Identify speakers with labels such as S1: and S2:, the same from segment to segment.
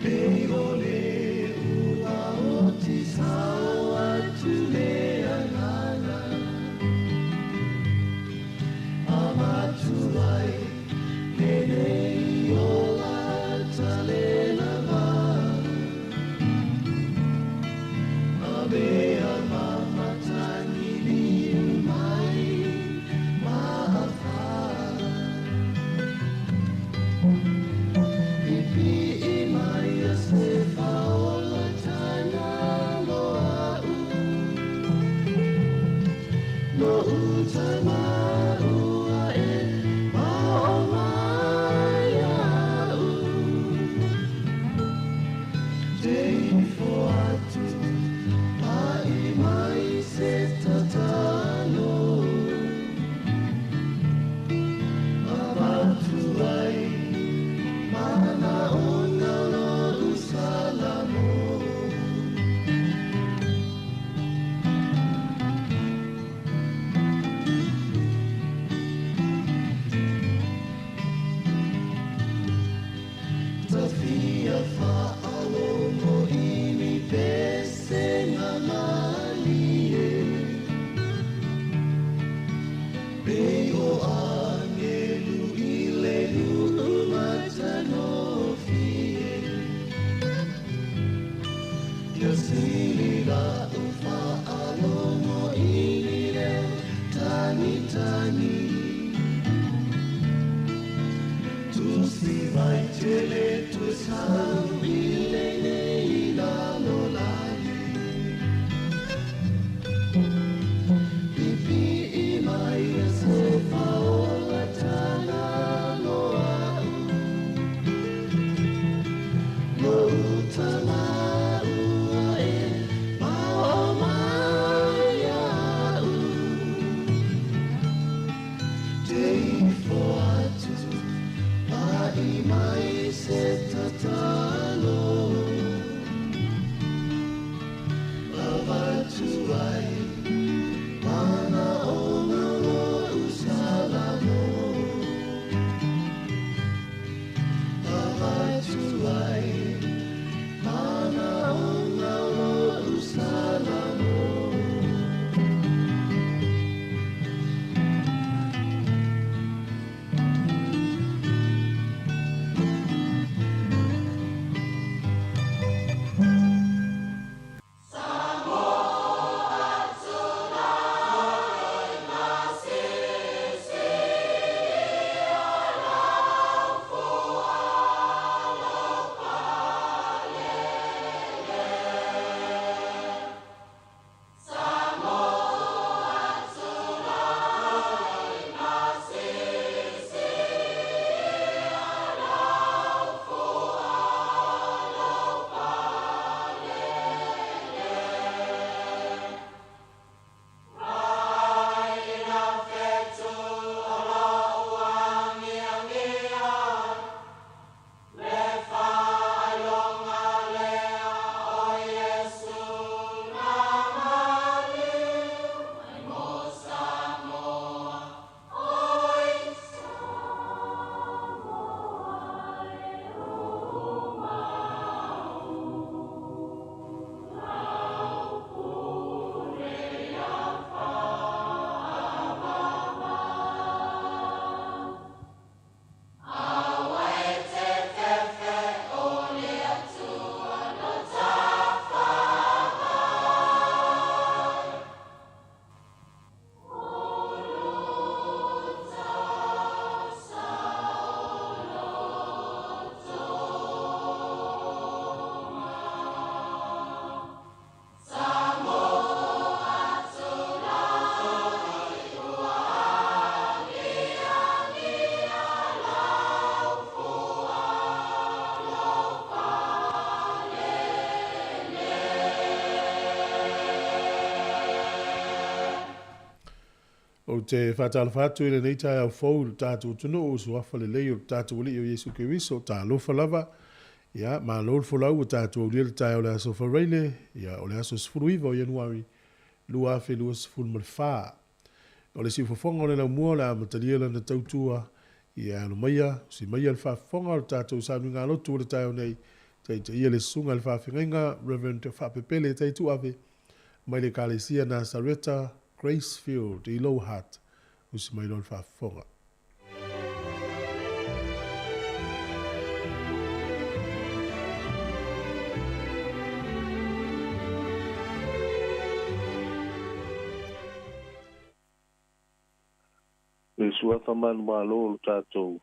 S1: Pei o le ua o ti Sāmoa tu le angana. Amatu ai, nenei o la tale lava. Mea mama tani ni mai maafa. Pipi I mai a se faola tana loa u. No uta maua e mao mai a u. Dei fo atu ai mai se tatalo. Abatu ai mana ona no usalamo. Tafia fa'alomo ini pese na malie. Pei o angelu I le lu'umata no fie. Kia sili la u fa'alomo ini leo tani tani. Tusi vai tele tu sau I le nei la lo lali. Pipi I mai a se faola tana loa u. No uta maua e mao mai a u. Dei fo atu ai mai se tatalo. Avatu ai mana ona lo usalamo. Avatu ai mana ona lo usalamo.
S2: O te whatala whatu ele nei tai au fau tātou tunu o su wafa le lei o tātou li o Yesu Kiriso tā lofa lava. Ia, ma lor folau o tātou lia le tai o le aso whareile, ia o le aso sifuru iwa o Januari, lua afe lua sifuru ma le whaa. O le si whafonga o le lau mua le amatalia lana tautua, ia alo maia, si maia le whafonga o tātou sānu ngā lotu o le tai o nei, Tai te ia le sunga le whawhinga, Reverend te whapepele tai tuawe, mai le Kalesia Nazareta, Gracefield, i Low Heart, usi mai lon whafonga.
S3: Le sua whamanu malo o tātou.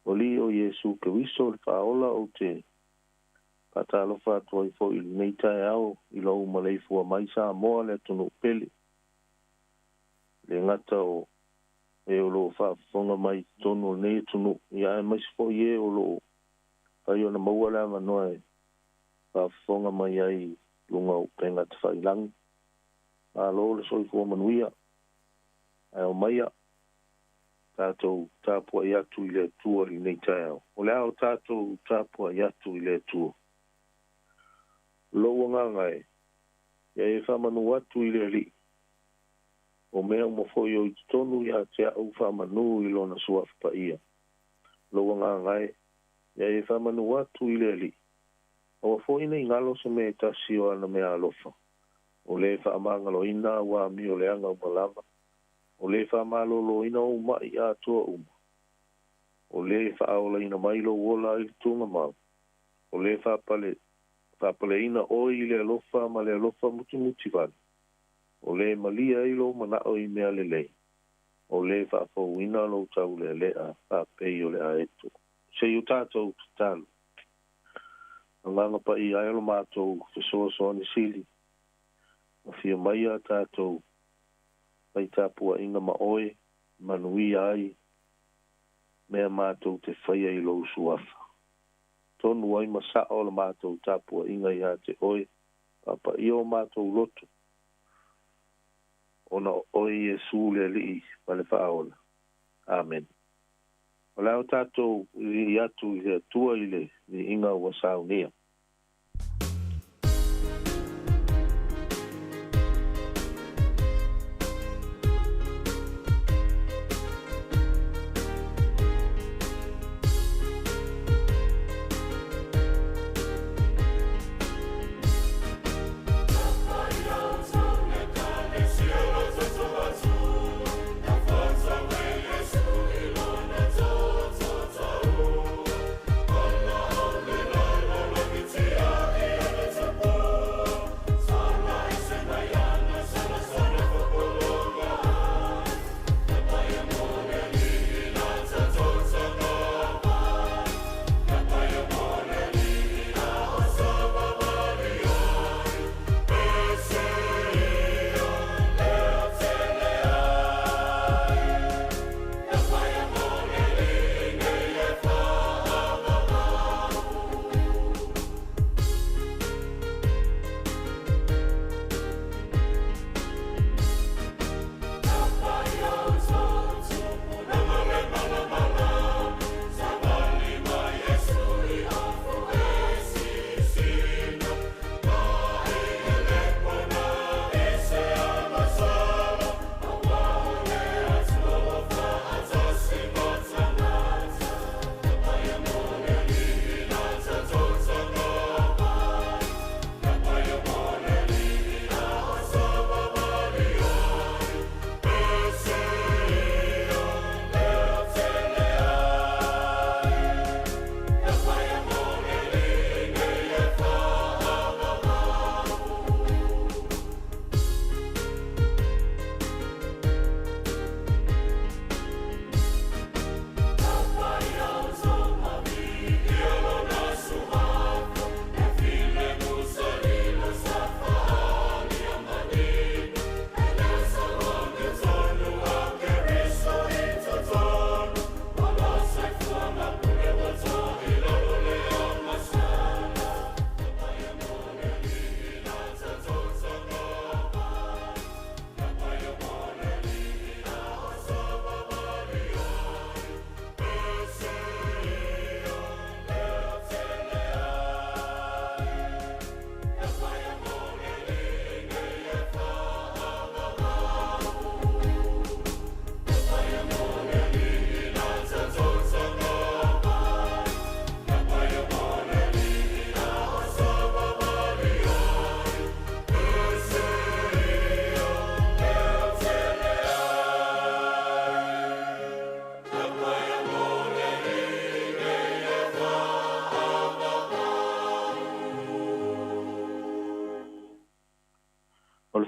S3: O li o Yesu ke wiso le whaola o te patalo whātua i fo i nei tae au i lau maleifua mai Sāmoa le tunu pele. Le ngata o e o lo whaafonga mai tonu nei tunu i ae mai sifo i e o lo pai o na maua le amanoa e whaafonga mai ai lunga o penga te whailangi. A lo le soifua manuia. Ai o maia. Tātou tāpua i atu i le tua i nei tae au. O le au tātou tāpua i atu i le tua. Loa ngangai, ia e whamanu atu i le li. O mea umafoi o i tonu i a te au whamanu i lona suafpa ia. Loa ngangai, ia e whamanu atu i le li. O afoi nei ngalo se me tasi o ana mea alofa. O le whaamangalo ina wa mi o le anga umalama. O le whamalolo ina o mai atua uma. O le whaaola ina mailo wola i tunga mau. O le whapale ina o i le alofa ma le alofa muti vani. O le malia ilo manao i mea le lei. O le whaafau ina lo tau le lea whapei o le aeto. Se yu tātou tatalu. Anganga pa i aelo mātou fesoa soa ni sili. Ma fia mai a tātou. Pai tāpua inga maoe, manui ai, mea mātou te whaia i lou suafa. Tonu ai masao la mātou tāpua inga i a te oe, papa i o mātou loto. Ona oe Jesu le li ma le whaola. Amen. O leo tātou i atu i le tua i le inga ua saunia.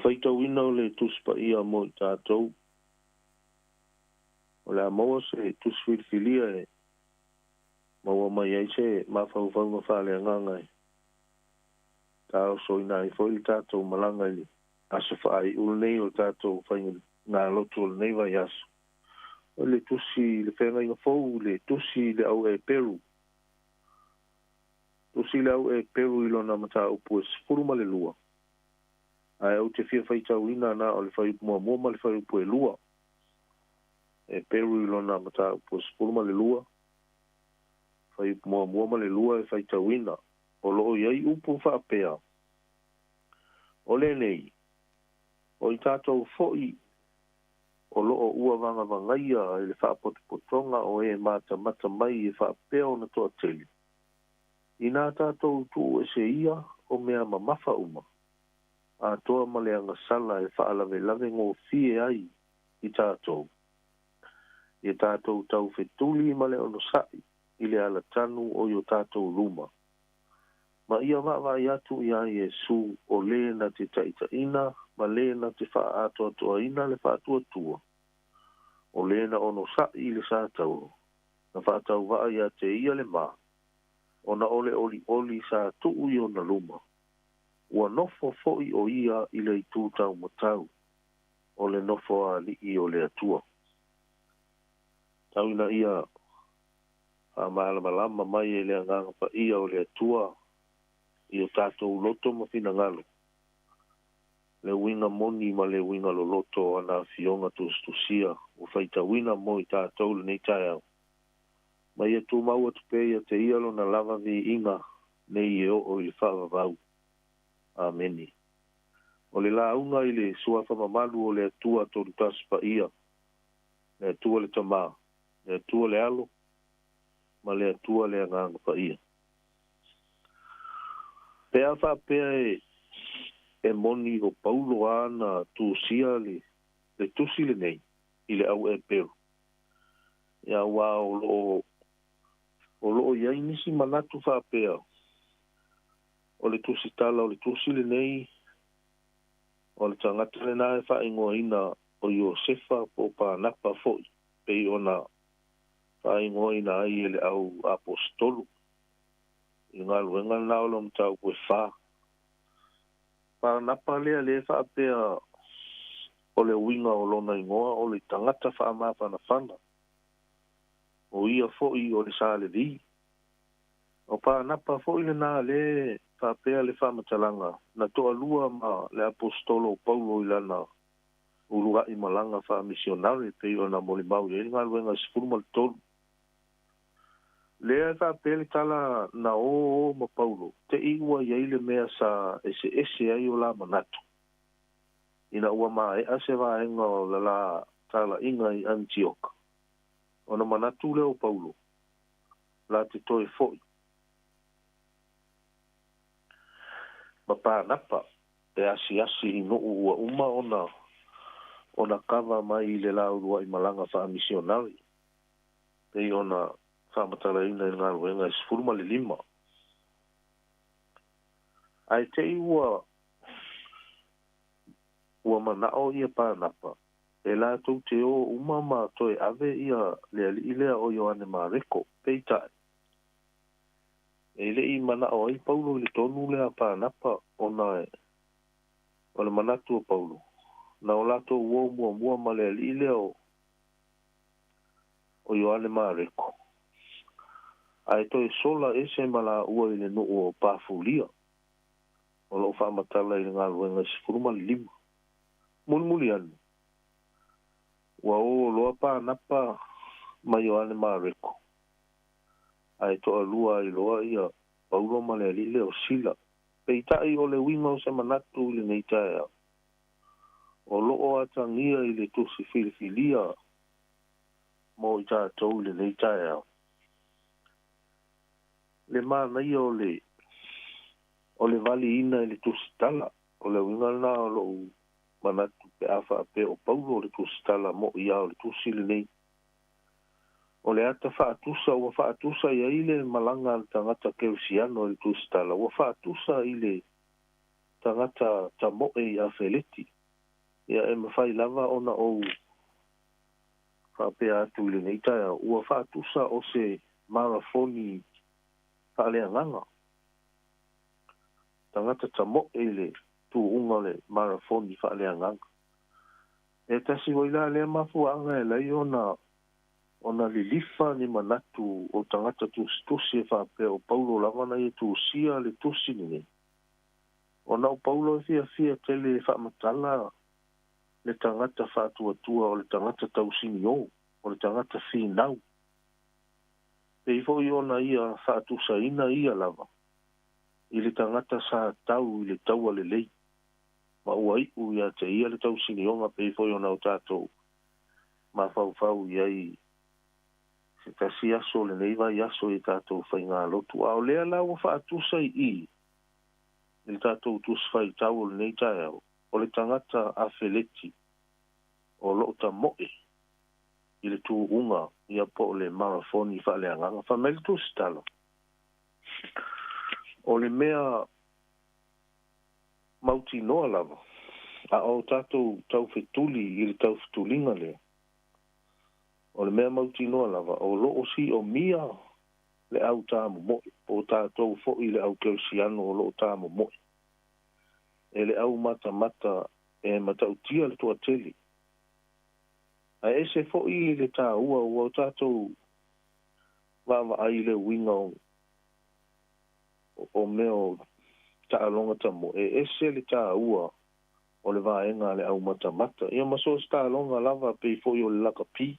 S3: whaitauina o le tuspa ia mo I tātou. O le amoa se tuswilfilia e maua mai ai se mawhauwhau ma whale anganga e. Tā o soina I fwoi tātou malanga I asa whaai ulnei o tātou whainga ngā lotu o nei vai aso. O le tusi le whenga inga fau, le tusi le au e Peru. Tusi le au e Peru ilo na mata upu e sifuru ma le lua. Ai au te fia whaitau ina na o le whai mua mua ma le whai upu e lua. E Peru ilo na mata upu e sifuru ma le lua. Whai upu mua mua ma le lua e whaitau ina. O loo iai upu whaapea. O le nei. O I tātou fo'i. O loo ua vanga vangaia e le whaapotopotonga o e mata mai e whaapea o na toa teli. I nā tātou tu e se ia o mea mamafa uma. A toa maleanga sala e whaalave lave ngō fie ai I tātou. I tātou tau whetuli male ono sai I le ala tanu o yo tātou luma. Ma ia wawa I atu I a Yesu o le na te taita ina, ma le na te wha atua toa ina le wha atua tua. O le na ono sai le sātau. Na wha atau waa I a te ia le maa. O na ole oli sa tuu I o na luma. Ua nofo fo'i o ia I le tūtau matau. O le nofo a li I o le atua. Tau ina ia a malama mai e le anganga pa ia o le atua. I o tātou loto ma fina ngalo. Le winga moni ma le winga lo loto ana fionga tustusia. O whaita wina mo I tātou le nei tai au. Mai e tū maua tupea te ialo na lava vi inga nei e o I whaavavau. Ameni. O le launga I le sua whamamalu o le atua toru taspa ia. Le atua le tamā. Le atua le alo. Ma le atua le anganga pa ia. Pea whapea e moni o Paulo ana tūsia le tusi le nei. I le au e Peru. Ia wā o loo iai nisi manatu whapea. O le tusi tala, o le tusi le nei. O le tangata le nae whaingoa ina o Iosefa po pānapa foi. Pei ona whaingoa ina ai ele au apostolu. I ngā luenga nao lo mtau koe wha. Pānapa lea le whapea o le winga o lona ingoa o le tangata whaamapa na whana. O ia foi o le sāle vi. O pānapa foi le nā le whapea le whamatalanga. Na toa lua ma le apostolo Paulo I lana urua I malanga whamisionare pei o na moli mau. E ngā luenga sifuru mal tolu. Lea whapea le tala na o ma Paulo. Te iwa iai le mea sa ese ai o la manatu. Ina ua maa e ase vaenga o la tala inga I Antioch. O na manatu leo Paulo. La te toe foi. Ma pānapa e asi I no ua uma ona kava mai le laurua I malanga wha misionari. Pei ona whamatala ina I ngā ruenga I sifuruma le 5. Ai te ua manao ia pānapa. E la tau te o umama toe ave ia lea li ilea o Ioane Mareko. Pei tae. E le I manao ai Paulo I le tonu lea pānapa o le manatu o Paulo. Na o lato ua mua ma lea li ilea o Ioane Mareko. Ai toi sola ese mala ua I le no o pafulia. O lo whamatala I ngā ruenga sifuruma le 5. Muli anu. Ua o loa pānapa ma Ioane Mareko. Ai toa lua I loa ia Paulo ma le alile o sila. Pei tai o le winga o se manatu I le nei tae. O loo atangia I le tusi filifilia mo I tātou le nei tae. Le mana ia o le vali ina I le tusi tala. O le winga na o loo manatu pe afa pe o Paulo o le tusi tala mo ia o le tusi le nei. O le ata whaatusa ia I le malanga al tangata keusiano I le tustala. Ua whaatusa I le tangata ta mo'e I a feleti. Ia e mawhai lava ona o whapea atu le nei taia. Ua whaatusa o se marafoni whaalea nganga. Tangata ta mo'e le tu unga le marafoni whaalea nganga. E tasi waila lea mafuanga e lai ona lilifa ni manatu o tangata tusi e whapea o Paulo lavana I tu sia le tusi ni. Ona o Paulo e fia tele whaamatala le tangata whaatuatua o le tangata tausini o le tangata whinau. Pei foi ona ia whaatusaina ia lava. I le tangata sa tau I le taua le lei. Ma ua iu ia te ia le tausini onga pei foi ona o tātou. Ma whau iai se tasi aso le neiva I aso I tātou whainga lotu. A o lea la ua whaatusai I le tātou tuswhai tau le nei tae au. O le tangata a Feleti o lo ta mo'e I le tu unga ia po le marafoni whaaleanganga. Whameli tu stalo. O le mea mauti noa lava. A o tātou tau whetuli I le tau whetulinga lea. O le mea mauti noa lava. O lo o si o mia le au tāmu mo'e. O tātou fo I le au kelsiano o lo tāmu mo'e. E le au mata e matautia le tua teli. A ese fo I le tā ua o tātou wawa ai le winga o meo ta alonga tamo. E ese le tā ua o le vaenga le au mata. Ia maso sta alonga lava pe fo I o le laka pi.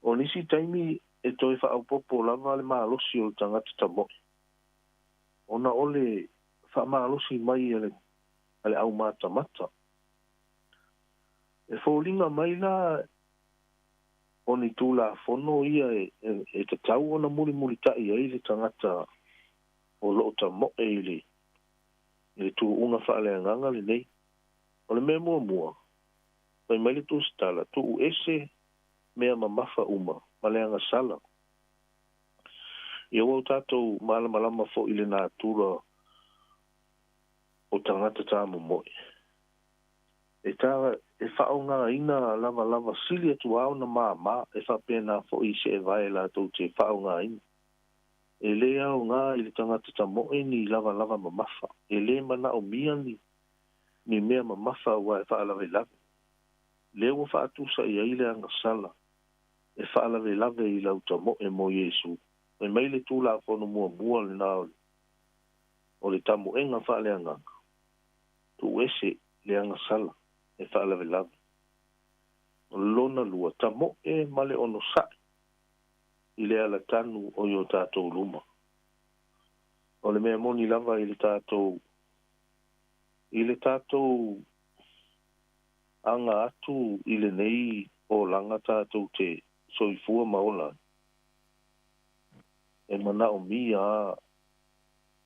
S3: O nisi taimi e toi wha au popo lava le maalosi o le tangata tamo. Ona ole wha maalosi mai ale au mata. E fōlinga mai la o ni tūla fono ia e te tau ona muri tai ai le tangata o loo ta mo'e I le tū unga whaaleanganga le nei. O le mea mua. Pai mai le tū stala, tū ese mea mamafa uma, maleanga sala. Ia wau tātou malama fo I le nātura o tangata tāmu mo'e. E whaonga ina lava sili atu au na maa e whapena fo I se e vai la tau te whaonga ina. E le au ngā I le tangata ta mo'e ni lava mamafa. E le mana o mia ni mea mamafa wa e whaalawe lave. Le ua whaatusa I aile anga sala. E whaalawe lave I lau ta mo'e mo Yesu. E mai le tūla whono mua le nao. O le tamu enga whaaleanga. Tu ese le anga sala. E whaalawe lave. Lona lua ta mo'e male ono sae. I le ala tanu o yo tātou luma. O le mea moni lava I le tātou anga atu I le nei o langa tātou te soifua maola. E mana o mia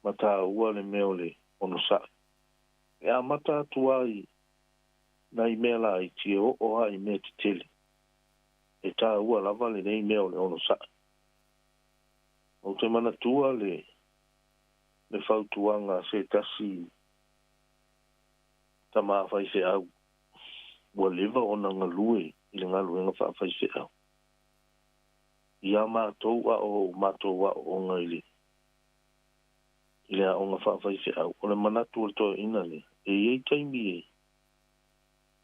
S3: mata ua le mea o le ono sae. E a mata atu ai na I mea la I tie o I mea te tele. E tā ua lava le nei mea o le ono sae. O te mana tua le whautuanga se tasi ta maa whai se au. Ua lewa o na ngalue I le ngaluenga whai se au. Ia mātou o ngai I le a o ngā whai se au. O le manatu o toa ina le. E iei taimi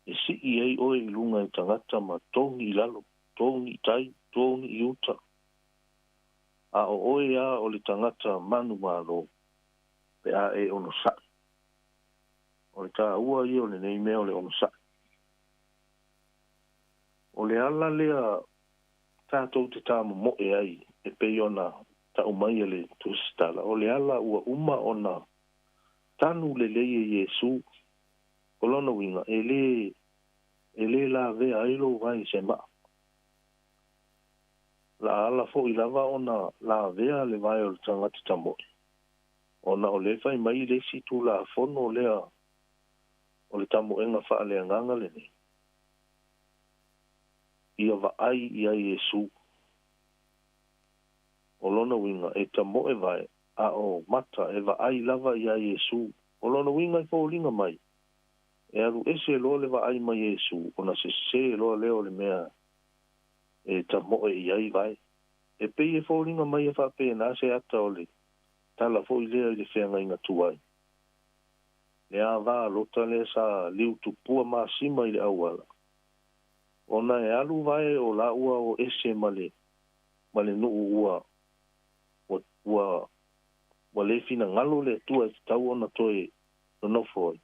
S3: e si I ei oe I lunga I tangata ma tongi I lalo. Tongi tai, tongi I uta. A o oe a o le tangata manu malo. Pe a e ono sa. O le tā ua I o le nei mea o le ono sa. O le ala lea tātou te tāma moe ai. E pei ona ta umai le tusitala. O le ala ua uma ona tanu le leie Yesu. O lona winga. E le la vea ailo vai se maa. La ala fo I lava ona la vea le vai o le tangata tamoe. Ona o le fai mai le situ la fono lea o le tamoenga whaaleanganga le ne. Ia va ai I a Yesu. O lona winga e tamoe vai a o mata e va ai lava I a Yesu O lona winga I fōlinga mai. E aru ese lo le wa ai mai Yesu. O na se lo leo le mea. E ta mo e iai vai. E pei e fōlinga mai e whape na se ata o le. Tala fo I lea I le whenga inga tuai. Le a wā lota le sa liu tupua maa sima I le awala. Ona e alu vai o la ua o ese male. Male nuu ua. Wa le fina ngalo le tua tau ona toe no nofoi.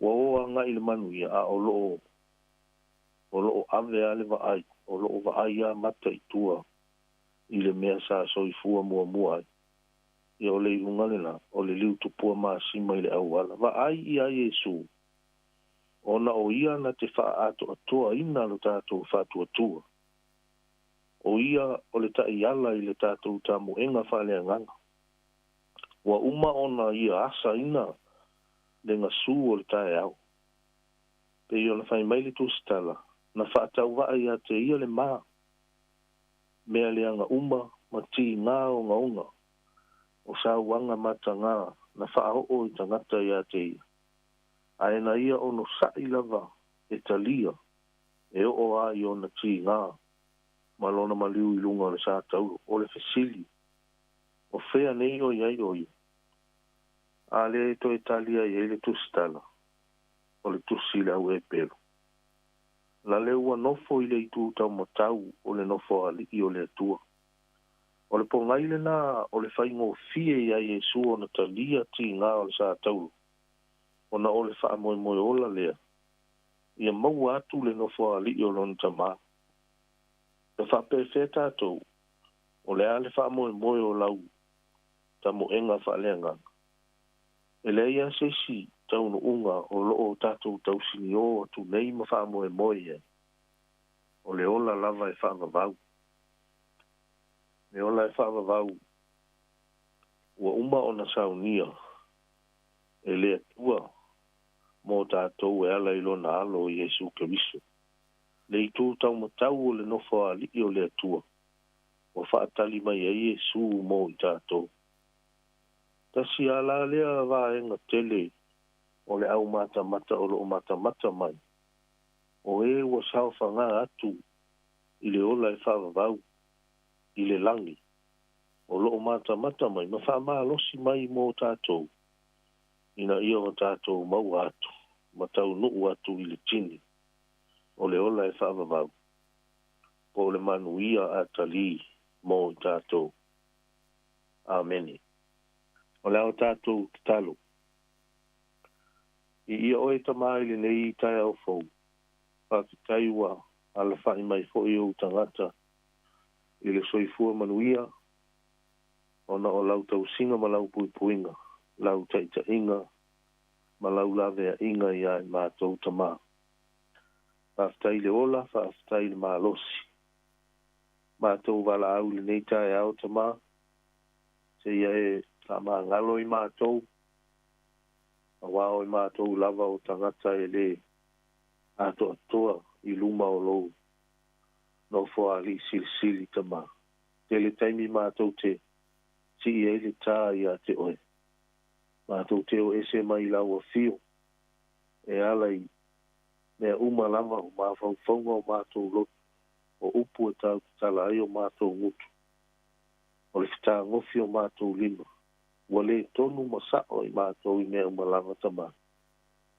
S3: Wa oa nga I le manuia a o loo ave ale va ai. O loo va ai a mata I tua. I le mea sa soifua mua ai. I o le ungale la. O le liu tupua maa sima I le awala. Va ai I a Yesu. Ona o ia na te wha ato atoa ina lo tātou whātua tua. O ia o le tai ala I le tātou tamu enga whale anganga. Wa uma ona ia asa ina le ngasu o le tae au. Pe i o na whai maili tu stala. Na whaatau wa ia te ia le maa. Mea le anga uma ma ti ngā o ngā unga. O sa wanga mata ngā na whaao o I tangata ia te ia. Aena ia ono sa'i lava e talia e o a I ona ti ngā malona maliu I lunga le sa tau o le fesili o fea nei o iai o i a le to e talia I le tustala o le tusi le au e pero la le ua nofo I le itu tau matau o le nofo ali I o le atua o le pongaile na o le whaingo fie iai Yesu o na talia ti ngā o le sa tau ona o le wha moe ola lea. Ia mau atu le no wha li o lon tama. Le wha pefe tātou. O le a le wha moe o lau. Ta mo enga wha leanga. E le ia se si tau no unga o loo tātou tau sini o atu nei ma wha moe e. O le ola lava e wha vavau. Le ola e wha vavau. Ua uma o na saunia. E le atua. Mo tātou e ala ilo na alo I Yesu Keriso. Le I tū tau matau o le nofo a li o le atua. O whaatali mai a Yesu mo I tātou. Tasi ala lea vāenga tele o le au mata o lo mata mai. O e wa saufa ngā atu I le ola e whaavavau I le langi. O lo mata mai. Ma wha maa losi mai mo tātou. Ina ia o tātou mau atu, matau nuu atu I le tini, o le ola e whaavavau. Po le manu ia a tali mo I tātou. Ameni. O le au tātou talo. I ia oe tamai le nei tai au fau. Whakitaiwa ala whai mai fo I o tangata. I le soifua manuia. Ona o lau tau singa ma lau puipuinga. Lau taita inga, ma lau lawea inga ia I mātou tamā. Whaftai le ola, whaftai le mālosi. Mātou wala au le nei tae au tamā. Se ia e tā mā ngalo I mātou. A wao I mātou lava o tangata e le ato atoa I luma o lou. No fo ali sili tamā. Te le taimi mātou te si e le tā ia te oe. Mātou teo ese mai lau a fio. E alai mea uma lava o mawhauwhaunga o mātou lot. O upu e tau tala ai o mātou ngutu. O le whita ngofi o mātou lima. Ua le tonu masao I mātou I mea uma lava tamā.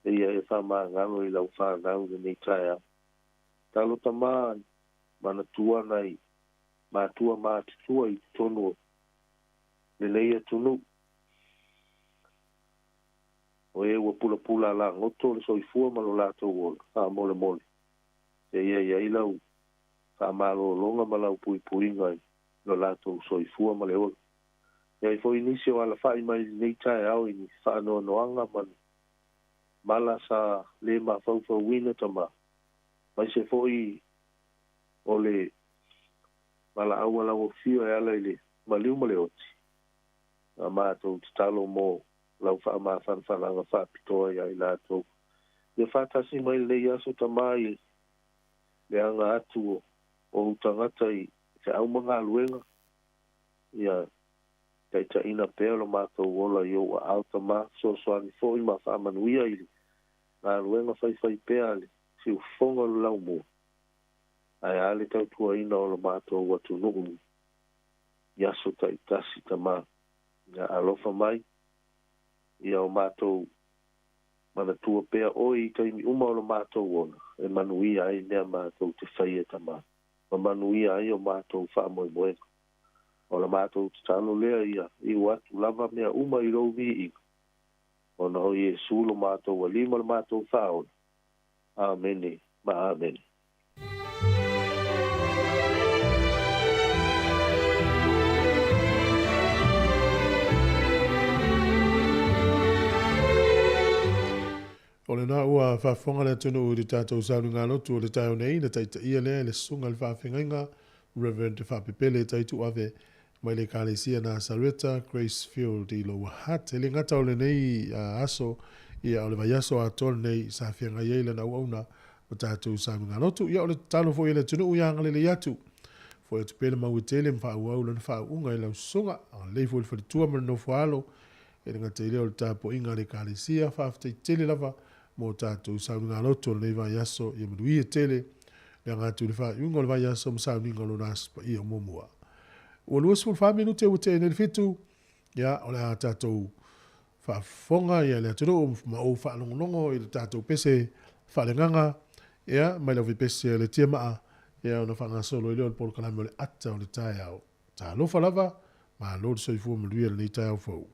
S3: E ia e whamā ngalo I lau whanau le nei taia. Talo tamā mana tua nei. Mātua mātutua I tonu. Le nei e tunu. O e ua pula la ngoto le soifua ma lo lātou ola. Wha mole. E ia I lau. Wha malo longa ma lau pui ngai. Lo lātou soifua ma le ola. E ai foi nisi o ala whai mai nei tae au I ni wha noanga man. Mala sa le ma fau wina tama. Mai se foi o le mala aua lau o fio e ala I le maliu ma le oti. A mātou talo mo lau wha ma whananga wha pitoa ia I lātou. Ia whātasi mai le iaso tamai le anga atu o utangata I te au mga luenga. Ia kai ta ina pea lo mātou ola i o auta mā, so soani fo i ma whaamanuia ili. Ngā ruenga whai pea li, si u whonga lo lau mua. Ai ale tau tua ina o lo mātou watu nuku. Yaso ta i tasi ta mā. Ngā alofa mai, ia o mātou mana tua pea oi i taimi uma o lo mātou ona. E manuia ai nea mātou te whai e ta mā. Ma manuia ai o mātou whaamoe moena. O la mātou te talo lea ia, i watu lava mea uma i rau vi i. O na o Iesu lo mātou wa lima lo mātou whaona. Amene, ma amene.
S2: O le nā ua whawhonga le tunu uri tātou saunu ngā lotu o le taio nei, na taita ia lea le sunga le whawhengainga, Reverend Whapepele taitu ave, mai le kālesia nā Sareta, Gracefield i lo wahat, e le ngata o le nei aso, ia o le vai aso a tol nei, sa whianga iei le na uauna, o tātou saunu ngā lotu, ia o le talo fo i le tunu uianga le le atu, fo e tu pele mau i tele mwha uau le wha unga i lau sunga, a leifo le whalitua mana no whaalo, e le ngata i leo le tāpo inga le kālesia, whaafitai tele lava, mo tātou saunu ngā loto le nei vai aso i marui e tele le ngātu le wha iunga le vai aso ma saunu inga lo nāspa i o momua. O lua sifuru wha minute o te nere fitu, ia o le a tātou whafonga ia le aturo o ma o wha longonongo i le tātou pese wha le nganga, ia mai lau vi pese le tia maa, ia o na wha ngā solo i leo le polo kalame o le ata o le tai au. Tā lofa lava, ma lord soifua marui le nei tai au fau.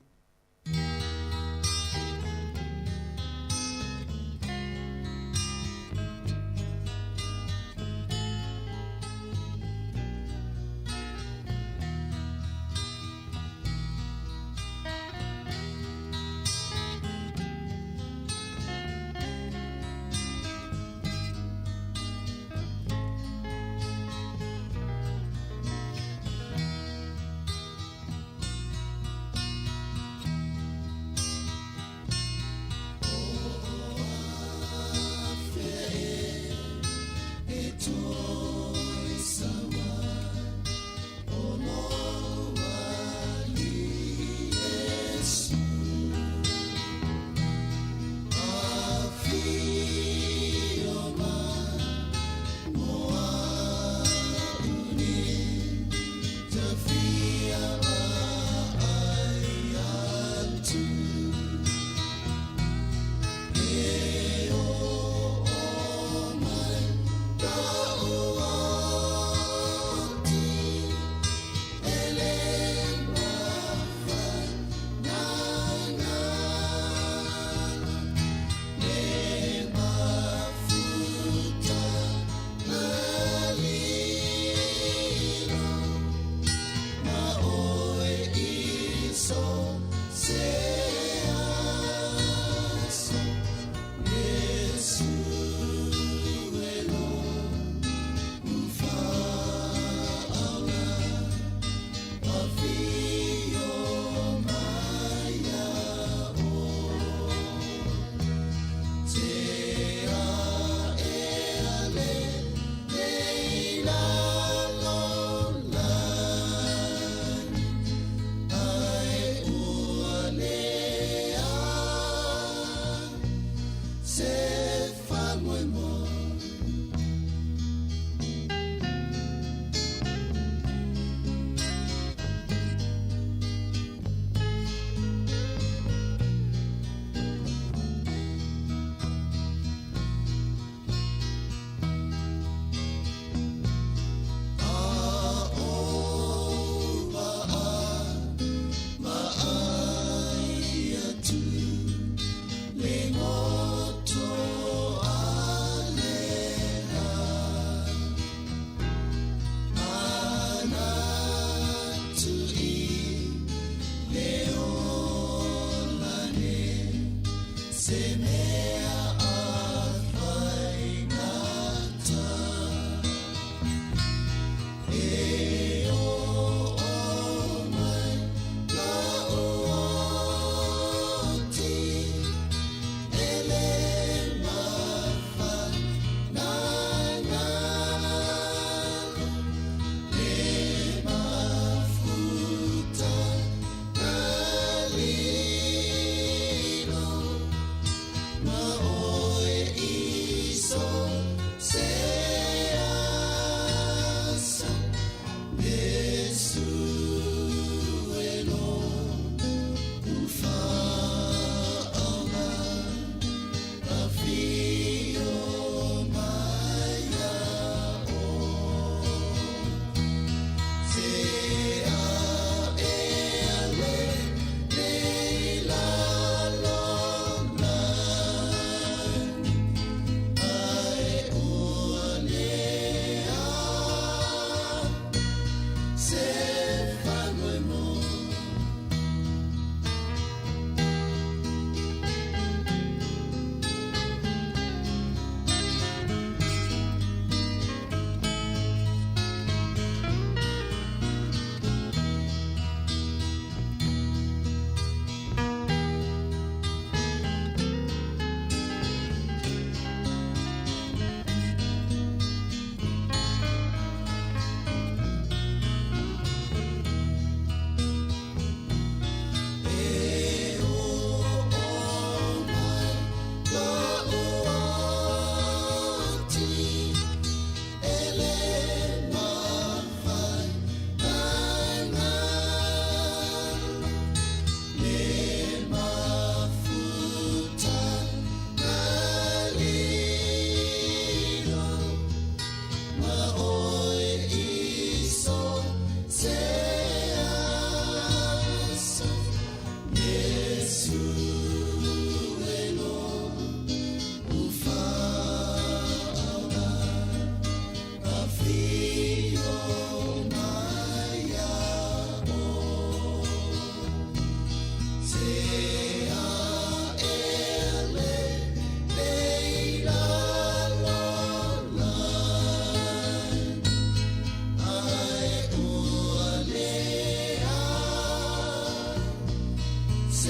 S4: Ata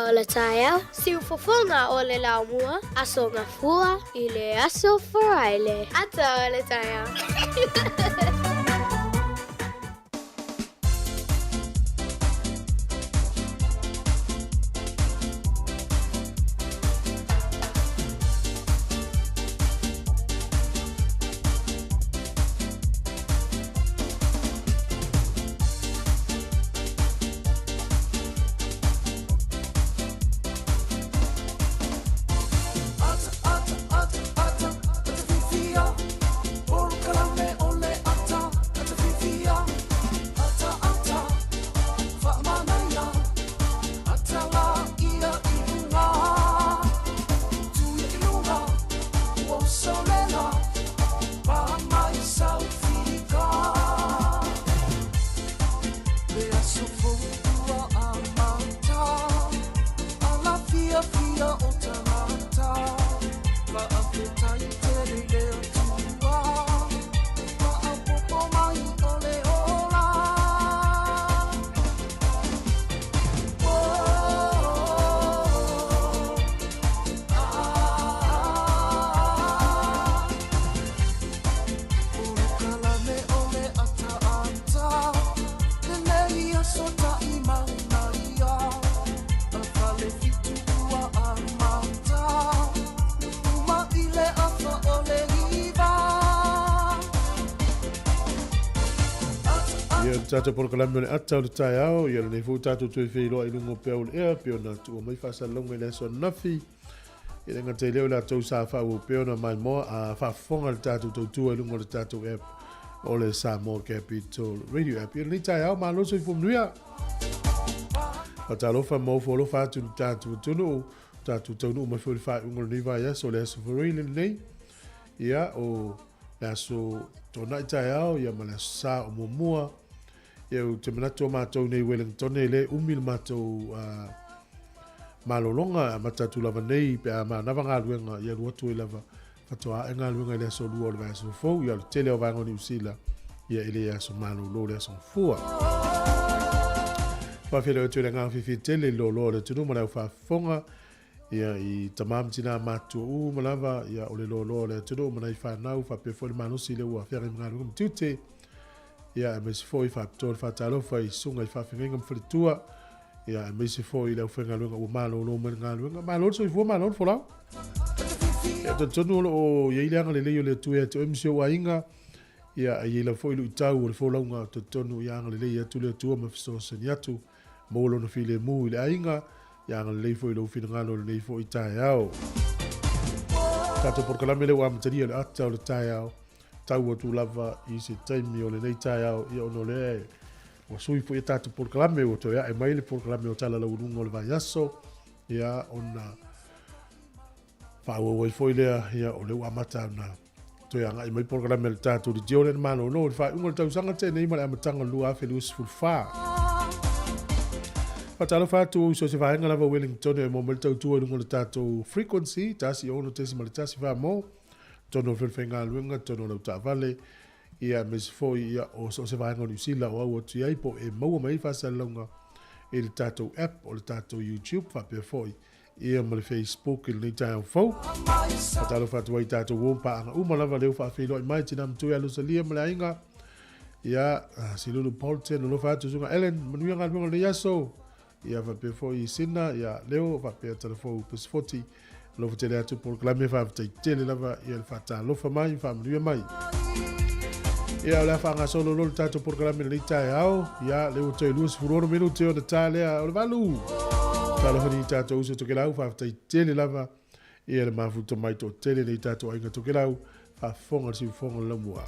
S4: o le taia, siu fofonga o le laumua, aso ngafua i le aso faraile. Ata o le taia.
S2: Tata por kalame le ata o le tai ao, ia le fu tata tu e whiloa i lungo peo le ea, peo na tu o mai whasa longa i le so nafi, i le ngate leo la tau sa wha u peo na mai moa, a whafonga le tata tau tua i lungo le tata app, o le Sāmoa Capital Radio app, ia le tai ao, maa loso i fumnuia. Patalofa mo fo lo fa tu tata tunu, tata tau nu mai fo fa ungo ni va ya so le so for ile nei, ia o la so tona tai ao, ia ma le sa o mua, eu te manato mātou nei Wellington le umil mātou malolonga matatu lava nei pe a manava ngā luenga ia ruatu i lava katoa e ngā luenga i le so lua o le vaeso fau ia le tele o vango ni usila ia ili aso malolo le aso fua whawhira o tuere ngā whiwhi tele lo lo le tunu mana u whafonga ia i tamam tina mātua u malava ia o le lo lo le tunu mana i whanau whapefo le manusi le ua whiari ngā luenga mtiute ia me se foi fa tol fa talo fa i sunga i fa finga fritua ia me se foi le fenga lunga o malo lo me nga lunga malo so i fu malo fo la ia to tonu o ia ile ngale le tu e to mse wa inga ia ia le foi lu tau le fo longa to tonu ia ngale le tu le tu me so se niatu mo lo no file mu ile inga ia ngale le foi lo finga lo le foi tai ao tato por kala mele wa mteria le ata le tai ao tau tu lava i se taimi o le nei tai au i ono le o sui fu i tatu por kalame o to ia e maile por kalame o tala la urungo le vai aso ia ona whaua wai foi lea ia o le ua mata na to ia ngai mai por kalame le tatu di diole na mano no le wha ungo le tau sanga te nei mara amatanga lua afe luas fulfa Patalo fatu so se vaenga lava Wellington e mo mele tau tua ungo le tatu frequency tasi ono tesi male tasi va mo tono whenwhenga luenga, tono lau tāwale, ia mes foi ia o so se vaenga New Zealand o au atu iai po e maua mai whasa launga e le tātou app o le tātou YouTube, whapea foi, ia ma le Facebook, il nei tai au fau. Patalo whatu ai tātou wompa anga umalawa leo whawhelo i mai tina mtui alu sa lia male ainga, ia si lulu Paulten, lo whatu sunga Ellen, manuia ngā luenga le yaso, ia whapea foi i sina, ia leo whapea telefou pes 40, lo tele atu por klame fa tele lava ia le fata lo fa mai fa mlu mai ia la fa nga solo lo tato por klame le tai ao ia le o te lus furoro minuti o tale o le valu talo ni tato uso to kelau fa tele lava ia le mafuto mai to tele le tato ainga to kelau fa fonga si fonga la mua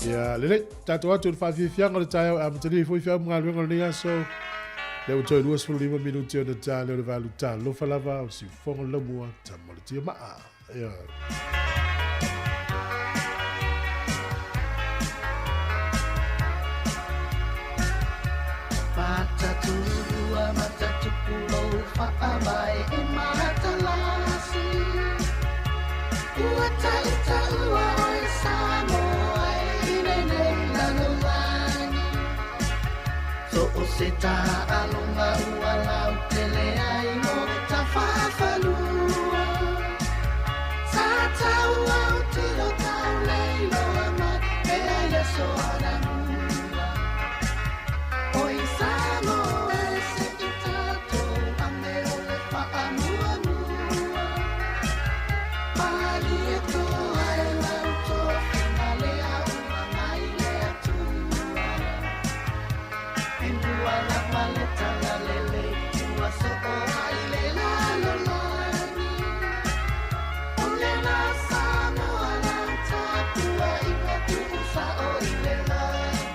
S2: ia le tato atu fa fianga le tai a mteli foi fa mga lengo le aso le o toi 2 minuti o tale o le valu talo lo falava o si fonga la mua tamole tia ma ia
S1: matatupulo whaamai e matalasi. Ua taua oi Sāmoa i nei lalolani. So o se tā alonga ua lau tele ai mo ta whawhalua. Sa tau au tiro tau leilo ama e aia so aramua. Oi Sāmoa e se i tātou a me o le whaamua mua. Pali e toa e lau toa whina lea ua mai lea tua. E mua la maleta la lele ua so o ai le lalolani. O le na Sāmoa la tāpua i ka tusa o i le lani.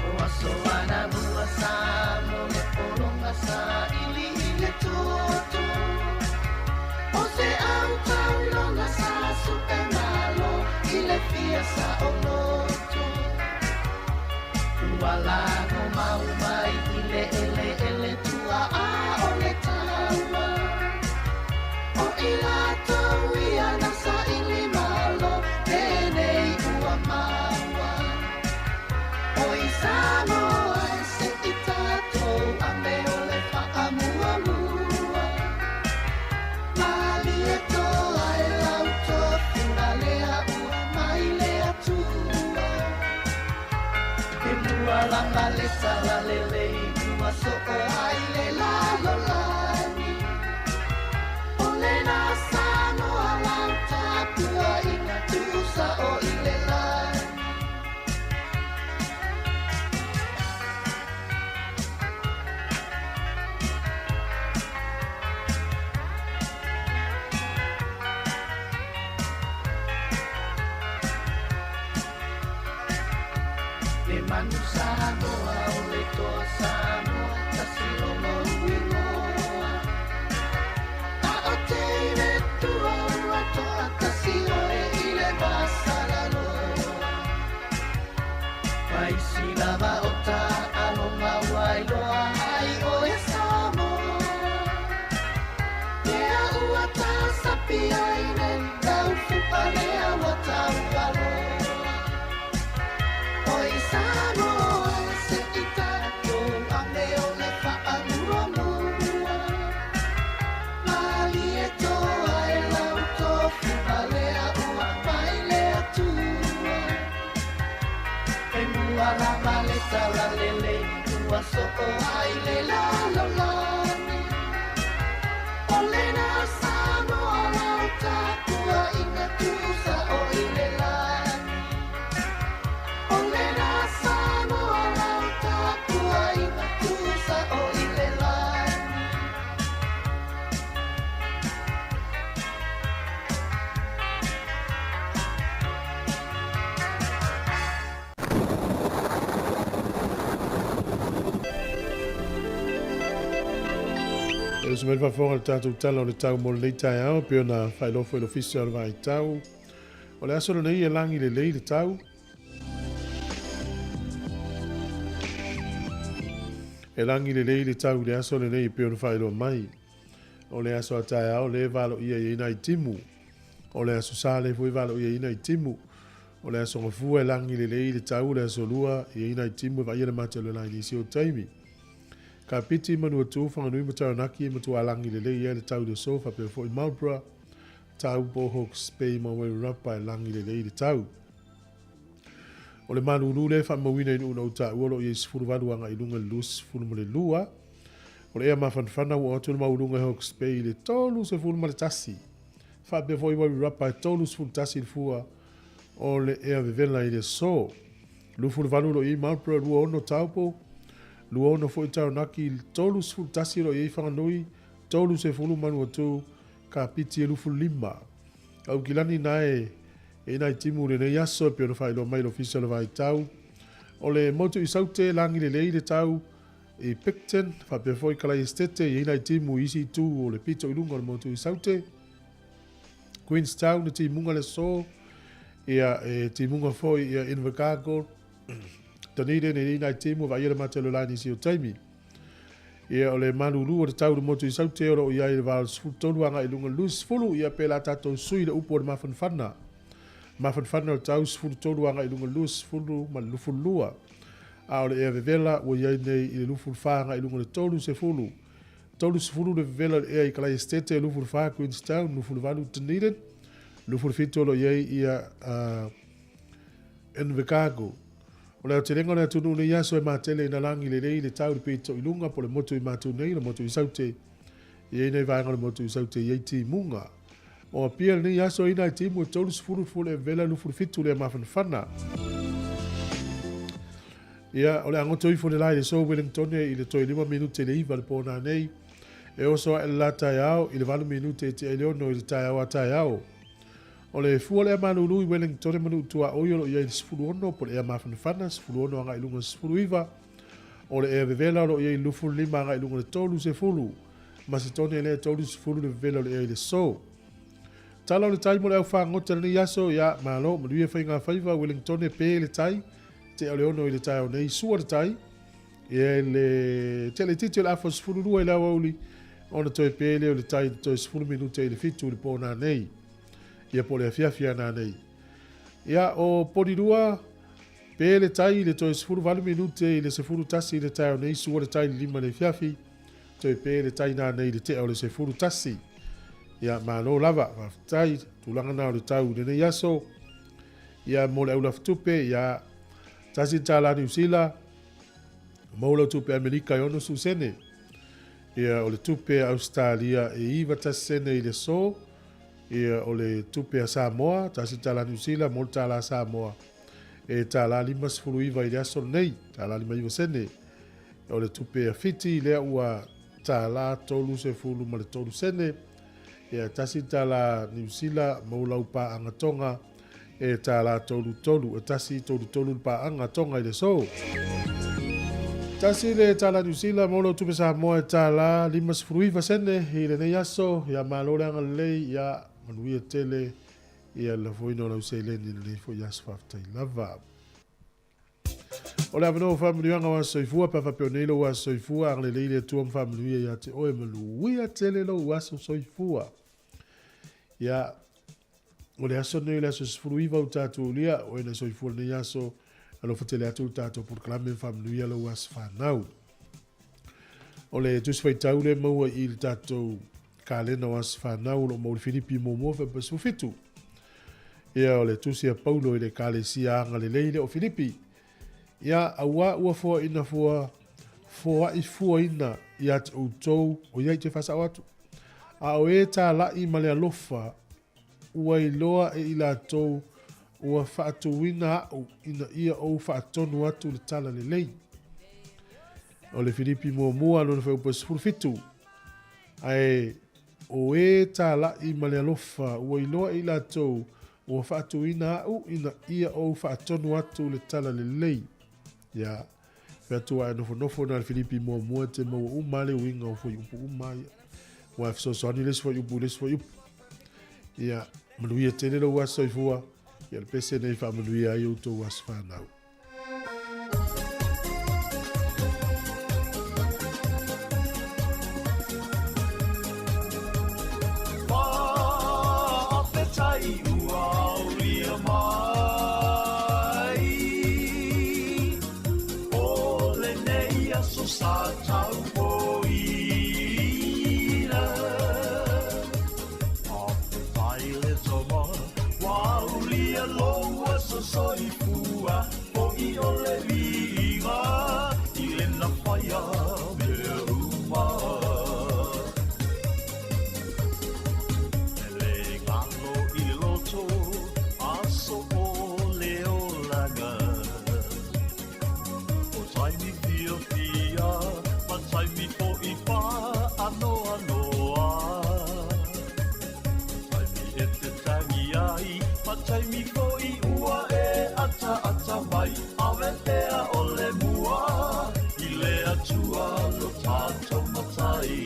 S1: O aso ana mua Sāmoa me poronga sa ili i le toto. O se au tau longa sa supe malo i le fia sa o loto. Ua lago mau mai i le ele tua a o le taua. O i latou i ana sa ili malo tenei ua maua. O i Sāmoa e se i tātou a me o le whaamua mua. Mali e toa e lau toa whina lea ua mai lea tua. E mua langa le tala lele ua so o ai le lalolani. O le na Sāmoa lau tāpua i ngā tusa o i le lani. Le manu Sāmoa o le toa Sāmoa tasi lomo uingoa. A o te ire tua ua toa tasi oe i le vasaraloa. Pai si lava o tā alonga wailoa ai o e Sāmoa. Lea ua tā sapi ai nen tau fupa lea wa tau aloa. Oi Sāmoa e se i tātou a me o le whaamua mua. Mali e toa e lau toa whina lea ua mai lea tua. E mua la maleta la lele ua so o ai le lalolani. O le na Sāmoa lau tāpua i ngā tusa o i le lani. O le na Sāmoa lau tāpua i ngā tusa o i le lani.
S2: E se mai whawhonga le tātou tala o le tau mo le nei tai ao, pio na whailofo i lo fisi o le vai tau. O le aso nei e langi le lei le tau. E langi le lei le tau le aso le nei pio na whailo mai. O le aso a tai ao le valo ia i ina i timu. O le aso sa le fui valo ia i ina i timu. O le aso ngafua e langi le lei le tau le aso lua i ina i timu va ia le mate le lai nisi o taimi. Ka piti manu atu whanganui mataranaki matu alangi le lei e le tau le sofa pe fo i Marlborough. Tau Bohawks pei mawai rapa e langi le lei le tau. O le manu ulu le wha mawina inu una uta uolo i sifuru walu anga i lunga lus furu mo le lua. O le ea mawhanwhana ua atu le maulunga Hawks pei le tolu se furu ma le tasi. Wha pe fo i wai rapa e tolu se furu tasi le fua o le ea vevela i le so. Lu furu walu lo i Marlborough lua ono taupo. Lua ono fo i taranaki tolu se furu tasi lo i whanganui. Tolu se furu manu atu ka piti e lufu lima. Au kilani nae e nai timu le nei aso pe ono whailo mai lo fisa lo vai tau. O le motu i saute langi le lei le tau i Picton, wha pe foi kalai estete i nai timu isi tu o le pito i lunga le motu i saute. Queenstown, te munga le so, ia te munga fo ia Invercargill, Dunedin e ina i timu va ia le matelo lani si o taimi. Ia o le manulu o le tau le motu i saute ora o ia i le val sfutolu anga i lunga lus fulu ia pe la tatou sui le upo o le mafanfana. Mafanfana o le tau sfutolu anga i lunga lus fulu ma le lufulua. A o le ea vevela o ia nei i le lufulfa anga i lunga le tolu se fulu. Tolu se fulu le vevela le ea i kalai estete lufulfa Queenstown, lufulvalu Dunedin, lufulfito lo ia ia Invercargill. O le te renga le tunu le yaso e matele na langi le rei le tau le pito i lunga po le motu i matu nei, le motu i saute. I nei vaenga le motu i saute i eiti munga. O pia le yaso ina i timu e tolu sifuru fule e vela lufuru fitu le mafanfana. Ia, o le angoto i fune lai le so Wellington i le toi 5 minute le iwa le pōna nei. E oso e la tai au i le 20 minute e te e leono i le tai au a tai au. O le fua le manulu i Wellington manu tua oiolo i e sifuru ono po le ea mafanfana, sifuru ono anga i lunga sifuru iwa. O le ea vevela o i e lufu lima anga i lunga le tolu se fulu. Ma se tone le tolu sifuru le vevela o le ea i le so. Tala o le tai mo le au whangota ni yaso ia malo, manu ia whainga whaiva Wellington e pe le tai, te o le ono i le tai o nei sua le tai. Ia le tele titi o le afo sifuru rua i lau auli, ona toi pe le o le tai toi sifuru minute i le fitu le pōna nei. Ia po le fiafia na nei. Ia o porirua, pe le tai le toi sifuru 20 minute i le sifuru tasi le tai o nei sua le tai lima le fiafi, toi pe le tai na nei le te o le sifuru tasi. Ia malo lava, tai, tulanga na o le tau le nei aso, ia mo le aula ftupe, ia tasi tala New Zealand, maula tupe Amerika i ono susene. Ia o le tupe Australia e iwa tasene i le so, ia o le tupe a Sāmoa, tasi tala New Zealand, mo tala Sāmoa. E tala 5 iwa i le aso nei, tala 5 iwa sene. O le tupe a Fiti, lea ua tala tolu se fulu ma le tolu sene. Ia tasi tala New Zealand, maula upa angatonga, e tala tolu, e tasi tolu pa angatonga i le so. Tasi le tala New Zealand, maula tupe Sāmoa, e tala 5 iwa sene, i le nei aso, ia malole anga lei, ia manuia tele, ia la foino lau seileni le fo yas faftai lava. O le avano whamanuanga wa soifua, pa whapionelo wa soifua, ang le leile tuam whamanuia ia te oe manuia tele lo waso soifua. Ia, o le aso nei le aso sifuru iwa u tātou lia, o ena soifua nei aso, alo whatele atu tātou por klame whamanuia lo was whanau. O le tuswai taule maua i le tātou kalena was whanau lo mauri Filipi mo fe pasu fitu. Ia o le tusia Paulo i le kalesia anga le leile o Filipi. Ia awa ua fua ina fua ina i at outou o iai te whasa watu. A o e tā lai ma le alofa ua i loa e i la tou ua whaatu ina au ina ia o whaatonu atu le tala le lei. O le Filipi mua lona whau pasu fitu. Ai o e tā lai ma le alofa ua i loa i la tou ua whaatu ina au ina ia o whaatonu atu le tala le lei. Ia, whatua e nofo na le Filipi mua te maua umale uinga o fwoi upu umai. Wa fsosoni les fwoi upu. Ia, manuia tele lo wa soifua. Ia le pese nei wha manuia i uto was whanau.
S1: Soifua, o i ole viga, i le na whaia me uma. E le ngano i le loto, aso o le olaga. O taimi fia, ma taimi po i wha, anoa. Taimi e te tangi ai, ma taimi po i ua ata mai, awetea o le mua, i le atua lo tātou matai.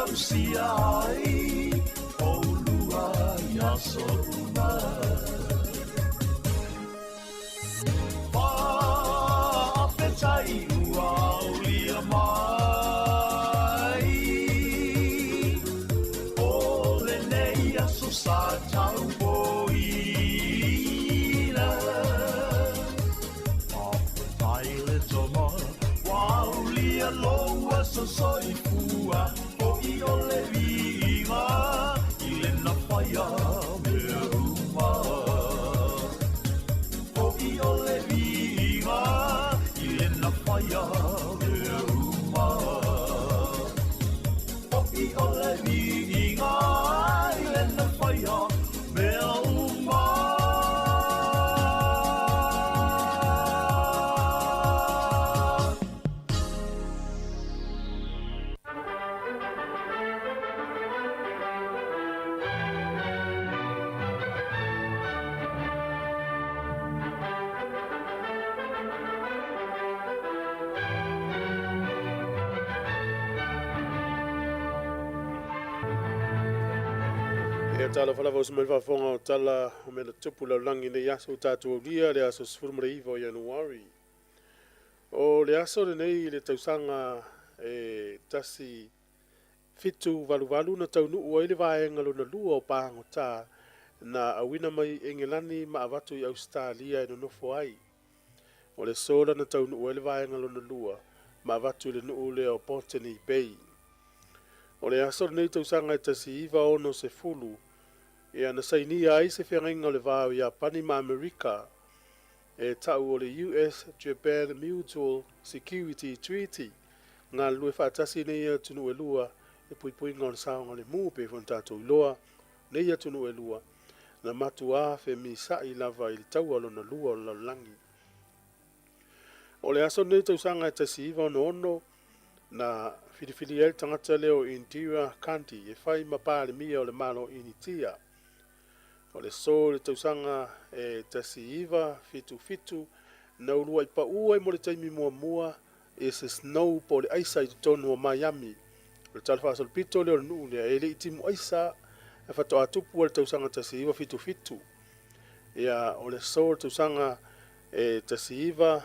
S1: tausia ai o lua ia so uma pa apetai ua o lia mai o le nei aso sa tau poina apetai le toma wau lia loa so soi fua o i o le vinga i le na whaia me uma o i o le vinga i le na whaia me uma o i o le vinga i le na whaia me uma
S2: E tala falava o se mai whafonga o tala o mena tupu lau langi nei aso tātua lia le aso sifurumare iwa o Januari. O le aso le nei le tausanga e tasi fitu valu na taunu ua ile vaenga lo na lua o pāngo tā na awina mai engelani ma avatu i Australia e no nofo ai. O le sola na taunu ua ile vaenga lo na lua ma avatu i le nuu le o Botany Bay. O le aso le nei tausanga e tasi iwa ono se fulu ia na saini ai se whengainga o le vāo ia pani ma Amerika e tau o le US Japan Mutual Security Treaty ngā lue whaatasi nei a tunu e lua e pui ngā le saonga le mūpe whantato i loa nei a tunu e lua na matu a fe mi sai lava i le tau alo na lua o laulangi. O le aso nei tausanga e tasi iwa ono na whiriwhiri el tangata leo Interior County e whai mapāle mia o le malo initia. O le so le tausanga e tasi iwa fitu na urua i pa ua i mo le taimi mua e se snow po le aisa i tonu o Miami. O le talwha sol pito leo nuu lea e le itimu aisa e whato atupu o le tausanga tasi iwa fitu. Ia o le so le tausanga e tasi iwa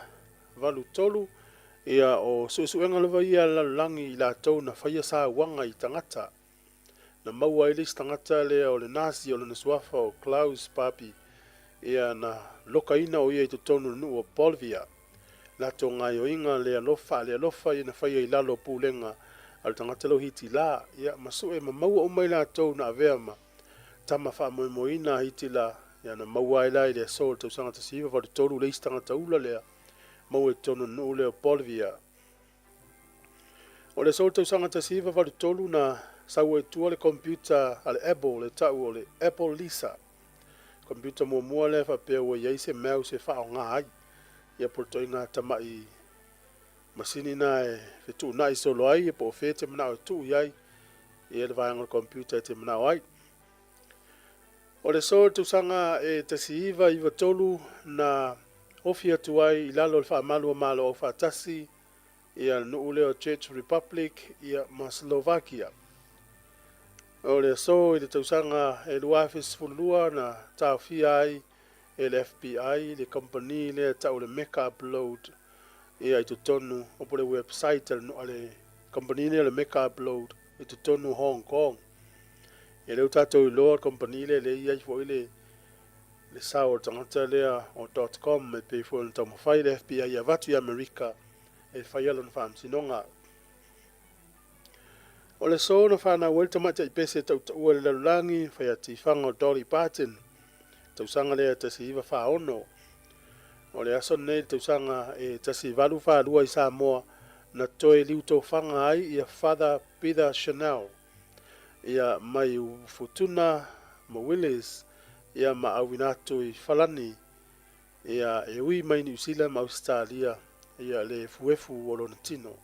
S2: valu tolu ia o suenga lewa ia lalangi i la tau na whaia sa wanga i tangata. Na maua i lis tangata lea o le nasi o le nasuafa o Klaus Papi ia na loka ina o ia i tutonu nu o Bolivia. La to ngai o inga lea lofa i na whaia i lalo pūlenga al tangata lo hiti la ia masu e ma maua o mai la tau na aveama tama wha moina hiti la ia na maua i la i lea sol tau sangata siwa wadu tolu le lis tangata ula lea mau e tonu nu leo Bolivia. O le sol tau sangata siwa wadu tolu na sau e tua le computer ale Apple le tau o le Apple Lisa. Computer mua le whapea ua iei se mouse e whao ngā ai. Ia porto i ngā tamai masini na e whetu na i solo ai e po o whete manao e tu iai. Ia le vāenga le computer e te manao ai. O le sol tu sanga e te siiva iwa tolu na ofi atu ai i lalo le whaamalu o malo o whaatasi ia nuu leo Czech Republic ia ma Slovakia. O le so i le tausanga e luafis fulua na tau fia ai e le FBI, le company le tau le meka upload ia i tutonu o po le website le nua le company le meka upload i tutonu Hong Kong. E leu tatou i loa company le ia i fo i le sao tangata lea o .com e pe fo le tau mawhai le FBI ia vatu i Amerika e whaialon whaamsinonga. O le so na whana welta mata i pese tau ua le lalulangi whai ati whanga o Dolly Parton. Tau sanga lea tasi iwa wha ono. O le aso nei tau sanga e tasi valu wha lua i Sāmoa na toe liuto whanga ai ia Father Peter Chanel. Ia mai Futuna ma Willis ia ma awinatu i Falani. Ia e ui mai New Zealand ma Australia ia le fuefu o Lonatino.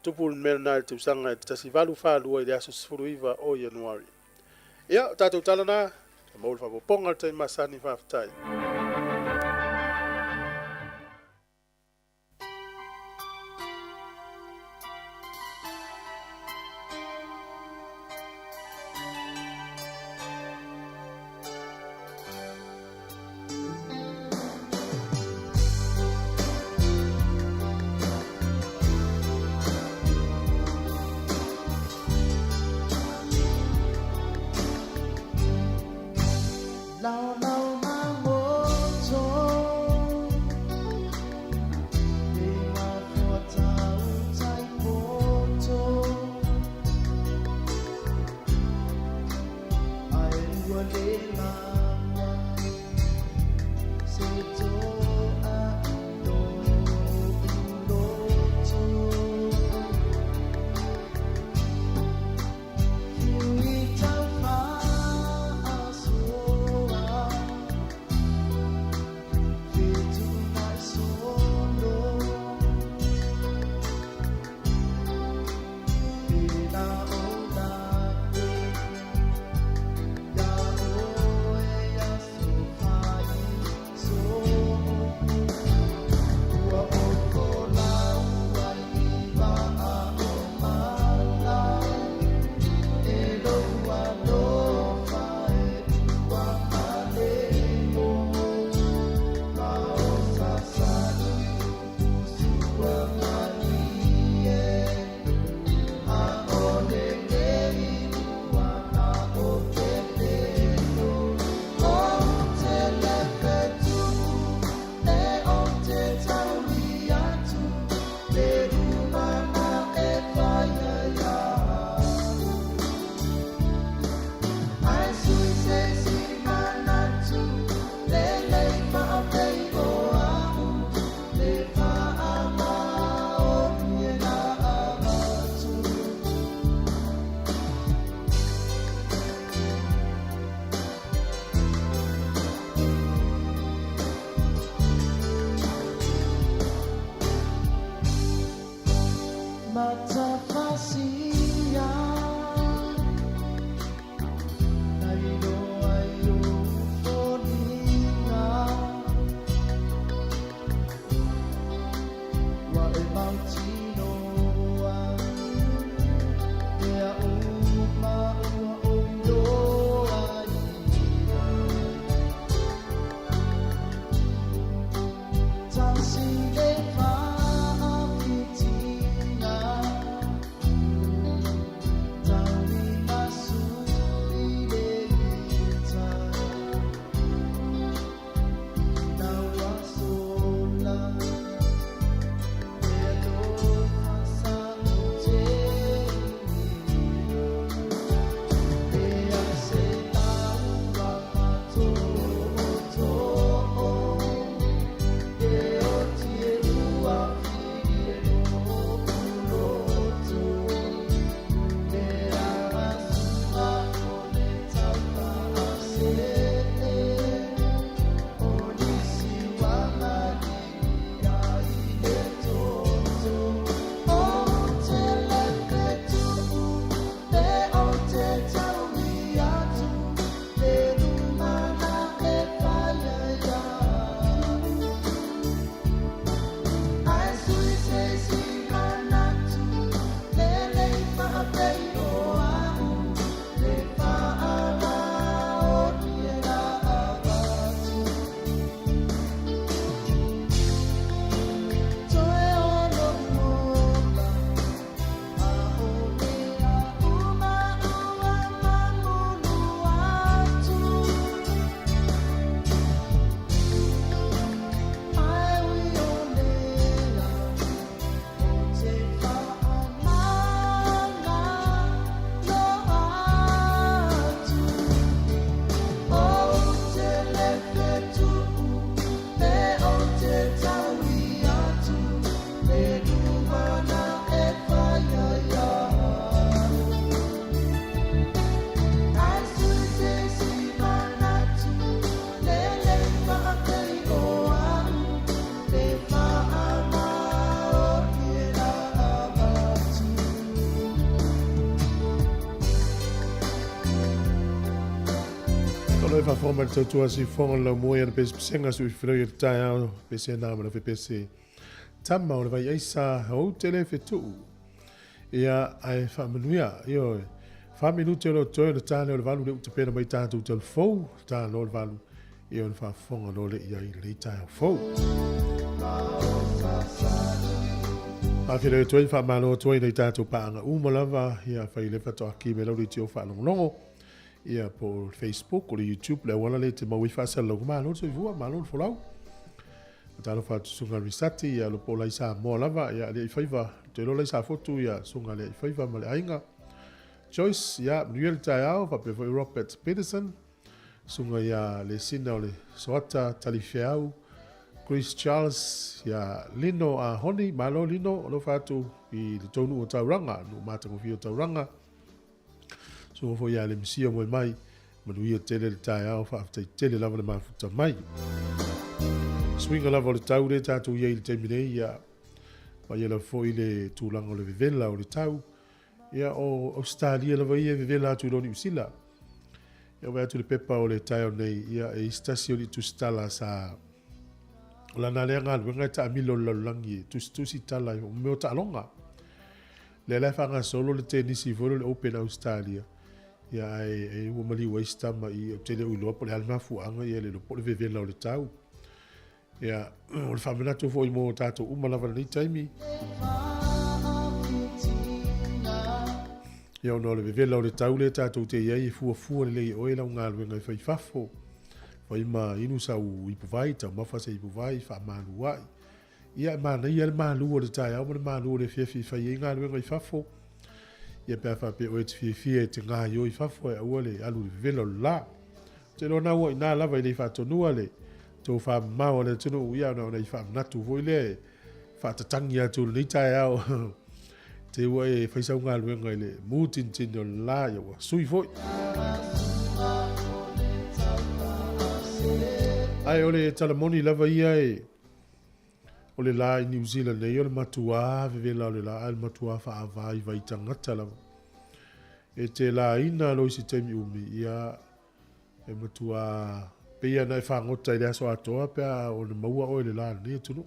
S2: Tupul mena nai tu sanga tasi valu fa lua i le aso sifuru o Januari. Ia, tātou tala nā, maul fa poponga te masani fa aftai. Noi fa forma de tua si fonga la moia de senga su freu de taia pese na ma pese tama o vai isa o tele fetu ia ai fa manuia io fa minuto lo to de tane o valu de pena mai tanto tel fo ta no valu io fa fonga no le ia i taia fo a file to fa malo to i tanto pa nga u malava ia fa ile fa to aki me lo di tio fa longo ia po Facebook o YouTube le wala le te maui fasa lo ma no so vua ma no folau ta lo fa sunga risati ia lo pola isa mo lava ia le faiva te lo le sa foto ia sunga le faiva ma le ainga Joyce ia Muriel Taiao fa pe Robert Peterson sunga ia le sina le soata talifeau Chris Charles ia Lino a Honi malo Lino lo fa tu i le tonu o tauranga no mata ko fio tauranga so fo ia le misia mo mai manuia tele le taia fa afte tele lava le mafuta mai swinga lava le tau le tatu ia le temine ia pa ia la fo ile tulanga o le vivela o le tau ia o Australia lava ia vivela tu loni usila ia va tu le pepa o le taio nei ia e stasio li tu stala sa la nalenga le ngata milo langi tu si tala o me ta longa le la fanga solo le tenisi volo le Open Australia ia e o mali waista ma i te le ulo po le alma fuanga ia le po le vevela o le tau ia o le famina tu foi mo tato uma lava ni taimi ia no le vevela o le tau le tato te ia i fu le o ela unga le ngai fai fafo fai ma inu sa u ipuvai ta ma fa se ipuvai fa malu ai ia ma na ia le malu o le tai au le malu o le fifi fai inga le ngai fafo ia pe fa pe o te fifi te nga yo i fafo e o le alu velo la te lo na o ina lava ile fa tonu ale to fa ma o le tonu ia na fa na tu vo ile fa ta tangia tu ni tai au te o e fa sa nga lu ngai le mutin tin do la yo sui foi ai ole talamoni lava ia e o le la i New Zealand nei o le matua vevela o le la al matua fa avai vai tangata lava e te la ina lo si temi umi ia e matua pe ia na fa ngota ile aso atoa pe o le maua o le la ni tunu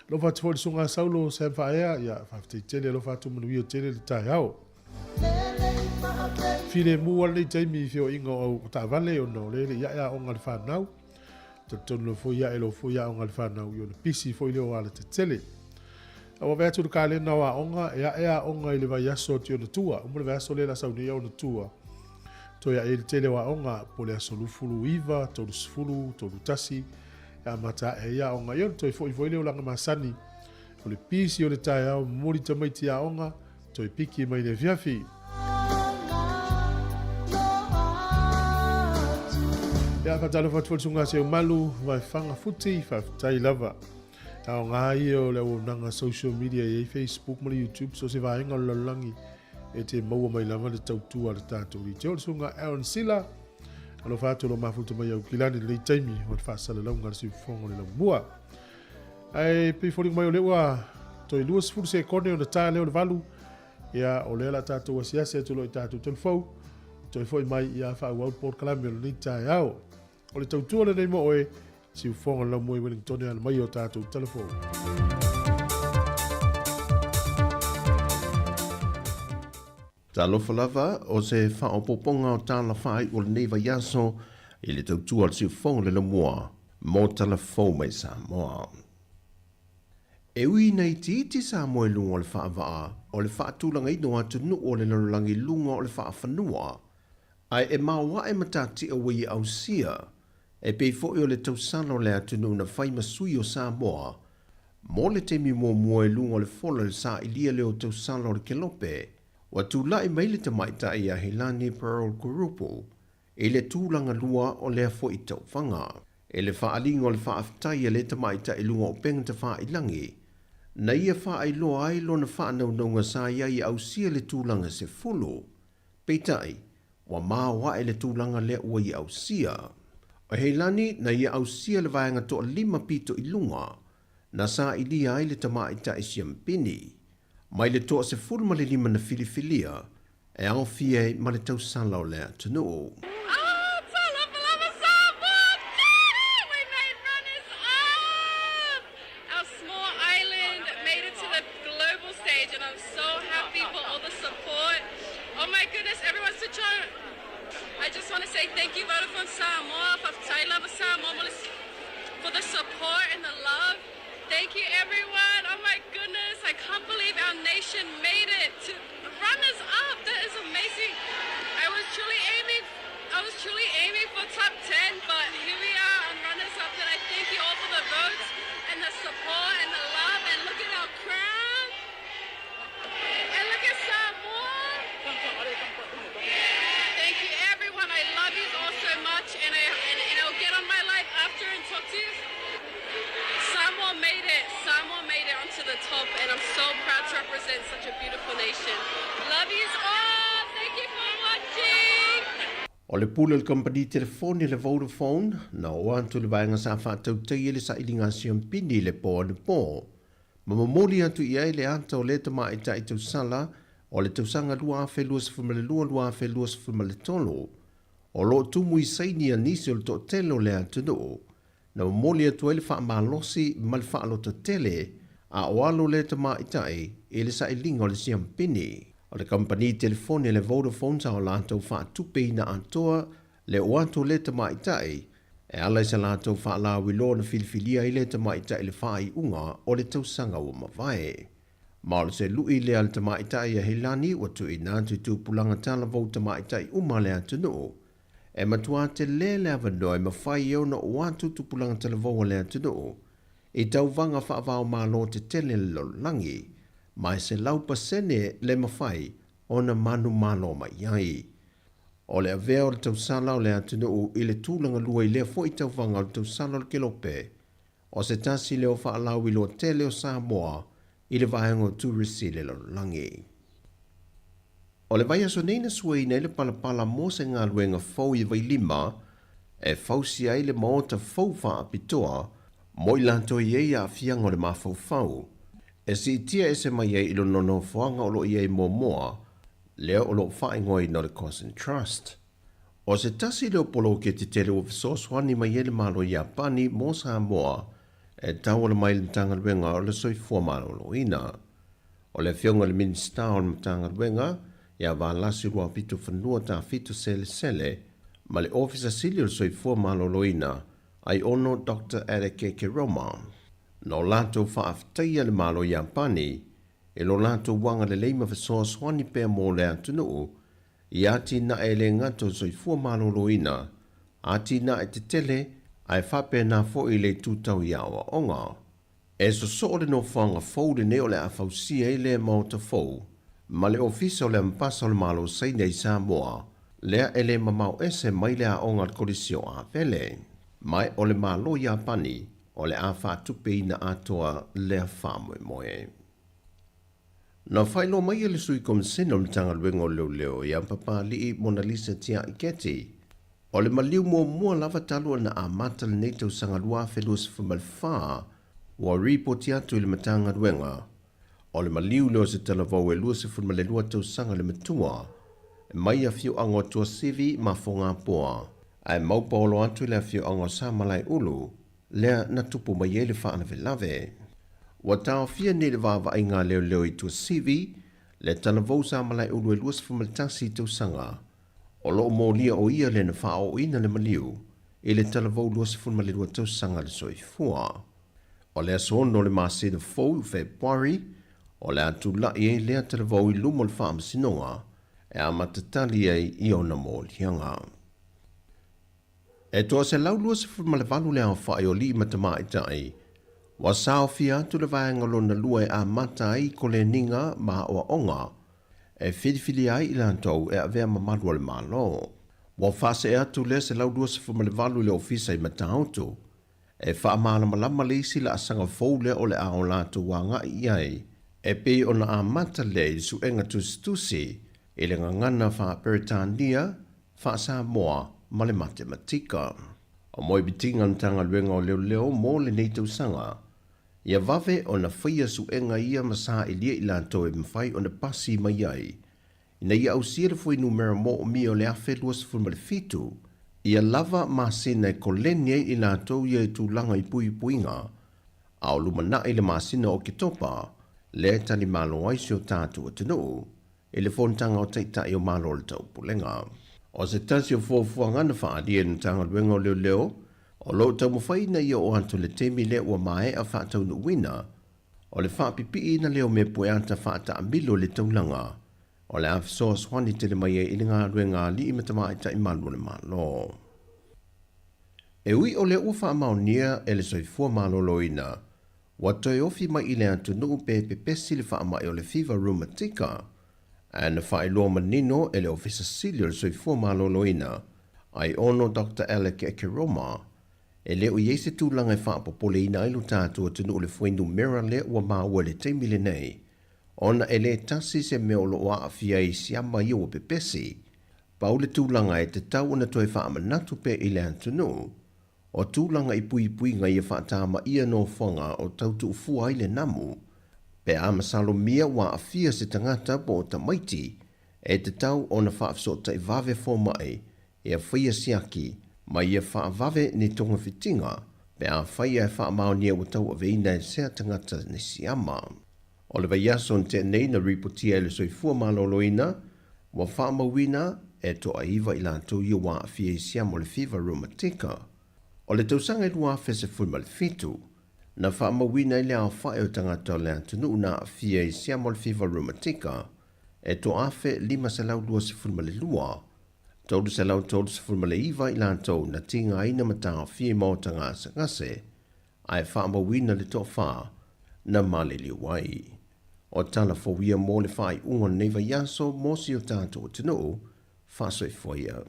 S2: lo fa tfo sunga saulo se fa ia fa te tele lo fa tu manu ia tele le tai au file mu le temi fio ingo o ta vale o no le ia o ngal fa nau tono fo ia elo fo ia onga fa na yo pisi fo ile o ala te tele a wa vetu ka le na wa onga ia onga ile va yaso tio no tua o mo le vaso le la sauni o no tua to ia ile tele wa onga po le solu fulu iva to fulu to tasi a mata ia onga yo to fo ile o langa masani o le pisi o le tai au mori tamaiti a onga to piki mai le viafi ia fa talo fatu sunga se malu vai fanga futi fa tai lava tau ngai o le nanga social media e Facebook mo YouTube so se vai ngol langi e te mau mai lava le tau tu al tatu i te sunga Aaron Sila alo fatu lo mafutu mai au kilani le taimi o fa sala longa si fongo le mua ai pe fori mai o le wa to i luas fu se kone o tale o valu ia o le la tatu sia se tu lo tatu telfo to foi mai ia fa wa por kalamelo ni tai au o le tautua le nei mo oe si ufonga la moe Wellington ala mai o tātou telefon.
S5: Ta lofa lava o se whaopoponga o tāla whai o le neiva yaso i le tautua le si ufonga le mua mo telefon mai Sāmoa. E ui nei ti Sāmoa lunga o le whaavaa o le whaatulanga ino atu nu o le lalulangi lunga o le whaafanua ai e maua e matati a wei au sia e pei fo'i o le tausano le atunu na whai masui o Sāmoa mo le temi mua e lunga o le fola le sa ilia leo tausano le kelope wa tūlai mai le tamaita i a Hilani Pearl Kurupu e le tūlanga lua o le fo'i taufanga e le whaalinga o le whaaftai le tamaita i lunga o penga te whaailangi na ia whaailoa ai lo na whaanaunga sa ia i au sia le tūlanga se fulu peitai wa mawa e le tūlanga le ua i au sia. O Heilani na ia au sia le vaenga to 5 pito i lunga, na sa i lia ai le tamaita i siampini. Mai le toa se fulma le 5 na filifilia, e au fie ma le tausala o le atunu.
S6: guys, everyone sit down. I just want to say thank you, Vodafone Sāmoa, for Sāmoa, for the support and the love. Thank you, everyone. Oh my goodness, I can't believe our nation made it to runners up. That is amazing. I was truly aiming for top 10, but here we are on runners up. And I thank you all for the votes and the support and the love. And look at our crown. And look at Sāmoa. Thank you, everyone. I love you all so much, and I'll get on my live after and talk to you. Sāmoa made it. Sāmoa made it onto the top, and I'm so proud to represent such a beautiful nation. Love you all. Thank you for watching.
S5: O le pule le company telefoni le Vodafone, na o antu le vaenga sa whātau tei le sa ilinga siampini le pō ane pō. Ma mamoli atu ia le anta o le tama i ta i tau sala, o le tau sanga lua awhe lua sifuma le lua awhe lua sifuma le tolo. O lo tumu i saini a nisi o le to telo le atu no. Na mamoli atu ele wha malosi ma le wha lo to tele, a o alo le tama i tai e le sa ilinga o le siampini. O le company telefoni le Vodafone sa o lātou wha tupe ina antoa le o anto le tama i tai, e ala i sa lātou wha la wilo na filifilia i le tama i tai le wha i unga o le tausanga o mawai. Ma o le se lui le al tama i tai a helani o tu i nātu tu pulanga tala vau tama i tai uma le atu no, e matua te le le avano e mawhai au na o antu tu pulanga tala vau le atu no, e tau vanga wha avao malo te tele le langi, mai se lau pasene le mawhai o na manu malo mai iai. O le avea o le tausala o le atunu i le tūlanga lua i lea fo i tauvanga o le tausala o le kelope, o se tasi leo wha alau i lo tele o Sāmoa i le vaenga o turisi le langi. O le vai aso neina sua ina i le palapala mo se ngā luenga fau i vai lima, e fausi ai le maota fau wha apitoa, mo i lanto i eia a fianga o le mafau fau. E si tia e se mai e ilo nono whaanga o lo i e mo moa, leo o lo whaingoi no le Cause and Trust. O se tasi leo polo ke te tele o fisoswani mai e le malo i Apani mo Sāmoa, e tau le mai le tangaruenga o le soifua malo lo ina. O le fionga le minista o le tangaruenga, ia va lasi rua pito whanua ta fito sele, ma le ofisa sili o le soifua malo lo ina, ai ono Dr. Adeke Keroma. No lato whaaftaia le malo i Apani, e lo lato wanga le leima whasoa swani pēr mō le atunu, i ati na e le ngato soifua malo loina, ati na e te tele, ai whape na fo i le tūtau i awa onga. E so le no whanga fau le neo le awhausia i le mauta fau, ma le ofisa o le mpasa o le malo saina i Sāmoa, lea e le mamau ese mai le a onga kolisio a vele, mai o le malo i Apani, o le a whātupe ina atoa lea whāmoe moe. Na whailo mai e le sui komisena o le tangaruenga o leo i ampapa li Mona Lisa tia i keti. O le maliu mua lava talua na a mata le neitau sangalua whelua whamal whaa wa ripoti atu i le matangaruenga. O le maliu leo se talavau e lua se whamal lua tau sanga le matua, e mai a fiu ango tua sivi ma whonga poa. Ai maupaolo atu i le a fiu ango sa malai ulu, lea na tupu mai e le whaana velave. Wa tau fia ne le vava ai ngā leo i tua sivi, le talavau sa malai ulu e luas whamaltasi tau sanga. O loo mōlia o ia le na wha o ina le maliu, e le talavau luas whamalelua tau sanga le soifua. O le asono le maase na fau Februari, o le atu lai e lea talavau i lumo le wha sinonga, e a matatali e i ona mōlianga. E toa se lau luas whamalevalu le au whae o li matama i tai, wa sao fia tu le vaenga lona lua e a mata ai ko le ninga ma o onga, e whiriwhiri ai i lantou e a vea mamadua le malo. Wa whase e atu le se lau luas whamalevalu le ofisa i matautu, e wha maala malama le isi la asanga fau le o le ao lato wanga i ai, e pe ona a mata le i su enga tusi, e le ngangana wha Peritania, wha Sāmoa, ma le matematika. O moi bitinga ntanga luenga o leo mo le neitau sanga. Ia vave o na whaia su enga ia masa i lia i lanto e mwhai o na pasi mai ai. Ina ia au sira fwoi numera mo o mi o le afe luas fwumale fitu. Ia lava ma sina e kolenia i lanto ia i tūlanga i pui puinga. Au lumana i le ma sina o ke topa, le tani malo aisi o tātu atinu. e le fontanga o teitai o malo le taupulenga. O se tasi o fuafuanga na whaadia na tanga luenga o leo, o lo tau mawhaina ia o anto le temi le ua mae a whaatau na wina, o le whaapipi na leo me pueanta whaata ambilo le taulanga, o le awhisoa swani te le mai e ili ngā luenga li imatama ta imalu le malo. E ui o le ua whaamaunia e le soifua maloloina, wa toi ofi mai ile atu nuu pe pepesi le whaamai o le fever rheumatica, a na whaeloa manino e le ofisa sili o le soifua maloloina, ai ono Dr. Alec Ekeroma, e le o iese tūlanga e whaapopole ina ilu tātua tunu o le fuendu mera le ua maua le teimile nei, ona e le tasi se meolo o aafia i siama i o pepesi, pau le tūlanga e te tau na toi whaamanatu pe ile atu nuu, o tūlanga i pui ngai e whaatama ia no whanga o tautu ufua ile namu, pe a masalo mia wa afia se tangata po o tamaiti, e te tau o na whaafsota i vave fo mai, e a whaia siaki, mai e whaavave ni tonga fitinga, pe a whaia e whaamaunia o tau a veina e sea tangata ni siama. O le vaiaso te nei na ripotia le soifua maloloina, wa whaamawina e to a iwa i lantou ia wa afia i siama o le fever rheumatica, o le tausanga i lua fese fulma le fitu, na whaamawina i le au whae o tangata le antunu na afia i siama o le fever rheumatica, e to afe 5 selau 2 se fulma le lua, tolu selau 2 se fulma le iwa i lantou na tinga aina mata afia i mauta ngase ngase, ai whaamawina le to wha na male li wai. O tala fowia mo le whai unga neva yaso mo si o tātou o tino, whasoi foia.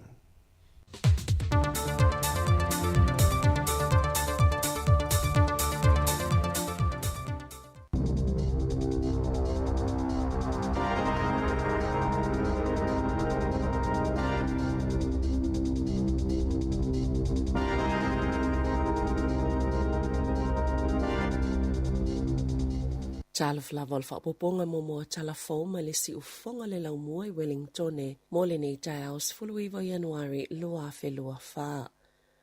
S7: Tala flava fa poponga mo tala foma le si ufonga le lau mua i Wellington e mo le nei tai aus fuluiva Januari lua fe lua fa.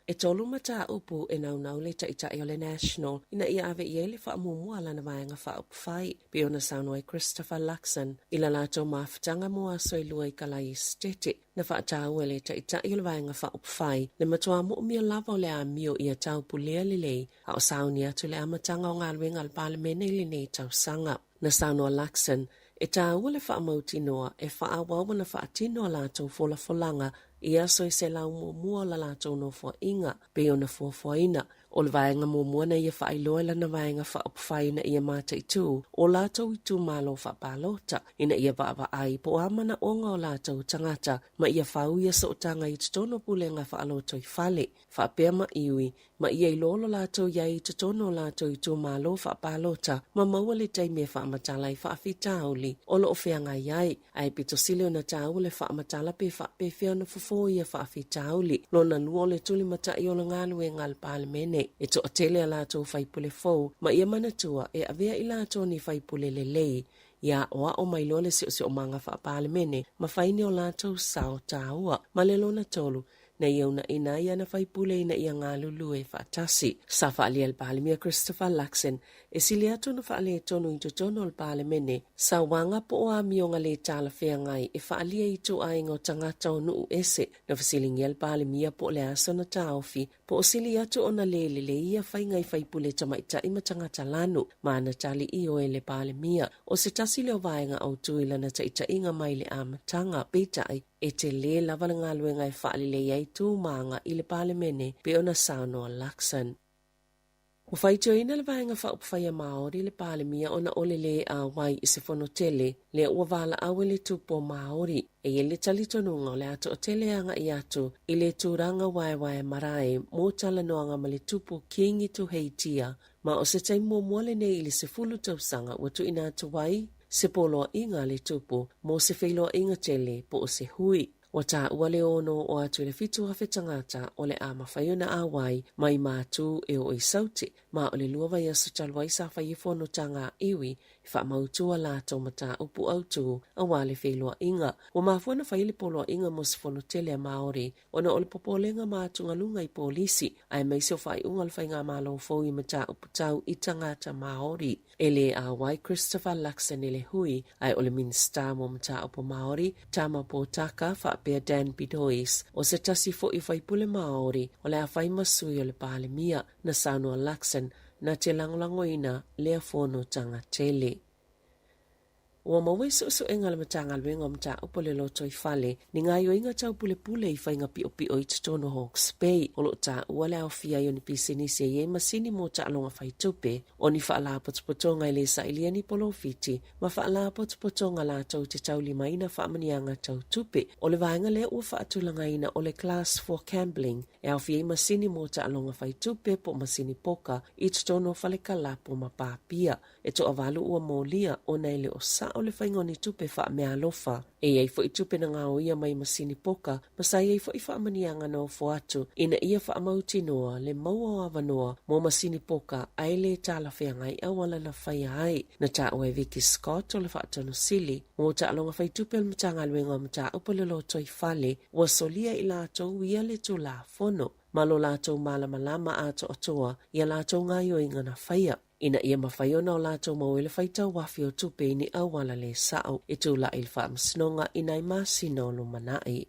S7: E tolu mata upu e nau le tai o le National ina ia ave i ele fa mua lana vaenga fa upfai pe ona Sāmoa Christopher Luxon ila lato maftanga mua soi lua i kalai stete na fa tau ele tai o le vaenga fa upfai le matua mo mia lava o le a mio ia tau pulea lelei a o saunia tu le amatanga o ngalwenga al palemene le nei tau sanga na Sāmoa Luxon e tau le fa mautinoa e fa awawa na fa atinoa lato fola folanga ia soi se lau mua la lato no fo inga pe ona fo ina o le vaenga mua na ia fa ailoa la na vaenga fa upfai na ia mata i tu o lato i tu malo fa palota ina ia va ai po amana onga o lato tangata ma ia fau ia so tanga i tono pulenga fa aloto i fale fa pema iwi ma ia i lolo lato ia i tono lato i tu malo fa palota ma maua le taime fa amatala i fa afitauli o lo ofeanga iai ai pito sile na tau le fa amatala pe fea na fufo ia fa afitauli lo na nuo le tuli mata i o le ngalu e ngal palemene e to atele a lato faipule fou ma ia manatua e avea i lato ni faipule lelei ia oa o mailo le si o manga fa palemene ma faini o lato sao taua ma le lona tolu na iona ina ia na faipule ina ia ngalu lue fa tasi sa fa ali al palemia Christopher Luxon e siliato na fa ale tonu i tono al palemene sa wanga po o amionga le tala fea ngai e fa alia i tu ai ngo tangata o nuu ese na fasilingi al palemia po le aso na taofi po o siliato o na le ia fai ngai faipule tamaita ima tangata lanu ma na tali i o ele palemia o se tasi leo vaenga au tuila na taita inga mai le amatanga peta ai e te le lavalanga luenga e faali le iai tu maanga i le palemene pe ona Sāmoa Luxon. O faitio ina le vaenga fa upfaya Māori le palemia ona ole le a wai i se fonotele le ua vala awe le tupo Māori e ele talitonunga o le ato o teleanga i atu i le turanga wae marae mo talanoanga ma le tupo kingi tu heitia ma o se taimo mwale ne ili se fulu tausanga watu ina atu wai se polo inga le tupo mo se feilo inga tele po o se hui. Wata uale ono o atu le fitu hafetangata o le ama fayona awai mai matu e o i sauti ma o le luava ia sa talwai sa fayifono tanga iwi whaamautua lātou mata upu autu a wale whelua inga. Wa mafuana whaile poloa inga mo se whanotele a Māori, ona ole popolenga mātunga lunga I polisi, ai meiseo whai ungal whainga mālo fōi mata upu tau I tangata Māori. Ele a wai Christopher Luxon ele hui, ai ole minsta mo mata upu Māori, tama po taka whaapea Dan Bidois, o se tasi fo I whaipule Māori, ole a whai masui ole pāle mia na Sāmoa Luxon, na te langolangoina lea fono tanga tele. Ua mawesu usu engala matanga luenga mta upole loto I fale, ni ngā inga tau pule pule I whainga pio I Totono Hawke's Bay, o lo ta uale au fia I oni pisenisi ye masini mo ta alonga whaitupe, o ni whaala potopotonga I le sa iliani polo fiti, ma whaala potopotonga la tau te tau lima ina whaamanianga tau tupe, o le vaenga le ua whaatulanga ina o le class 4 gambling, e au fia masini mo ta alonga whaitupe po masini poka, I Totono whalekala po mapapia, e to avalu ua molia o naile o sa o le whaingoni tupe wha mea alofa. E ei fo I tupe na ngā o ia mai masini poka, masai ei fo I wha amanianga no fo atu, ina ia wha amauti noa, le maua awa noa, mo masini poka, ai le tāla whengai awala na whaia ai, na tā oe Vicky Scott o le wha atano sili, mo tā alonga whai tupe al matanga luenga mta upale loto I fale, wa solia I lātou ia le tu la fono, malo lātou malama ato atoa, ia lātou ngā inga na whaia. Ina ia mawhaiona o lātou mawele whaitau wafi o tupe ni awala le sao e tūla il whaamsinonga ina I māsina o lo manai.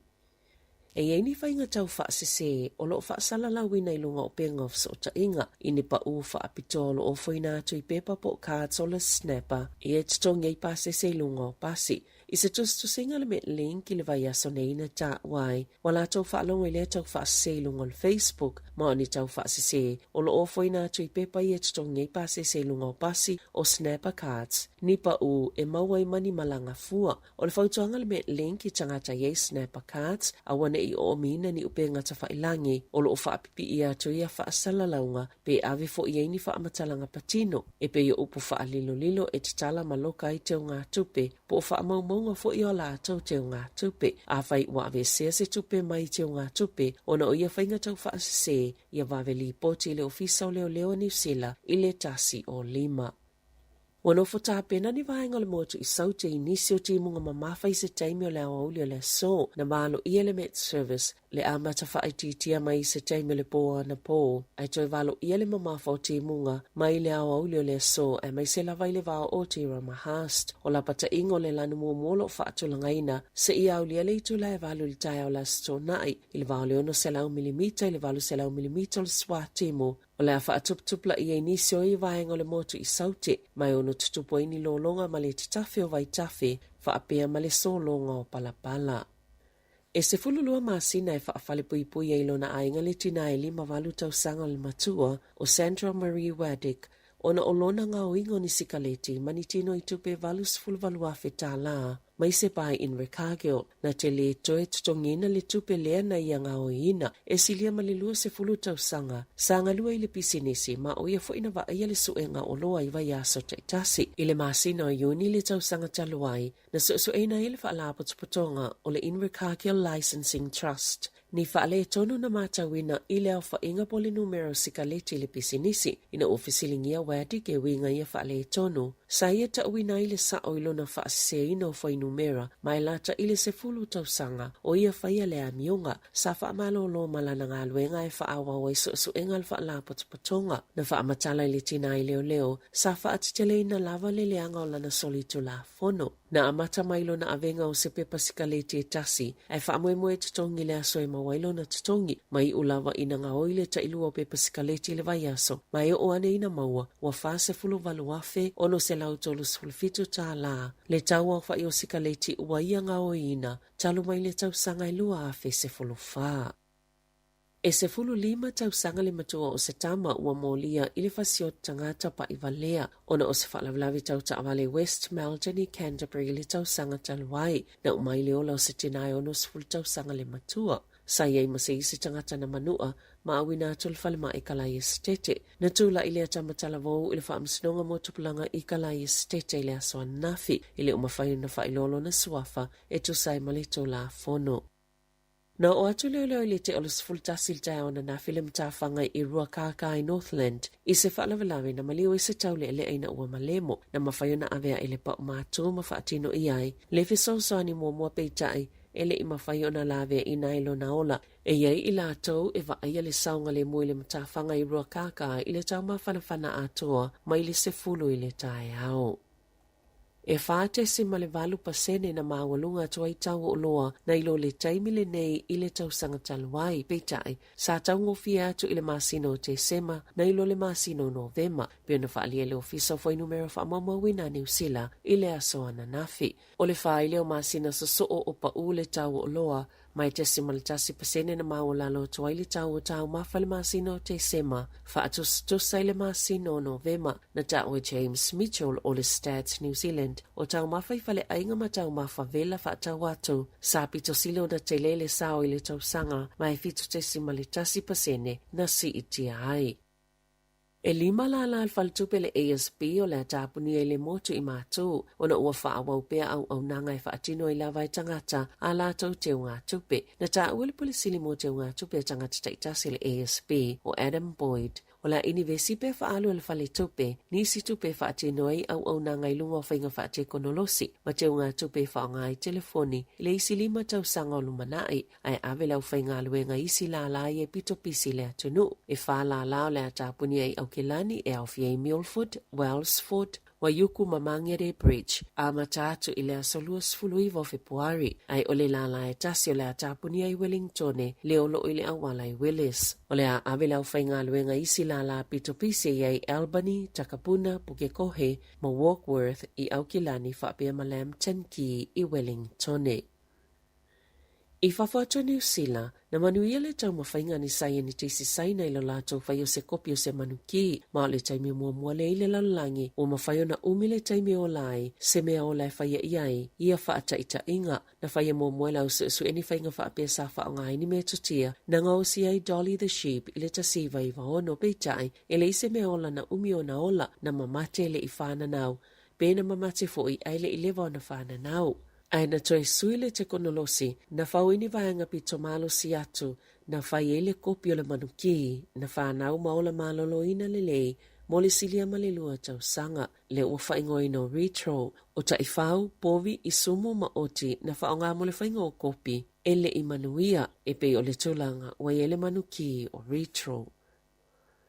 S7: E eini whainga tau whaasese o lo whaasala wina I lunga o pengofs o ta inga ini pa u whaapitolo o whaina atu I pepa po cards o le snapper I e titongi I pasese lunga o pasi. I se tustu singa le met link I le vai aso neina ta wai, wala tau whaalonga I le tau whaasese lunga on Facebook, ma ni tau whaasese o lo o whaina atu I pepa I e titongi I pasese lunga o pasi o snapper cards. Ni pa u e mawai mani malanga fua, o le whautuanga le met link I tangata ye snapper cards, a wana I o mina ni upe ngata whailangi, o lo o whaapipi I atu ia whaasala launga, pe ave fo I eini whaamatalanga patino, e pe I upu whaalilo e titala maloka I teo ngā tupe, po whaamaumaunga fo I o la tau teo ngā tupe, a whai ua ave sea se tupe mai teo ngā tupe, ona o ia whainga tau whaasese, ia waweli poti le ofisa o leo New Zealand, I le tasi o lima. Wano fota pena ni vaenga le motu I saute I nisi o timunga mamawhai se taimi o le awauli o le so na malo I element service le amata whaititia mai se taimi le poa na po. Ai toi valo I ele mamawha o timunga mai le awauli o le so e mai se lava I le vao o tira mahast o la pata ingo le lanu muomolo whaatulangaina se I au le itu la e valo li tai au la sto nai I le vao le ono se lau milimita I le valo se lau milimita o le swa timu. O le awha atuptupla I einisio I vaenga le motu I saute, mai ono tutupo ini lolonga ma le titafe o vai tafe, whaapea ma le solonga o palapala. E se fululua masina e whaafale puipui e ilona ainga le tina e lima walu tausanga le matua o Sandra Marie Waddick, ona olona ngā oingo ni sikaleti manitino I tupe valus fulvaluafe tā la, mai se pai in Recagio, na te le toe tutongina le tupe lea na ia ngā oina, e silia malilua se fulu tausanga, sanga lua I le pisinisi, ma oia fo ina wa aia le suenga o loa I vai aso taitasi, I le masina o iuni le tausanga taluai, na sueina I le whaalapotopotonga o le in Recagio Licensing Trust, ni whaale tonu na matawina I le au whainga pole numero sikaleti le pisinisi, ina ofisilingia Waddick e winga ia whaale tonu, sa ia ta uina I le sao ilona whaasese ina o whai numera, mai lata I le se fulu tausanga, o ia whaia le amionga, sa whaamalolo malana ngā luenga e whaawa wai suenga le whaalapotopotonga, na whaamatala I le tina I leo, sa whaatitele ina lava le leanga o lana solitu la fono. Na amata mailo na avenga o se pepa sikaleti e tasi, ai whaamoemoe tutongi le aso e mawailo na tutongi, mai ulawa ina ngā oile ta ilua o pepa sikaleti le vai aso, mai o ane ina maua, wa whaase fulu valuafe, ono se lautolu sulfitu tā la, le taua o whai o sikaleti ua ia ngā oina, talu mai le tau sanga ilua afe se fulu whaa. E se fulu lima tausanga le matua o se tama ua molia I le fasio tangata pa I valea, ona o se whalavlavi tau taawale West Melton I Canterbury le tausanga taluai, na umai le ola o se tinai ono se fulu tausanga le matua. Sa iei mase I se tangata na manua, ma awina atul falema I kalai estete. Na tula I le atamatala vau I le whaamsinonga mo tupulanga I kalai estete I le asoa nafi, I le umawhai na whailolo na suafa, e tusai malito la fono. Na o atu leo le te olas fultasil tau na na film tawhanga I Ruakaka I Northland, I se whaalawalawe na maliu I se tau le aina ua malemo, na mawhaiona awea I le pao mātua mawhaatino I ai, le fisosani mua peitai, ele I mawhaiona lawe I nailo na ola, e iei I lātou e waaia le saunga le mui le matawhanga I Ruakaka I le tau mawhanawhana atua, mai le se fulu I le tae au. E whaate si male walu pasene na mawalunga tua I tau o loa na ilo le taimile nei I le tau sanga taluai peitai sa tau ngofia atu I le masino te sema na ilo le masino Novema pio na whaalia le ofisa foi numero whaamamawina New Zealand I le aso ana nafi. O le whaile o masina sa soo o pa u le tau o loa mai te simaltasi pasene na mawalalo tua I le tau o tau mawhale masino te sema whaatus I le masino Novema na tau James Mitchell o le Stats New Zealand o tau mawhai fale ainga ma tau mawhavela whaatau atu sa pito silo na te lele sao I le tau sanga mai fitu te simaltasi pasene na si iti ai. E lima la alfaltupe le ASB o le atapuni e le motu I mātou, o na ua whaawau pea au nanga I whaatino I lawa I tangata a lātou te ngā tupe. Na tā ua le polisili mo te ngā tupe tangata taitasi le ASB o Adam Boyd. O la inivesi pe whaalu le whale tupe, nisi tupe whaatino ai au nanga I lunga o whainga whaate konolosi, ma te ngā tupe whaonga I telefoni, le isi lima tau sanga o lumanai, ai awe lau whainga aluenga isi la lai e pito pisi le atunu. E wha la lao le atapuni ai au Kelani e au fiei Milford, Wellsford, wa yuku mamangere bridge, a matatu I le asolua sfuluiva o Februari, ai ole la la e tasi o le atapuni ai Wellingtone, le olo I le awala I Willis. O le a awe lau whainga aluenga isi la pito pisi ai Albany, Takapuna, Pukekohe, ma Warkworth I au Kelani whaapea malam Tenki I Wellingtone. I whawhatu New Zealand, na manuia le tau mawhainga ni sai ni teisi sai na ilo lātou whai o se kopi o se manuki, ma o le taimi mua le ile lalangi, o mawhai na umi le taimi o lai, se mea o lai whai iai, ia whaata ita inga, na whai mua lau su eni whainga whaapea sa whaongai ni mea tutia, na ngau si ai Dolly the Sheep, ile ta siva I wahono peitai, ele ise mea ola na umi o na ola, na mamate le I whana nau, pēna mamate fo I aile I lewa na whana nau. Ai na toi suile te konolosi, na whau ini vaenga pi tomalo si atu, na whai ele kopi o le manuki, na whanau maola malolo ina lelei, mo le silia malelua tau sanga, le ua whaingo ino retro, o ta I whau, povi I sumo maoti, na whaonga mo le whaingo o kopi, ele I manuia, e pe o le tulanga, wa ele manuki o retro.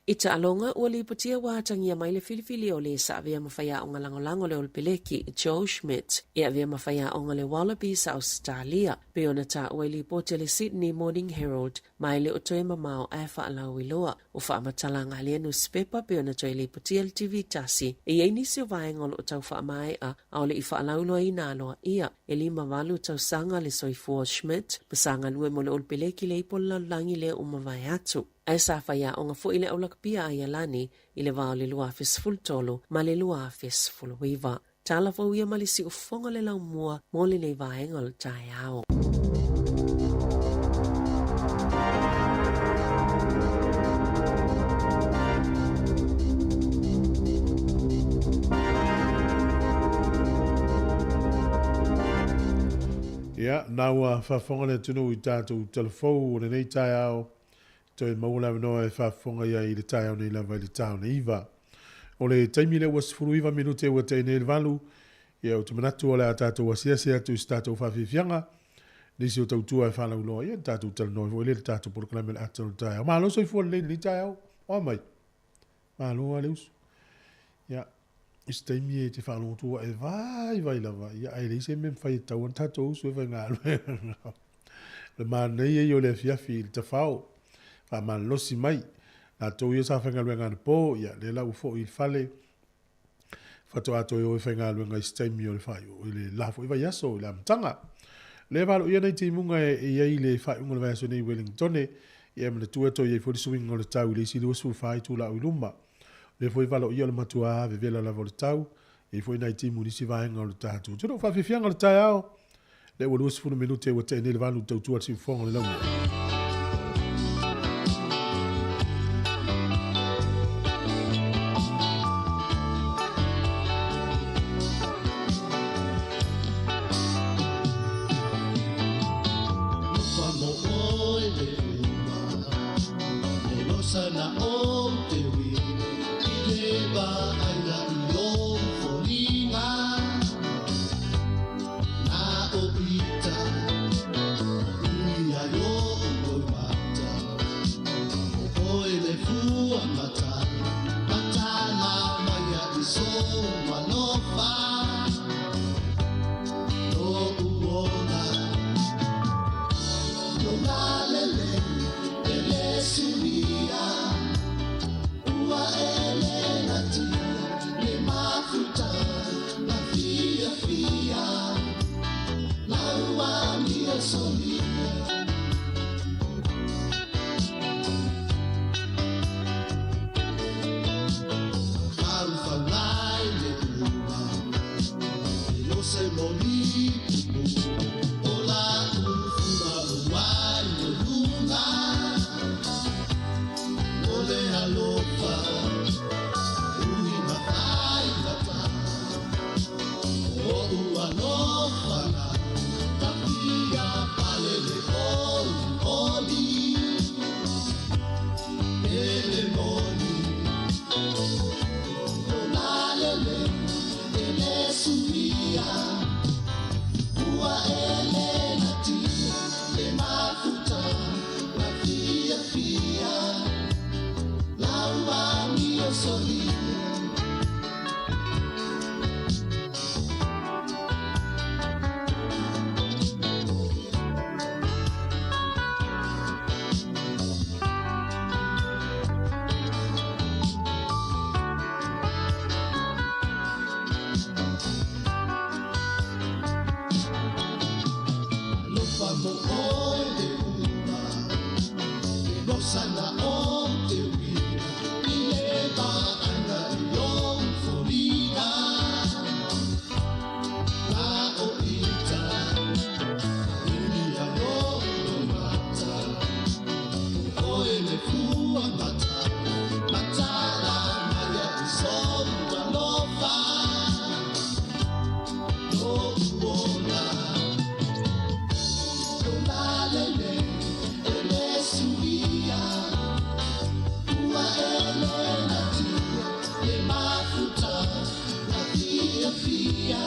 S7: Ita alonga ua li patia wahatangia mai le filifili o le sa avea mawhaya o ngalangolango le olpeleki Joe Schmidt e avea mawhaya o ngale Wallabies Australia pe ona ta ua li pote le Sydney Morning Herald mai le o toe mamao e whaalau iloa o whaamatala ngalia newspaper pe ona toe li patia le TV tasi e ei nisi o vaengol o tau whaamae a o le I whaalau loa I naloa ia e li mawalu tau sanga le soifua Schmidt pasanga lue mo le olpeleki le ipola langi le umawai atu. Ai sa whaia o ngā fo ile aulak pia ai alani I le wao le lua fes fultolo ma le lua fes fulwiva. Tala fo ia malisi o fonga le lau mua mo le nei vaenga o tai ao.
S2: Ia, naua whafonga le tunu I tātou telefou o le nei tai ao. Toi maula no e whafonga ia I le tai au nei lava I le tau nei iwa. O le taimi le wasfuru iwa minute ua te nei valu, ia o tumanatu o le a tātou asiasi atu I tātou whawhiwhianga, nisi o tautua e whalau loa ia, tātou talanoi fo le tātou poroklame le atu le tai au. Maa lo soi fua le nei tai au, o mai. Maa lo a leus. Ia, is taimi e te whalau tua e vai lava, ia ai leise me mwhai tau an tātou usu e vai ngā lue. Le maa nei e o le fiafi I te whao, fa man losi mai na to yo sa fenga luenga na po ya le la ufo I fale fa to ato yo fenga luenga stem yo le fa yo le la fo va yaso la mtanga le va yo nei ti munga e le fa un le so nei Wellington e me tu to ye fo di swing le tau le si do su fa tu la uluma le fo va yo le matua ve vela la vol tau e fo nei ti mu si va ngol tatu tu fa fi fianga le tau le wo fu no minute wo te ne le va lu tu si fo le la
S1: Samoa sana o te wi I le ba aina I o folinga na o ita Ia yo o mata o le fua mata mata na maya I so manofa no uona no nalele ele suria ua ele natia le mafuta na fia fia na ua mia solia Alfanai le uma no se moli ola ufuma wai no luna ole alofa ui matai tata o alofa na tapia pale le oli ele moni Nalele, ele sumia, ua ele natia, le mafuta, na fia fia, la ua mia solia. Lofa mo oi de uma, le losana o te wi, I le ba ana I o folia, la o ita, Ia yo o mata, oi le fua mata, mata la maya I so manofa, no uona. Nalele, ele suia, ua ele natia, le mafuta, na fia fia,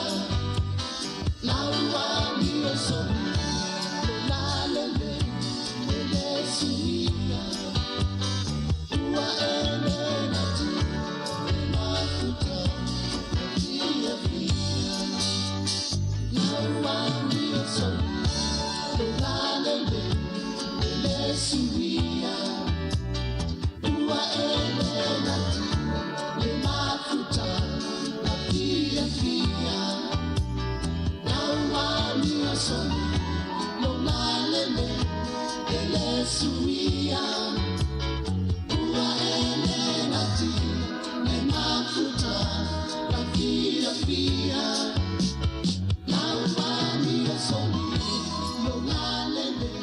S1: la ua mia solia. Nalele, ele suia, ua ele natia, le mafuta, na fia fia, la ua mia solia. Nalele, ele suia, ua ele natia, le mafuta, na fia fia, la ua mia solia. Nalele, ele suia, ua ele natia, le mafuta, na fia fia, la ua mia solia. Nalele,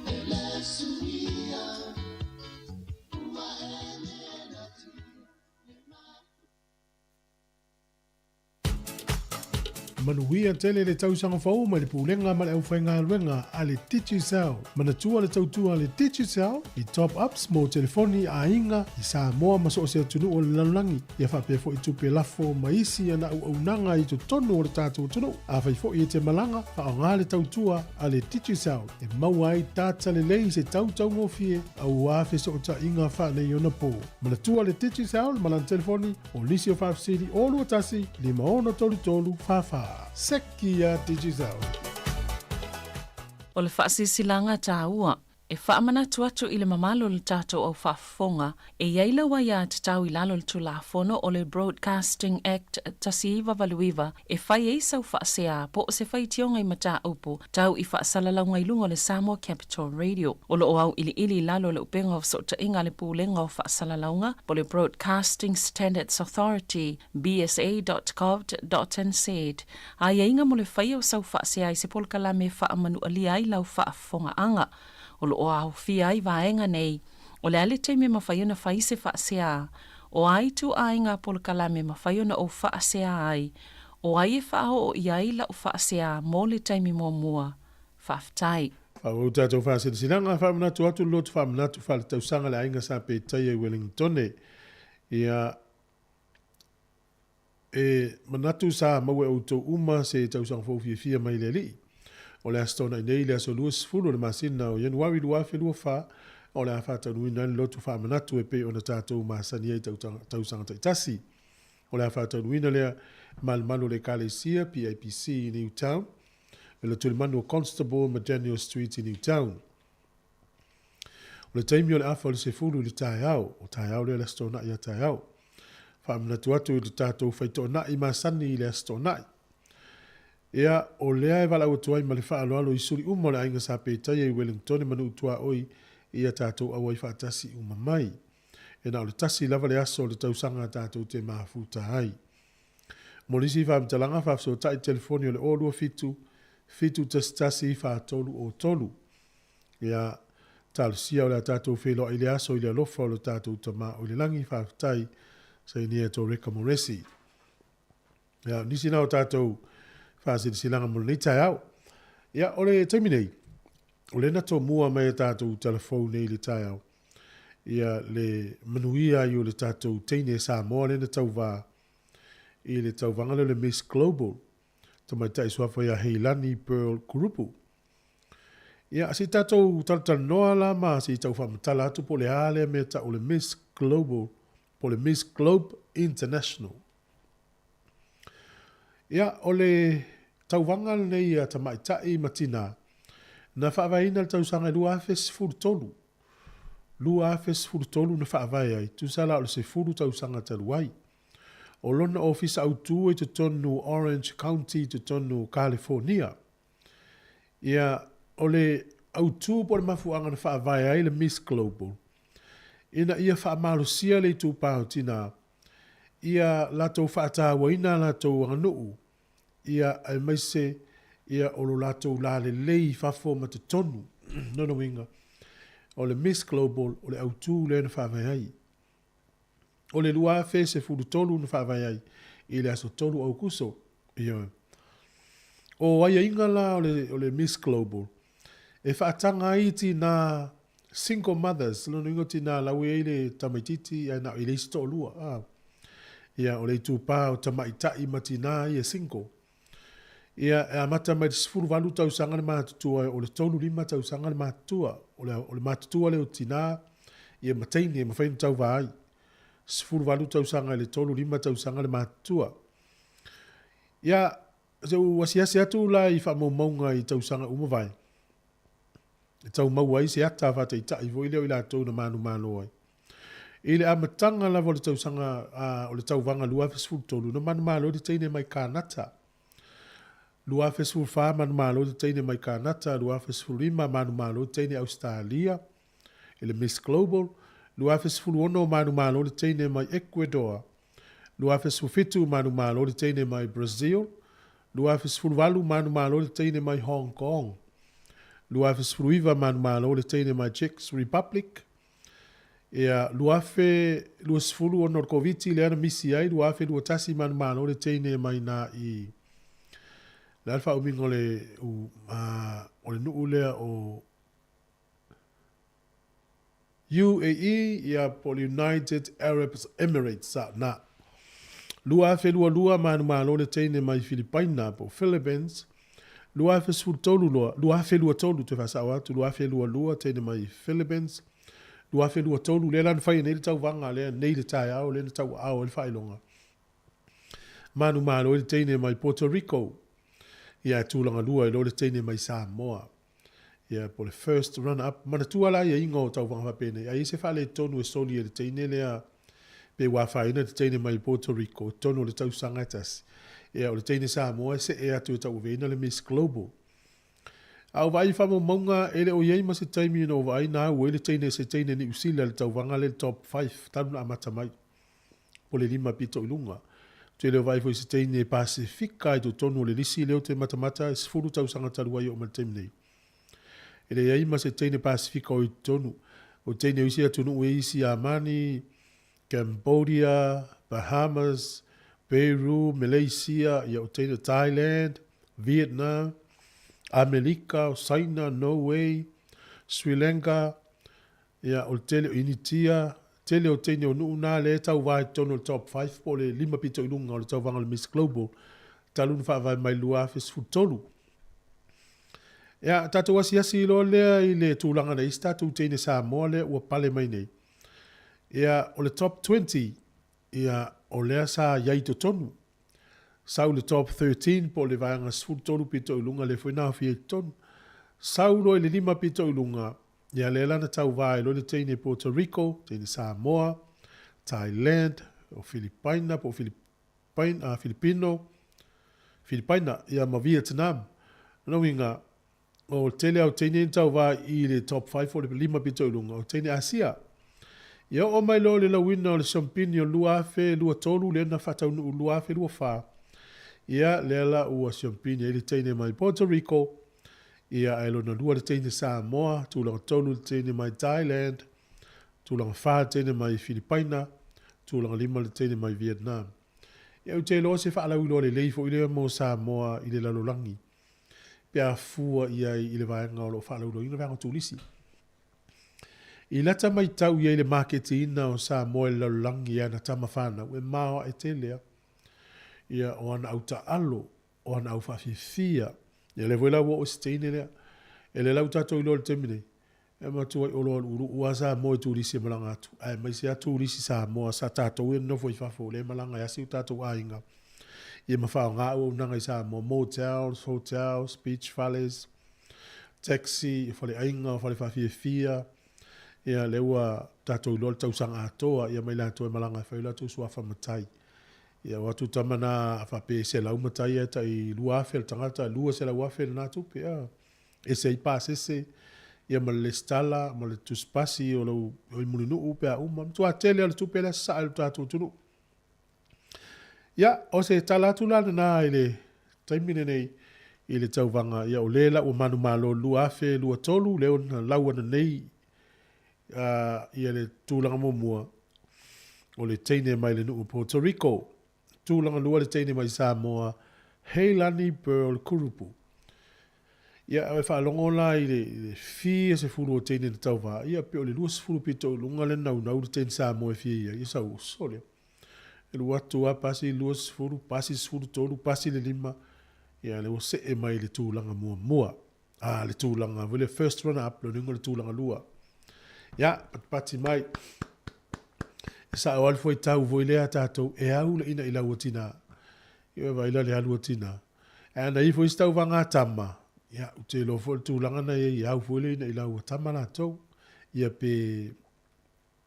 S1: ele suia, ua ele natia, le mafuta.
S2: Manuia tele le tausaga fau ma le pulenga ma le aufaiga aluega a le Digicel. Manatua le tautua le Digicel I top ups mo telefoni ainga I Sāmoa ma so o se atunu o le lalolagi. Ia whapea fo I tupe lafo ma isi ana auaunaga I totonu o le tātou tunu. A whai fo I te malanga whaonga le tautua a le Digicel. E maua ai tāta le lei se tautau ngofie au afe so o ta inga whanei ona po. Manatua le Digicel ma lan telefoni o lisi o 5 city o lua tasi 5 tolu tolu whawha. Sekia Digicel.
S8: O le whaasisilanga tāua, e whaamana atu I le mamalo le tātou au whaafonga, e iaila wa ia te tau I lalo le tulafono o le Broadcasting Act tasiiwa valuiva, e whai e sau whaasea po o se whai tionga I mata upo, tau I whaasalalaunga I lunga le Sāmoa Capital Radio. O lo o au ili lalo le upenga o sota inga le pūlenga o whaasalalaunga, po le Broadcasting Standards Authority, bsa.gov.nz. A inga mo le whai o sau whaasea I se polkala me whaamanu alia I lau whaafonga anga. O lo o au fia I vaenga nei, o le ale teime mawhaiona whai se whaasea, o ai tu ainga polkalame mawhaiona o whaasea ai, o ai e whao o iai la o whaasea mō le teime mua mua, whaftai.
S2: Au tātou whāsirisinanga whamanatu atu lotu whamanatu whale tausanga le ainga sa pe taia Wellington ia manatu sa maue auto uma se tausanga fōwhiawhia mai le li. O le astona i nei le aso luas fulu le masina o Januari lua whelua wha o le a whātaunuina ni lotu whamanatu e pe o na tātou masani ai tausanga taitasi. O le a whātaunuina lea malmalo le Kalesia PIPC i Newtown. Le tulimano Constable McDaniel Street in Newtown. O le taimi o le afa o le sefulu le taiao, o taiao le stona ia taiao. Whaamnatu atu le tātou whaito na i masani i le stona. Ea o lea e wala utuai ma le whaaloalo i suri umo le ainga sa pētaia i Wellington manu utua oi ia tātou awai whaatasi umamai. E na o le tasi lava le aso le tausanga tātou te mahafuta ai. Molisi whaamtalanga whaafso tai telefoni o le olua fitu tasi whaatolu o tolu. Ia talusia o le tātou whelo i le aso i le alofa o le tātou tama o le langi whaafutai sa i nia tō reka moresi. Ia nisi nao tātou whaasiri silanga mo nei tai au. Ia o le taiminei, o le nato mua mai tātou telefone i le tai au. Ia le manuia i o le tātou teine Sāmoa le na tau wā i le tau wangalo le Miss Global. Tamai tai suafa ia Heilani Pearl Kurupu. Ia si tātou talatal noa la ma si tau whamatala atu po le ale me ta o le Miss Global, po le Miss Globe International. Ia o le tau wangal nei a tamai tai matina na whaavaina le tau sanga lua afes furutolu. Lua afes furutolu na whaavai ai, tu sala o le se furu tau sanga taluai. O lona office autu e te tonu Orange County te tonu California. Ia o le autu po le mafuanga na whaavai ai le Miss Global. Ina ia whaamalusia le tu pautina. Ia lato whaatawaina lato anuu. Ia ai maise ia o lo lato la le lei fafo ma te tonu. Nono winga. O le Miss Global o le autu le na whaavai ai. O le lua fe se furu tolu na whaavai ai. I le aso tolu au kuso. Ia. O aia inga la o le Miss Global. E whaatanga ai ti na single mothers. Lono ingo ti na lawe ai le tamaititi ai na i le isto lua. Ia o le tupa o tamaitai matina i e single. Ia e amata mai sifuru walu tau sanga le mātutua o le tolu lima tau sanga le mātutua. O le mātutua le o tina i e mataini e mawhainu tau vai. Sifuru walu tau sanga le tolu lima tau sanga le mātua. Ia, se wasiasi atu la i whamaunga i tau sanga umawai. E tau maua i se ata whata i tai vo i leo i la tau na manu ai. I le amatanga la vo le tau sanga o le tau wanga lua fesfuru tolu na manu le teine mai kānata. Lua fesfuru wha manu le teine mai kānata. Lua fesfuru lima manu le teine Australia. I le Miss Global. Lua fesfuru ono manu le teine mai Ecuador. Lua fesfuru fitu manu le teine mai Brazil. Lua fesfuru walu manu le teine mai Hong Kong. Lua fesfuru iwa manu le teine mai Czech Republic. Ia lua fesfuru ono koviti le ana misi ai. Lua fe lua tasi manu le teine mai na i le alfa umingo le o le nuu lea o UAE ia po United Arab Emirates sa na. Lua fe lua manu le teine mai Filipina po Philippines. Lua fe lua tolu te fasa watu. Lua fe lua teine mai Philippines. Lua fe lua tolu le lan fai nei le tau wanga le nei le tai au le tau au le fai longa. Manu le teine mai Puerto Rico. Ia tūlanga lua i lo le teine mai Sāmoa. Ia po le first run-up. Mana tuala ia ingo tau wanga pene. Ia se whale tonu e soli e le teine lea pe wafaina le teine mai Puerto Rico. Tonu le tau sangatas. Ia o le teine Sāmoa se e atu e tau veina le Miss Global. Au vai whamo maunga ele o iei ma se taimi no vai nā ue le teine se teine ni usila le tau wanga le top 5. Tanu na amata mai. Po le lima pito ilunga. Te leo vai foi se teine Pasifika i to tonu le lisi leo te matamata e sifuru tau sanga taruai o malteimi nei. Ele iei ma se teine Pasifika o i tonu. O teine uisi atunu ue isi Amani, Cambodia, Bahamas, Peru, Malaysia, ia o teine Thailand, Vietnam, Amerika, o Saina, Norway, Sri Lanka, ia o tele o Initia, tele o tene o nuu nā le tau vai tono top 5 po le 5 pito i lunga o le tau vanga le Miss Global, talunu whaavai mai lua fes futolu. Ia tatou asi lo lea i le tūlanga na ista tu tene Sāmoa le ua pale mai nei. Ia o le top 20, ia o lea sa iai to tonu. Sau le top 13 po le vanga futolu pito i lunga le fuina fie tonu. Sau lo le 5 pito i lunga, ia le lana tau vai lo le tene Puerto Rico, tene Samoa, Thailand, o Filipina, po Filipina, ia ma Vietnam. No inga, o tele au tene tau vai i le top 5 o le 5 pito i lunga, o tene Asia. Ia o mai lo le lawina o le champini o luafe, lua tolu, le na fatau nu luafe, lua fa. Ia le la ua champini, ele tene mai Puerto Rico, ia ai lona lua le teine Samoa, tūlanga tolu le teine mai Thailand, tūlanga wha teine mai Filipina, tūlanga 5 le teine mai Vietnam. Ia u te loa se whaalau ilo le leifo i le mo Samoa i le lalolangi. Pea fua ia i le vaenga o lo whaalau ilo ina vanga tūlisi. I lata mai tau ia i le marketi ina o Samoa i le lalolangi ia na tama whana, ue mao e te lea. Ia o ana au ta alo, o ana au whawhifia, ia le voila wo o steine lea. E le lau tato i lo le temine. E matua i olo uru ua Samoa i tūrisi e malanga atu. Ai mai se a tūrisi Samoa sa tato i nofo i whafo le malanga i asi u tato ainga. Ia mawhao ngā ua unanga i Samoa. Motels, hotels, beach valleys, taxi, i whale ainga, whale whawhifia. Ia le ua tato i lo le tausanga atoa. Ia mai lato e malanga i whaila tu suafa matai. Ia watu tamana whape se lau matai e ta i luafel tangata, lua se lau afel nā tupe. E se i pāsese, ia ma le stala, ma le tuspasi o lau i mulinu upe a uma. Tua tele ala tupe le sa ilu tātou tunu. Ia, o se tala atu lana nā i le taimine nei i le tauvanga. Ia o lela o manu malo lua afe, lua tolu, leo na lauana nei ia le tūlanga momua o le teine mai le nuu Puerto Rico. Tūlanga lua le teine mai Samoa, Heilani Pearl Kurupu. Ia e whaalongo la i le fia se furu o teine na tauwa. Ia pe o le lua se furu pito lunga le nau le teine Samoa e fia ia. Ia sa usole. E lua tua pasi lua se furu, pasi se furu tolu, pasi le 5. Ia le o se e mai le tūlanga mua. Le tūlanga, le first runner up, le ningo le tūlanga lua. Ia, pati mai. Sa o alfo i tau voi lea tātou e au le ina ila uatina. Ia e waila le alu uatina. E ana i fo i stau vanga tama. Ia u te lo fo le tūlanga na i au fo le ina ila uatama na tau. Ia pe...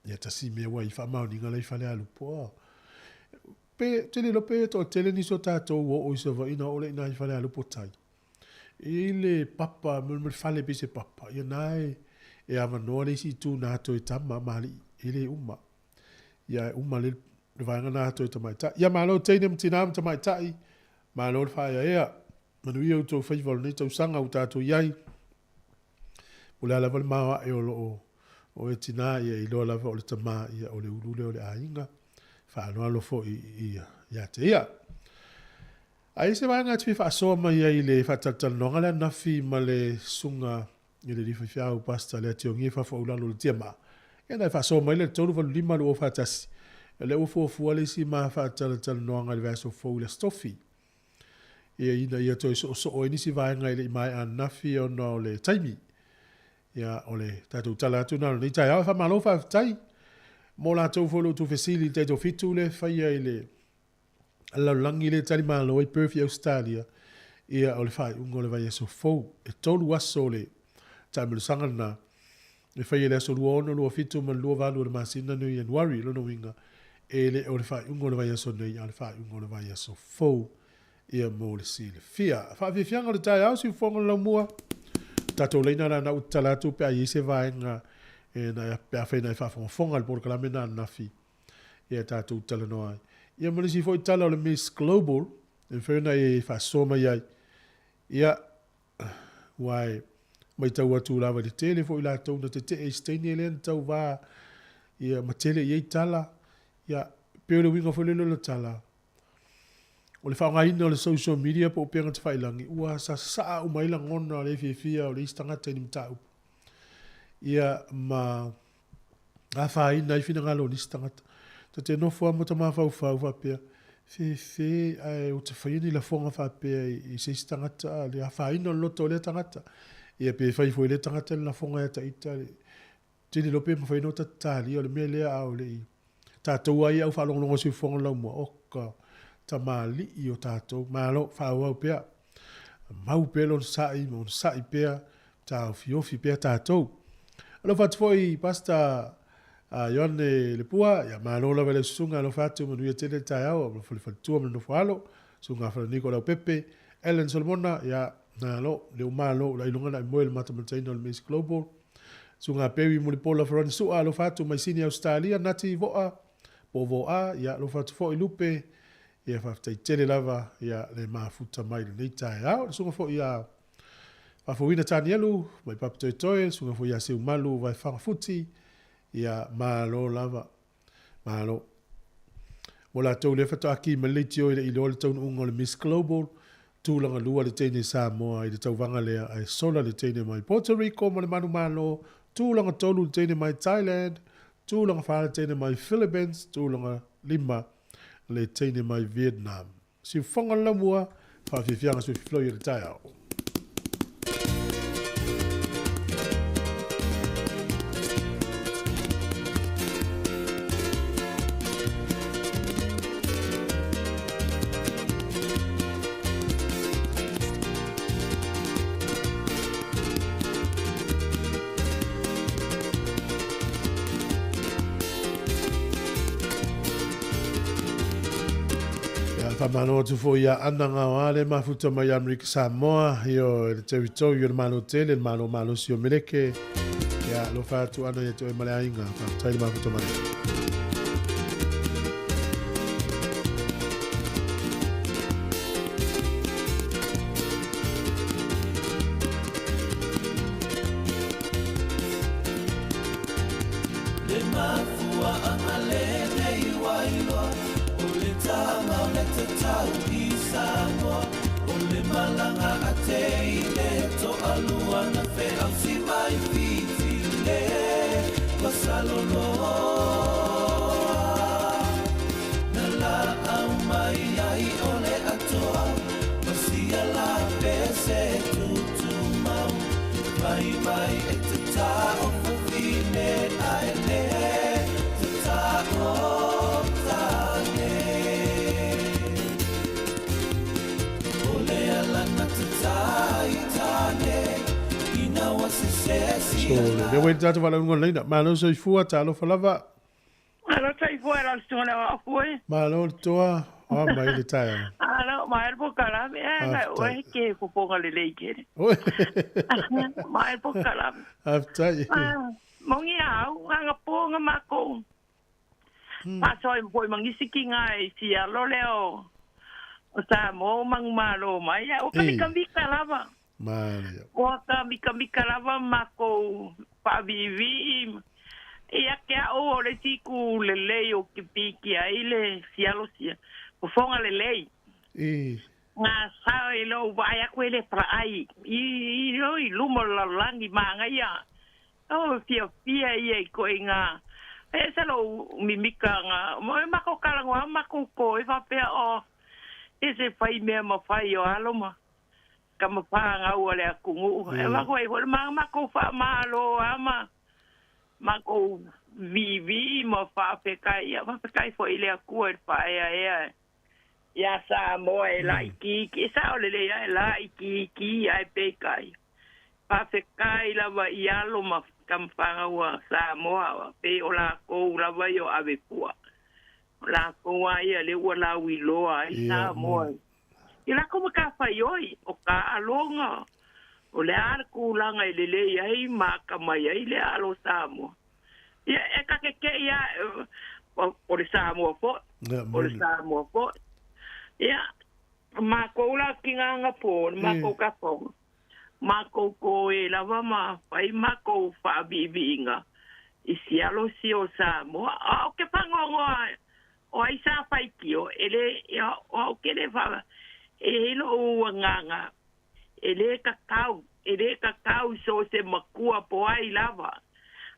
S2: Ia tasi mea wai whamau ni ngala i whale alu poa. Pe tele lo pe to tele ni so tātou o i sa wa ina o le ina i whale alu po tai. I le papa, me whale pe se papa. Ia nai e ama noa le si tū na to i tama mali i le uma. Ia uma le vanga na to tamaita. Ia malo teine mtinam tamaitai. Malo le fa ia. Manui o to festival ni to sanga o tato iai. Ula la val ma e o e tina ia i lo la o le tama ia o le ulule o le ainga. Fa no alo fo ia te ia. Ai se vanga tfi fa so ma ia i le fa tatal no ngala na fi ma le sunga i le rifa fia o pasta le tiongi fa fo ula lo le tiama. Ia na fa so mai le tolu valu 5 lo fa tasi. Le o fo le si ma fa tal no ngala verso fo le stoffi. Ia ina ia to so o ini si vanga i le mai an nafi o no le taimi. Ia ole tatu tala tu na ni tai fa malo fa tai. Mo la to fo lo tu facility to fitu le fa ia ile. Alla langi le tali malo i perfi Australia. Ia ole fa ungole vai so fo e tolu wasole. Tamil sangana. Le fai le so luono lo fitu man lo valu le masina no i January lo no winga ele o le fai ungo le vai so nei al fai ungo le vai so fo ia mo le sile fia fa vi fianga le tai au si fongo la mua tato leina na utala tu pe ai se vai nga e na pe fa na fa fonga por la mena na fi ia tato utala no ai ia mo le si foi tala le Miss Global e fa na e fa so mai ai ia wai mai tau atu lava de tele fo ila tau na te e steine le tau va ia matele ye tala ia pe le winga fo le tala o le whaongaina o le social media po penga te whailangi. Ua sa o maila ngona le fia o le istangata ni mtau. Ia ma a whaina i whina ngalo ni istangata. Ta te nofua mo ta mawhau whapea. Fe ai o te whaini la fonga whapea i se istangata le a whaina o loto le tangata. Ia pe whai fwoi le tangata le la fonga e ta ita. Tini lope ma whaino ta tali o le mea lea au le i. Tātou ai au whalongonongo si fonga lau mua oka. Ta mali i o tātou. Malo whau au pea. Mau pea lon sai, mon sai pea. Ta fiofi pea tātou. Alo whatu foi pasta Ioane le pua, ia malo la vele sunga alo whatu manuia tele tai au, alo whalifatua manu whaalo, sunga whalaniko lau pepe, Ellen Solomona, ia na lo, leo malo, la ilunga na imoe le matamataina o le Miss Global, sunga pewi muli pola wharani sua alo whatu mai sini Australia, nati voa, po voa, ia alo whatu fo i lupe, ia whaftai tele lava, ia le mafuta mai le nei tai au, sunga fo ia whafawina tani elu, mai papitoe toe, sunga fo ia seu malu, vai whangafuti, ia malo lava malo wala tau le fata aki maliti o i le tau unga le Miss Global tūlanga lua le teine Sāmoa i le tau vanga lea ai sola le teine mai Puerto Rico ma le manu malo tūlanga tolu le teine mai Thailand tūlanga wha le teine mai Philippines tūlanga 5 le teine mai Vietnam si whanga lamua whawhiwhianga su whiwhloi le tai au. Mano tu fo ia ananga wale mafuta mai Amerika Samoa io il territorio il mano tele il mano si o meleke ya lo fa tu ana to male ainga fa tai mafuta mai
S1: le mafua amale nei wailo tau i Sāmoa o le malanga a te i le to alua na fe au si mai fiti le pasalolo na la au mai ai o le atoa masia la pese tutu mau mai e te ta o fufine ai le te ta o
S2: so le wei tatu wala ungo leina malo so i fua talo falava
S9: alo tai fua la stona a fue
S2: malo toa o mai le tai
S9: alo mai po kala me na o ke po ponga le leike mai po kala
S2: aftai
S9: mongi au nga ponga mako pa so i po mangi sikinga i si alo leo o sa mo mang malo mai o kambi kalava
S2: Maria.
S9: Waka mika lava mako pa vivi. Ia ke o le tiku le lei o ki piki ai le sialo sia. O fonga le lei. Nga sa e lo vai a quelle pra ai. I lumo la langi manga ia. O fia ia ko inga. E sa lo mimika nga. Mo mako kalangwa mako ko e fa pe o. E se fai me ma fai o aloma. Kama panga o le kungu e ma ko e ho ma ko fa malo ama ma ko vivi mo fa pe kai fo ile ku e pa ya sa mo e like ki sa o le ya like ki ai pe kai pa pe kai la va ia lo ma kam panga o sa mo pe o la ko la va yo ave pu la ko ai le o la wi lo ai sa mo Ila como ka faioi o ka alonga o le arku langa ile le ai ma ka mai ile alo Sāmoa. Ia e ka ke ia o le Sāmoa po. O le Sāmoa po. Ia ma ko la kinga po ma ko ka po. Ma ko e lava ma fai ma ko fa bivinga. I si alo si o Sāmoa. O ke pangongo o ai sa fai kio ele o kele fa no nganga ele kakau so se makua po ai lava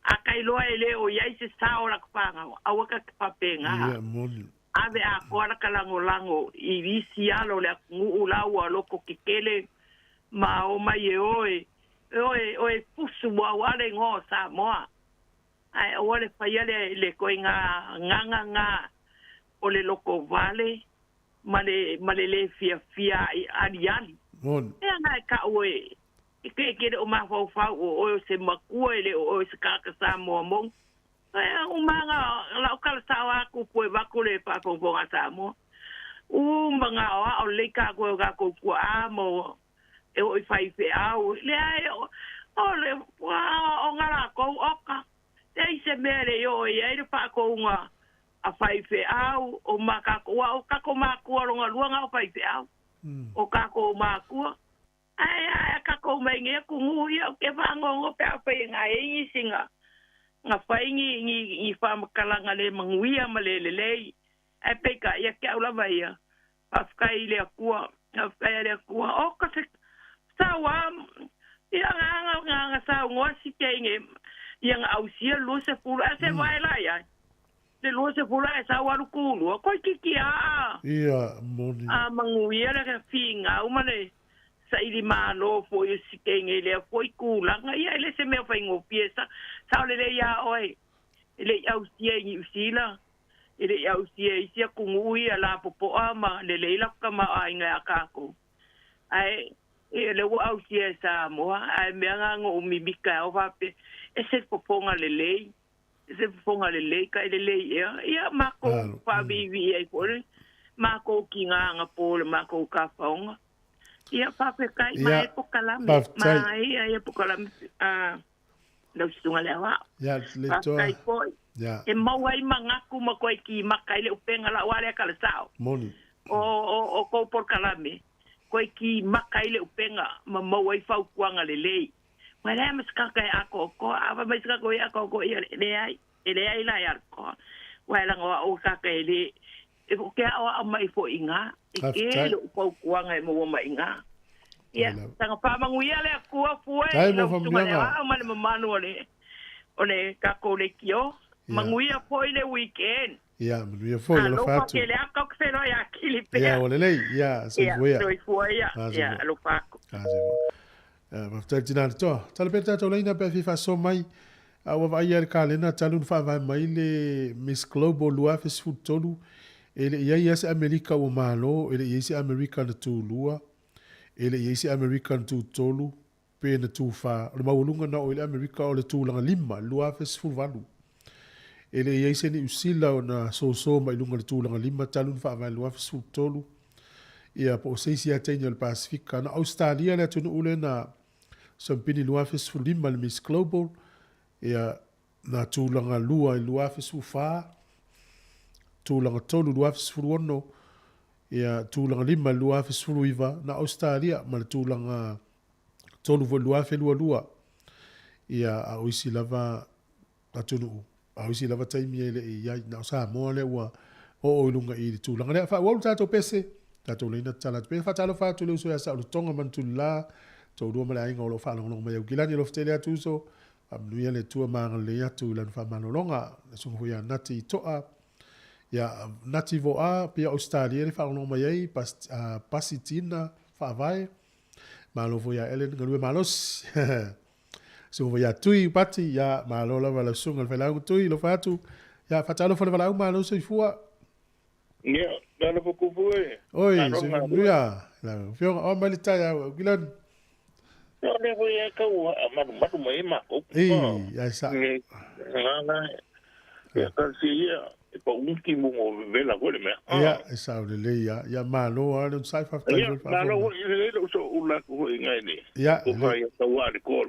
S9: a kai loa ele o yai se sa ora kpanga a waka papenga ave a kora kalango i visi alo le ngu ulawa loko kikele ma o mai oe pusu wa wale ngo Sāmoa ai o le faiale le koinga o le loko vale male le fia ali
S2: Mon.
S9: Nga ka oe ke o ma fa o se makua ele o se kaka Sāmoa mong o manga la kala sawa ku po va ku le pa po nga Sāmoa u manga o le ka ko ga ko amo e o fai fe au le ai o le o ngara ko oka ei se mere yo e pa ko nga a fai fe au o maka ko o ka ko ma ko longa luanga o fai fe au o ka ko ma ko ai ka ko mai nge ku ngu yo ke va ngo pe a pe nga e singa nga fai ni fa makalanga le manguia malele e pe ka ya ke ula vai a fai le ku o ka se sawa ia nga sa ngosi kenge yang ausia lo se pula se vai lá ya le lo se pula sa wa ku lo ko kiki
S2: ia moni
S9: manguia le finga o mane sa ili malo fo yo sikenge le fo ku la nga ia le se me fa ngo piesa sa le ya oi le ausia ni usila ile ausia isia ku ngui ala popo ama le la ka ma ai nga ka ko ai le wo ausia Sāmoa ai me ngo mi bika o va pe ese poponga le ese poponga le ka le ia mako pa vivi ai por mako kinga nga por mako ka fonga ia pa pe kai mai po kala mai ia po kala lo sunga le wa
S2: ya le to ya
S9: e mau ai mangaku makoi ki makai le upenga la wale kala sao
S2: moni
S9: o ko por kala me ko ki makai le upenga ma mau ai fau kuanga le lei ma le mas ka kai ako ko ava mas ka ko ia ko le ai la ya ko wa la ngo o ka kai le e ko ke o mai fo inga e ke le fau kuanga mo ma inga ia tanga pa manguia le ku fu e
S2: lo
S9: ma ma manu ole ka ko le kio manguia po ile weekend
S2: ya manguia fo lo fatu
S9: ke le aka ko se no ya kilipe
S2: ya ole le ya se
S9: foi ya lo paco
S2: ma tina to tala peta to leina pe fifa so mai a wa vai er kalena talun fa vai mai le Miss Global Luafes futolu ele yes America o malo ele yes America na tulua ele yes America tu tolu pe na tu fa le maulunga na ele America o le tulanga lima Luafes fulvalu ele yes ni usila na so mai lunga le tulanga lima talun fa vai Luafes futolu ia po seisi atenya le Pasifika na Australia le tunu ule na sampini Luafes fulima le Miss Global ia na tūlanga lua i Luafes uwha, tūlanga tolu Luafes furuono, ia tūlanga lima Luafes furuiva na Australia, ma le tūlanga tolu vo Luafe lua. Ia a oisi lava atunu, a oisi lava taimi ele i iai na Sāmoa le ua o ilunga i li tūlanga. Lea wha walu tātou pese, tātou leina tala te pese, whatalo whātu leo so ya sa ulutonga mantulu la, tau rua male ainga o lo whalonga mai au gilani lo ftele atuso, amnuia le tua manga le atu lan fa manolonga le sungu ya nati toa ya nati vo a pia Australia le fa no mai pasitina fa vai malo vo ya elen galue malos sungu ya tui pati ya malo la vala sungu le la tui lo fatu ya fatalo fa vala malos i fua
S3: ya dalo poku foi
S2: oi sungu ya la fio o malita ya gilan
S3: no le voy a cau matu mai ma o
S2: ya sa
S3: na ya casi ya po último vela gole me
S2: ya sa le ya malo a un sai fa
S3: ya malo le so ula ko ngai ni
S2: ya
S3: ko fa ya tawa ko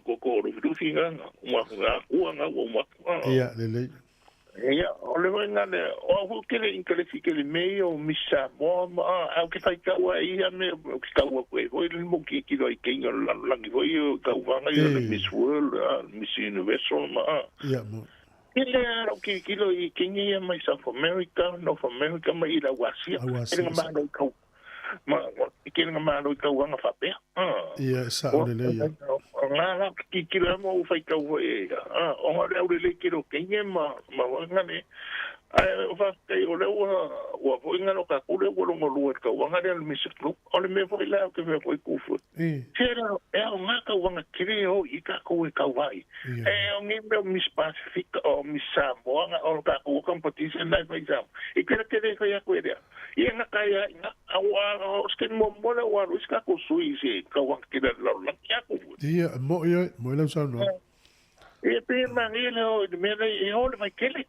S3: du finga mo nga
S2: ya le
S3: ya ole venga le o que le incalifique le meio misa mo a que fai ka wa ia me ka wa ko o mo ki do ke la ki foi ka wa nga Miss World Miss Universe ma
S2: ya mo
S3: Ele okay kilo I Kenya mai South America, North America mai ila wasia. Ele ngama kau. Ma kile ngama kau anga fape.
S2: Ia sa ole ia.
S3: Ngala kilo mo fai kau e. O ngale ole kilo Kenya ma ngane. Ai fa kai ole wa po ngalo ka kule wo ngo lu ka wanga le misiklu. Ole me foi la ke me foi kufu. Tera e o ngaka wanga kireo I ka ko ka wai. E o ngi me mis Pacific o mis Sāmoa o ka ko competition na for example. I kira kere ka ya kwere. I nga kaya nga awa o skin mo mo la wa ruska ko sui se ka wanga kira la la ya ko.
S2: Dia mo la sa no.
S3: E pe mangile o me le o le mai kele.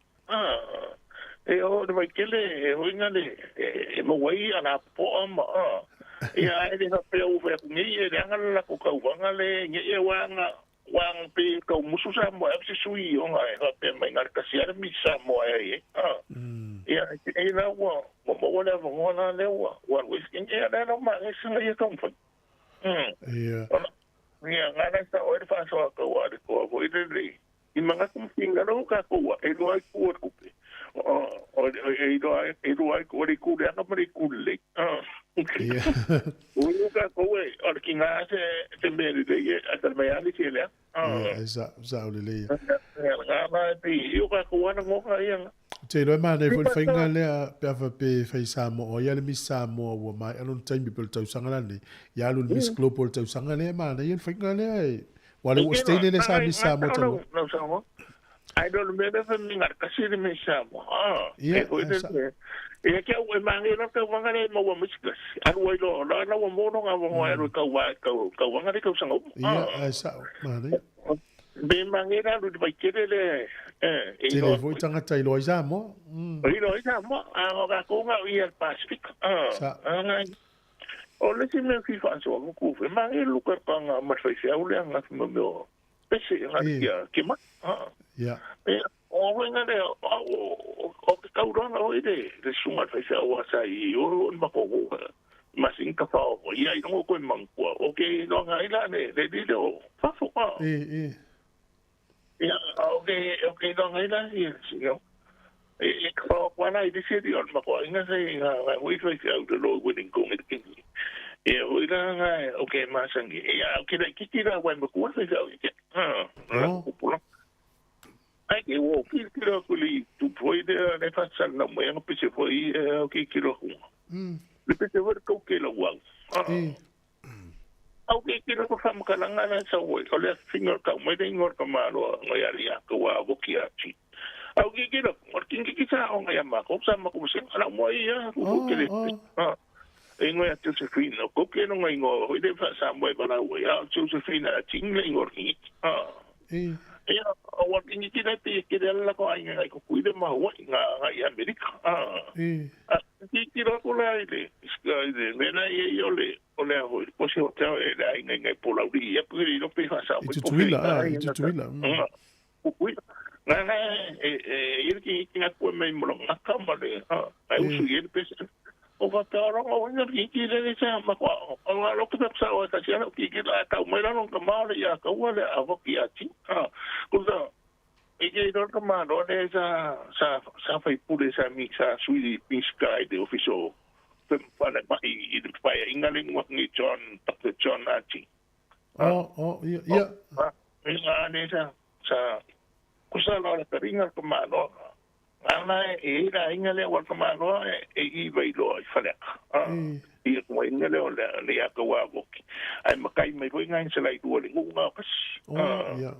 S3: E o de vai kele o ingale e mo wai ana po ma ia e de pe o ve ni e de ngala la ko ka wanga le ni e wanga wang pe ko musu sa mo e sui o nga e pe mai ngar ka sia mi sa mo e ia e na wo mo le mo na le wa wis kin e da no ma e sa ye kom fa
S2: ia
S3: ngala sa o de fa so ko wa ko vo I de I manga kum finga no ka ko wa e do ai ko ko e do ai ko ri ku le na mari ku le
S2: ia
S3: o ka ko e o ki nga se me de ye ata me ali ke le
S2: sa ole le
S3: nga ma pi yo ka ko na mo ka ia
S2: te lo ma ne fo finga le pe fa pe fa Sāmoa o ya le mi Sāmoa wo mai alon time people tau sanga le ya lu mis global tau sanga le ma ne finga le ai wale o stay le sa mi Sāmoa tau
S3: no Sāmoa I don't remember me ngar ka si me Sāmoa e ke o mangi no ka wanga le mo mo skas a wo lo na mo no nga mo e ka wa ka wanga le ka sanga
S2: ia sa ma ne
S3: be mangi na lu ba kere le
S2: te le vo tanga tai lo isa mo
S3: lo isa mo a o ka ko nga I Pacific
S2: sa
S3: o le si me fi fa so ko fe mangi lu ka nga ma fa se o le nga mo pese nga ia ke ma
S2: ia
S3: o venga de o que caurona o de sunga fa se o sa I o ma ko ma sin ka fa o ia I no ko manko o que no nga ila de o fa fo ia o que no nga ila si no e ko kwana I dise di on ma ko inga se nga wi fa se o de lo winning ko ngi kingi e o ila nga o que ma sangi ia o que ki tira wa ma ko fa se o ia ai ke wo ki kilo kuli tu foi de le fa sal na mo yang pese foi o ki kilo hu le pese ver ko ke lo wa au ke kilo ko fa makalanga na sa wo o le finger ka mo de ngor ka ma lo ngo ya ria ko wa bo ki achi au ke kilo mo kin ki sa o nga ma ko sa ma ko se ala mo ia ko ke le e ngo ya Josephine ko ke no ngai ngo o de fa sa mo ba la wo ya Josephine a ting le ngor ki ia o wa kingi kira te kira la ko ai ngai ko kuide ma wa nga I America ki kira ko la ile sky de mena ye ole ho ko se o tao e ai ngai po la ri ya pu ri no pe fa sa
S2: itu tuila
S3: ku nga ki nga ko me mo nga ka ma le ai usu ye pe o ka taro o nga ki le sa ma ko o lo que sa o ta sia ki la ka mo la no ka ma le ya ka wa le a vo ki ati ko da e ke do ka ma do le sa fa pure sa mi sa sui pisca de ofiso pe pa le ma I de pa ingale mo ni John Dr. John ati
S2: ia
S3: ne sa ko sa la ka ringa ka ma do ana e ira ingale wa ka ma do I vai lo I fa le I ko ingale o le ya ka wa bo ai makai mai ko ngai se lai tu le nga pas
S2: ia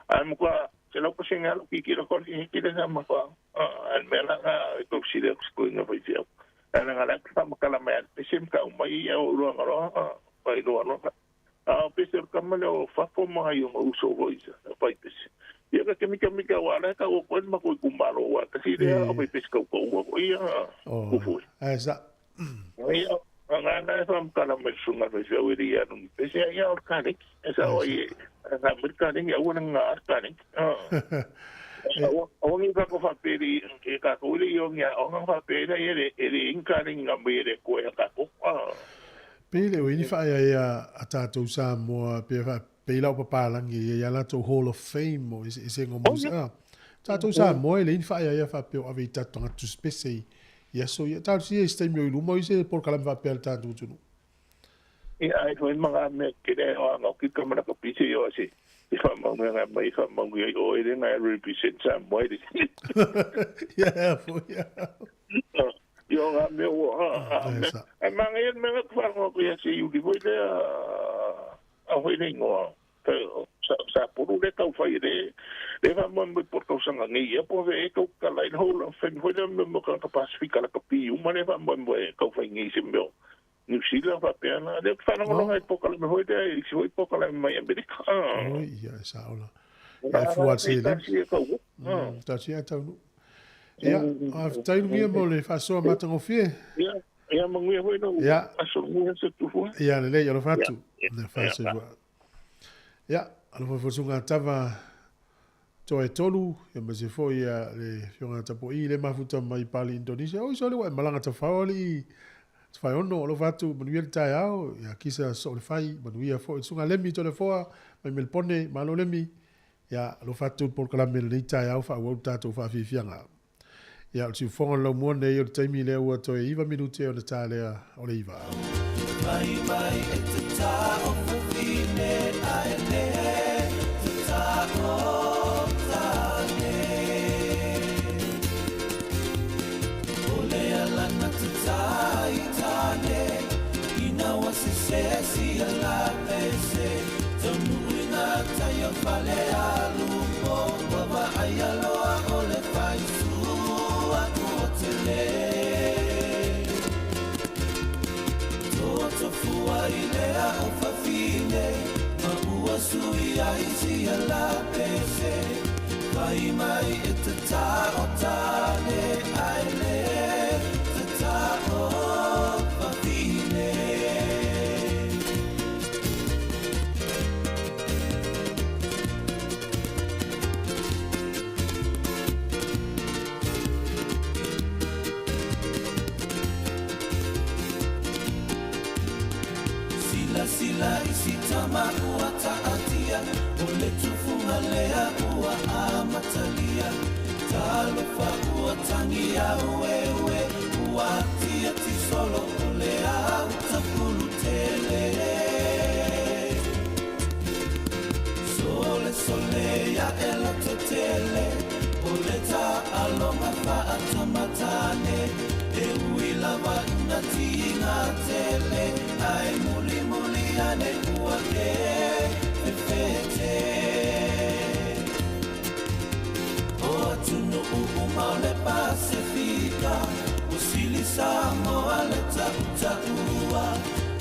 S3: ai mo ka se lo ko singa lo ki lo ko ki le sa ma ko al mela ko si le ko nga vai sia ana ngala ka ma kala mai pe sim ka mai ya o ro pai do no pe se ka ma lo fa fo ma yo mo so voi sa pai pe ia ka mika wa la ka o ko ma ko kumalo wa ka si le o pe ko ia ko fu
S2: esa
S3: ia nga na fa ma kala mai sunga pe se o ia no pe se ia o ka ni esa o ia na mereka ni ya una nga ka ni o ni ka ko fa pe ri ke ka ko ri yo nga o nga fa pe ri e inka ni nga me re ko ya ka ko
S2: Pele o ini fa ia a tatou Sāmoa pe peila o papalangi ia latou Hall of Fame o ese ngo musa. Tātou Sāmoa le infa ia whapeo awe i tātou ngatu spese ia so ia tātou si e stay mio ilu mo i se por kalam whapeo le tātou tunu.
S3: Ia ai hoi mga me kere o anga ki kamana ka pisi o ase. I whamau ngā mai whamau i o e renga represent Sāmoa i.
S2: Ia fo ia.
S3: Ia ngā me o a mga ian mga kwhango ko ia se iuli hoi le a hoi le ingoa. Sa puru le kau whai le whamau mai por kau sanga ngi ia po e kau kalai hou la when hoi le mo ka Pasifika la ka pi uma le whamau mai kau whai ngi se meo. New Zealand va pena de whanonga i pokale me hoi dea i si hoi pokale mai Amerika.
S2: Oi, ia e saola. Ia e fua se le. Tasi e taunu. Ia, a tainu mia mo le whasoa matango fie.
S3: Ia manguia hoi no.
S2: Ia.
S3: Aso nguia se tufua.
S2: Ia le le, ia lo fatu. Le whasoa. Ia, alo whafosunga tava to e tolu, ia ma se fo ia le fionga tapo i le mafuta mai pali Indonesia. Oi, so le wai malanga ta whaoli. Fai ono lo fatu manuia le tai au ia kisa so le fai manuia fo sunga lemi to le foa mai melpone malo lemi ia lo fatu por kala mel le tai au fa wo tatu fa fi fianga ia si fonga lo mo ne yo taimi le o to iva minute o le tai le o le iva mai mai e te ta o fine ai le te ta o
S1: si ala pese tonu ina tayo fale alu po baba ayalo ole fai su akotele toto fua ile a ofafine ma ua sui ai si ala pese vai mai etata otane aile tata o sila isitama ua taatia ole tufunga lea ua amatalia talofa ua tangia wewe ua tia tisolo ole utapulu tele sole ya ela totele ole ta alonga fa atamatane e uilava inatinga tele ai muli ane kuake fefete o atunu umale Pasifika usili Sāmoa le taua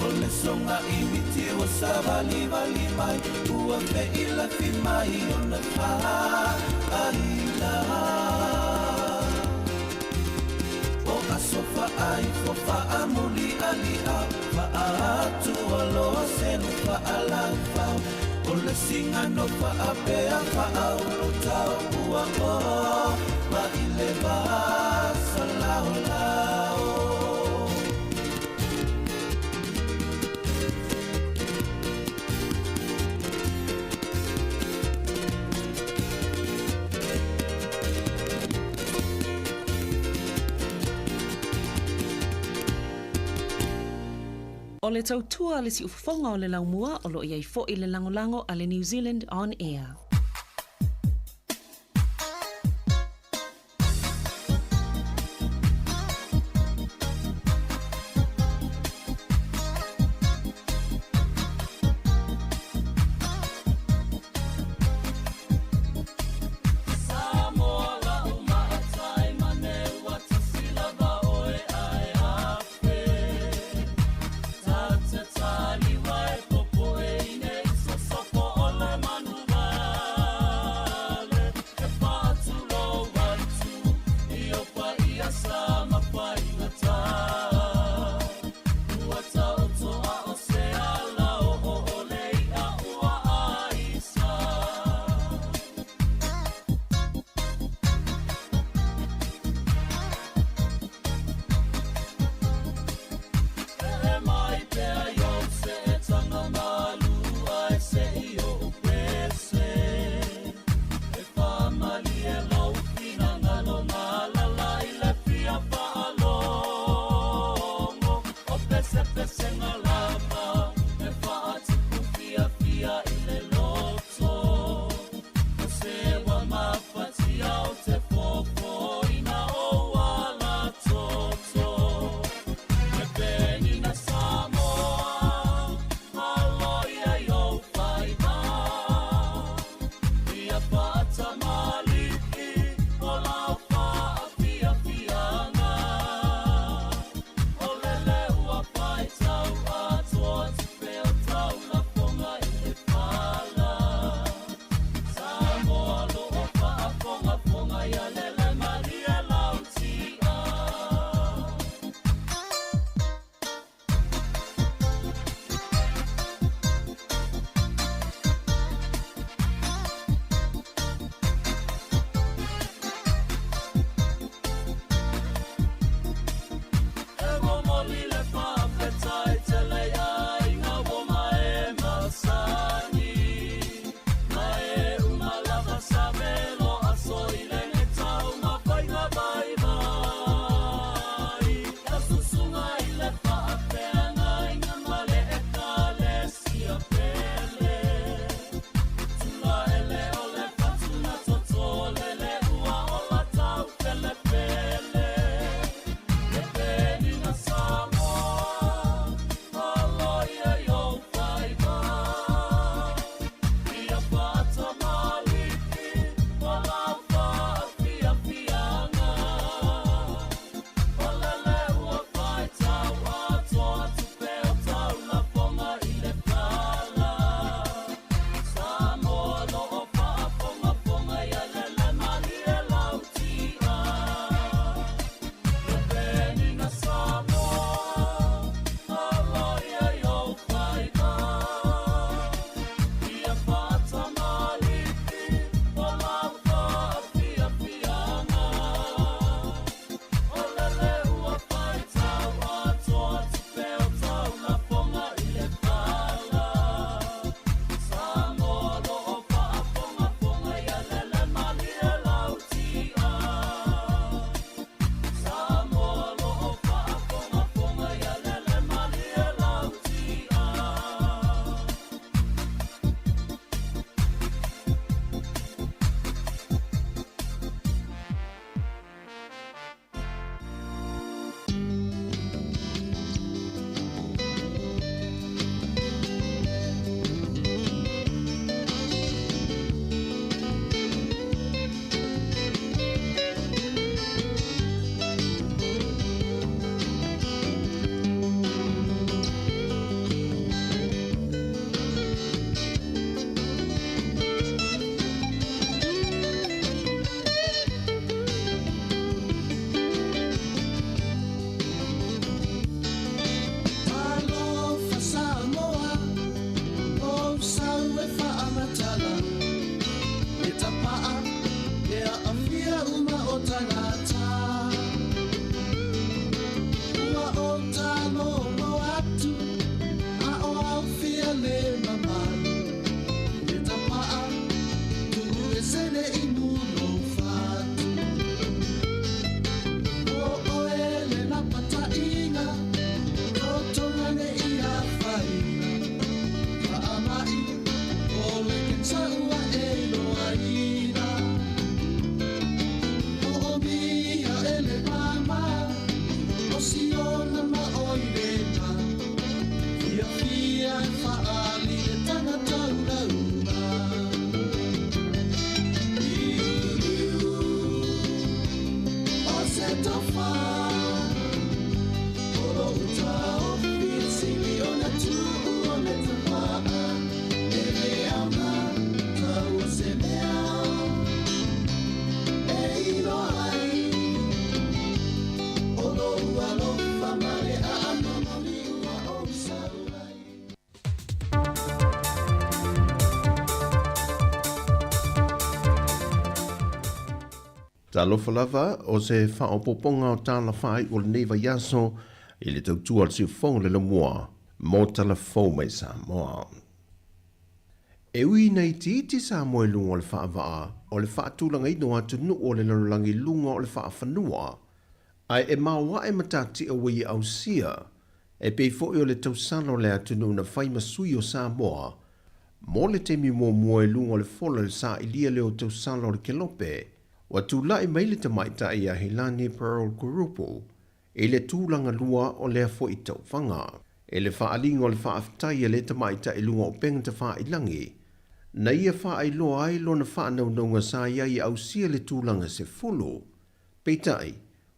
S1: o le songa imiti o savali vali mai ua pe ila fi mai o na pa aila o asofa ai fofa amuli alia atu aloa senu fa alangfa o le singa no fa apea fa aulo tau ua o ma ile va salao lao
S8: O le tautua le si ufafonga o le laumua o lo iai fo i le langolango a le New Zealand On Air.
S1: Tali vai popo e ine so soko ole manuva
S5: Ta lofa lava o se whaopoponga o tāna whai o le neiva yaso i le tautua al siwhong le mua mō tala fau mai Sāmoa. E ui nei titi Sāmoa i lunga o le whaavaa o le whaatulanga ino atu nu o le larulangi lunga o le whaafanua ai e maua e matati a wei au sia e pei foi o le tausano le atu nu na whai masui o Sāmoa mō le temi mua e lunga o le fola le sa ilia leo tausano le kelope wa tūlai mai le tamaita i a Hilani Pearl Kurupu, e le tūlanga lua o lea fo i tau whanga, e le whaalinga o le whaaftai e le tamaita i lunga o penga ta wha ilangi, na ia whaailoa ai lona whaanaunga sa ia i au sia le tūlanga se fulu. Peitai,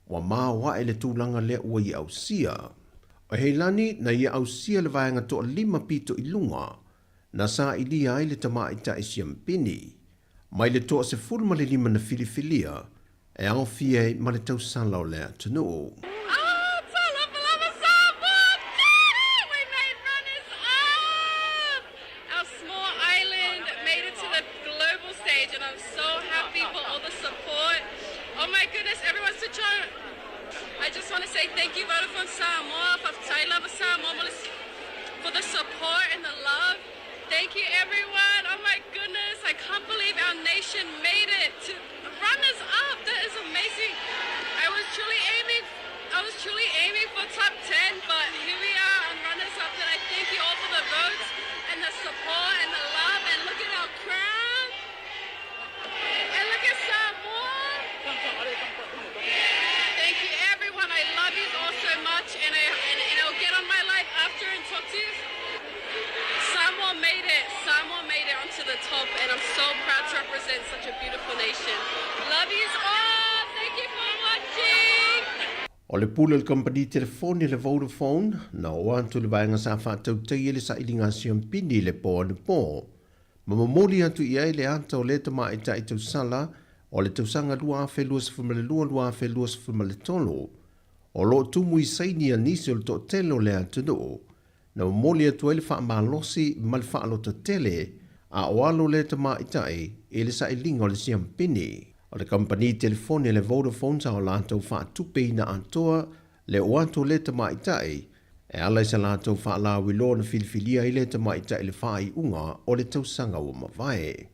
S5: wa maa wae le tūlanga le ua i au sia. O heilani na ia au sia le vaenga toa 5 pito i lunga, na sa ili ai le tama ita i siampini. Mai le toa se fulu ma le 5 na filifilia, e au fie ma le tausala o lea tunu.
S6: I just want to say thank you, Vodafone Sāmoa, for Sāmoa, for the support and the love. Thank you, everyone. Oh my goodness, I can't believe our nation made it to runners up. That is amazing. I was truly aiming for top 10, but here we are on runners up. And I thank you all for the votes and the support and the love. And look at our crowd. And look at Sāmoa. Thank you, everyone. I love you all so much, and I'll get on my live after and talk to you. Sāmoa made it. Sāmoa made it onto the top, and I'm so proud to represent such a beautiful nation. Love you all. Thank you for watching.
S5: O le pula le company telefoni le Vodafone, na o antu le vaenga sa whātau tei le sa ilinga siampini le po ane po. Ma mamoli atu i ai le anta o le tama i ta i tau sala, o le tausanga lua afe lua sifumale lua afe lua sifumale tolo. O lo tumu i saini a nisi o le to tele o le atunu. Na mamoli atu ai le wha malosi ma le wha alota tele, a o alo le tama i tai e le sa ilinga o le siampini. O le company telefoni le Vodafone sa o lātou wha tupe ina antoa le o anto le tama i tai, e ala isa lātou wha la wilo na filifilia i le tama i tai le wha i unga o le tausanga o mawai.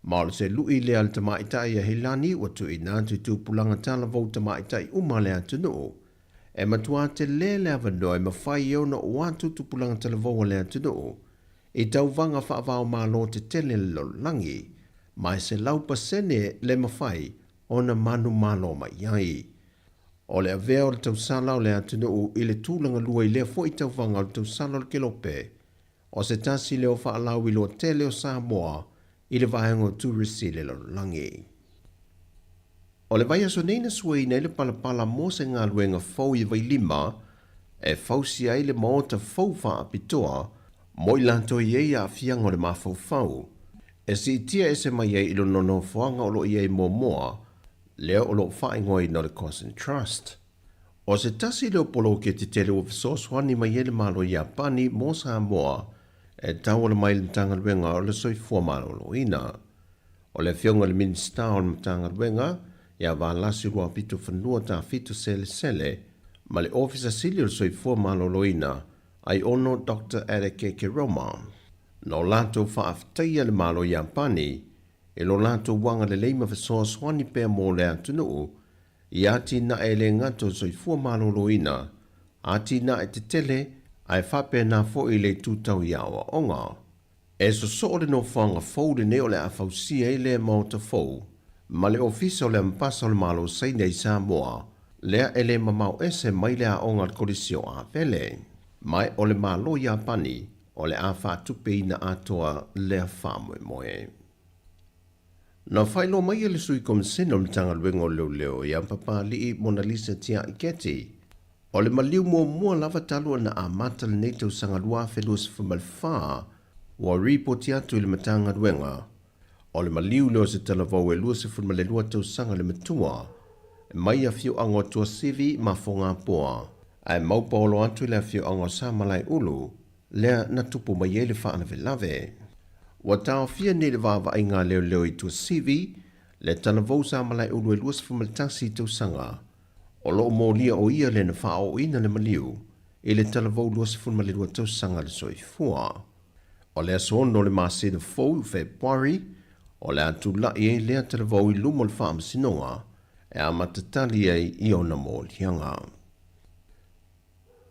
S5: Ma o se lui le al tama i tai a helani o tu i nātu tūpulanga tala vau tama i tai uma le atunu. E matua te le avano e mawhai eo na o antu tūpulanga tala vau le atunu. E tau vanga wha avao malo te tele lo langi, mai se lau pasene le mawhai o na manu malo mai iai. O le avea o le tausala o le atunu i le tūlanga lua i lea fo i tau vanga o le tausala o le kelope. O se tasi leo wha alau i lo tele o Sāmoa i le vaengo turisi le langi. O le vai aso neina sua ina i le palapala mo se ngā luenga fau i vai 5, e fau si ai le maota fau wha apitoa, mo i lanto i ei a fianga o le mafau fau. E si tia e se mai ei ilo nono fuanga o lo i ei moa, leo o lo whaingoi no le Cause Trust. O se tasi leo polo ke te tele o fisoswani mai ele malo i Apani mo Sāmoa, e tau le mai le tangaruenga o le soifua malo lo ina. O le fionga le minista o le tangaruenga, ia wālasi rua pito whanua ta fito sele, ma le ofisa sili o le soifua malo lo ina, ai ono Dr. Adeke Roma. No lato whaaftaia le malo i Apani, e lo lato wanga le leima fisoa swani pēr mō le atunu, i ati na e le ngato soifua malo lo ina, ati na e te tele, ai whape na fo i le tūtau i awa onga. E so le no whanga fau le neo le awhausia i le mauta fau, ma le ofisa o le mpasa o le malo saina i Sāmoa, lea e le mamau ese mai le a onga le kolisio a vele. Mai o le malo i Apani, o le a whatupe ina atoa lea whamoe moe. Na whailo mai le sui komisena o le tangaruenga o leo i ampapa li Mona Lisa tia i keti. O le maliu mua lava talua na amata le nei tau sangarua whelus whamalwha wa ripoti atu i le matangaruenga. O le maliu leo se talavau e lua se whamalelua tau sanga le matua. E mai a fiu ango tua sivi ma fonga poa. Ai maupolo atu i le a fiu ango sa malai ulu. Lea na tupu mai e le whaana velave. Wa tau fia ne le vava ai ngā leo i tua sivi, le talavau sa malai ulu e lua se whamaltasi tau sanga. O loo mōlia o ia le na whao ina le maliu, e le talavau lua se whamalelua tau sanga le soifua. O le asono le māsina fau Februari, o le atu lai e lea talavau i lumo le wha amasinonga, e a matatali ai i ona mōlianga.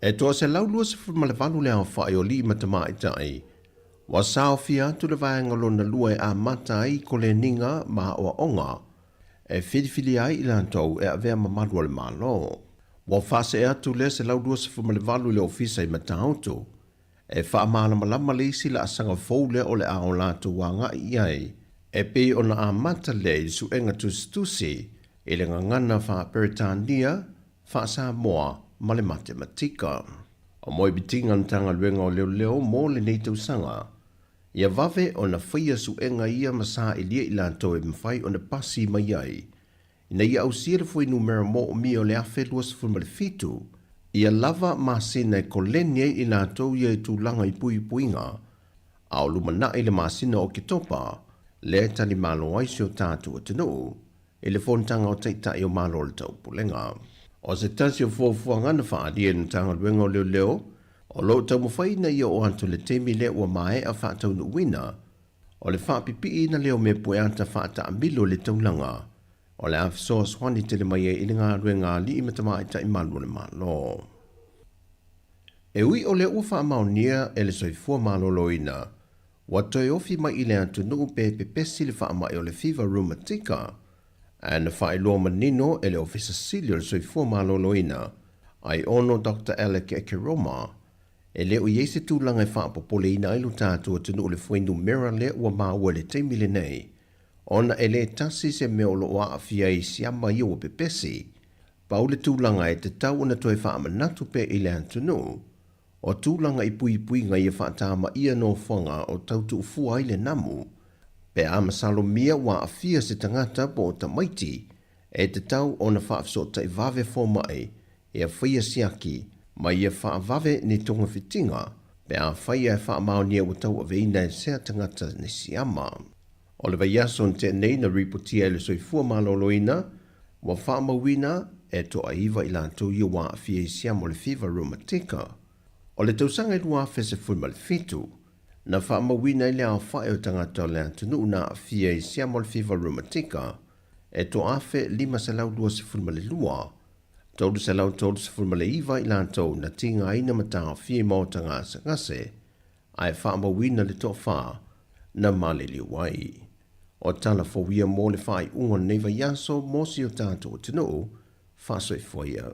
S5: E toa se lau lua se whamalevalu le au whae o li matama i tai, wa sao fia atu le vaenga lona lua e a mata ai ko le ninga ma o onga, e whiriwhiri ai i lantou e a vea mamadua le malo. Wa whase e atu le se lau lua se whamalevalu le ofisa i matauto, e whaamalama le isi la asanga foule o le ao lātou wanga iai, e pe o na amata le su enga tustusi, e le ngangana wha Peritania, wha Sāmoa, ma le matematika. O moi bitinga ntanga luenga o leo mo le nei tausanga, ia vave o na whaia su enga ia masa ilia i lātou e mwhai o na pasi mai ai. Ina ia au sire fwy numera mo o mi o le afe luas fulma le fitu, ia lava masina e kolenia i lātou ia i tūlanga i pui puinga, au lumana i le masina o kitopa, le tali malo aisi o tātou o tino, i le fontanga o taitai o malo le tau pulenga. O se tasi o fuafuanga na whaadia na tanga luenga o leo, o lo tau mawhaina ia o anto le temi le ua mae a whaatau na wina, o le whaapipi na leo me pueata whaata amilo le taulanga, o le afso swani tele mai e ili ngā ruenga li i matama i ta i malu le malo. E ui o le ua wha maonia e le soifua malo loina, wa toi ofi mai i le atu nuu pe pepesi le wha mai o le fever room atika, a na wha iloa manino e le ofisa sili o le soifua malo loina, ai ono Dr. Alec Ekeroma, e le o iese tūlanga e wha popole ina ilu tātua tunu le fuendu mera le ua maua le teimile nei, ona e le tasi se me o loa a fia i siama i o pepesi, pau le tūlanga e te tau na toi wha amanatu pe i le antunu, o tūlanga i pui pui ngai e wha tāma ia no whanga o tautu ufua i le namu, pe amasalo mia wa a fia se tangata po o tamaiti, e te tau o na wha afsota i vave fo mai, e a whaia siaki, mai e wha vave ni tonga fitinga, pe a whaia e wha maonia o tau a veina e sea tangata ni siama. O le vaiason te nei na ripotia e le soifua maloloina, wa wha mawina e to a iwa i lantou ia wa a fia i siama o le fever room atika. O le tausanga i lua fese fulma le fitu, na wha mawina i le au whae o tangata o le antunu na a fia i siama o le fever room atika, e to afe 5 selau 2 se fulma le lua, tolu selau tolu se fulma le iwa i lantou na tinga aina mata o fia i maota ngase ngase, ai wha mawina le to wha na male li wai. O tala fowia mo le whai unga neiva yaso mo si o tātou o tino, whasoi foia.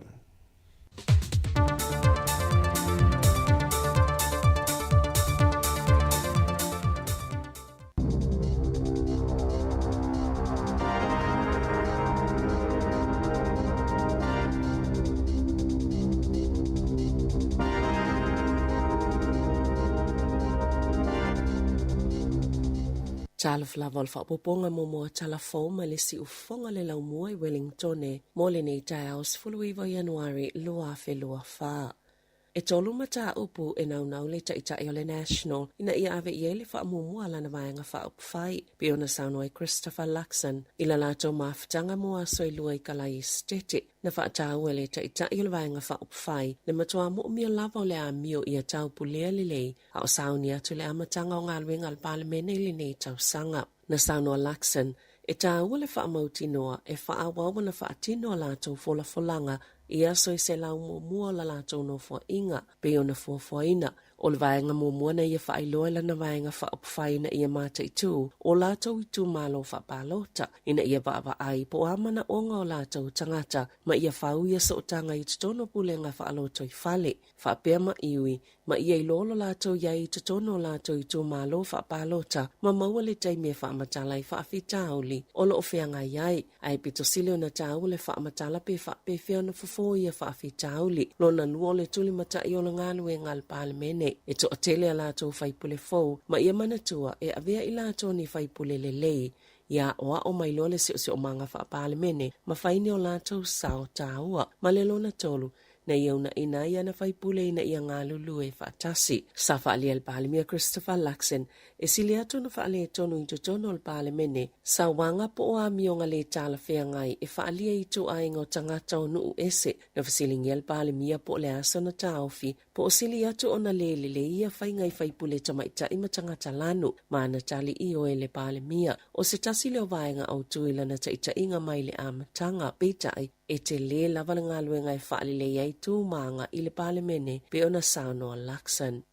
S7: Tala flava o whapoponga mo moa tala fōma le si ufonga le lau mua i Wellington e mo le nei tai au 10 Januari lua fe lua wha. E tolu mata upu e nau le taitai o le National ina ia ave i ele wha mumua lana vaenga wha upwhai pe ona Sāmoa Christopher Luxon ila lato mafutanga mua soi lua i kalai stete na wha tau e le taitai o le vaenga wha upwhai le matua mo umia lava o le amio ia tau pulea le lei a o sauni atu le amatanga o ngā luenga al palemene le nei tau sanga. Na Sāmoa Luxon e tau le wha mautinoa e wha awawa na wha atinoa lato fola folanga ia soi se lau mua la lato no fo inga pe ona fo ina o le vaenga mua na ia wha ailoa lana vaenga wha upwhai na ia mata i tū o lato i tū malo wha palota ina ia wa ai po amana onga o lato tangata ma ia whau ia so tanga i tutono pulenga wha aloto i fale wha pia ma iwi ma ia ilolo lato ia i tutono lato i tū malo wha palota ma maua le taimi e wha amatala i wha awhitauli o lo ofeanga iai ai pito sile na tau le wha amatala pe wha pe whiana fufo ia wha awhitauli lo na lua le tuli mata i o la ngalu e ngal palemene e to atele a lato whaipule fau ma ia manatua e avea i lato ni whaipule le lei ia oa o mailo le si o manga wha palemene ma whaine o lato sao taua ma le lona tolu na iau na ina ia na whaipule ina ia ngā lulu e whaatasi. Sa whaali al palemia Christopher Luxon e sili atu na whaali e tonu i tono al palemene sa wanga po o amionga le tala whea ngai e whaalia i tu ainga o tangata o nuu ese na whasilingi al palemia po le asa na taofi po o sili atu o na le ia whaingai whaipule tamaita ima tangata lanu ma na tali i o e le palemia o se tasi leo vaenga au tuila na taita inga mai le amatanga peitai e te le lava ngā luenga e whaali le iai tū maanga i le palemene pe ona Sāmoa Luxon.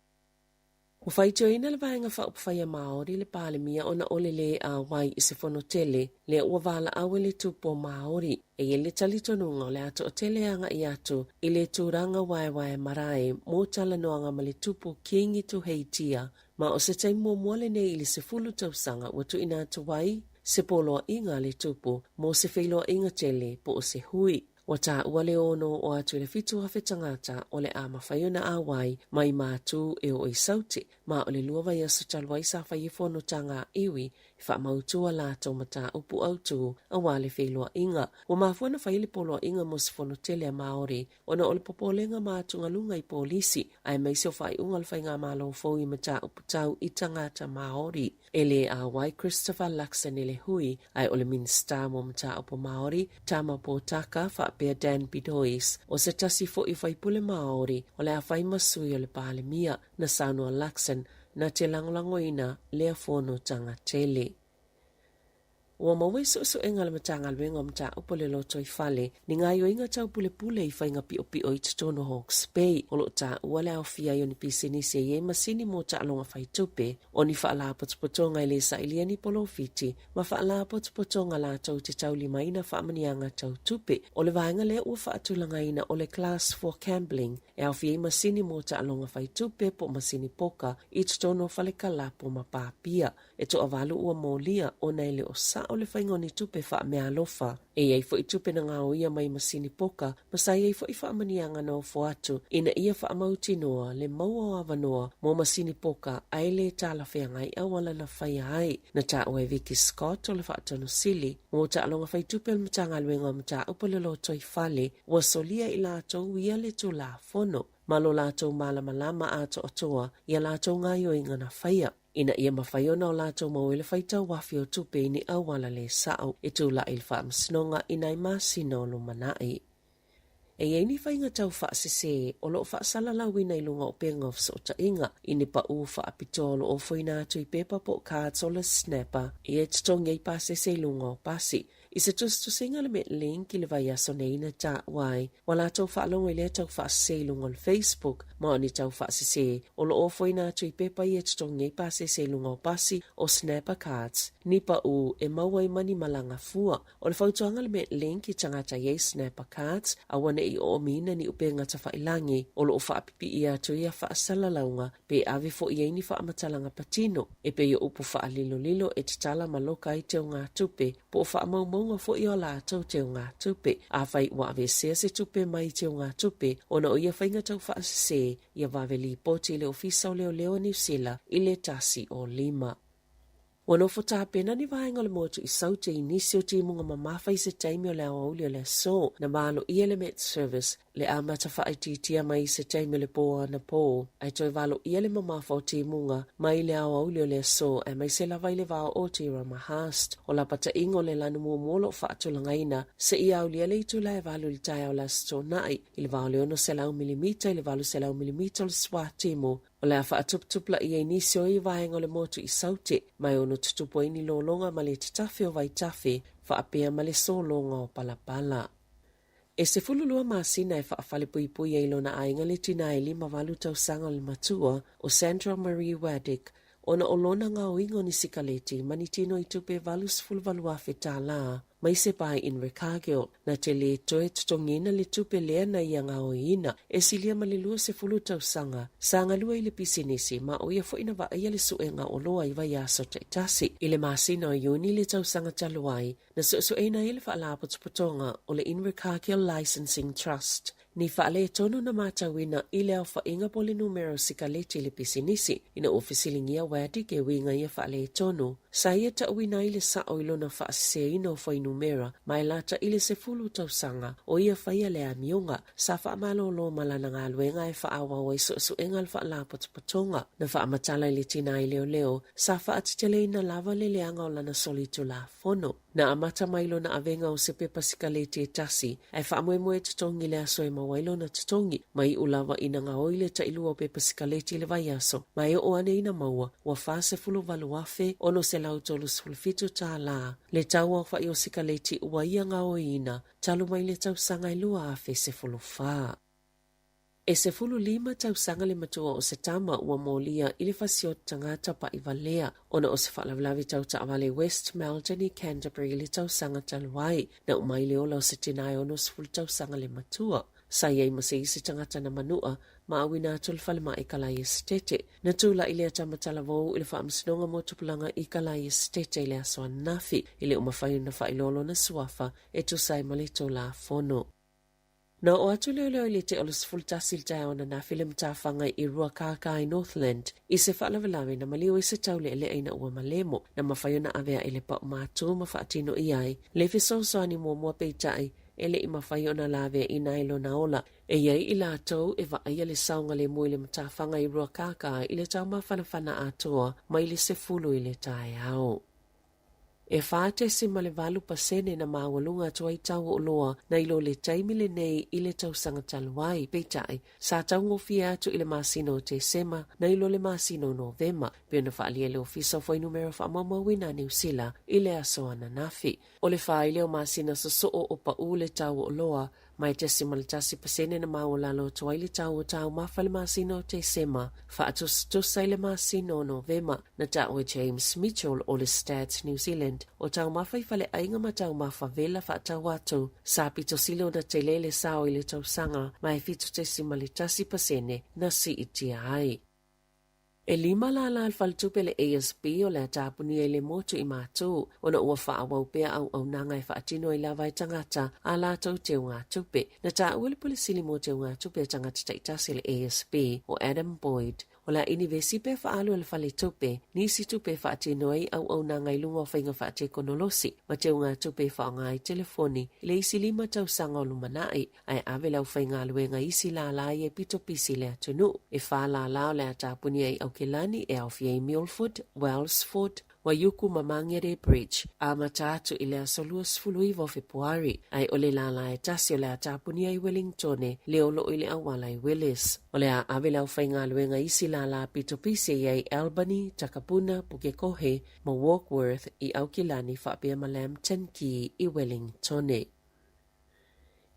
S7: Ua whaitioina le vaenga whaupawhaia Māori le palemia ona ole le a wai I se whanotele le ua wala awe le tupo Māori e le talitonunga le ato o tele anga I atu I le tūranga wae marae mō talanoanga ma le tupo kingi tu heitia ma o se taimo mwale nei I le se fulu tausanga watu ina atu wai se poloa inga le tupo mō se whailoa inga tele po o se hui. Wata ua le ono o atu le fitu hafe tangata o le a mawhaiona a wai mai mātu e o I sauti ma o le luawa ia sa talwai sa whaifono tanga iwi wha mautua lato mata upu autu a wale wheilua inga. Wa mafuana whaile poloa inga mo se fono tele a Māori ona o le popolenga mātunga lunga I polisi ai maisio whai unga le whainga malo fōi mata upu tau I tangata Māori. Ele a wai Christopher Luxon ele hui ai o le minsta mo mata upu Māori tama po taka wha Dan Bidois o se tasi fo I whaipule Māori o le a whai masui o le palemia na Sāmoa Luxon na te langolangoina lea fono tanga tele. Ua mawai so enga le matanga luenga o mta upo le loto I whale ni ngā yo inga tau pule I whainga pio I Totono Hawke's Bay o lo ta ua le au fia yo ni pisinisi e masini mo ta alonga whaitupe o ni whaala potopotonga I le sa ilia ni polo fiti ma whaala potopotonga la tau te tau lima ina whaamanianga tau tupe o le vaenga le ua whaatulanga ina o le class 4 gambling e au fia masini mo ta alonga whaitupe po masini poka I Totono whale kalapo ma pāpia e to avalu ua molia o na ele o sa o le whaingoni tupe wha mea alofa. E ei fo I tupe na ngā o ia mai masini poka, masai ei fo I wha manianga na o fo atu, ina ia wha mauti noa le maua o avanoa mo masini poka ai le tala whea ngai awala na whaia ai. Na ta oe Vicky Scott o le wha atano sili, mo ta alonga whai tupe le matanga luenga mta upo le loto I whale, ua solia I lato uia le tu la fono. Malo lato malama ato atoa, ia lato ngayo inga na whaia. Ina ia mawhaiona o lato mau ele whaitau wafi o tupe ni awala le sao e tūla il wha msinonga ina I masino lo manai. E ei ni whainga tau wha sese o lo wha salalau ina ilunga o penga o sota inga ini pa u wha apitolo o whaina atu I pepa po cards o le snapper I e titonga I pa sese ilunga o pasi. I se tusinga le me link I le vai aso neina ta wai, wala tau whaalonga I le tau whaasese on Facebook, ma ni tau whaasese, o lo ofoina atu I pepa I e titonga I pa sese lunga o pasi o snapper cards, ni pa u e maua I mani malanga fua, o le whautuanga le me link I tangata ye snapper cards, a wane I o mina ni upe ngata whailangi, o lo whaapipi I atu I a whaasalaunga, pe ave fo I eini whaamatalanga patino, e pe I upu whaalilo e titala maloka I teo ngā tupe, po whaamau nga fo I o la tau teo ngā tupe. A whai wa ave sea se tupe mai teo ngā tupe, ona o ia whainga tau wha se, ia waweli poti le ofisa o leo New Zealand I le tasi o 5. Wano fota pena ni vaenga le motu I saute I nisi o timunga mamawhai se taimi o le auli o le so, na malo I element service, le amata whaititia mai se taimi le poa na po, ai toi valo I ele mamawha o timunga, mai le auli o le so, ai mai se lawai le vao o te ramahast, o la pata ingo le lanu mua molo whaatulangaina, se I auli ele I tula e valo li tai au la sto nai, I le vao leono se lau milimita, I le valo se lau milimita o le swa timu, o le awha atuptupla I enisio I vaenga le motu I saute, mai ono tutupo ini lolonga ma le titafe o vai tafe, wha apea ma le solonga o palapala. E se fululua masina e whaafale pui e ilona ainga le tina e 5 walu tausanga le matua o Sandra Marie Waddick, ona o lona ngā oingo ni sikaleti manitino I tupe valus fulvalua whetala, mai se pai in Rekagio, na te le toe tutongina le tupe lea na ia ngā oina, e silia malilua se fulu tausanga, sanga lua I le pisinisi, ma oia fo ina wa ia le suenga o loa I vai aso taitasi, I le masina o yuni le tausanga taluai, na sueina I le whaalapotopotonga o le in Rekagio Licensing Trust, ni whaale tono na matawina I le au whainga pole numero sikaleti le pisinisi, ina ofisilingia Waddick e winga ia whaale tono, sa ia ta uina I le sa oilona whaasese ina o whai numera, mai lata I le se fulu tausanga, o ia whaia le amionga, sa whaamalo lo malana ngā luenga e whaawa o suenga le whaalapotopotonga, na whaamatala I le tina I leo, sa whaatitele ina lava le leanga o lana solitu la fono. Na amata mailo na avenga o se pepa sikaleti e tasi, ai whaamoemoe tutongi le aso e mawailo na tutongi, mai ulawa ina ngā oile ta ilua o pepa sikaleti le vai aso, mai o ane ina maua, wa whaase fulu valuafe, ono se lautolu sulfitu ta la, le tau au whai o sikaleti ua ia ngā oina, talu mai le tau sanga ilua afe se fulu whaa. E se fulu 5 tausanga le matua o se tama ua molia i le fasio tangata pa i Valea, ona o se whalavlavi tau ta avale West Melton i Canterbury le tausanga taluai, na umai le ola o se tinai ono se fulu tausanga le matua. Sa iei mase i se tangata na manua, ma awina atul falema i kalai estete, na tula i le atamatala vau i le whaamsinonga motupulanga i kalai estete i le asoa nafi, i le umafayu na whailolo na suafa e tusai malito la fono. Na o atu leo le te olos fultasil tau na nafile mtafanga i Ruakaka i Northland, i se whaalawalawe na maliwa i se taule ele aina ua malemo, na mafayo na avea ele pa umatu mafaatino i ai, le fisosoani mua peitai, ele i mafayo na lawe i nailo na ola, e iei i la tau e vaaya le saunga le mui le mtafanga i Ruakaka i le tau mawhanawhana atoa, mai le se fulu i le tae au. E whaate si male valu pasene na mawalunga tua i tau o loa na ilo le taimile nei i le tau sanga taluai peitai. Sa tau ngofia atu i le masino te sema na ilo le masino Novema. Pio na whaalia le ofisa fwai numero whaamamawina New Zealand i le asoa na nafi. O le whaile o masina sa soo o pa u le tau o loa mai te simalatasi pasene na mawalalo tua i le tau o tau mawhale masino te sema. Whaatus tusa i le masino Novema na tau e James Mitchell o le Stats New Zealand. O tau mawhai fale ainga ma tau mawhavela whaatau atu, sa pito silo na te lele sao i le tau sanga, mai fito te simaletasi pasene na si itia ai. E lima la alfaltupe le ASB o le atapuni e le motu i mātou, ona ua whaawau pea au nanga e whaatino i lawa i tangata a lātou te unga tupe. Na tā ua le polisili mo te unga tupe tangata taitasi le ASB o Adam Boyd. O la inivesi pe whaalu le whale tupe, nisi tupe whaatino ai au nanga i lunga o whainga whaate konolosi, ma te unga tupe whaonga i telefoni, le isi lima tau sanga o lumanai, ai ave lau whainga aluenga isi la lai e pito pisi le atunu, e whala lao le atapuni ai au Kelani e au fiei Milford, Wellsford, Waiuku Mamangere Bridge, a matatu i le asolua sfuluivo Februari, ai ole la e tasi o le atapuni ai Wellingtone, le olo i le awala i Willis. O le a ave lau whainga aluenga isi la pito pisi ai Albany, Takapuna, Pukekohe, ma Warkworth i au Kelani whaapia malam Tenki i Wellingtone.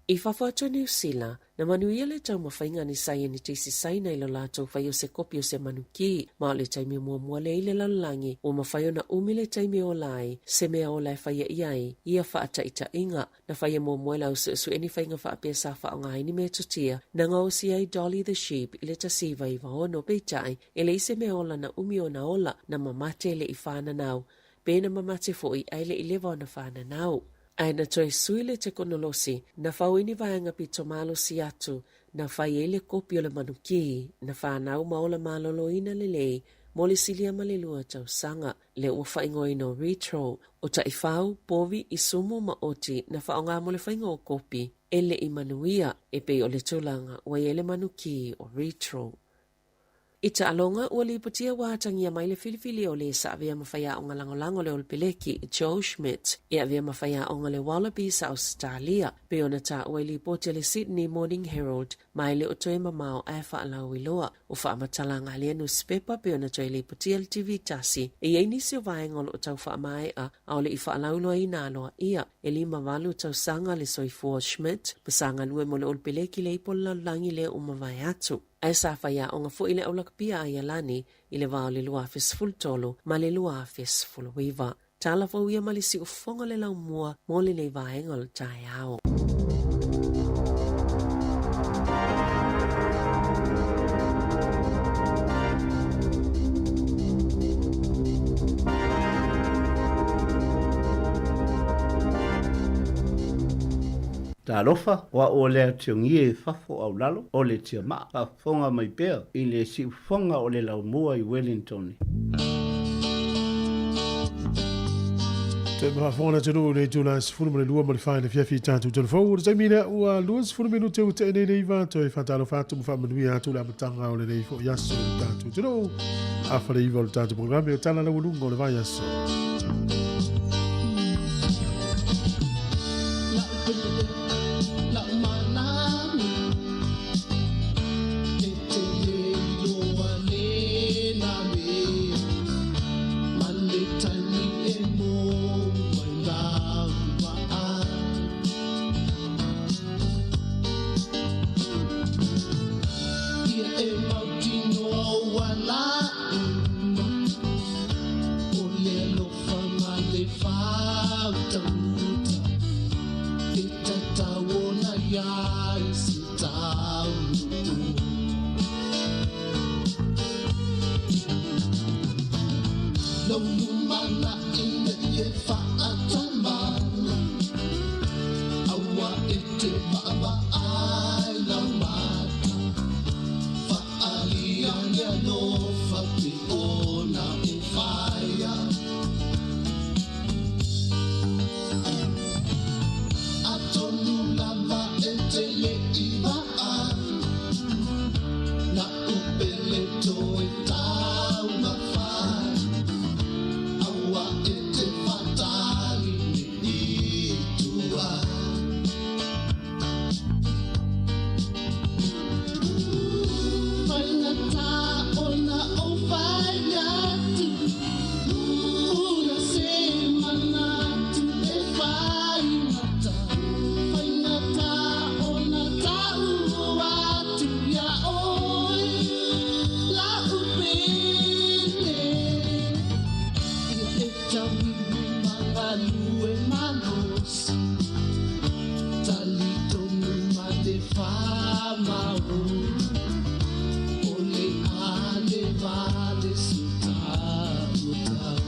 S7: I whawhatu New Zealand, na manuia le tau mawhainga ni sai ni tisi saina i lo lātou whai o se kopi o se manuki, ma le taimi mua le ile lalangi, o mawhai o na umi le taimi o lai, se mea o lai whai iai, ia whaata ita inga, na whai mua lau su eni whainga whaapia sa whaonga ni mea tutia, na ngau si ai Dolly the Sheep i le tasiva i wahono peitai, e le ise mea ola na umi o na ola, na mamate le i whana nau, pēna mamate fo i aile i lewa na whana nau. Ai na toi suile te konolosi, na whauini vaenga pi tomalo si atu, na whai ele kopi o le manuki, na whanau maola malolo ina lelei, mole silia malelua tau sanga, le ua whaingoi no retro, o ta i whau, povi i sumo maoti, na whaonga mole whainga o kopi, ele i manuia, e pe o le tulanga, wai ele manuki o retro. Ita alonga ua li patia wātangia mai le filifili o le sa avea mawhaia o ngalangolango le olpeleki Joe Schmidt e avea mawhaia o ngale Wallabies a Australia pe ona ta ua li potia le Sydney Morning Herald mai le o toe mamao e whaalau iloa o whaamatala ngale newspaper pe ona toe li patia le TV tasi e iei nisi o vaenga o tau whaamae a o le i whaalau loa i naloa ia e li mawalu tau sanga le soifua Schmidt pasanga lue mo le olpeleki le ipola langi le o mawai atu. Ai sa whaia o ngā fo ile aulakapia ai alani i le wao le lua fesful tolo ma le lua fesful wiva. Tala fo ia malisi o fonga le lau mua mo le nei vaenga le tae ao.
S10: Ta alofa wa o le tiongi e fafo au lalo o le tia maa a fonga mai pea i le si fonga o le lau mua i Wellington.
S2: Te mawhona te nuu nei tūna sifunu mele lua mali whaine fiafi tātu telefou. Ura taimina ua lua sifunu minu te uta ene nei vātou e whatalo whātu mwha manui atu la matanga o le nei fo yaso tātu te nuu. A whare iwa o tātu programe o tala la ulunga o le vai yaso.
S1: ia isi tau Lau lumana ina ie whaatamana Awa e te maama ai lau mata Whaalia lea no whapi ona e whaia Atonu lava e te le iwa ai Na upele to e tau ma whai Awa e te whatali ni i tua Whainga tā ona o whai atu Ura se manatu e whai mata Whainga tā ona tau atu ia oi La upele Ia e tawiwi mangalu e manosi Tali tonu ma te whamau Ole ale vale si tau tau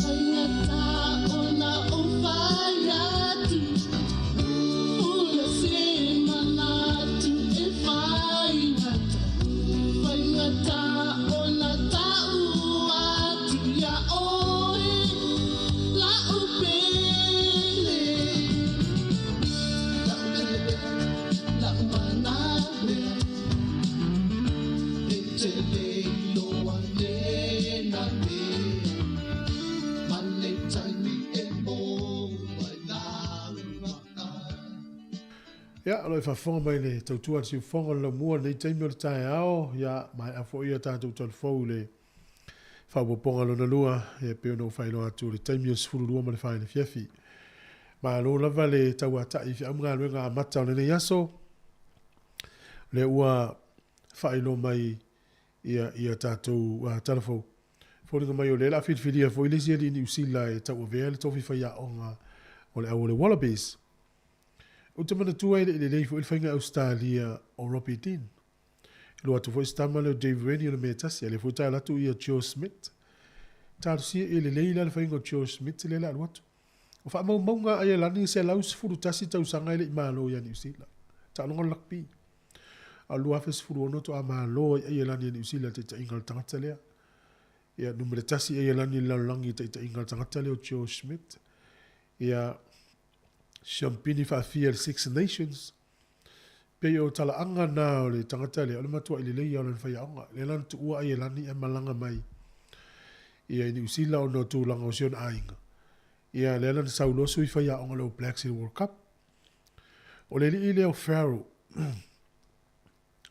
S1: Whainga tā ona o whai atu Ura se manatu e whai ngata Whainga tā ona tau atu ia oi La upele La upele La umanale E te leilo anena mea Mane taimi e mo mai lau maai
S2: Ia, aloi whawhonga mai le tautua si whonga la mua nei teimi o le tae ao, ia, mai a fo ia tātou talfou le whawaponga lona lua, ia peo no whaino atu le teimi o sifuru lua ma le whaine fiafi. Ma lo lava le tau a tai fi amga luenga a mata o le nei aso, le ua whaino mai ia tātou talfou. Fōringa mai o le la whitwhiria fo ilesi ali ni usila e tau a vea le tofi whaia onga o le au le Wallabies. O te mana tua ele lei fo ilwhainga Australia o Robbie Dean. Lo atu fo istama leo Dave Rennie o le mea tasi, ele fo tai latu ia Joe Smith. Tāru sia ele lei la le whainga o Joe Smith le la alu atu. O wha mau maunga aia lani se lau sifuru tasi tau sanga ele i malo ia ni usila. Ta longa lakpi. A lua fes furu ono to a malo aia lani ni usila te ta ingal tangata lea. Ia numere tasi aia lani laulangi te ta ingal tangata leo Joe Smith. Ia Champini whawhia le Six Nations. Pei o tala anga nā o le tangata le, o le matua i le lei au le whaiaonga. Le lan tu ua aia lani e malanga mai. Ia ini usila o no tūlanga o sion ainga. Ia le lan saulosu i whaiaonga le o Blacks in World Cup. O le li i leo Pharaoh.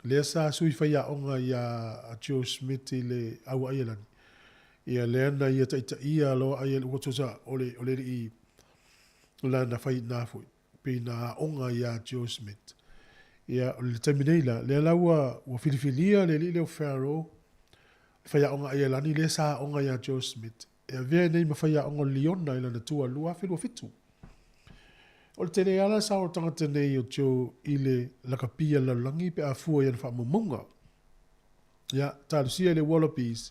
S2: Le sa sui whaiaonga ia a Joe Smith i le au aia lani. Ia le ana ia taita ia lo aia le uatosa o le li i la na fai na foi pe na onga ia Joe Smith ia le terminela le laua o filifilia le le Pharaoh fai onga ia lani le sa onga ia Joe Smith e ve nei ma fai onga Leona ila na tua lua filu fitu o te ne ala sa o tanga te nei o Joe ile la kapia la langi pe a fua ia fa momonga ia talusia le Wallabies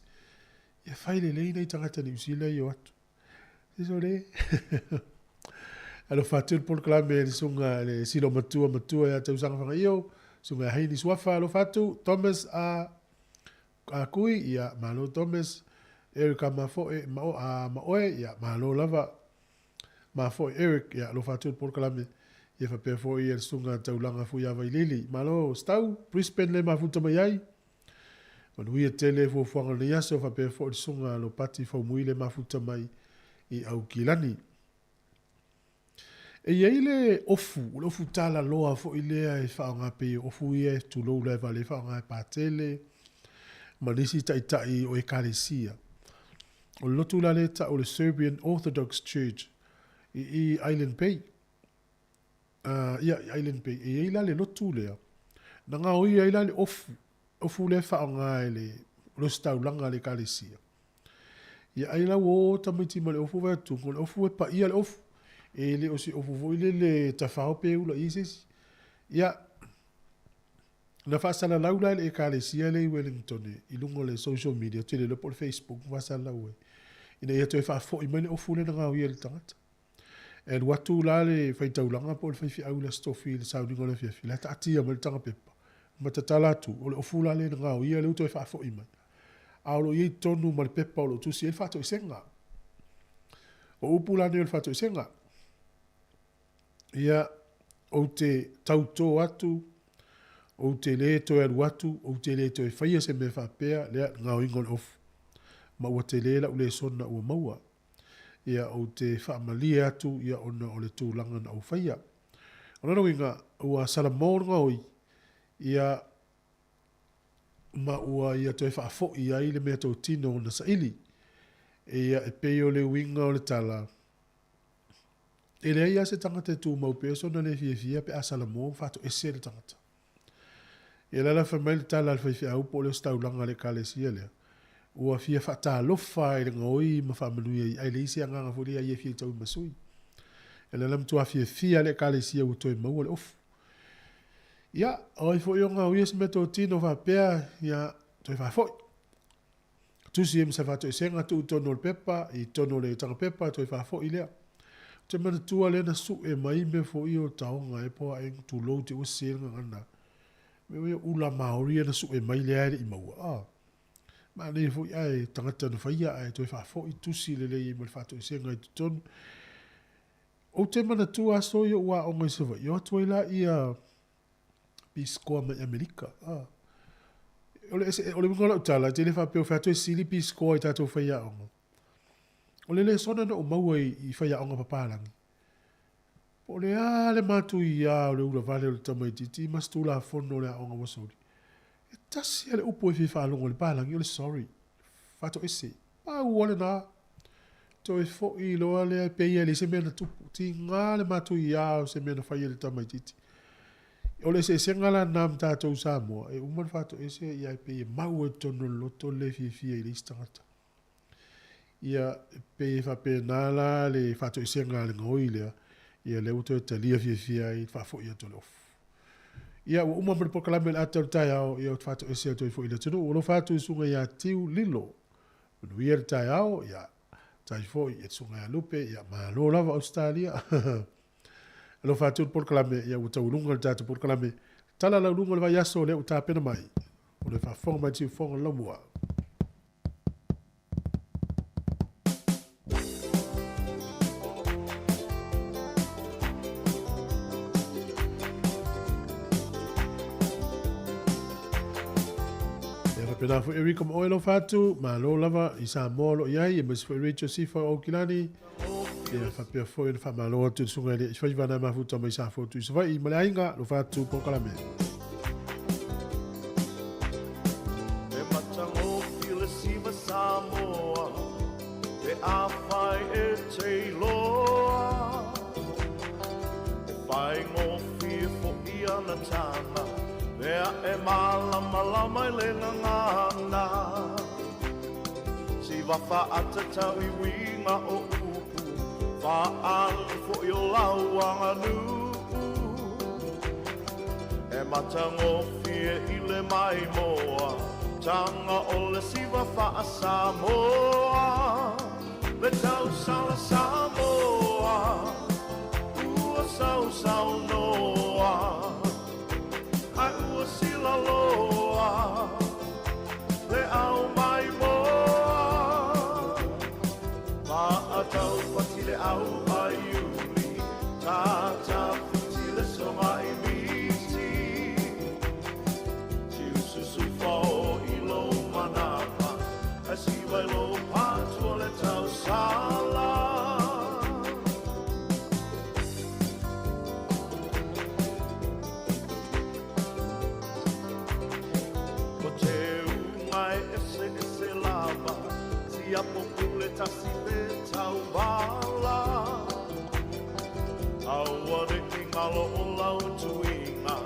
S2: ia fai le nei tanga te ni usila yo atu isole alo fatul por clame le sunga le silo matua ya tau sanga fanga io sunga haini swafa alo fatu Thomas a kui ia malo Thomas Eric mafo e ma a ma oe ia malo lava mafo Eric ia alo fatul por clame Ia whapea fo i sunga taulanga fu ia vailili. Malo, stau, Brisbane le mafuta mai ai. Manuia tele fo fuanga le yaso whapea fo i sunga lo pati fo mui le mafuta mai i au kilani. E iei le ofu tala loa fo i lea e whaonga pe ofu ia e tulou le vale whaonga e pātele. Manisi tai o e karesia. O lotu la le ta o le Serbian Orthodox Church i Island Bay. Island Bay. E ila le lotu lea. Na ngā oi ila le ofu le whaonga e le rostaulanga le karesia. Ia ila wo tamiti ma le ofu vatu. Le ofu e pa ia le ofu. E le osi ofu vo ile le tafao pe ula isis. Ia na fasala laula le karesia le Wellington i lungo le social media. Tele le por Facebook fasala ue. Ina ia toi whaafo i mene ofu le na ngā oi le tangata. E watu la le whaitaulanga po le whaifi au le stofi le sauningo le fiafi. La taatia ma le tanga pepa. Ma tatalatu o le ofu la le na ngā oi le u toi whaafo i mai. Aolo i tonu ma le pepa o lo tusi e whato i senga. O upu la ne o le whato i senga. Ia o te tauto atu, o te le to e atu, o te le to e whaia se me whapea, lea ngā ingon ofu. Ma ua te le la ule sona ua maua. Ia o te whaamalia atu, ia ona o le tūlanga na au whaia. Ona winga, ua salamor ngā oi, ia ma ua ia to e whaafo ia i le mea tau tino na sa ili. Ia e peo le winga o le tala. E le ia se tangata tu mau peso na le fia pe asala mo fato ese le tangata. E la famile tala le fia au po le staulanga le kalesia le. Ua fia fata lofa e le ngoi ma family ai le isi anga furi ai fia tau masui. E la lam tua fia le kalesia u toi mau le of. Ia, oi fo yo nga uies meto tino fa pea ia toi fa foi. Tu si em sa fato esenga tu tono le pepa i tono le tanga pepa toi fa foi le. Te mana tua le na su e mai me fo i o taonga e po a eng tu lo te o senga ngana. Me wea ula maori e na su e mai le aere i maua. Ma ne fo i ai tangata na whaia ai toi wha fo i tusi le lei i ma le whato i senga i tu tonu. O te mana tua so i o ua o ngai sewa. I o atua ila i a piskoa mai Amerika. O le mga utala, te le wha peo whato i sili piskoa i tato whaia o ngai. O le sona na o maua i whaia onga papalangi. O le le matu i o le ula vale o le tamaititi, mas tu la fono le onga wasori. E tasi ale upo e whiwha alongo le palangi, o le sorry. Fato ese. O le na. To e fo i loa le peia le se mena tupu. Ti ngā le matu i o se mena whaia le tamaititi. O le se ngala nam tātou Sāmoa. E uman fato ese i ai peia mau e tono loto le whiwhia i le istangata. Ia pe fa pe nala le fato isenga le ngoi le ia le uto te lia fia i fa fo ia tolof ia o uma por kalame atel tai ao ia fato ese to fo ile tino o lo fato sunga ia tiu lilo no ia tai ao ia tai fo ia sunga ia lupe ia ma lo lava Australia lo fato por kalame ia uto lunga tato por kalame tala la lunga le vai aso le uta pena mai o le fa forma ti fo lo moa. Pena fu eri kom oilo fatu, ma lo lava i Sāmoa lo iai, e mas fu eri cho sifa o kilani, e fa pia fu e fa ma lo atu sunga ele, i vana ma fu tama i sa fu tu i sawai, i male ainga lo fatu po kalame.
S1: E matango pila siva Sāmoa, e awhai e te loa, e whai ngō fia fo i ana tāna, Mea e malama i le ngana Si wafa ata tau i winga o upu Whaali fo i o lauanga nu E matango fie i le mai moa Tanga o le si wafa a Sāmoa Le tau sala Sāmoa Ua sau noa Ai ua sila loa Le au mai moa Ma a tau pati le au ai uli Ta futi le tasi pe tau wala Aua re ki ngalo o lau tuinga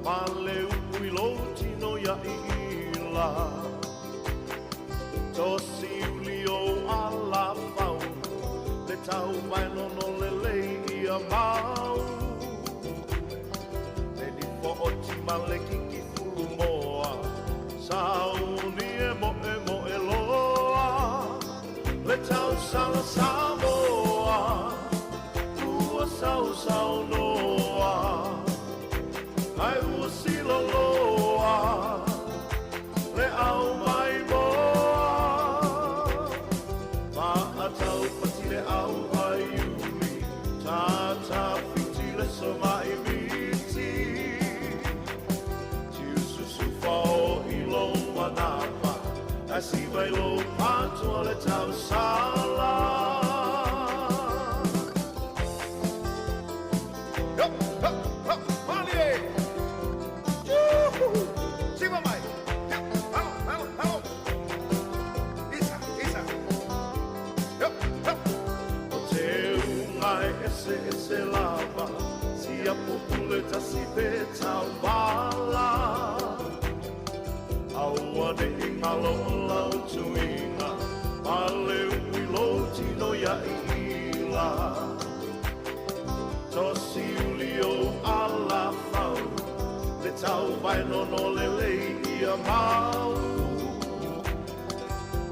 S1: Ma le ui lo tino ia i ila Tosi uli o ala whau Le tau waino no le lei ia mau Le ni po o ti ma le kiki fulu moa Sauni e mo e loa Le tau sala Sāmoa Ua sau noa Ai ua silo loa Le au mai moa Ma a tau pati le au ai uli Tata fiti le somai miti Tiu susu fao i lo manapa Asi vai lo patua le tau sala Se lava, si a populeta si peta wala Aua ne ingalo lau tuinga Ale ui lo tino ia i ila Tosi uli o ala fau Le tau vaino no le lei ia mau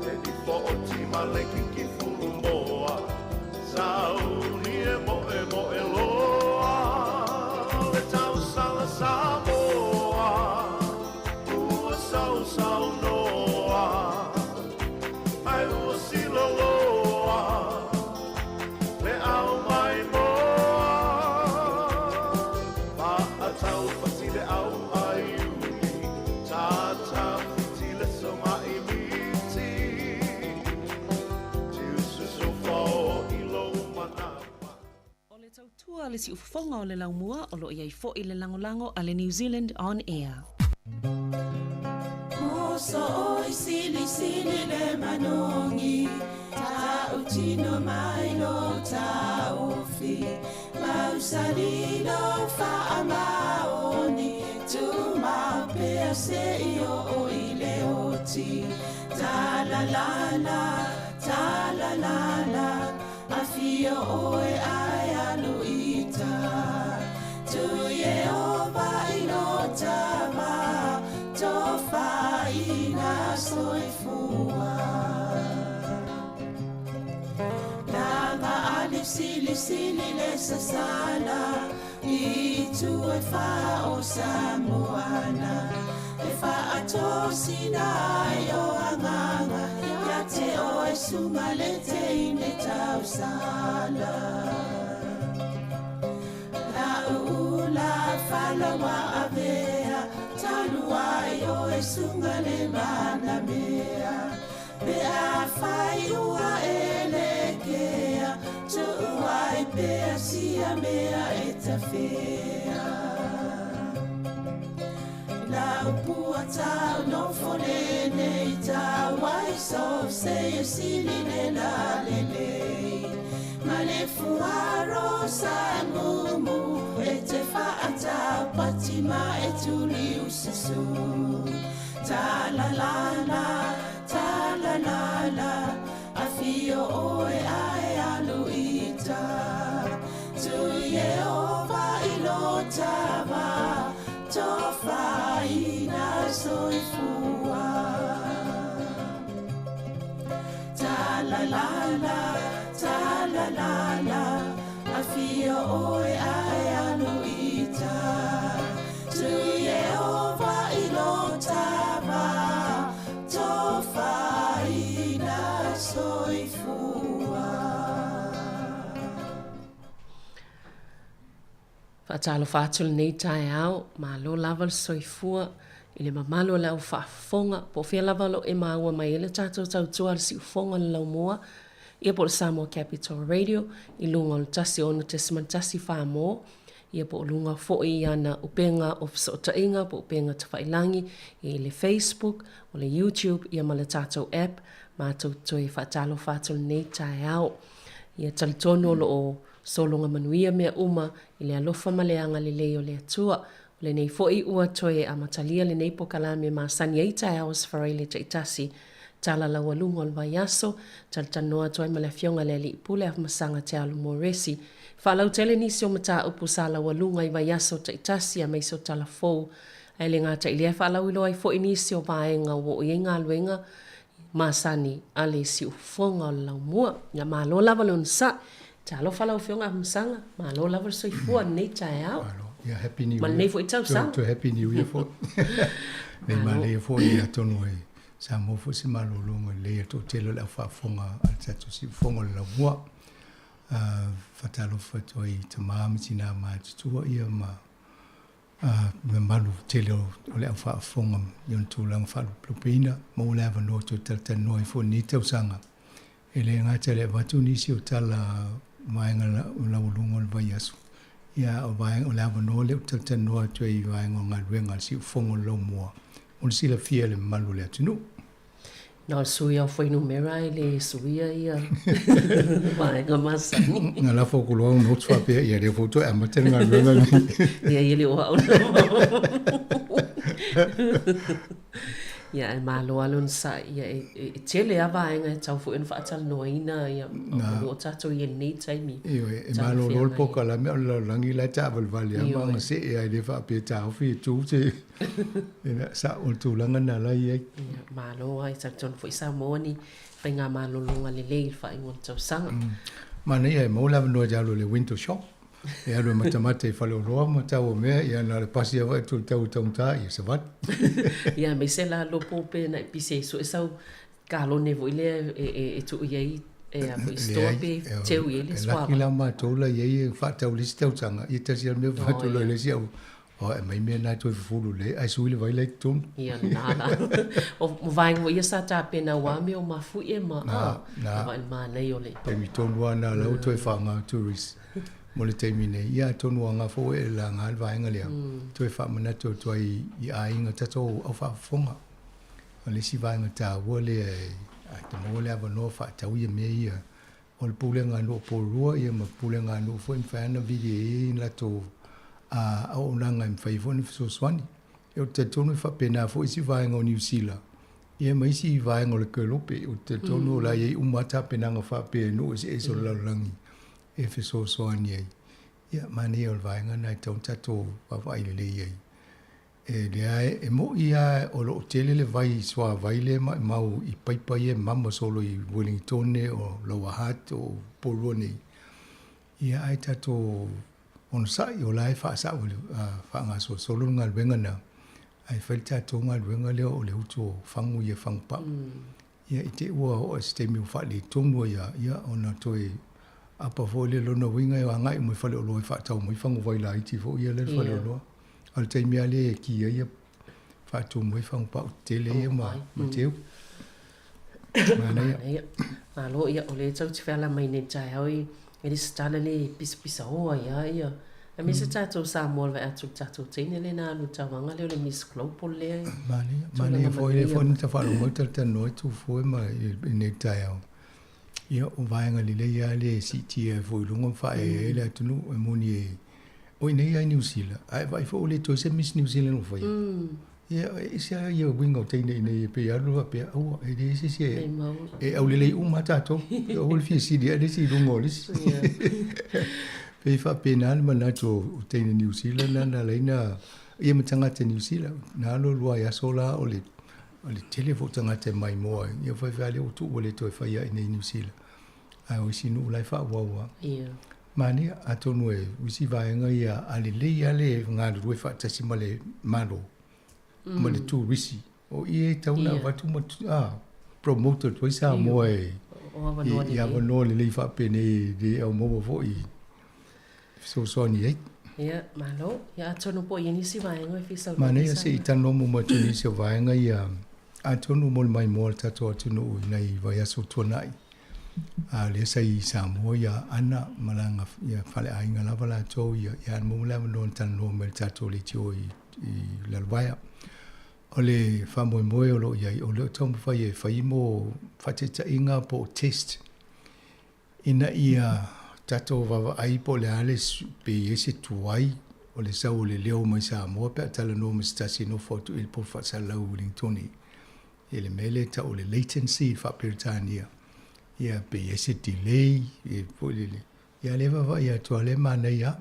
S1: E di po o tima le kiki furu moa Sauni e mo e loa Le tau sala Sāmoa Ua sau noa Ai ua silo loa Le au mai moa Pa a tau pati le au ai uli Tata fiti le soma i miti Tiu susu fao i lo manapa
S8: O le tautua le si ufonga o le laumua o lo iai fo i le langolango a le New Zealand On Air.
S11: Moso oi sili sili le manongi Ta utino mai lo ta ofi Mausari lo fa amaoni Tu mau pea se io o i le oti Ta la la Afio oe ai aluita Tu ye ova ino tama Tofa ina soifua Langa alif sili le sasana I tu e fa o Sāmoana E fa atosina yo anganga Ya te oe sumalete ine tau sala La ula falawa avea Talua yo e sungale mana mea Pe a fai ua elekea Tu uai pea sia mea e tafea La upua tau no folene I tau ai so se e sili le la lelei Ma le fuaro sa mumu E te whaata pati ma e tuli usisu Ta la la A fio oe ai aluita Tu ye ova ilo tava Tofa ina soifua Ta la la A fio oe ai aluita Tu ye ova ilo tava Tofa ina soifua
S7: Whaatalo whātulu nei tae au, mā lo lava le soifua, i le mamalo le au whaafonga, po whia lava lo e māua mai ele tātou tautua le si ufonga le lau moa, ia po le Sāmoa Capital Radio, i lunga o le tasi o na te simantasi whāmo, ia po lunga fo'i ana upenga o sotainga po upenga tawhailangi i le Facebook o le YouTube ia ma le tātou app ma tau e whaatalo whātol nei tae au. Ia talitono lo o solonga manuia mea uma i le alofa maleanga le leo le atua. Le nei fo'i ua toe a matalia le nei pokalame ma sani ei tae au sfarai le taitasi. Tala la walunga o vai aso, taltanoa toi ma le fionga le li pule af masanga te alu moresi. Whalau tele nisi o mata upu sa la walunga i vai aso taitasi a meiso tala fou. Ai le ngā tailia whalau ilo ai fo'i nisi o vaenga o i ngā luenga. Masani ale si ufonga o lau mua. Ia malo lava le unsa. Talo whalau fionga af masanga. Malo lava soi fua nei tae au.
S12: Yeah, happy new year.
S7: Man nei fo'i tau sao.
S12: To happy new year for. Nei male fo'i a tonu e. Sāmoa fo si malolonga le to telo la whaafonga a tatu si fonga la mua. Whatalo whato i ta maamitina ma tutua ia ma me malu telo o le whaafonga yon tūlang whaluplupeina ma o lewa no to tata noi fo ni tau sanga. E le ngata le watu nisi o tala maenga la ulunga o vai asu. Ia o vaenga o lewa no le o tata noi to i vaenga o ngā ruenga si fonga lo mua. On sila fia le malu le atunu.
S7: Nā sui au whainu mera i le suia ia. Vaenga masani.
S12: Ngā la whakoloa un hotu whapea ia re foto e matera ngā ruenga ni.
S7: Ia ili o hau. Ia e malo alun sa ia e tele a vaenga e tau fuin whaatal noina ia o tato i e nei taimi.
S12: Iyo e malo rol poka la mea la langi la taval vali a manga se e ai le whapea tau fi tu te. Sa o tūlanga na la iei.
S7: Malo ai sa ton fui Sāmoa ni pai ngā malo longa le lei whai ngon tau sanga.
S12: Mana ia e maula vanoa jalo le window shop. E alu matamata i whale o roa ma tau o mea ia nā le pasi awa e tū tau taunta i e savat.
S7: Ia me se la lopo pe na pise so e sau kālo ne voi le e tu iei e a voi stoa pe teu iei le swaba.
S12: E laki la ma tōla iei e whātau lisi tautanga i tasi al mea whātau lai lesi au. O e mai mea nai toi fufuru le, ai sui le vai lai tonu.
S7: Ia nāna. O vaenga o ia sa tā pena wame o mafu e ma.
S12: Nā.
S7: Ma nei o le.
S12: Pemi tonu ana lau toi whanga tourist. Mo le teimi nei, ia tonu a ngā fo e la ngā vaenga lea. Toi whamana toi toi i a inga tato au whaafonga. O le si vaenga tā ua le a te mo le ava no whaatau ia mea ia. O le pule ngā no porua ia ma pule ngā no fo imwhana vidi e la tō au nanga im whaifoni fisoswani. E o te tonu whapena fo isi vaenga o New Zealand. Ia ma isi vaenga o le Kelope. O te tonu o la iei umata penanga whape no isi e so lalangi. E fisoswani ei. Ia mani o le vaenga nai taun tato wawai le iei. E lea e mo ia o lo tele le vai swa vai le mau i paipai e mama solo i Wellington o Lower Hutt o Poloni. Ia ai tato on sai o lai fa sa o fa nga so solo nga wenga na ai falta to nga wenga le o le uto fangu ye fang pa ia ite o stemi fa le tongo ia ona toi apa fo le lo no winga ia nga mo fa le lo fa tau mo fangu vai lai ti fo ia le fa le lo al te mi ale ki ia fa tu mo fang pa tele ia ma teu mana ia
S7: alo ia o le tau ti fa la mai ne tai hoi e stana le pisa hoa ia. A mi se tatou Sāmoa vai atu tatou teine le nā nu tawanga leo le Miss Global le.
S12: Mani e foi ni ta wharu mo ta noi tu foi ma i ne tai au. Ia o vaenga li le ia le siti e foi lunga whae e le atunu e moni e. O i nei ai New Zealand. Ai vai fo le to se Miss New Zealand o foi. Ia isi a ia winga o teine i nei pe alu pe au e de isi e au le uma tatou. O le fie sidi a le si lunga o lisi. Pe fa penal mana to teine New Zealand na leina ia matanga te New Zealand na lo lua ya sola o le telefo tanga te mai mo ia fa vale o tu o le to fa ia i New Zealand ai o sinu lai fa wa
S7: ia
S12: mani atonu e usi vaenga ia ale le ia le nga lu fa tasi male malo male tu risi o ia tauna watu mo promoter to sa mo e ia no le fa pene de o mo fo i so ni ai
S7: ia malo ia tonu po ia ni si vaenga fi sa
S12: mane ia se itano mo mo tuni se vaenga ia atonu mo mai mo tato atunu nei vai aso tonai le sai Sāmoa ia ana malanga ia fale ainga lava la tō ia mo lava non tan no me tato le tio i lalwaya. O le whamoe o lo iai, o le tomu whai mo whateta inga po test. Ina ia tato wawa ai po le ale pe ese tuai, o le sau le leo mai Sāmoa pe atala no me stasi no fotu il po whatsalau Wellingtoni. E le mele ta o le latency whaperitania. Ia pe ese delay, e po le. Ia le wawa ia tua le mana ia.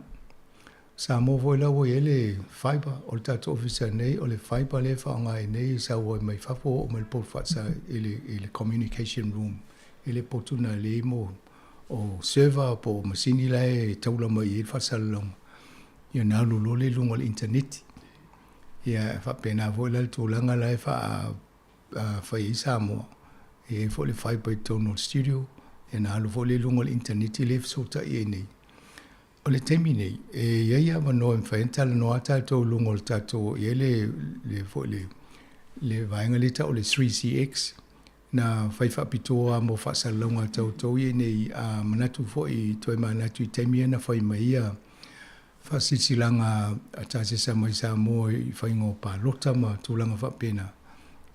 S12: Sāmoa voi lau i ele fiber, o le tato officer nei, o le fiber le whaonga nei, sa oi mai whapo o mai po whatsa ele communication room. Ele potuna le mo o server po masini lai taula mai e whatsalalonga. Ia nā lulo le lunga le internet. Ia whapena voi lau tūlanga lai whai i Sāmoa. E fo le fiber i tono studio, e nā lu fo le lunga le internet le fsota i nei. O le temi nei, e iaia mano e mwhaentala no ata tō lungo le tato, e le vaenga le ta o le 3CX, na whaifa pitoa mo whasalonga tau tau i nei a manatu fo i toi manatu i temi ana whai maia whasisilanga a tāsesa mai Sāmoa i whaingo pālota ma tūlanga whapena.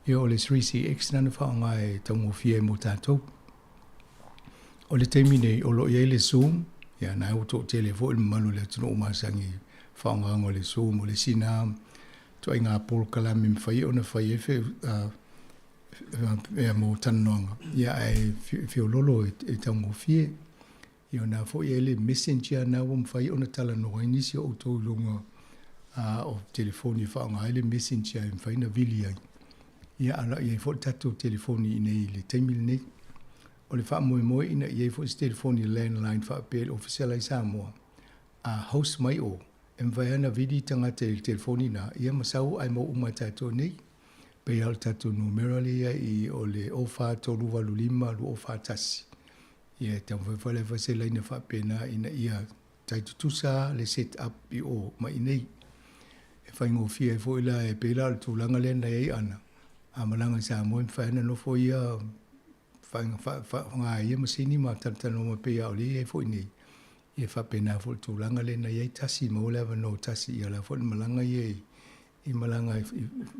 S12: Ia o le 3CX nana whaonga e taumofia mo tātou. O le temi nei, o lo i le Zoom, ia na auto telefo il malu le tino umasangi whaonga o le Zoom o le sina to inga pol kalami mwhai ona whai e e mo tanonga ia e fiololo e taumofie ia na fo i le messenger na o mwhai ona tala no inisi o tō lunga o telefoni whaonga ele messenger e mwhai na vili ai ia ala ia fo tato telefoni nei le taimil nei o le whaamoe ina iei fo is telefoni landline whaapele official ai Sāmoa. A house mai o, e mwhai ana vidi tangata i telefoni na, ia masau ai mo uma tato nei, pe al tato numerali ia i o le ofa tolu walu lima lu ofa tasi. Ia te mwhai whase laina whaapena ina ia taitutusa le set up i o mai nei. E whaingo fia e fo ila e pela al tūlanga lena ei ana. A malanga Sāmoa mwhai ana no fo ia nga ia masini ma tantano ma pe au li e foi nei e fa pena fo tūlanga le na ia tasi mo le va no tasi ia la fo malanga ia i malanga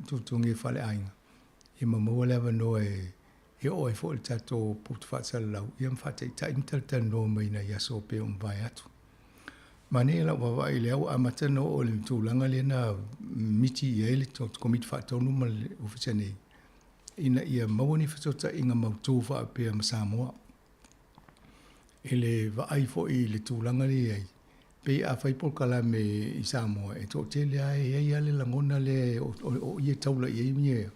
S12: tutungi fale ainga i ma mo le va no e o e fo tato put fa lau ia mfa te ta tantano mai na ia so pe vai atu mane la wa i le au amatano o le tūlanga le na miti ia le to komit fa tonu ma ofisa nei ina ia mawani whatota inga mautu wha pia ma Sāmoa. Ele wa ai fo i le tūlanga li ai. Pe a whaipol kala me i Sāmoa. E tō tele ai e ale langona le o ia taula i eimie.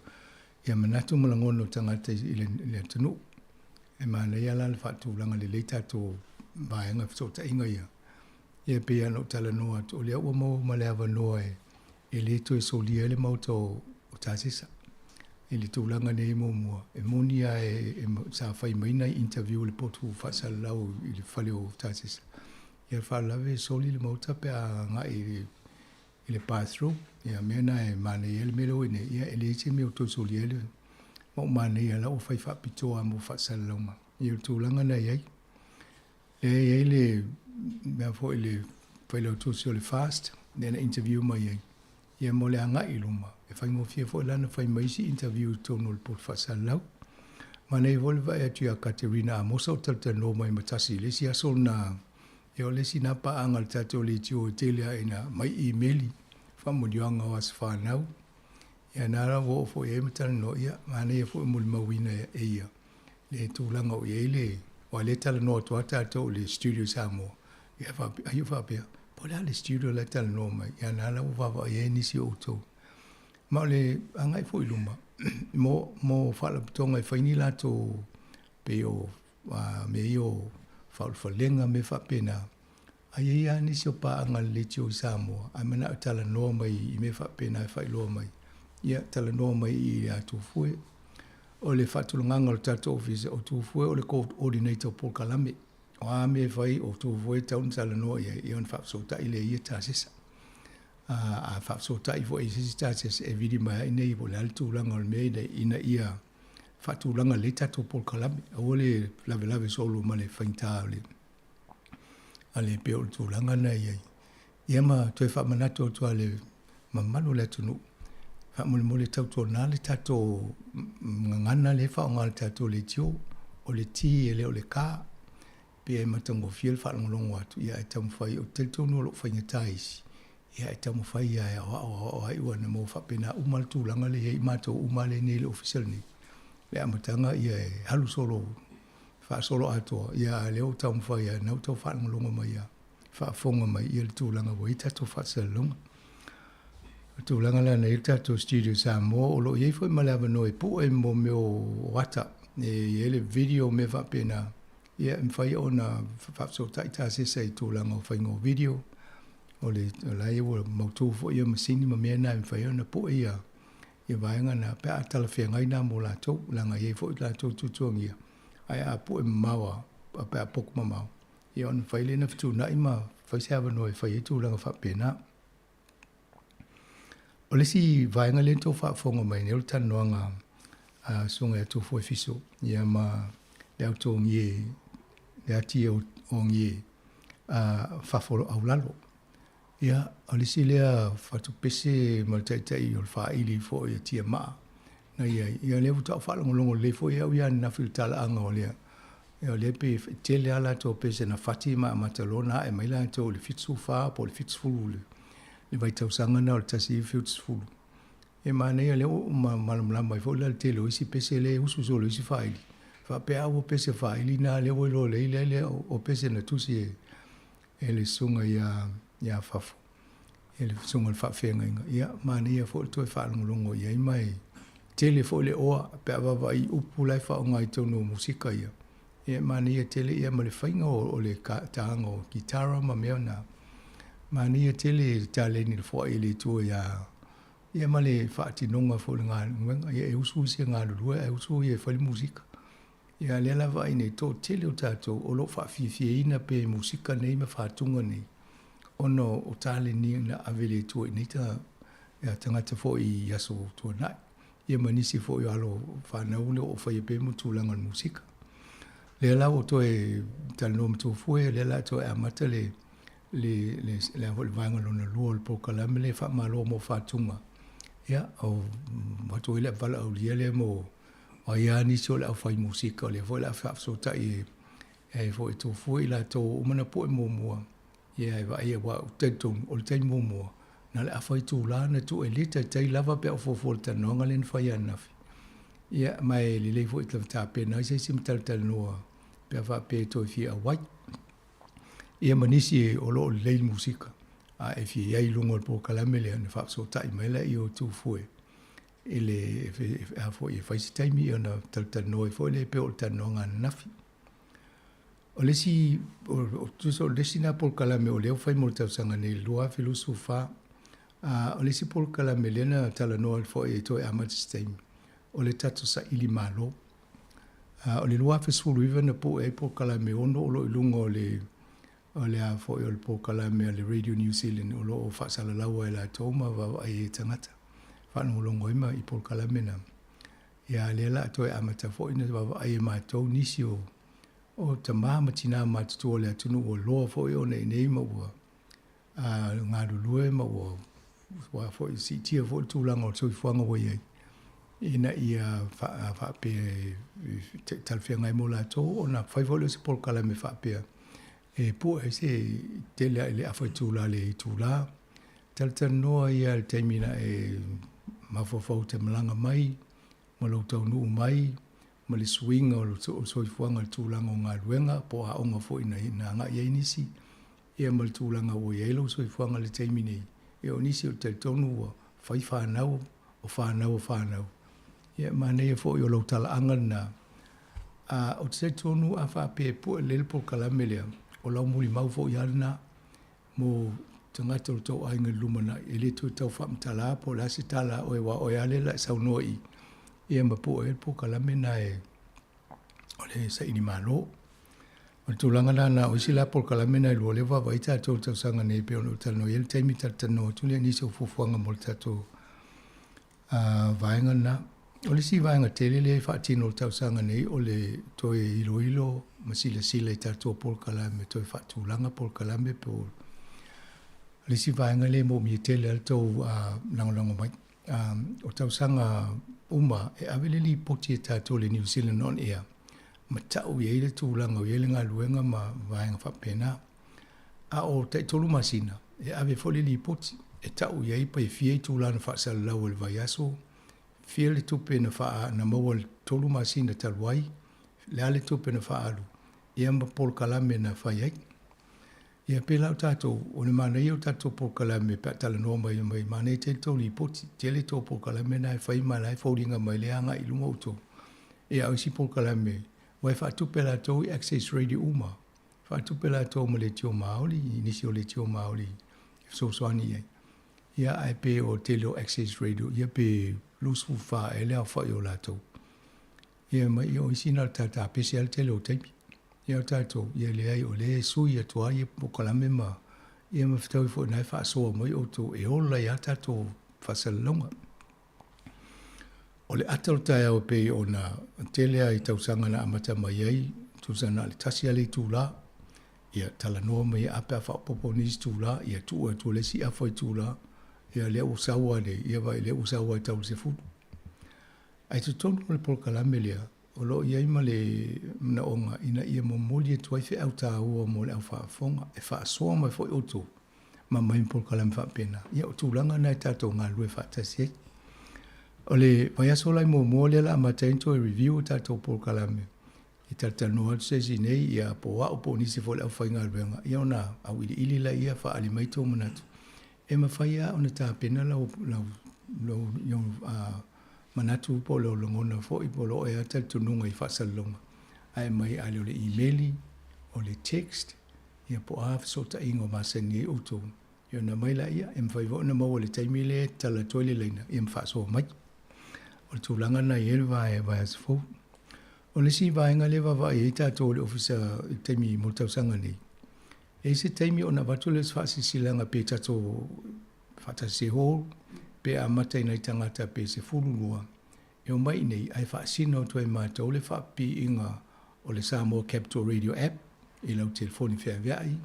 S12: Ia manatu ma langona tangata i le tanu. E mana ia la le wha tūlanga le leitato vaenga whatota inga ia. Ia pe ano tala noa o lea ua mau ma lea wanoa e le to e solia le mauta o tāsisa. E le tūlanga nei mua. E monia e sa whai maina interview le potu whasalau i le whale o tāsisa. Ia whalawe soli le mauta pe a ngā i le bathroom. Ia mena e mane ele melo ine. Ia ele eche meo to soli ele. Mau mane ia la o whai whapitoa mo whasalau ma. Ia tūlanga nei ai. E le mea fo le whaile o tōsi o le fast. Nena interview mai ai. Ia mo le anga i luma. E whai ngofia fo lana whai maisi interview tono le pot whasalau. Mana i vole vai atu a Katerina a mosa o talta no mai matasi. Lesi aso na, e o lesi na pa anga le tato le tio telea ina mai e-maili. Whamonianga o as whanau. Ia nara wo fo e matala no ia. Mana ia fo e muli mawina e ia. Le tūlanga o ia le. Wa le tala no atua tato le studio Sāmoa. Ia ayu whapea. Pola le studio le tala no mai. Ia nara o wawa e nisi o tō. Ma le angai fo iluma. Mo whala putonga e whaini lato pe o me o whalenga me whapena. Ai ia nisi o pa anga le tio Sāmoa. Ai mana tala noa mai i me whapena e whailoa mai. Ia tala noa mai i a tūfue. O le whatulunganga o tato office o tūfue o le coordinator Paul Kalame. O a me whai o tūfue taun tala noa ia i on whapsota i le ia tāsisa. A whapsota i fo e sisi tāsisa e vidi mai nei po le altūlanga o le mei ina ia whatūlanga le tatou Paul Kalame. Au le lave solo ma le whainta le. Ale peo le tūlanga na iai. Ia ma toi whamanato o tua le mamalo le tunu. Whamule tau tō nā le tatou ngana le whaonga le tatou le tio. O le ti e le o le kā. Pia e matango fiel whalongolongo atu. Ia e tamu whai o te tonu o lo whaingatais. Ia e tamu whai ia e o ai ua na mo whapena umal tūlanga le hei mato umale ne le official ni. Le amatanga ia e halu solo. Wha solo atoa. Ia leo tamu whai ia nau tau whalongolongo mai ia. Whaafonga mai ia le tūlanga wa i tato whaasalonga. Tūlanga la na i tato studio Sāmoa o lo iei whai malawa no e pu e mo meo wata. E ele video me whapena. Ia mwhai o na whapso taita sesa i tūlanga o whaingo video. O le lai o mautu fo ia masini ma mea na mwhai o na pu ia. Ia vaenga na pe a talawhia ngai na mo la tau. Langa iei fo i la tau tutuangia. Ai a pu e mawa a pe a poku ma mau. Ia on whai le na fitu na ima whai seawa no e whai e tūlanga whapena. O le si vaenga le tau whaafonga mai ne o tanoanga sunga e tō fo e fiso. Ia ma le au tō ngie le ati o ngie whafolo au lalo. Ia, alisi lea whatu pese ma taitai o le whaili fo i tia maa. Na ia lea utau whalongolongo le fo i au ia na whiutala anga o lea. Ia lea pe tele ala tō pese na whati maa matalona e maila tō le fitsu wha po le fitsu fulu le. Le vai tau sangana o le tasi i fitsu fulu. E mana ia lea o malamlama i fo le tele o isi pese le ususo le isi whaili. Whapea o pese whaili na lea o ilo le o pese na tusi e le sunga ia whafo. E le sunga le whawhenga inga. Ia, mana ia fo le toi whalongolongo ia i mai. Tele fo le oa, pea wawa i upu lai whaonga i tono musika ia. Ia, mana ia tele ia ma le whainga o le tahanga o gitara ma mea na. Mana ia tele taleni le fo i le tua ia. Ia ma le whaatinonga fo le ngā ngwenga. Ia e usu isi ngā lulua, e usu ia whali musika. Ia le lava ine tō tele o tātou o lo whaafifie ina pe musika nei ma whaatunga nei. Ono o tāle ni na avele tua nei ta tangata fo i aso tua nai. Ia manisi fo i alo whanau le o whai pe mo tūlanga le musika. Le la o to e talo mto fue le la to e amata le vanga lona lua le pokalame le whamalo mo whatunga. Ia o watu ile vala au liele mo o ia nisi o le au whai musika o le fo la whaafsota e fo i tō fue la tō umana po e mua. Ia e wa ia wa utentong o le tai mua. Na le awhai tū la na tū e lita tai lava pe o fofo le tanonga le whai anafi. Ia mai le fo i tawata pe na isa isi mtaltal noa pe a pe tō i fia wai. Ia manisi e o lo le musika. A e fia iai lungo le pokalame le ane whaafsota i maila i o tū fue. Ele a fo i whaisi taimi i ona taltal noa i fo le pe o le tanonga nafi. O lesi, o lesi na Paul Kalame o leo whai mo tau sanga nei lua filusu wha. O lesi Paul Kalame lena tala noa fo e toi amatis taimi. O le tato sa ili malo. O le lua fisulu iwa na po e Paul Kalame ono o lo ilunga o le a fo e o le Paul Kalame o le Radio New Zealand o lo o whaasala laua e la tōma wa e tangata. Whanu longo ima i Paul Kalame na. Ia le la toi amata fo ina wa e mātou nisi o ta mama tina matutu o le atunu o loa fo i o nei ma ua ngā lulue ma ua fo i si tia fo i tūlanga o tui fuanga wa iai. Ina ia whaape talwhia ngai mo la tō o na whaifole si Paul Kalame whaapea. E po e se te lea le awhai tūla le i tūla. Taltan noa ia le taimina e mawhawhau te malanga mai, ma lau tau nuu mai, ma le swinga o soifuanga le tūlanga o ngā luenga, po a onga fo ina ngā iei nisi. Ia ma le tūlanga o ielo soifuanga le taimine. E o nisi o te tonu o whai whanau, o whanau. Ia ma nei fo i o lau tala angana. O te tonu a whape po e lelpo kalamelea, o lau muli mau fo i alina, mo tangata o tau ainga lumana, e le tu tau whamtala, po la si tala o e wa o e alela e saunoa i. Ia ma po e po kalamena e o le sa ini malo. O tūlanga nana o isi la po kalamena e lua lewa wa ita tau tau sanga nei pe ono tano i el taimi tatano tuli nisi o fufuanga mo le tato vaenga na O le si vaenga tele le whaatino tausanga nei o le toe ilo masila sila i tatua Paul Kalame toe whaatulanga Paul Kalame pe o le si vaenga le mo mi tele al tau langolango mai. O tausanga uma e awele li poti e tatua le New Zealand on air. Ma tau i eile tūlanga o eile ngā luenga ma vaenga whapena. A o te tolu masina e awe foli li poti e tau i eipa e fie tūlana whaasala lau le vai aso. Fia le tupe na wha na maua le tolu masina taluai, le ale tupe na wha alu. Ia ma Paul Kalame na whai ai. Ia pēlau tātou, o ne mana iau tātou Paul Kalame pe tala noa mai mana i te tau li poti. Te le tō Paul Kalame na e whai mana e whauringa mai le anga i lunga uto. Ia au si Paul Kalame, wai wha tupe la tau i Access Radio Uma. Wha tupe la tau ma le tio maoli, inisi o le tio maoli, so soani ai. Ia ai pe o tele o Access Radio, ia pe lusu fa ele a fa yo lato ia mai o isina tata special tele o tei ia tato ia le ai o le su ia tua ia po Kalame ma ia ma ftau fo na fa so mai o to e ola ia tato fa salonga o le atal tai o pe ona tele ai tausanga na amata mai ai tu sana le tasi ale tu la ia tala no mai apa fa poponis tu la ia tu le si a foi tu la ia le usawa le ia vai le usawa tau se fu ai tu tonu le Paul Kalame le o lo ia ima le na onga ina ia mo moli tu ai fe au ta o mo le fa fonga e fa so mai foi oto ma mai Paul Kalame fa pena ia tu langa na ta to nga lu fa ta se o le vai so lai mo le la ma tento review ta to Paul Kalame i ta no se si nei ia po wa po ni se fo le fa nga benga ia na au ili la ia fa ali mai to manatu e mawhaia o na tā pena lau yung manatu po lau longona fo i polo e ata tununga i whasalonga. Ai mai ale o le emaili, o le text, ia po a sota ingo masani e uto. Ia na mai la ia, e mwhaivo na mau le taimile tala toile leina, ia mwhaso mai. O le tūlanga na i elva e vai as fo. O le si vaenga le vava i tato le ofisa i taimi motausanga nei. E se taimi o na watu le sfasi silanga pe tato fata se hol, pe a matai nei tangata pe se fululua. E o mai nei, ai whaasina o toi mata o le whaapi inga o le Sāmoa Capital Radio app, i lau telefoni whea veai.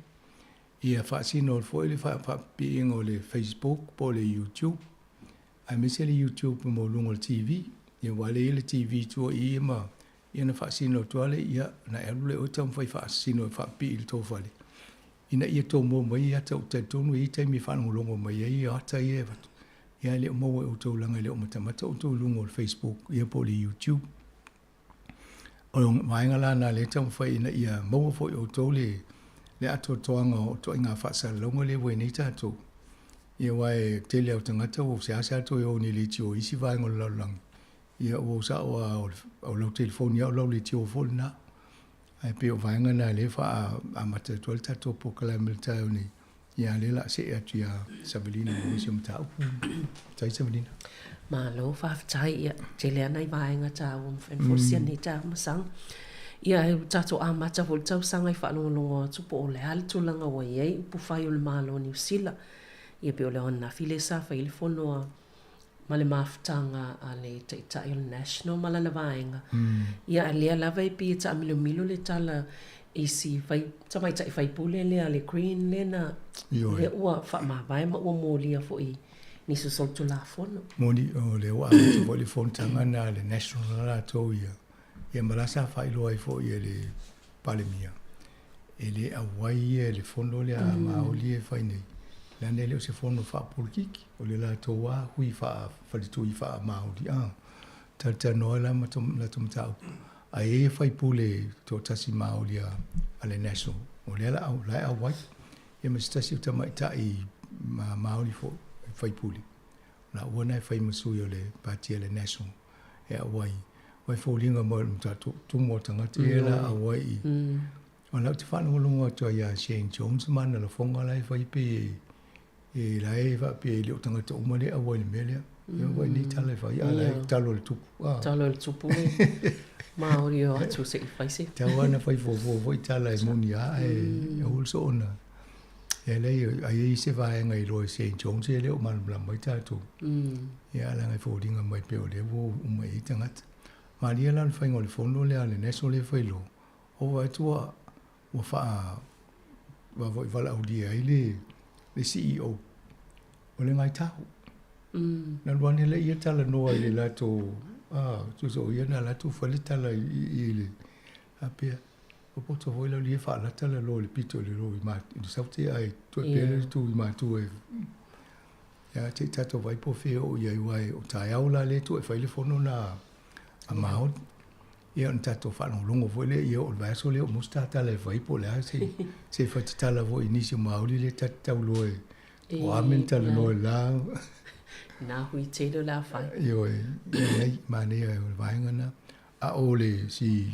S12: Ia whaasina o le fwoi le whaapi inga o le Facebook, po le YouTube. Ai mese le YouTube mo lungo le TV, ia wale i le TV tua i ima, ia na whaasina o tuale, ia na elu le o tam whai whaasina o whaapi i le tōwhale. Ina ia tō mō mai ata o tai tonu i taimi whanongolongo mai ai ata i e watu. Ia leo mō e o tō langa leo matamata o tō lungo o Facebook, ia po le YouTube. O maenga la na le tamu whai ina ia mō fo o tō le ato toanga o tō inga whaasara longo le wei nei tātou. Ia wae tele au tangata o se asa ato e o ni le tio isi vaenga o laulangi. Ia o sa o lau telefoni au lau le tio o foli na. Ai pe o vaenga na le fa a mata tol tato po Kalame tau ni ia le la se atu ia Savelina mo se mtau tai Savelina
S7: ma lo fa tai ia tele ana vaenga tau fen fosia ni tau masang ia tato a mata vol tau sanga i fa no tu po le hal tu langa wa ia pu fai o le malo ni usila ia pe o le ona file sa fa il fono ma le maftanga a le Taʻitaʻi National ma lana vaenga. Ia a lea lava i pi ta milo le tala i si fai, tamai taʻi fai pule lea le green le na le ua wha ma vai ma ua mōlia fo i ni su soltu la fono.
S12: Moni o le ua amitu fo le fontanga na le National la tau ia. Ia malasa fai loa i fo ia le palemia. E le awai e le fondo le a maoli e fai nei. Lane leo se fono wha polkiki, o le la toa hui wha whalitu i wha maori. Tata noa la matumtau. A e whai pule tō tasi maori a le national. O le ala au, lai au wai. E ma stasi o tamaita i maori fo whai pule. Na uana e whai masui o le pati a le national. E a wai. Wai fōlinga mo mta tumo tangati e la a wai i. O lau te whanongolongo atua ia Shane Jones mana la fonga lai whai pe e lai va pe le tangata umale a wai mele ia wai ni tala vai ala talo le tupu
S7: talo le tupu maori o atu se i faise
S12: tawana fai fo tala e moni a e also ona E lei ai se vai ngai lo St. John se le o man bla mai tātou. Ia la ngai fōringa mai peo le wo umai i tangata. Maria lan whaingo le whono le ale neso le whailo. O wa tua wa wha wa voi wala au dia i le CEO. O le ngai tahu. Na luane le ia tala noa i le lato tu so ia na lato whale tala i le apea. O poto voi la lia wha lata le lo le pito le lo i matu. I saute ai tu e pere tu i matu e. Ia te tato vai po feo i ai wai o tai au la le tu e whaile whono na a maot. Ia on tato whanau longo voi le ia o vaso le o mustata le vai po le a se whatitala voi nisi maoli le tatau lo e. O amen tala no e la.
S7: Nā hui te do la whai.
S12: Io e mane e o vaingana. A o le si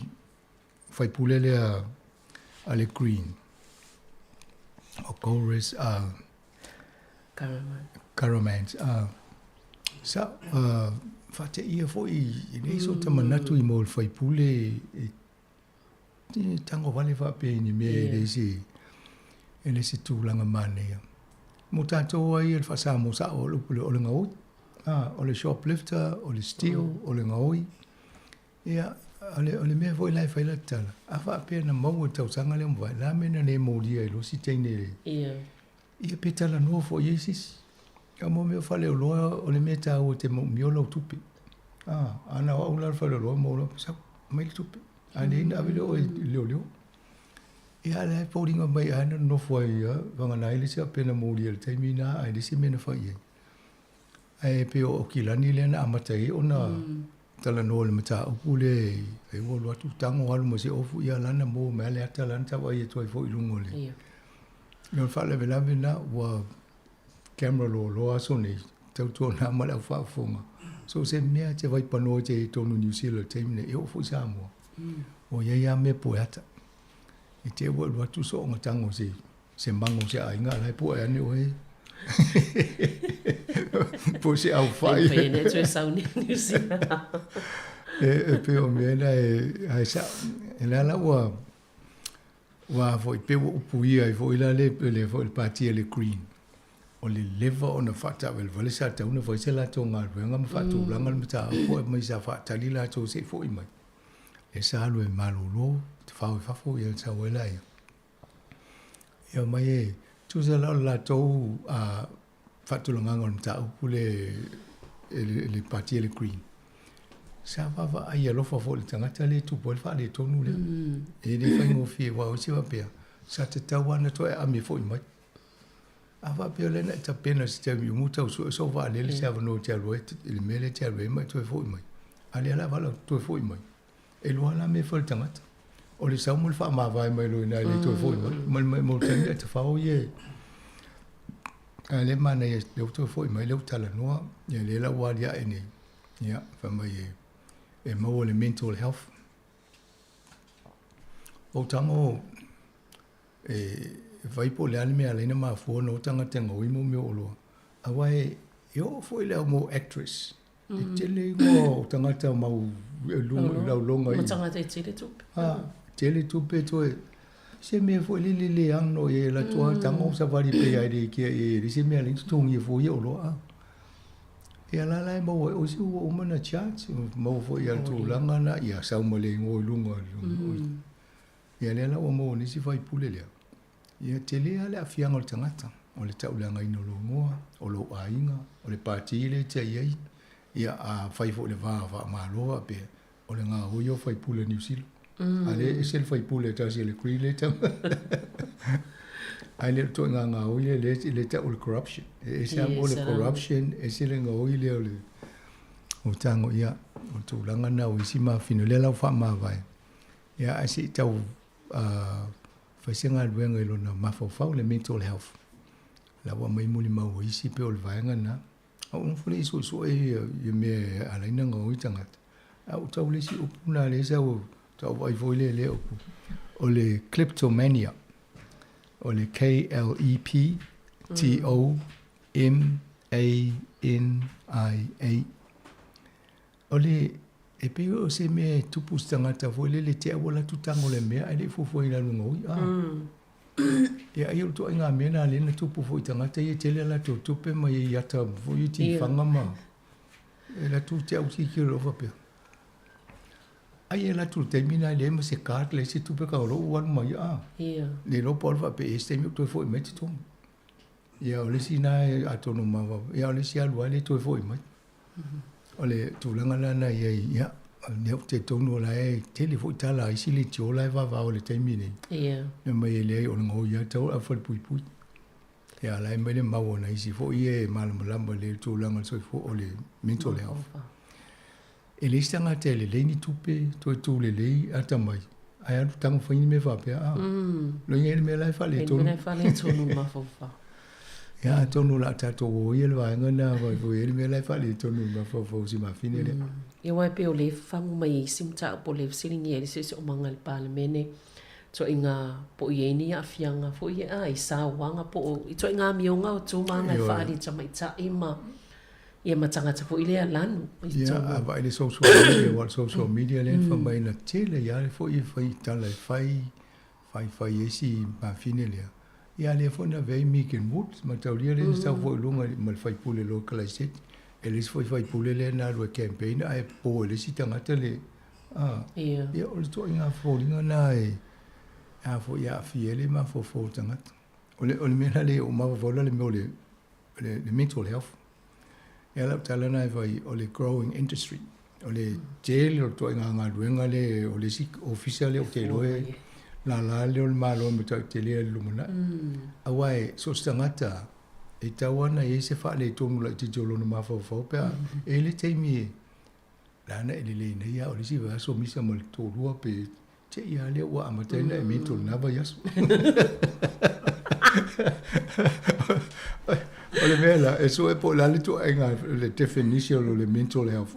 S12: fai pule le a le green. O chorus caramans. Sa fate ia foi i nei so tamanatu i mo fai pule i tango vale fa pe ni me le si ele si tūlanga mane. Mo tātou ai e whasa mo sa o lupule o le ngaoi. O le shoplifter, o le steal, o le ngaoi. Ia, o le mea voi lai whaila tala. A wha pēr na mau e tau sanga le mwai. La mena ne mōria i lo si teine le. Ia pe tala noa fo Iesis. Ka mo mea whale o loa o le mea tāu o te miola o tupi. Ana o aular whale o loa mo loa. Sa, mai le tupi. Ane ina avile o leo leo. Ia le pōringa mai ana no fwai ia. Wanga nai le se a pena mōria le taimina. Ai le si mena whai ia. Ai pe o kilani le na amatai ona tala no le mata upu le e wo lo tu tango alu mo se ofu ia lana mo me le ata lana tawa ia toi fo ilungo le. No fa le vela vena wa camera lo aso ni tau tu na mala fa fonga. So se mea te vai pano te tonu New Zealand team ne e ofu Sāmoa. O ia me poeta. I te wo lo tu so nga tango se mango se ainga lai po ane o e. Po se au fai.
S7: Pe ne tu sa ni si.
S12: Pe o mena ai sa la wa foi pe o pui ai foi la le foi il parti le green. O le leva ona fata vel vale sa ta una foi se la tonga venga ma fatu langa ma ta foi mai sa fata li la to se foi mai. E sa lo e malolo te fa foi il sa wela ia. Ia mai e tu se la to fatu langa ngol ta upule le parti le green. Sa va ai lo fa fo le tangata le tu pol fa le tonu le. E le fa ngo fi wa o si va pe. Sa te tawana to e ami foi mai. Ava pe le na ta pena se te mi muta so va le se va no te lo le mele te lo mai to foi mai. Ale la va to foi mai. E lo ala me fo le tangata. O le sa mo fa ma vai mai lo na le to foi mai. Mo te te fa o ye. Ale mana e le to foi mai le tala noa. Ye le la wa dia ene. Ya fa mai e mo le mental health. O tango vai po le me ale na ma fo no tanga tenga o mo me o lo. Awai yo foi le mo actress. Te le mo tanga ta mau longa.
S7: Mo tanga te tele tu.
S12: Tele tu pe to se me foi le ang no e la to tanga sa vari pe ai de ke e se me ale tu ngi fo ye o lo a. E ala lai mo o si o mana chat mo fo ia tu langa na ia sa mo le ngo lunga. Ia le la o mo ni si vai pule le. Ia te le ale a fianga o tangata. O le taulanga ino lo ngoa, o lo ainga, o le pāti le te iei. Ia a fai fo le vaa maaloa pe. O le ngā hoio fai pule New Zealand. Ale esel fai pule tasi le kri le tam. Ai le to ngā hoio le ta o le corruption. Ese o le corruption, ese le ngā hoio le o tango ia. O taulanga na o isi maa fino le lau wha maa vai. Ia ase tau whaisenga luenga ilo na mawhawhau le mental health. La wa mai muli mau isi pe o le vaenga na. Au unfule iso e me alaina ngā ui tangata. Au tau le si upuna le sa o tau vai voi le upu. O le kleptomania. O le KLEPTOMANIA. O le e pe o se me tupu tangata foi le te awola tu tango le mea ai le fofo ina lunga ui. Ia ai o to ngā mena le na tupu fo i tangata i tele la to tupe mai i ata fo i ti whanga ma. E la tu te au si ki rofa pe. Ai e la tu te mina le ma se kaat le se tupe ka ro wan mai a. Le no por fa pe este mi to fo i meti tom. Ia o le si na a tono ma va. Ia o le si alua le to fo i mai. O le tu langa la na ia ne te tono la e tele fo tala i si le tio la va va o le te mine.
S7: Ia.
S12: Ne mai le o ngo ia tau a fo pui pui. Ia la mai le ma wona i si fo i e malama le tu langa so fo o le minto le au. E le stanga te le ni tupe to tu le ata mai. Ai atu tango fa ni me fa pe a. Lo ngi me la fa le to.
S7: Me fa le to no ma fo fa.
S12: Ya to no la ta to o ye va ngana va vo ye me la fa le to no ma fo fo si ma fine le.
S7: E wai pe o le fa mai sim ta po le silingi e se o mangal palemene. So inga po ye ni a fianga fo ye ai sa wanga po i to inga mionga o tu manga fa ali ta mai ta ima. Ia matanga ta fo ile lanu.
S12: Ya va ile social media le fa mai na tele ya fo i fa i ta le fai esi ma fine le. Ia le fo na vei mi ken mut ma ta lia le sta fo lunga mal fai pule localized. Ele fai pule le na ro campaign ai po le si tanga tele. Ia o to inga fo linga na e a fo ia fiele ma fo tanga. Ole mena le o ma vola le mo le mental health. Ia la tala na vai o le growing industry. O le jail o to inga ruenga le o le si official o te loe la le o malo me te le lumuna. Awai so stangata e tawana e se fa le tomu la ti jolo no ma fo pe e le te mi la na ele le nei o le si va so misa mal to rua pe te ia le wa amata na mi to na va yas. Ole mela e so e po la le to enga le definition o le mental health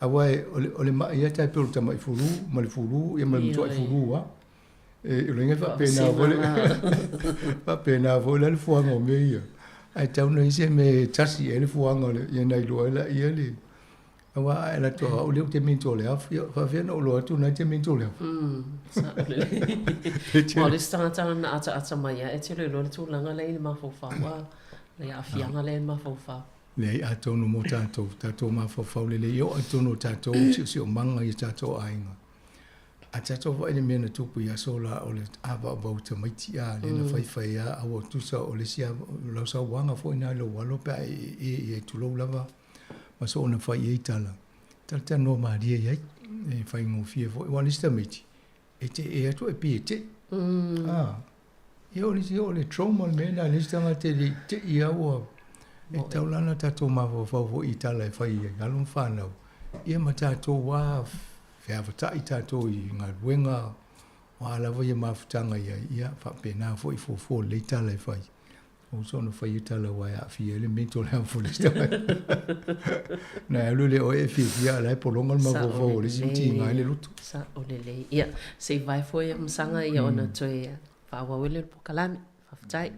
S12: awai ole ma ia tai pe ta mai furu ma le furu e ma le to furu e le nga fa pena vole fa pena vole le fuanga o meia ai tau no ise me tasi e le fuanga le ia nei lo la ia le awa ai la to o le te mental health fa fe no lo tu na te mental health
S7: sa le le stata na ata mai e te lo tu langa le ma fo fa wa le a fianga le ma fo fa
S12: le a tonu mo tatou ma fo fa le yo a tonu tatou si o manga i tatou ainga a tatou va ele mena tupu ya sola o le ava ba uta mai tia le na fai a o tu sa o le sia lo sa wanga fo ina lo walo pe e tu lo lava ma so na fai e tala tata no ma dia ye e fai ngo fie fo wa lista miti e te e tu e pi te yo le trauma mena lista ma te ia o e taulana tatou ma fo i tala e fai e galon fana ia ma tatou wa fa i tatou i ngā ruenga o ala vai e mafutanga ia fa pena fo i fo le tala e fai o so no fai tala wa ia fi ele mental health le sta na alu le o e fi ia la polonga ma fo le sinti ngai le lutu
S7: sa o le ia se vai fo ia msanga ia ona toe fa wa wele po kalami fa ftai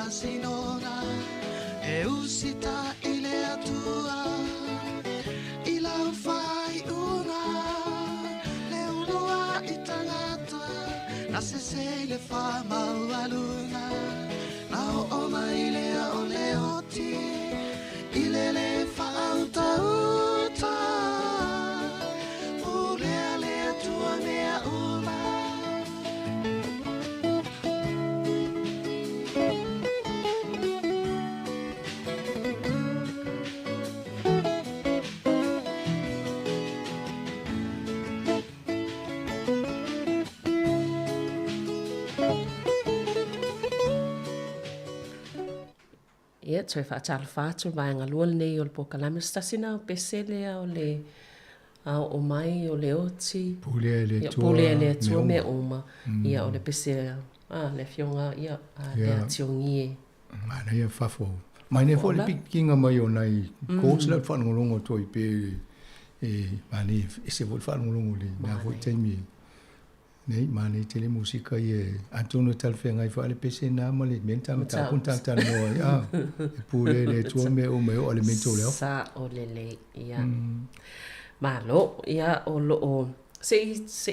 S1: sinona e usita ile atua I lau fai una le unua I tangata na se le fa maualuna na o mai le o le oti ile le fa auta uta ule le tua mea una
S7: Ia, toi whaatala whātu, vaenga lua nei o le pokalame. Stasina o peselea o le o mai o le oti.
S12: Pulea le tua.
S7: Pulea le tua me uma. Ia o le peselea. Le fionga, ia, le ationgie.
S12: Mana ia whafo. Mai ne fo le pikinga mai o nei. Kōs la whanongolongo toi pe mani ese fo whanongolongo le. Nā fo taimi. Nei, mani tele musika i Antonio Talfenga I whaale pese nā ma le menta ma tā punta tā noa ia. E pule le tua me o me o alimento leo.
S7: Sa o le le, ia. Malo, ia o lo o. Se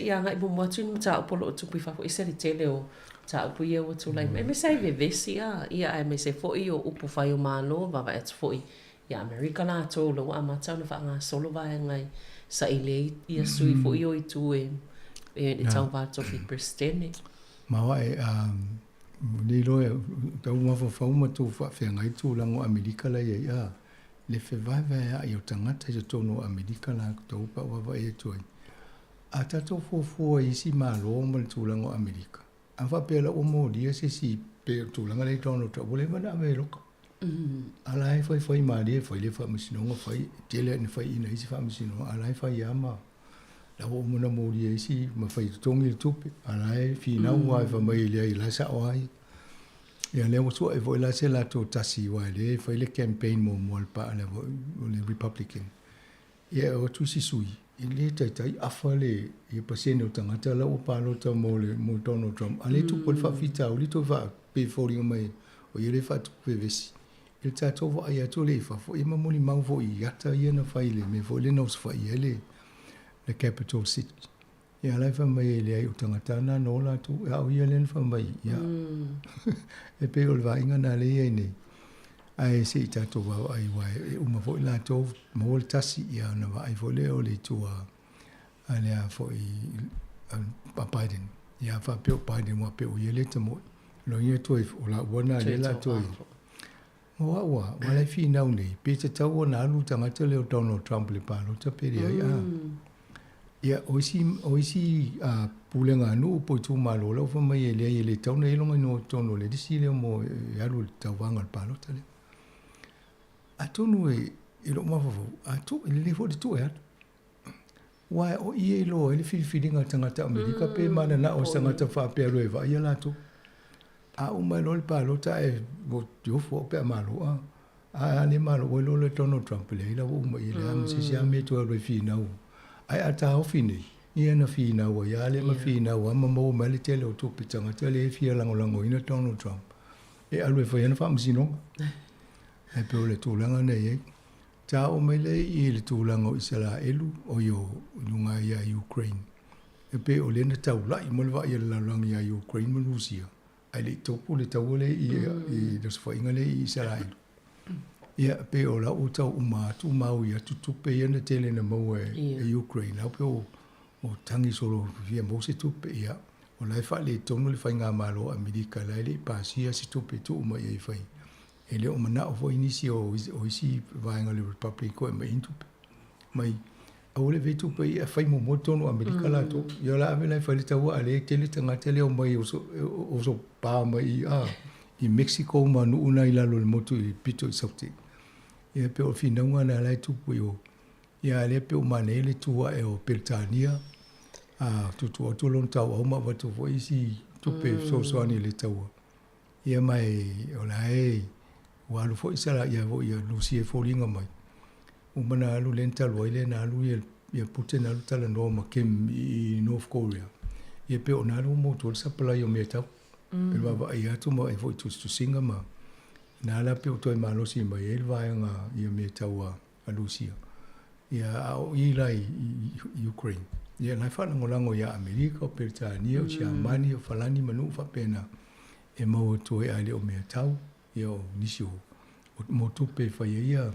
S7: ia ngai bu mwatu ni mta upolo o tupi whafo. Isa li tele o ta upu ia o tu lai. Me sai vevesi ia. Ia ai me se fo I o upu whai o malo. Vava etu fo I. Ia Amerika nā tō lo a matau na wha solo vai ngai. Sa I le ia sui fo I o I tu e tau wātou fi pristene.
S12: Mawa ni loe, tau mawha whauma tō whawhenga I tō lango Amerika la ia. Le whewaiwai I o tangata I tono Amerika la tau pa wawa e tōi. A tato fōfua isi mā loa ma le tō lango Amerika. A whapela o mō lia se si pe tō langa le tono tau wale mana me loka. Alai whai mā lia whai le whamasinonga whai tele ni whai ina isi whamasinonga. Alai whai ama. La o mona mori isi ma fai tongi le tupe alai fi na wa fa mai le I la sa wai ya le so e vo la se la to tasi wa le fai le campaign mo pa le Republican ya o tu si sui ile tai afa le e pasene o tangata la o palo ta mo le mo Donald Trump ale tu pol fa fita o le to va pe fori mai o ile fa tu pe vesi il ta to va ya to le fa fo e ma mo li ma vo I ata ye na fa ile me vo le no fa ile le capital city. Ia lai wha mai le ai o tangatana no la tu e au ia len wha mai. Ia. E pe o le wainga na le ai nei. Ai se I tato wau ai wai e uma fo I la tō mo le tasi ia na wa ai fo le o le tua a lea fo I Biden. Ia wha peo Biden wa peo ia le tamo. Lo ia toi o la wana le la toi. Mo wa lai fi nau nei. Pe te tau o na alu tangata le o Donald Trump le palo ta pere ai a. Ia oisi pulenga no po tu malo lo fa mai le tau nei longa no tono le disi le mo ya lu tau wanga palo tale atonu e lo ma fo atu le fo de tu e wa o ie lo le filinga tangata Amerika pe mana na o tangata fa pe lo e va ia la tu a o mai lo le palo ta e mo tu fo pe malo a le malo o lo le tono Trump le la o mai le am se sia me to lo fina o ai ata o fini ia na fina wa ya le ma fina wa ma mo ma le tele o tupi tanga tele fia lango ina Donald Trump e alwe foi na fam sino e pe o le tulanga nei ta o me le I le tulanga o Israelu o yo lunga ia Ukraine e pe o le na tau lai mo le va ia la langa ia Ukraine mo Rusia ai le topu le tau le I dos foi ngale Israelu ia pe o la o tau uma tu mau ia tutupe ia na tele na mau e Ukraine au pe o tangi solo via mo se tupe ia o lai fa le tonu le fai ngā malo Amerika lai le pasia se tupe tu uma ia I fai e le o mana o foi inisi o isi vaenga le Republic ko e mai intupe mai au le ve tupe ia fai mo tonu Amerika la to ia la ave lai fai le tau a le tele tanga tele o mai o so pa mai I Mexico ma nu una I lalo le motu I pito I sauti ia pe o finaunga na lai tupu o ia le pe o mane le tua e o Britania tutu o tulon tau au ma watu fo isi tupe soani le taua ia mai o lai walu fo isara ia vo ia lusi e folinga mai umana alu lenta lo ile na alu ia Putin alu tala no ma kem I North Korea ia pe o na alu mo tu sapala yo meta pe va ia tu mo e vo tu singa ma Nā la pe o toi malosi mai e vaenga ia me taua a Lucia. Ia au i lai Ukraine. Ia nai whanangolango ia Amerika o Peritania o Siamani o Falani manu whapena e mau toi aile o mea tau. Ia o nisi o mo tupe whaia ia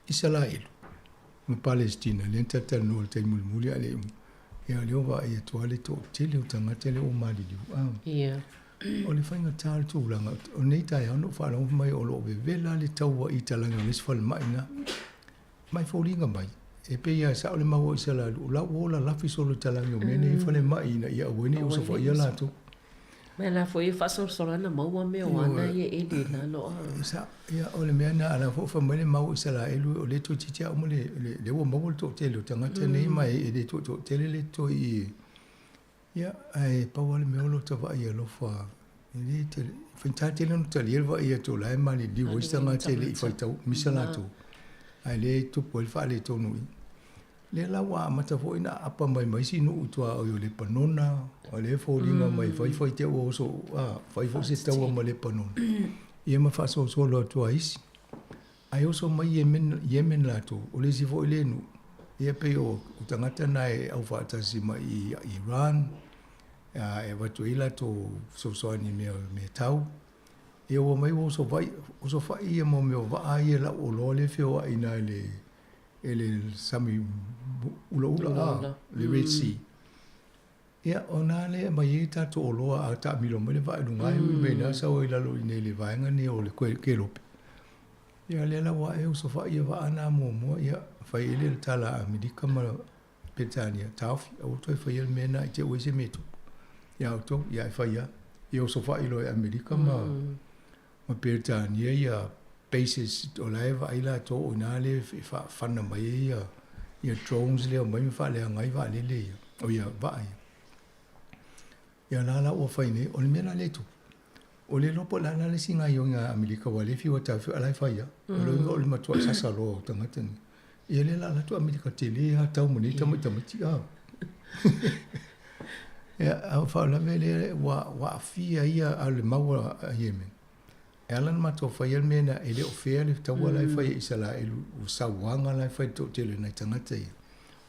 S12: Israel. Ma Palestina. Lenta tanu o te muli ale ia leo wa ia tuale to tele o tangata le o mali diu.
S7: Ia.
S12: O le whainga tāle tūlanga. O nei tai anu whanau mai o lo vela le taua i talanga o lesi whale mai na. Mai fōringa mai. E pe ia sa o le maua i sa la o lau o la lafi solo talanga o mene i whale mai na ia awene o sa wha ia lato.
S7: Mai la fo i whasor sorana maua mea o ana ia edi na loa.
S12: Sa ia o le mea na ala fo whamene maua i sa la elu o le to titia o mo le ua maua to tele o tangata nei mai e le to tele le to i ia ai paua le mea lo ta wa ia lo fa. Ele te fantate no tali el va ia to la mali di wo stanga tele i fai tau misalato. Ai le tu pol fa le to nui. Le la wa mata fo ina apa mai si no utua o le panona o le fo linga mai fai te o so fai fo se tau ma le panona. Ia ma fa so lo to ais. Ai o so mai Yemen la to o le si fo le no. Ia pe o tangata nai au fa ta si mai Iran. E watu ila to soani me tau. E o mai o so vai ia mo me o vai ia la o lo le feo a ina ele sami ula le Red Sea. Ia o nā le mai e tato o loa a ta milo me le vai lungai me na sa o ila lo ine le vaenga ni o le kelope. Ia le la wa e o so vai ia va ana mo ia fai ele le tala Amerika ma Petania taufi o toi fai ele mena i te oise metu. Ia auto, ia whaia, ia o sofa ilo e Amerika ma Peritania ia bases o laewa aila to o nale whana mai ia drones leo mai me wha lea ngai wa lele ia, o ia wa ia. Ia lala o whaine, o le mena le tu. O le lopo lana le singa i o ngā Amerika wa le fiwa tau whiwa alai whaia, o le matua sasa loa o tangatani. Ia le lala tu Amerika te le ha tau mani tamati ia au faula mele wa fia ia al maua Yemen. Alan mato fail mena ele ofea le taua lai fai isala elu usawanga lai fai to tele na tangata ia.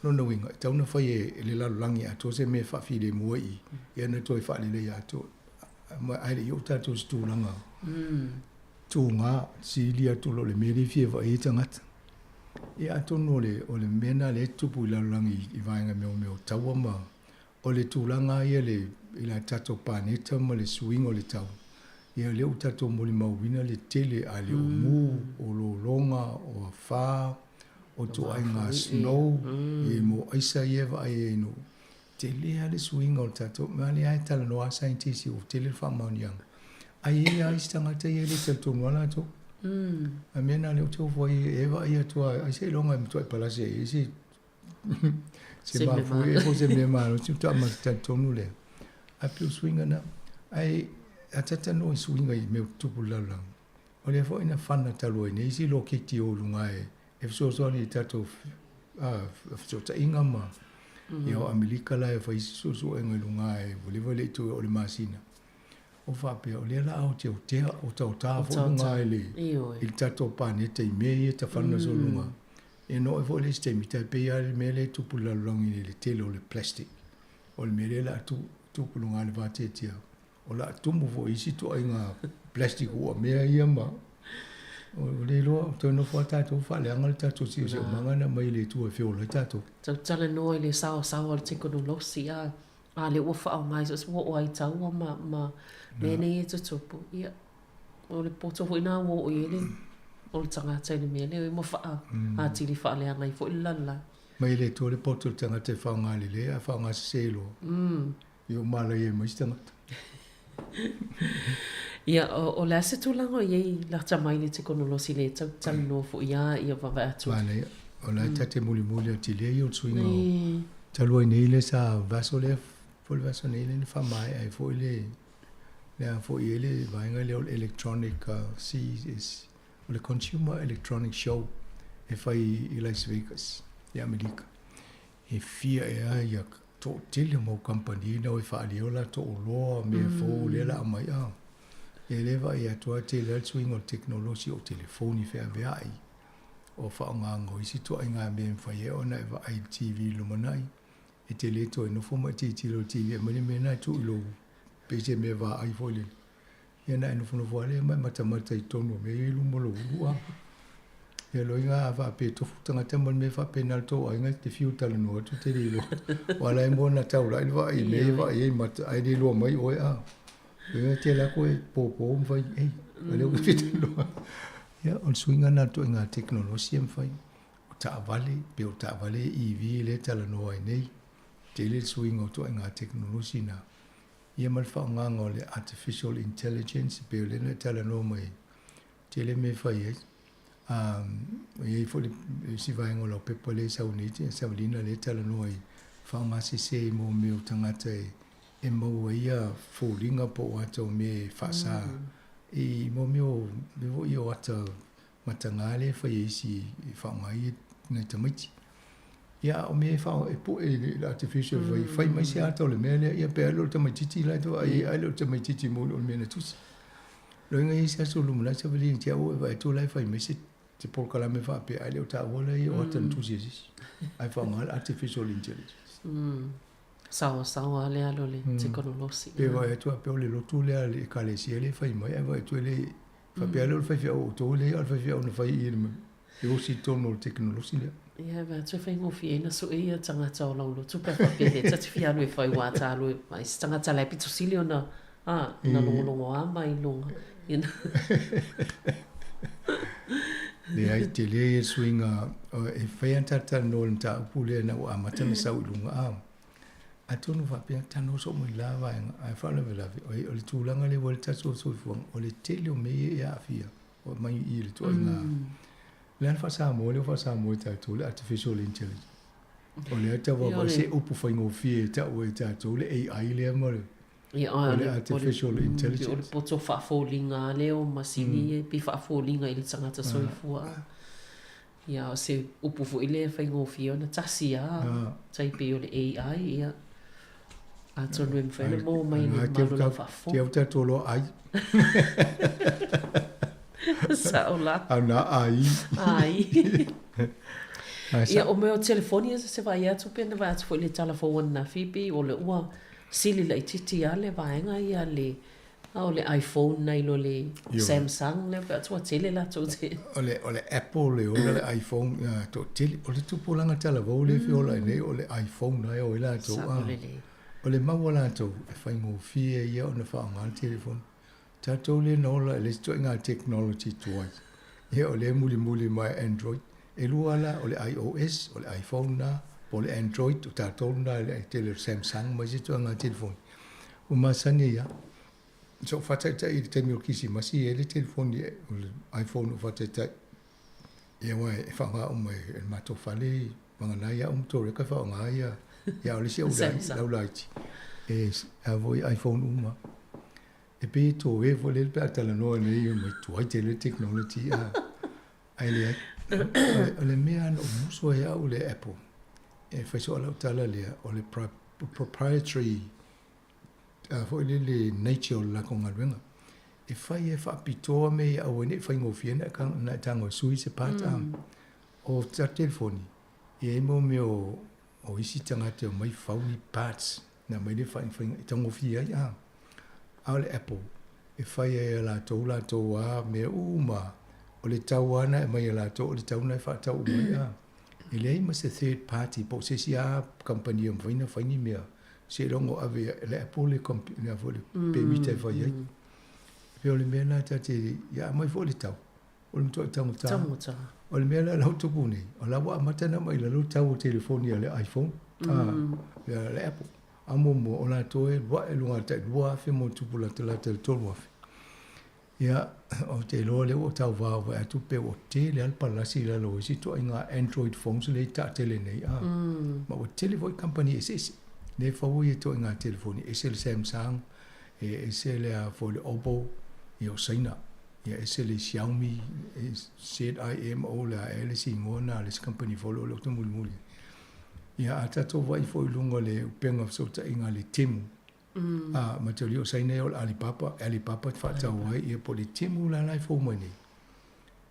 S12: No winga tauna fai ele la langi ato se me fa fi le moi ia na toi fa le ia to ma ai yo tato stu langa. Tu nga si lia tu lo le meri fie va i tangata. Ia to no le o le mena le tupu la langi i vainga me taua ma o le tūlanga ia le ila tato paneta ma le swing o le tau. Ia le u tato mo le mauwina le tele a le umu, o lo longa, o a wha, o to ai ngā snow, e mo aisa ia wa ai e no. Tele a le swing o le tato, ma le ai tala no a saintisi o tele wha maunianga. Ai e a istangata ia le tato nuala to. A mena le o tau fwai e wa ia toa, ai se longa mi toa palase, e se... Se ma fui e po se me malo tu ta ma tonu le a piu swinga na ai a tata no swinga i me tupu la la o le fo ina fana talo nei si lo ke ti o lunga e so ni tato so ta inga ma io Amerika la e fa so en lunga e vole tu o le masina o fa pe o le la o te o ta fo lunga le il tato pane te me e ta fana so lunga e no e vole ste mi te pe al mele tu pula longi le telo le plastic o le mele la tu pulunga le vate tia o la tu mo vo isi to inga plastic o me ia ma o le lo to no fo ta to fa le angal ta to si o manga na mai le tu e fio le ta to
S7: tala no le sa o te kono losi a le o fa o mai so o ai tau ma me ne to tupu ia o le poto fo ina o ele o le tangata ni mea leo i mo faa a tiri faa lea ngai fo ilala.
S12: Mai le tō le poto le tangata e whao ngā le a whao ngā selo. I o mala i e mai tangata.
S7: Ia, o le ase tūlanga i ei la tamai le te kono losi le tau tanu no fo ia i o wawa atu.
S12: Wane, o la tate muli a ti le i o tsuinga o. Talua i nei le sa vaso le, fo le vaso nei le wha mai ai fo i le, lea fo i ele vainga le o electronic CES. O le Consumer Electronic Show e fai i Las Vegas, i Amerika. E fia e a ia tō tele mo company na o e wha aliola tō loa me fō le la mai a. E lewa ia toa te lea swing o teknolosi o telefoni whea mea ai. O whaonga ngo isi toa inga mea mwhai e ona e wa ai TV lumanai. E te leto e nofo mai te tilo TV e mani mena tu ilo pese me wa ai foile. Ia na e nofo ale mai matamata I tono me I lumolo ua. Ia lo inga wa pe tofu tangata man me wa pe nalto a inga te fiu tala noa tu te rilo. Wala e mona tau lai wa I me wa I mata ai de lo mai oe a. Ia te la koe popo mwhai ei. Wale o kipita loa. Ia on swinga na to inga teknolosi mwhai. O ta avale, pe o ta avale EV le tala noa I nei. Te le swing o to inga teknolosi na. Ia malfa o nganga o le artificial intelligence pe o le na tala noa mai. Te le me whai ei. Ia fo le si vaenga lo pepa le sauniti, saulina le tala noa I whaongasi se mo me o tangata e maua ia fōringa po ato me whasa. I mo meo I o ata matangale whai isi whaongai ngai tamaiti. Ia o me whao e po e artificial whai mai se ato le mea ia pe alo tamaititi lai to ai alo tamaititi mo le mea na tusi. Lo inga isi aso lumula sa wali tia o e vai to lai whai mai se te polkala me wha pe alo ta wala I o ata ntusi isi. Ai whaongai artificial intelligence.
S7: Sawa le alo le teknolosi.
S12: Pe wa e tua pe o le lotu le le kalesia le whai mai wa e tua le wha pe alo le whai o to le al whai o na whai I le e o si tono le teknolosi le.
S7: Ia wa tu whai ngofi e na so e ia tangata o laulo tu pe whape he tati whi anu e whai wā ta alu e mai tangata le pito sili o na na longo a mai longa.
S12: Le ai te le e swinga e whai antata no le ta upu le na o amata me sau ilunga a. A tonu whapea tano so mo I lava ai whala velavi. O le tūlanga le wale tato so fuang. O le tele o mei e awhia. O mai I le tua inga. Le an Sāmoa le Sāmoa tato le artificial intelligence. O le ata wa se upu whaingo fie ta o e tato le AI le amore. O le artificial intelligence.
S7: O le poto whaafōlinga le o masini e pi whaafōlinga I le tangata soifua. Ia o se upu fu I le whaingo fie o na tasi a. Tai pe o le AI ia. A tonu e mwhele mō mai le malo la whafo.
S12: Te au tato lo ai.
S7: Sao la.
S12: Ana ai.
S7: Ai. Ia o meo telefoni se vai atu pena vai atu fo le telefoni na fipi o le ua sili la ititi a le vaenga ia le o le iPhone na ilo le Samsung le atu a tele la to te.
S12: O le Apple le o le iPhone to tele o le tupo langa telefoni le fiola nei o le iPhone na o ila to. O le mawala to e whaingo fie ia o na whaonga telefoni. Tato le nola le sto inga technology tuai. Ia o le muli mai Android. E lua la o le iOS, o le iPhone na, o le Android, o tato na le tele Samsung, mai se sto inga telefoni. O masani ia. So whataitai I te mio kisi masi e le telefoni o le iPhone o whataitai. Ia wai e whanga o mai e mato whale, mangana ia umto reka whaonga ia. Ia o le se au laiti. E a voi iPhone uma. E pe to e vo le pe atala no nei mai tuai te le technology a. Ai le le mea no muso e au le Apple. E fai so ala tala le o le proprietary vo le nature la ko ngalwenga. E fai e fa pitoa me au ne fai ngofia na kan na tango sui se pata. O ta telefoni. E mo meo o isi tangata mai fauni parts na mai le fai tango fia ya. Au le Apple e whai e la tau a me uma o le tau ana e mai la tau o le tau na e whatau mai a e lei ma se third party po se si a company am vaina whaini mea se rongo ave le Apple le company a vole pe mita e whai ai pe o le mea na tate ia mai fo le tau o le mtoa tamuta o le mea la lau tupu nei o la wa matana mai la lau tau o telefoni a le iPhone le Apple amo mo ona toe wa e lunga te wa fe mo tupu la te tolu afi ia o te lo le o tau va wa tu pe o te le al palasi la lo si to inga Android phones le ta tele nei ma o telephone company is ne fa wo ye to inga telefoni es el Samsung es el for le Oppo io saina ia es el Xiaomi ZIMO la LC ngona le company for lo to muli ia a tato vai foi lunga le upenga so ta inga le timu Ma te lio saine o Alibaba whaatau ai ia po le timu la lai fō mai nei.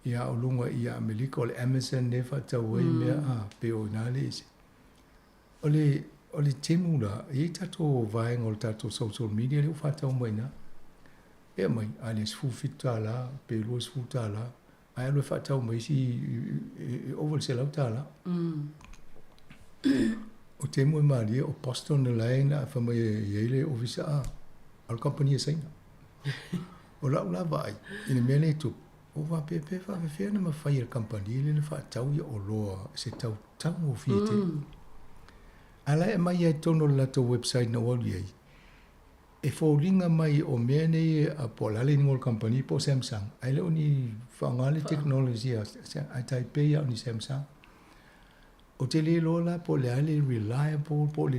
S12: Ia o lunga ia Amerika o le Amazon ne whaatau ai mea pe o nā le isi. O le timu la, i tato vaenga o le tato social media leo whaatau mai na. Ea mai, a le sfuwhita la, pe lua sfuta la, ai alwe whaatau mai si over se lau tā la. O te mui maria o Boston na lai na whamai eile o visa al company saina. O lau la vai, ina mea nei tu, o wa pepe whawhawhia na mawhai al company le na whaatau ia o loa se tau o fiete. Ala e mai ai tono lato website na wali ai. E fōringa mai o mea nei a po lale ni ngol company po Samsung. Ai leo ni whangale technology a Taipei au ni Samsung. O te le lola po le ale reliable po le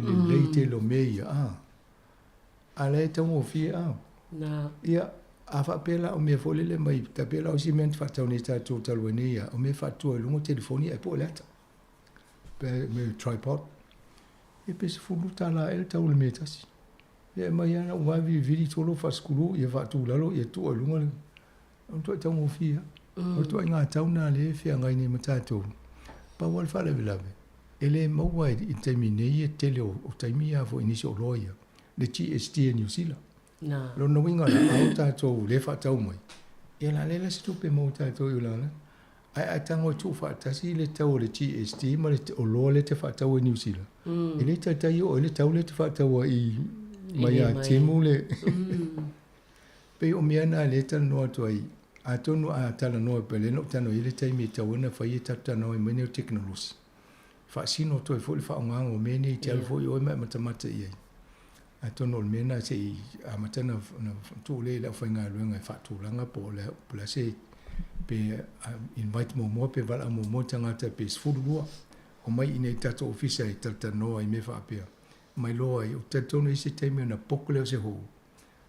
S12: te lo mea ala e tau o fia ia a whapela o mea fōle le mai ta pela o cement whatau ni tātou taluene ia o mea whatua lungo telefoni e po le ata me tripod e pese fulu tala el tau le metasi ia mai ana wavi vidi tolo whaskuru ia whatu lalo ia tu o lungo le o tu e tau o fia o tu e ngā tau nā le fia ngai ni matatou pa wal fa le velave ele maua i taimi nei e tele o taimi a fo inisi o loia le GST e New Zealand lo no winga la au tātou le whatau mai e la le si tupe mau tātou i la ai tango tu whatasi le tau le GST ma le o loa le te whatau e New Zealand e le tatai o le tau le te whatau i mai a temu le pe o mea na le tala noa tu ai a tonu a tala noa pe le no tano i le taimi tau na whai e tata noa i mene o teknolosi whaasino toi fo le whaongango mene i te alfo i oi mai matamata i ai a tonu o mena se i a matana tu le la whainga luenga i whaatulanga po le se pe invite mo pe wala mo tangata pe sfurua o mai ine tato ofisa i tata noa i me whaapea mai loa i o tatonu i se taimi na poko leo se hou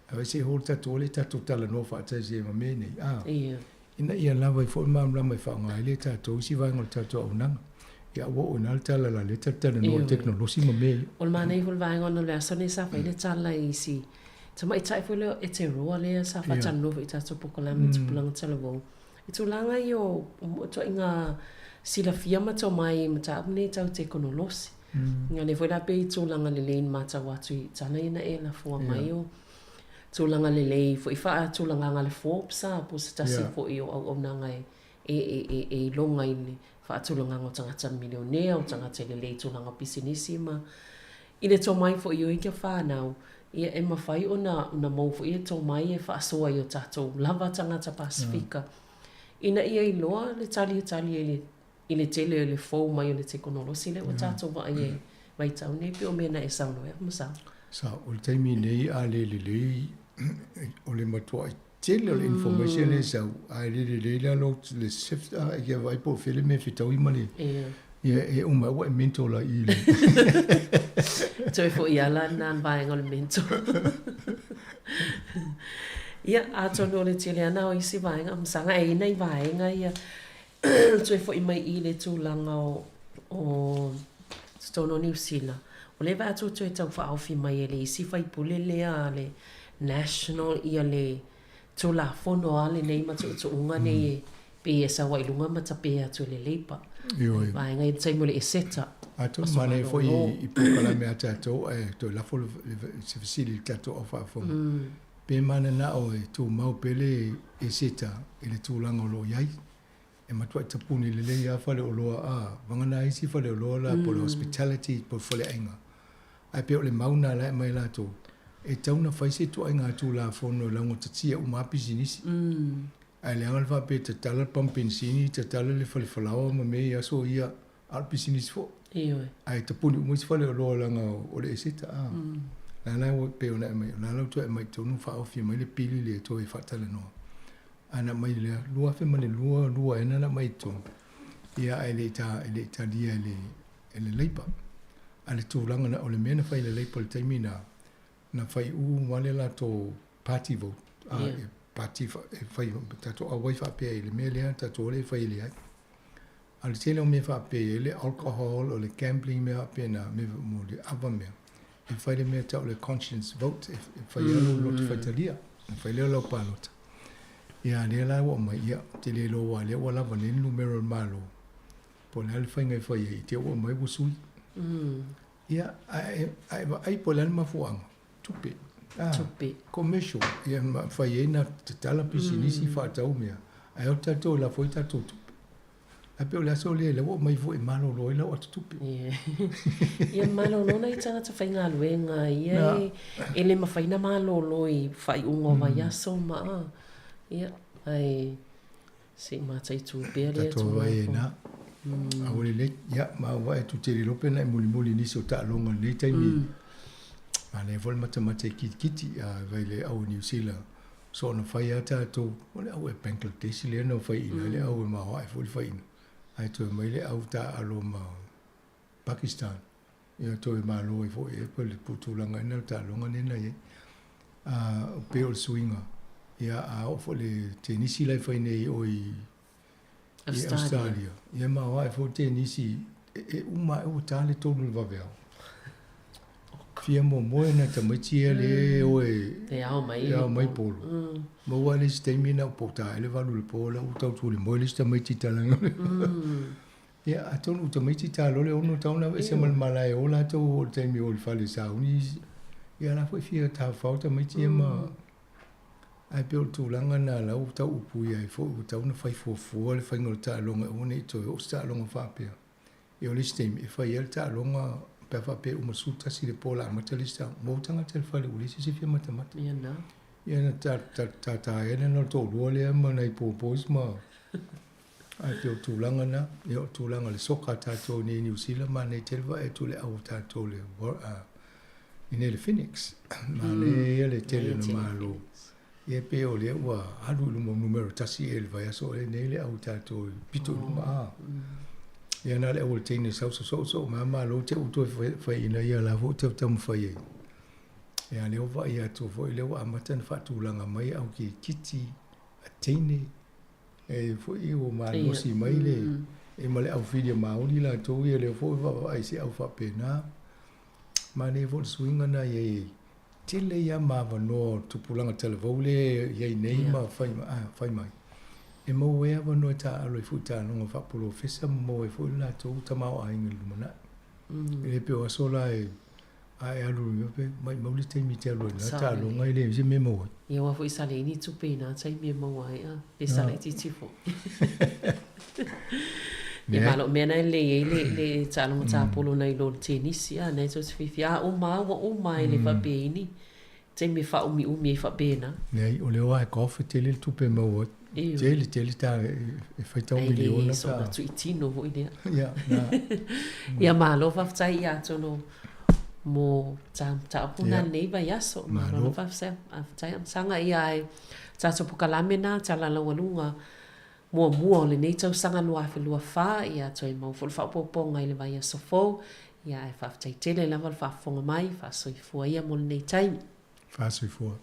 S12: a se hou tato le tato tala noa whaatai se ma mene ina ia lava i fo mam lama i whaonga i le tato si vanga o tato au nanga ia wo o nal tala la le tala noa teknolosi ma me
S7: o ma nei hol vanga no le asone sa fa le tala i si tama i tai fo le e te roa le sa fa tano i tato poko la mi tupulanga tala wo i tu langa i o to inga sila fiama to mai mata apne tau teknolosi nga ne foi la pe i tu langa le lein mata watu i tana ina e la fua mai o tūlanga le lei, fo i wha tūlanga ngā le fōpsa, po se tasi fo i o nanga e longa i le wha tūlanga ngā tangata milionea, o tangata le lei tūlanga pisinisi ma. I le tō mai fo i o i kia whānau, ia e mawhai o na mau fo i e tō mai e wha soa i o tātou lava tangata Pasifika. Ina ia i loa le tali i le tele o le fōu mai o le teknolosi le o tātou wa ai e mai tau ne pe o mena e sauno e masau.
S12: Sa o le taimi nei a le o le matua i tele o le information e sau a le la lo le shift a ia vai po fele me fitau i mani ia e uma wa mento la i le
S7: toi fo ia la nan vai ngol mento ia a tono le tele ana o isi vai ngam sanga e nei vai nga ia toi fo i mai i le tūlanga o tono New Zealand o le va tu e tau fa ofi mai ele isi fai pule le a le national ia le tu la fono ale nei ma tu unga nei pe esa wa ilunga ma tape atu le leipa vai ngai tsai mo le seta
S12: atu mane foi I pokala me ata to e to la fo se facili tato ofa fo pe mana na o tu mau pele e seta ele tu langa lo yai e matua tapuni le le ya fa le lo a vangana isi fa le lo la po hospitality po fo le ainga ai pe o le mauna la mai la to e tauna fai se tu ainga tu la fono la ngo tsia uma pisinisi ai le alfa pe te tala pampensini te tala le falao ma me ya so ia al pisinisi fo ai te puni mo se fale lo la ngo o le sita la la o pe ona mai la la tu mai tu no fa ofi mai le pili le to e fatale no ana mai le lua fe mai lua ena na mai tu ia ai le ta dia le leipa ale tūlanga na o le mena whai le leipa le taimina na whai wale la tō party vote party whai tato a wai whapea i le mea lea tato le whai le ai ale tele o me whapea i le alcohol o le gambling mea apea na me mo le ava mea whai le mea tau le conscience vote, whai alo lo te whaitalia, whai leo lau pālota. Ia lea la wa mai ia, te le lo wa lea wa lava le numero malo. Po le ale whai ngai whai i te wa mai wusui. Ia, ai po le ale mafuanga, tupe.
S7: Tupe.
S12: Commercial, ia whai e na te tala pisi nisi whaatau mea. Ai o tatou la foi tatou tupe. Ai pe o le aso le wa mai vo e malo lo ila o tupe.
S7: Ia malo lo na i tanga ta whai ngā luenga, ia e le mawhaina malo lo i whai ungo mai aso maa. Ia, ai se mātai tūpea lea tū
S12: tatou ai e na. Aole le, ia, ma wa e tu te lope na muli muli nisi o ta longa le taimi. Ma le vol mata kiti vai le au New Zealand. So na whai ata to, ole au e Bangladesh le na whai ina, le au e maha e fuli whai ina. Ai to mai le au ta alo ma Pakistan. Ia to e malo e fo e pole putulanga ina ta longa nena ye. Pe o swinga. Ia a o fo le tenisi lai whai nei o i Australia. Ia maha e fo tenisi e uma e o tale tonu vaveo. Fia mo moe na tamaiti e le o e...
S7: Te ao mai.
S12: Te ao mai polo. Ma ua le steimi na upota e le valu le pola u tau tūle moe le tamaiti talanga. Ia, a tonu tamaiti talo le ono tauna e se malmala e ola tau o teimi o le fale sauni. Ia la fwe fia ta whau tamaiti e ma... Ai pe o tūlanga na lau tau upui ai fo u tau na whai fuafua le whaingola ta alonga o ne to o sta alonga whapea. E o le steimi e whai el ta alonga... Pe fa pe uma suta si le pola matalista mo tanga tel fale ulisi si fia matamata
S7: ia na
S12: ta ena no to ruole ma nei popos ma ai te tulanga na e o tulanga le soka ta to ni New Zealand ma nei telva e to le au ta to le in le Phoenix ma le tele no malo e pe o le wa alu lo numero tasi el vai so e nei le au ta to pito ma ia na le o tene so mama lo te uto fai ina ia la vo te tam fai ia le o vai atu vo le o amatan fatulanga mai au ki kiti tene e fo i o ma no si mai le e male au video ma uli la to ia le fo va ai se au fa pena ma ne vo swinga na ye tele ia ma va no tu pulanga televole ye nei ma fai mai e mo e ava no ta alo futa no fa polo fesa mo e fu la to ta ma ai ngel mona e pe o sola e ai alu yo pe mai mo li te mi te alo na ta lo ngai le je me mo
S7: e wa fu sale ni tu pe na tai me mo ai e sale ti ti fo e malo me na le ta lo ta polo na lo tennis ya na so fifia o mai le fa pe ni te me fa umi fa be na
S12: nei o le wa e ko fe tele tu pe mo Tele ta e fai tau miliona
S7: so
S12: ta.
S7: Tu itino ho idea.
S12: Ia, na.
S7: Ia malo fa tai ia tono mo ta puna nei vai aso. Malo fa se tai sanga ia ai ta so pokalame na ta la lunga mua le nei tau sanga lua fe lua fa ia toi mo fo fa poponga ile vai aso fo ia e fa tai tele la fa fonga mai fa so i fo ia mo nei tai.
S12: Fa so i fo.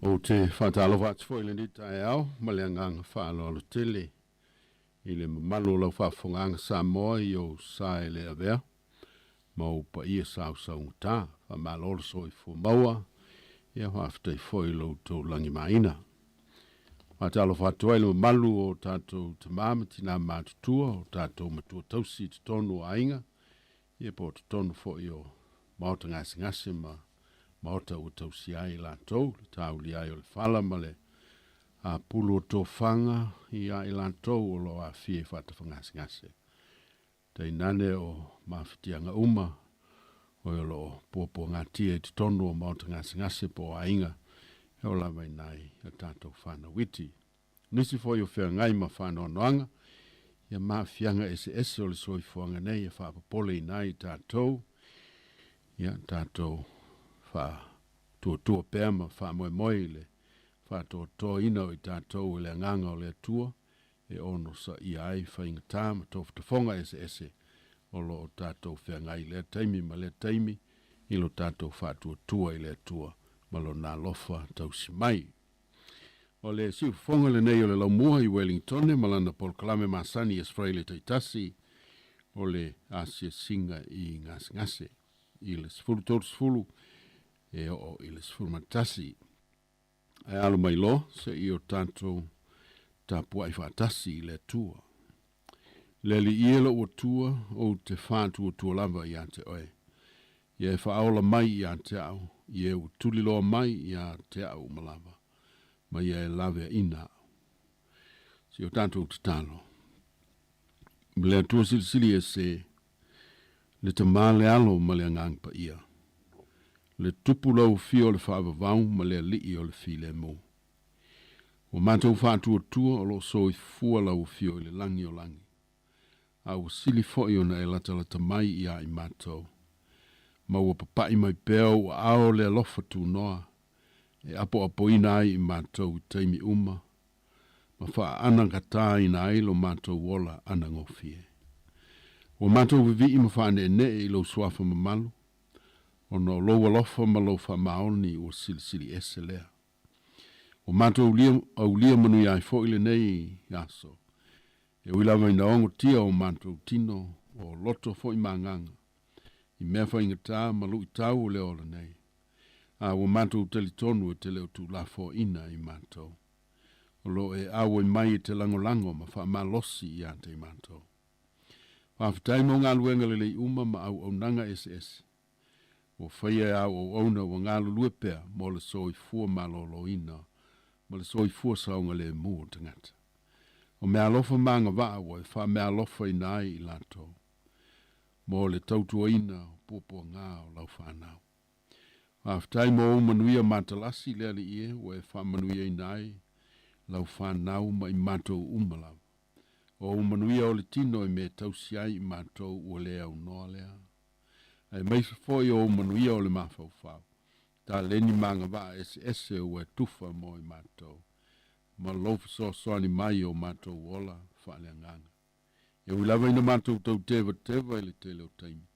S13: O te whatalofa atu fo ile ni tae au, ma le anganga whaalo alo tele. I le mamalo lau whaafonga Sāmoa i o sa e le avea. Mau pa ia sau ngutā, wha malolo so i fu maua, ia whaafitai foi lau tau langi maina. Whaatalo whaatua i le malu o tātou te māma tina mātutua, o tātou matua tausi te tonu o ainga, ia po te tonu foi o maota ngase maota ua tausi ai lātou, le tāu li ai o le whala ma le a pulu o tō whanga i ai lātou o lo a fie whata ngase. Tei nane o mawhitianga uma, o e lo pōpō ngā tia i te tonu o maota ngase po ainga, e o lawa nai a tātou whana witi. Nisi foi o whea ngai ma whana onoanga, ia mawhianga ese o le soifuanga nei e whapapole i nai tātou, ia tātou wha tua pēr ma wha moe le, wha tō ina o i tātou i le nganga o le atua, e ono sa i ai whainga tā ma tofu te whonga ese o lo o tātou whea ngai le taimi ma le taimi, i lo tātou wha tua i le atua, ma lo nā lofa tausi mai. O le siu whonga le nei o le laumua i Wellington, malana Paul Kalame Masani e Sfraile Taitasi, o le asia singa i ngase, i le sfulu tōru sfulu, e o i le sfulu matasi. Ai alu mai lo, se i o tātou tāpua i whaatasi i le tua. Le li iela o tua, o te whātua tua lava i ante oe. Ia e whaola mai i ante au, ia e tuliloa mai i ante au malava, ma ia e lave ina au. Si o tātou te tālo. Le tua silisili e se, le te male alo ma le ngang pa ia. Le tupu lau fio le whaavavau ma le lii o le fi le mo. O mātou whātua tua o lo so i fua lau fio i le langi o langi. Au sili foi o na e lata mai i a i mātou. Ma ua papai mai pēo o ao le alofa tu noa. E apo ina ai i mātou i teimi uma. Ma wha ana katā ina ai lo mātou wola ana ngofie. O mātou vivi i ma whane ne i lo suafa mamalu. O no lo alofa ma lo wha maoni o sili ese lea. O mātou au lia manu i ai fo ile nei aso. E uilawa ina ongo tia o mātou tino o loto fo i manganga. I mea wha inga tā malu i tau o le ola nei. A o mātou teli tonu e te leo tu la fo ina i mātou. O lo e awo i mai e te lango ma wha malosi i ante i mātou. Whawhitai mo ngā luenga le lei uma ma au nanga ese. O whaia au o ona o ngā lulue pēr mo le soi fua malolo ina. Ma le soi fua saunga le mua tangata. O mea alofa manga waa o e wha mea alofa i nai i lato. Mo le tautua ina o pōpua ngā o lau whanau. Whawhitai mo o manuia matalasi lea li ie o e wha manuia i nai lau whanau ma i mātou umalau. O manuia o le tino i me tausiai i mātou ua lea o noa lea. Ai meisa foi o manuia o le mawhau. Ta leni manga waa ese o e tufa mo i mātou. Ma lofu soani mai o mātou wola whaale nganga. E uilawa ina mātou tau teva i le tele o taimi.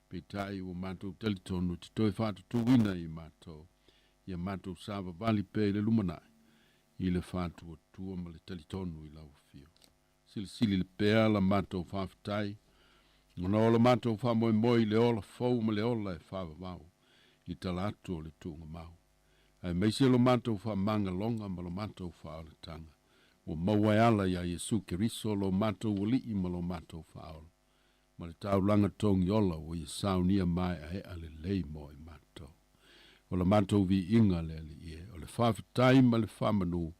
S13: Pe tai o mātou telitonu te toi whātu tuwina i mātou. Ia mātou sāwa vali pe le lumanai. I le whātu o tua ma le telitonu i lau fio. Sili le pēa la mātou whawhitai. Ngona ola mātou whamoe le ola fau ma le ola e whawawau. I talatu o le tunga mau. Ai meise lo mātou wha manga longa ma lo mātou wha ala tanga. O mawai ala ia Yesu Keriso lo mātou wali i ma lo mātou wha ala. Ma le tau langa tongi ola o i saunia mai a he ale lei mo i mātou. O le mātou vi inga le ali ie. O le whawhitai ma le whamanu.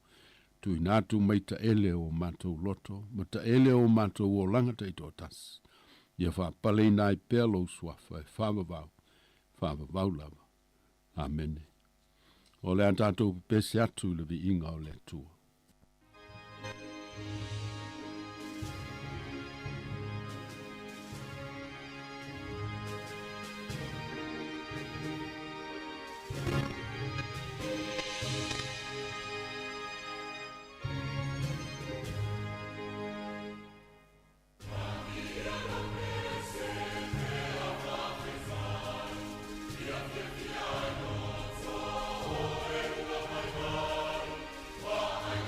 S13: Tu inatu mai ta ele o mātou loto. Ma ta ele o mātou o langa te ito tas. Ia wha pale nai pēlo suafa e whawavau lava. Amen. O le antatou pese atu le vi inga o le tua.
S11: Why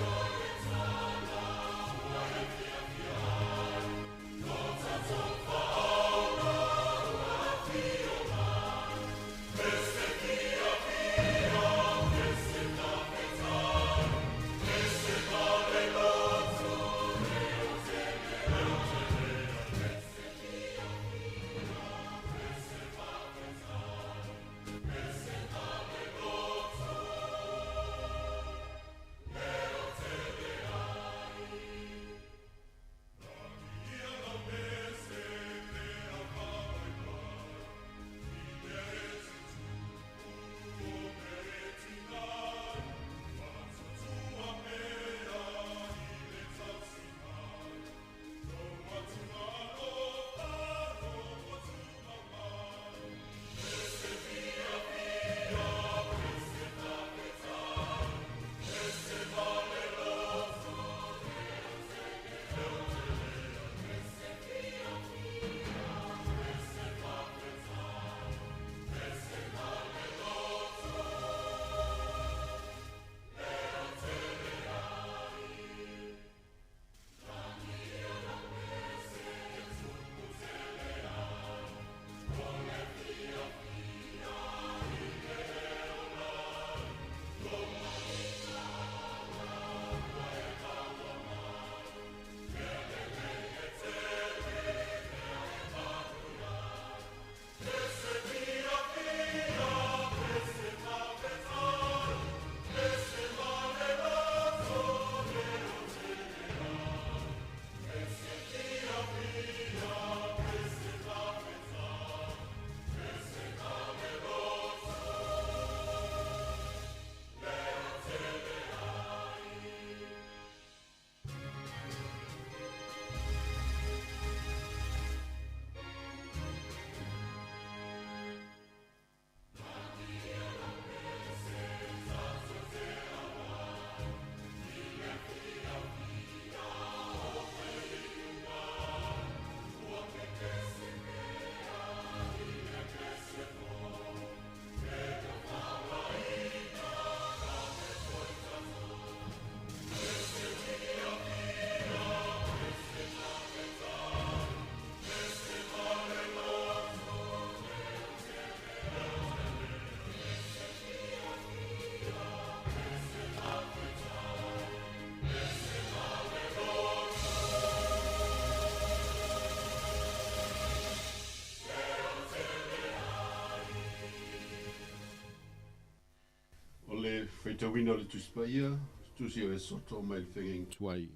S13: whaitawina le tuspaia, tusi o e soto mai le whengeng tuai.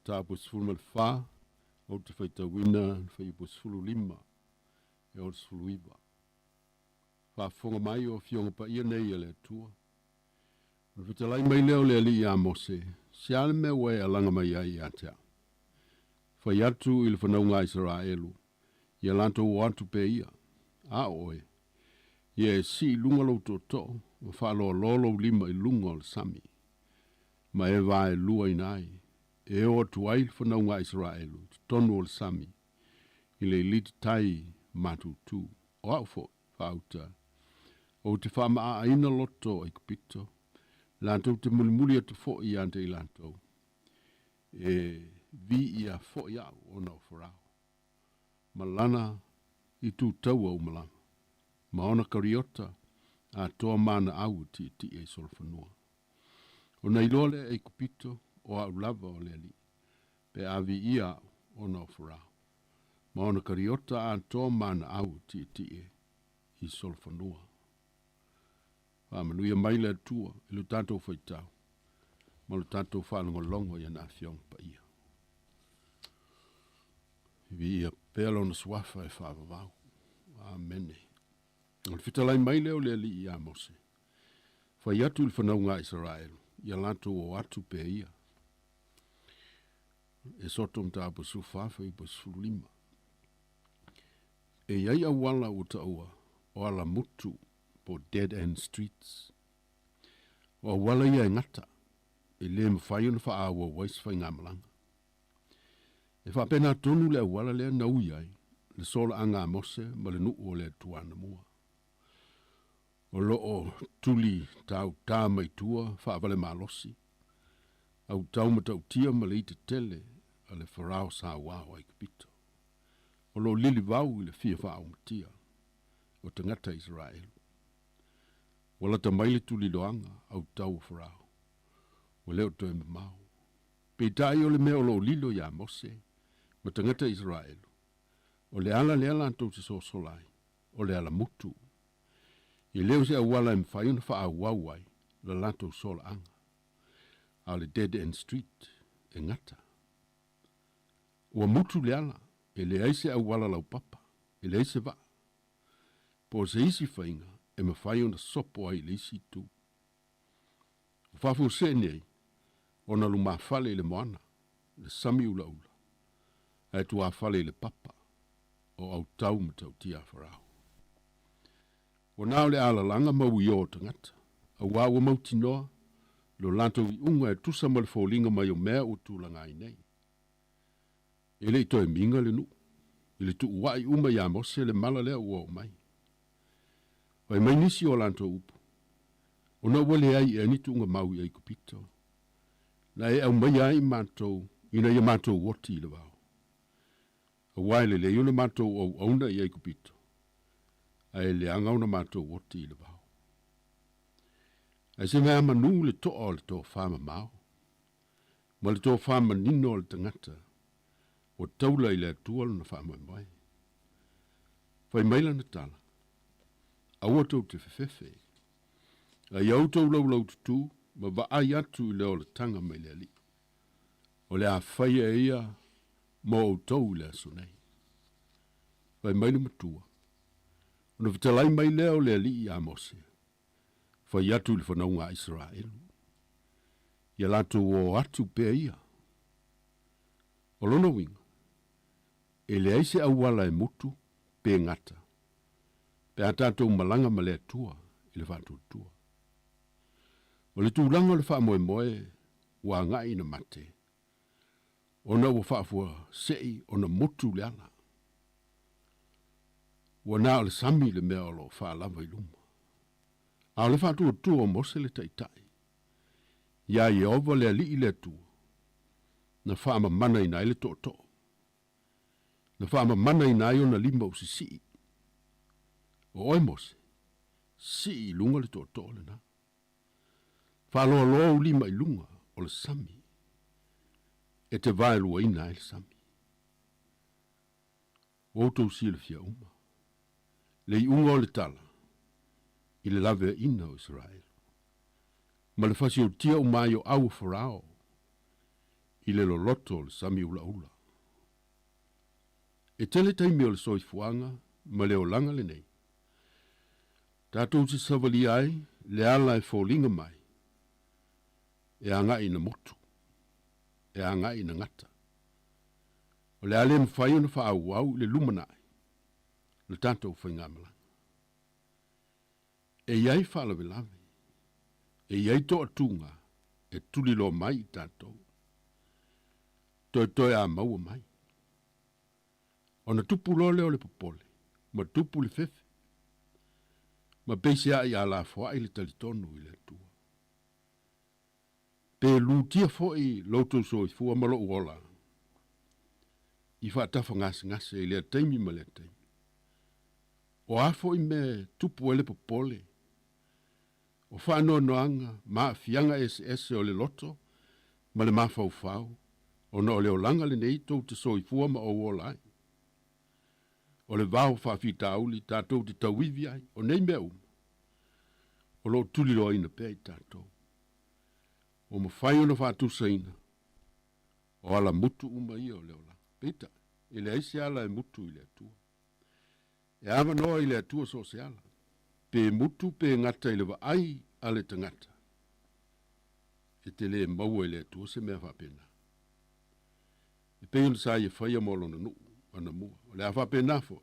S13: Tā pusfulu mal whā, o te whaitawina, whai pusfulu lima, e o pusfulu iwa. Whafonga mai o fionga pa ia nei e le tua. Whitalai mai leo le ali i a Mose, si ale me wai alanga mai ai i a tea. Whai atu i le whanaunga Israelu, i a lanto o atu pe ia, a oe. Ia e si lunga lo to to, ma whalo lolo lima i lunga o le sami. Ma e vae lua i nai, e o atu ai le whanaunga Israelu, tonu o le sami, i le lit tai matu tu, o au fo, whauta. O te whama a aina loto ai kupito, lantou te mulimuli atu fo i ante i lantou. E vi ia fo i au o nau wharau. Malana i tu tau au malama. Maona kariota a toa mana au ti e solfanua. O nei lole e kupito o au lava o le li. Pe a vi ia o nau wharau. Maona kariota a toa mana au ti e i solfanua. Manuia mai le tua, i lu tātou whaitau. Ma lu tātou whanongolongo i ana whiong pa ia. Vi ia pēlo na swafa e whāwawau. Amene. O le whitalai mai leo le li i a Mose. Whai atu il whanaunga Israel, ia lantou o atu pe ia. E sotom tā pasu whawha i pasu lima. E iai awala o ta ua, o ala mutu, po dead end streets. O wala ia ngata, e le mwhai na wha awa wais whai ngamalanga. E wha pena tonu le wala lea na uiai, le sola anga Mose, ma le nuu o le tuana mua. O loo tuli tau tā mai tua, wha avale malosi. Au tau ma tau tia ma le ite tele, a le wharao Sāmoa ai kupito. O loo lili vau i le fia wha au matia, o tangata Israel. Wala ta maile tuli loanga au tau wharao. O leo toi me mau. Pe tai o le mea o lo lilo ya Mose, ma tangata Israel. O le ala antou te so solai. O le ala mutu. I leo se awala e mwhaiuna wha a wawai, la lantou sola anga. A le dead end street, e ngata. Ua mutu le ala, e le aise awala lau papa, e le aise va. Po se isi whainga, e ma whai ona sopo ai le isi tu. O whafu se nei, ona lu mawhale le moana, le sami ula ula. E tu a whale le papa, o au tau matau tia wharau. O nao le ala langa mau i o tangata, a wawa mauti noa, lo lantou i unga e tusa ma le fōlinga mai o mea o tūlanga ai nei. E le ito e minga le nu, i le tu uai uma ya Mose le mala lea ua o mai. Wai mai nisi o lantou upu. O na wale ai e anitu unga mau i ai kupito. Na e au mai ai mātou, ina ia mātou woti i le wau. A waile le iuna mātou au auna i ai kupito. A e le anga una mātou woti i le wau. A se mea manu le toa le toa whama mau. Ma le toa whama nino le tangata. O taula i le tual na whama mai. Wai maila na tala. Aua tau te whewhewe. A iau tau lau tutu, ma wa ai atu i leo le tanga mai le ali. O le a whaia e ia, ma o tau le aso nei. Wai maila matua. Ona vitalai mai leo le ali i a Mose. Whai atu le whanaunga Israel. Ia latu o atu pe ia. O lona winga. E le aise awala e mutu, pe ngata. Pe atatou malanga ma le tua, i le whātou tua. O le tūlanga le wha moe moe, wa ngai na mate. Ona ua whaafua sei, ona mutu le ana. Wa nā le sami le mea olo wha lava i luma. A le whātou tua o Mose le taitai. Ia i ova le ali i le tua. Na wha ama mana i nai le to to. Na wha ama mana i nai o na lima o sisi. O oi Mose, si lunga le to le na. Whaloa loa u lima i lunga o le sami. E te vai lua ina e le sami. O tau si le fia uma. Le i unga o le tala. I le lave ina o Israel. Ma le fasi o tia o mai o au farao. I le loloto le sami ula ula. E tele taimi o le soifuanga, ma le o langa le nei. Tātou si savali ai, le ala e fōlinga mai. E anga ina motu. E anga ina ngata. O le ale mwhai ona wha au le lumanai. Le tātou whaingamala. E iai whaalawe lawe. E iai toa tunga. E tuli lo mai i tātou. Toi a maua mai. Ona tupu lole o le popole. Ma tupu le fefe. Ma peisi a i ala fwa i le talitonu i le tua. Pe lutia fo i loto so i fua malo uola. I wha tafa ngase i le taimi ma le taimi. O a fo i me tupu ele popole. O wha no noanga ma fianga ese o le loto. Ma le mafau fau. O na o leo langa le nei tau te so i fua ma o uola. O le vau whawhita auli tātou te tauivi ai. O nei mea O lo tuli lo ina pea i tātou. O ma whai ona whātusa ina. O ala mutu uma ia o leo la. Peta, i le aisi ala e mutu i le atua. E ama noa i le atua so se ala. Pe mutu pe ngata i le wa ai ale tangata. E te le maua i le atua se mea whapena. E pe ona sa i e whaia mo lona nuu, ana mua. O le a whapena fo.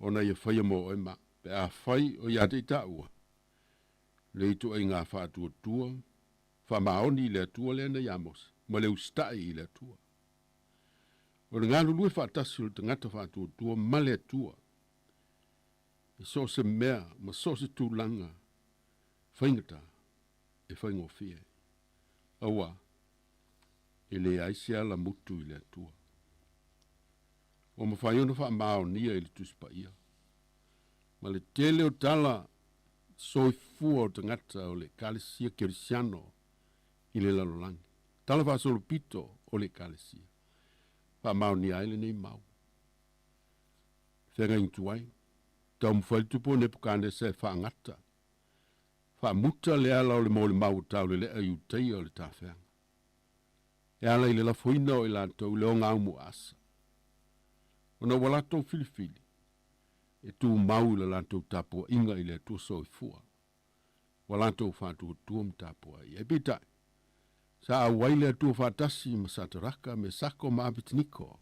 S13: Ona i e whaia mo o e ma. Pe a whai o i ate i tāua. Le itu ai ngā whātua tua, whamaoni i le atua le ana iamos, ma le ustai i le atua. O le ngā lulue whātasi o le tangata whātua tua, ma le atua. E so se mea, ma so se tūlanga, whaingata, e whaingofie. Awa, e le aisia la mutu i le atua. O ma whaiona whamaonia i le tuspa ia. Ma le tele o tala, so i fua o tangata o le kalesia kerisiano i le lalolangi. Tala wha solo pito o le kalesia. Wha mau ni aile nei mau. Whenga intuai. Tau mwhaitupo ne pukane se wha ngata. Wha muta le ala o le mo le mau tau le lea i utei o le tawhenga. E ala i le la fuina o i lantou le o ngā umu asa. O na walatou filifili. E tu mau le lantou tapua inga i le tu so i fua. Wa lantou whātua tuam tapua i. E pita, sa a waile tu whātasi ma sataraka me sako ma apitiniko.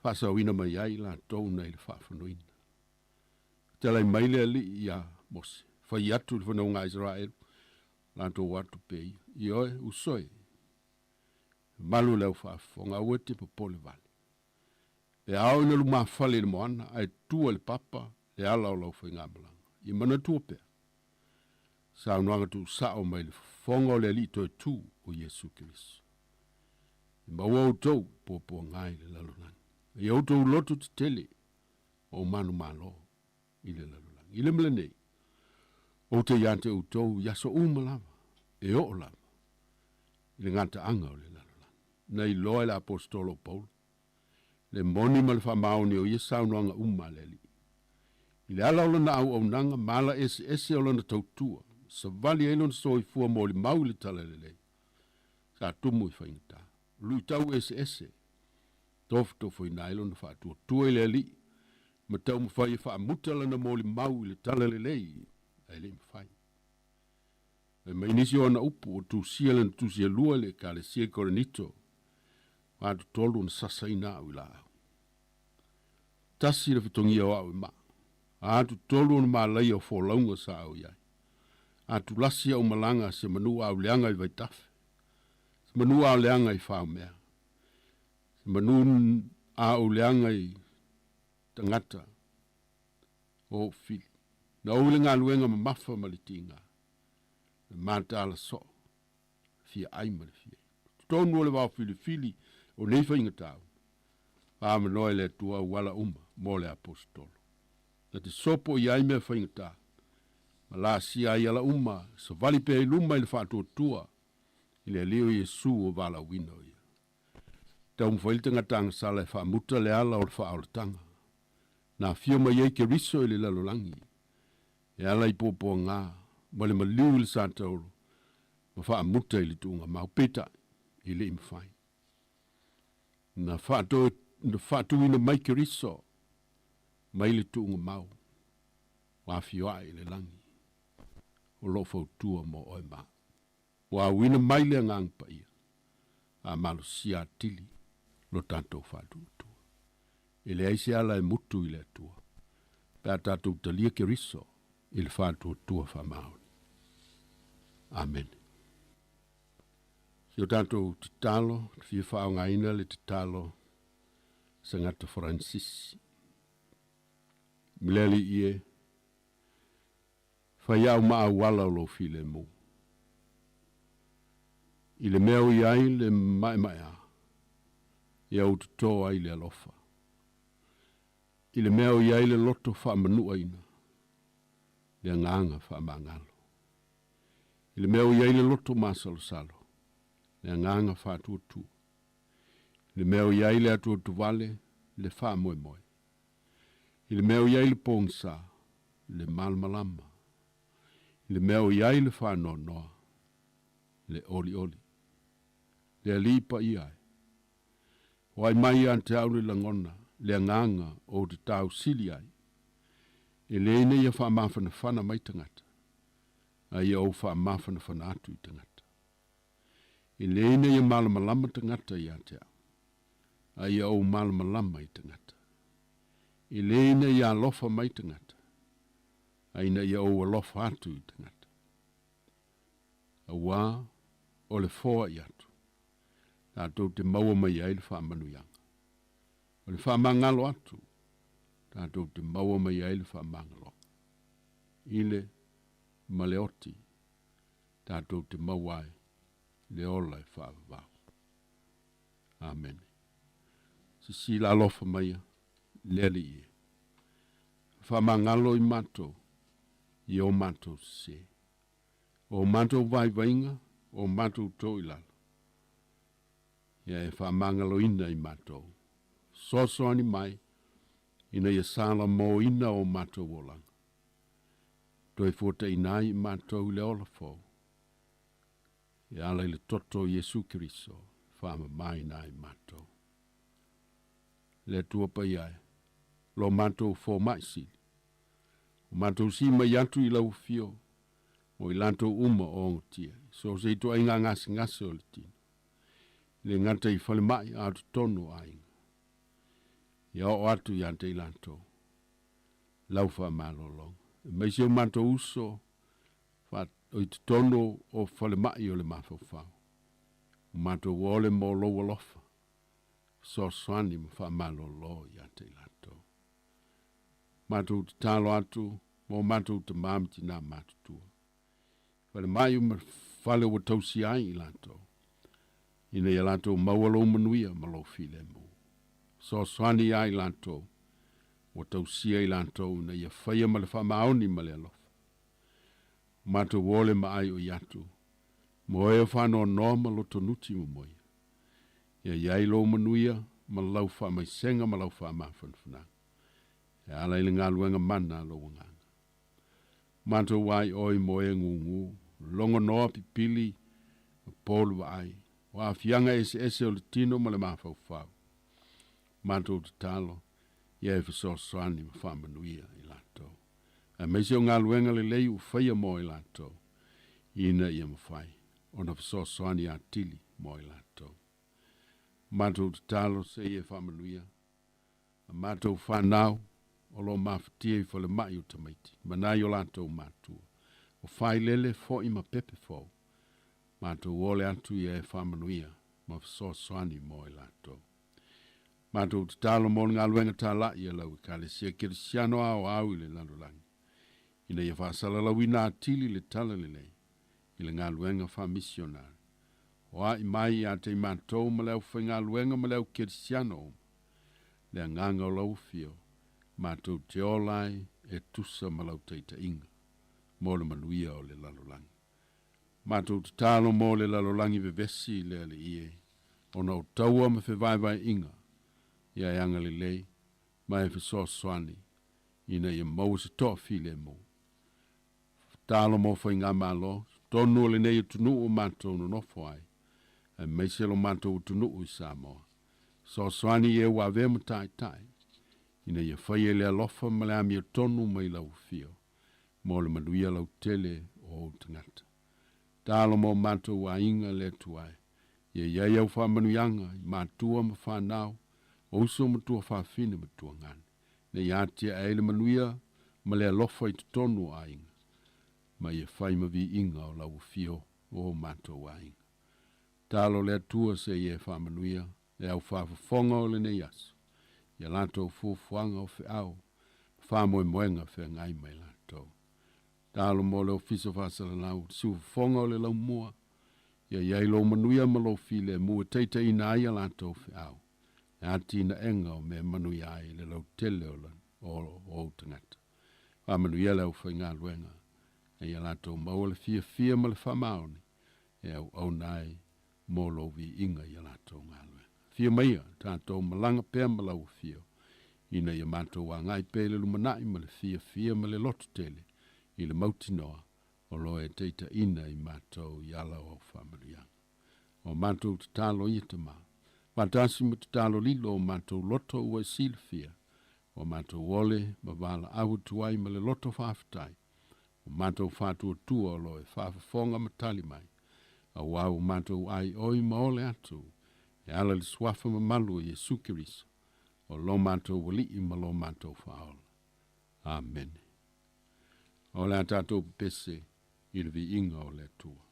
S13: Whasa wina mai ai lantou nei le whawhanuina. Telai maile ali i a mose. Whai atu le whanaunga Israel. Lantou watu pei. I oe usoi. Malu leo whawhonga uete pa pole vale. E ao ina luma whale le moana, ai tua le papa, le ala o lau whaingamalanga. I mana tua pea. Sa unuanga tu sao mai le whonga o le ali toi tū o Yesu Kiriso. I maua o tau, pōpua ngai le lalonani. I au tau loto te tele, o manu malo, i le lalonani. I le mele nei, o te iante o tau, yaso umalama, e o lama. I le nganta anga o le lalonani. Nei loa le apostolo Paulo. Le moni ma le whamaoni o ia saunoanga umaleli. I le ala ola na au nanga mala ese ola na tautua. Sa vali elon so i fua mo le mau le talalele. Sa tumu i whaingata. Lui tau ese. Tofo i nailo na whaatua tua i le ali. Ma tau mwhai e whaamutala na mo le mau i le talalele. Ai le mwhai. E mainisi o na upu o tu siala na tu sia lua le ka le sia koranito. Wātu tolu na sasa ina au ila au. Tasi le fitongia o au ma. Ātu tolu na malai o fōlaunga sa au iai. Ātu lasi au malanga se manu au leanga i vaitafe. Se manu au leanga i whao mea. Se manu au leanga i tangata o fili. Na oule ngā luenga ma mafa malitinga. Manta ala so. Fia aima le fia. Tonu ole wau fili. O nei whainga tau. Pāma noe le tua wala mo le apostolo. Na te sopo i aime whainga tau. Ma la si ai ala sa vali pe luma i le whātua tua. I le leo Yesu o wala wina o ia. Tau mwhailta ngatanga sala e whaamuta le ala o le whaaolatanga. Na fio mai ei ke riso i le lalolangi. E ala i popo ngā. Ma le maliu i le sātauro. Ma wha muta ili tuunga mau peta ili imwhai. Na whātu ina mai ki riso, mai li tuunga mau, wā whioa ili langi, o lo fautua mo oe maa. Wā wina mai le ngang pa ia, a malu sia tili, lo tanto whātu tua. Ile aise ala e mutu ile tua, pēr tātou talia ki riso, ili whātu tua whamaoni. Amen. Si o tātou te talo, te whia whao ngaina le te talo, sa ngata Francis. Mileli ie, whai au maa wala lo file mo. I le meo i ai le mai mai a, i au te tō ai le alofa. I le meo i ai le loto wha manua ina, le nganga wha mangalo. I le meo i ai le loto masalo salo, le nganga wha tuatu. I le meo i ai le atua tuvale, le wha moe moe. I le meo i ai le pongsa, le malmalama. I le meo i ai le wha noa noa, le oli oli. Le alipa i ai. Wai mai an te au le langona, le nganga o te tau sili ai. E le ine ia wha mawhana whana mai tangata. A ia o wha mawhana whana atu i tangata. E le ine ia malamalama tangata i a te au. A ia o malamalama i tangata. E le ine ia lofa mai tangata. A ina ia o lofa atu i tangata. A wā o le foa i atu. Tātou te maua mai ai le wha manuyanga. O le wha mangalo atu. Tātou te maua mai ai le wha mangalo. Ile maleoti. Tātou te maua ai le ola e wha vau. Amen. Si la lofa mai leli ie. Wha mangalo i mato. I o mato se. O mato vai vainga. O mato to ilala. Ia e wha mangalo ina i mato. Soso ani mai. Ina ia sala mo ina o mato wolang. Toi fota inai i mato le ola fo. Ia ala ile toto Yesu Kiriso. Wha mai nai mato. Le tua pa iai. Lo mato fo mai sili. O mato si mai atu i lau fio. O i lanto uma o ngotia. So se ito inga ngasi ngasi o le tino. Le ngata i whale mai atu tono a inga. Ia o atu i ante i lanto. Lau wha malolong. Mai se o mato uso. O i tono o whale mai o le mafau whao. O mato wole mo lo walofa. So swani mo wha malolo i ante i lanto. Mato te talo atu. Mo mato te mamti na mato tua. Wale mai o whale o tausi ai i lanto. Ina ia lanto maualo manuia malo file mo. So swani ai lanto. O tausi ai lanto na ia whaia male wha maoni male alofa. Mato wole ma ai o yatu. Mo e whano noma lo tonuti mo moia. Ia iai lo manuia malau wha mai senga malau wha mawhanwhana. E ala ili ngā luenga mana lo wanganga. Mato wai oi moe ngungu. Longo noa pipili. Polu wa ai. Wa fianga ese o le tino ma le mawhau whau. Mato te talo. Ia e fiso soani ma whamanuia i lato. A meisi o ngā luenga le lei u whaia mo i lato. Ina ia mawhai. Ona fiso soani a tili mo i lato. Mato te talo se ia whamanuia. A mato whanau. O lo mawhatia i whale mai o tamaiti. Manai o lato matua. O whai lele fo i ma pepe fo. Mato wole atu i e whamanuia. Ma fiso soani mo i lato. Mato te talo mo ngā luenga tā la i lau i kale sia kirisiano au i le lalulangi. Ina ia whaasala lau i nā tili le tala le lei. I le ngā luenga wha misionari. O a i mai a te matou ma leo whai ngā luenga ma leo kirisiano o. Le nganga o lau fio. Mato te olai e tusa ma lau teita inga. Mo le manuia o le lalulangi. Mato te talo mo le lalulangi vevesi le ale ie. Ona o taua ma whewaiwai inga. Ia e anga le lei. Ma e fiso swani. Ina ia mau se toa file mo. Talo mo whai ngā malo. Tonu le nei tunu o mātou no nofo ai. E meise lo mātou tunu o Sāmoa. So swani e wa vemu tai tai. Ina ia whai e lea lofa ma le ami o tonu mai lau fio. Mo le manuia lau tele o tangata. Tālo mo mātou wa inga le tuai. Ia iai au wha manuianga i mātua ma whanau. O uso matua whawhine matua ngani. Ne iatia e le manuia ma le lofa i tonu a inga. Ma ia whai ma vi inga o lau fio o mātou wa inga. Tālo le tua se ie whamanuia, le au whawhafonga o le nei asu. Ia lantou fuafuanga o whiau, whamoe moenga whea ngai mai lantou. Tālo mo le ofiso whasalanau, siu whafonga o le lau mua. Ia iai lo manuia ma lo file mua teita ina aia lantou whiau. E ati ina enga o me manuia ai le lau tele o tangata. Whamanuia le au whainga luenga. E ia lantou maua le fia ma le whamaoni. E au nai. Molo vi inga ia lato ngalwe. Fia maia, tātou malanga pēr malau fio. Ina ia mātou wa ngai pēle lumanai ma le fia ma le loto tele. I le mautinoa, o loe teita ina i mātou i ala o whamarianga. O mātou te tālo i te mā. Wātasi mo te tālo lilo o mātou loto ua sila fia. O mātou wole, ma wala awu tuai ma le loto whaafatai. O mātou whātua tua o loe whaafafonga matali mai. A wau mātou ai oi maole atu, e ala li swafa mamalu i Jesu Kiriso, o lo mātou wali i ma lo mātou whaola. Amen. O le atatou pese, i le vi inga o le tua.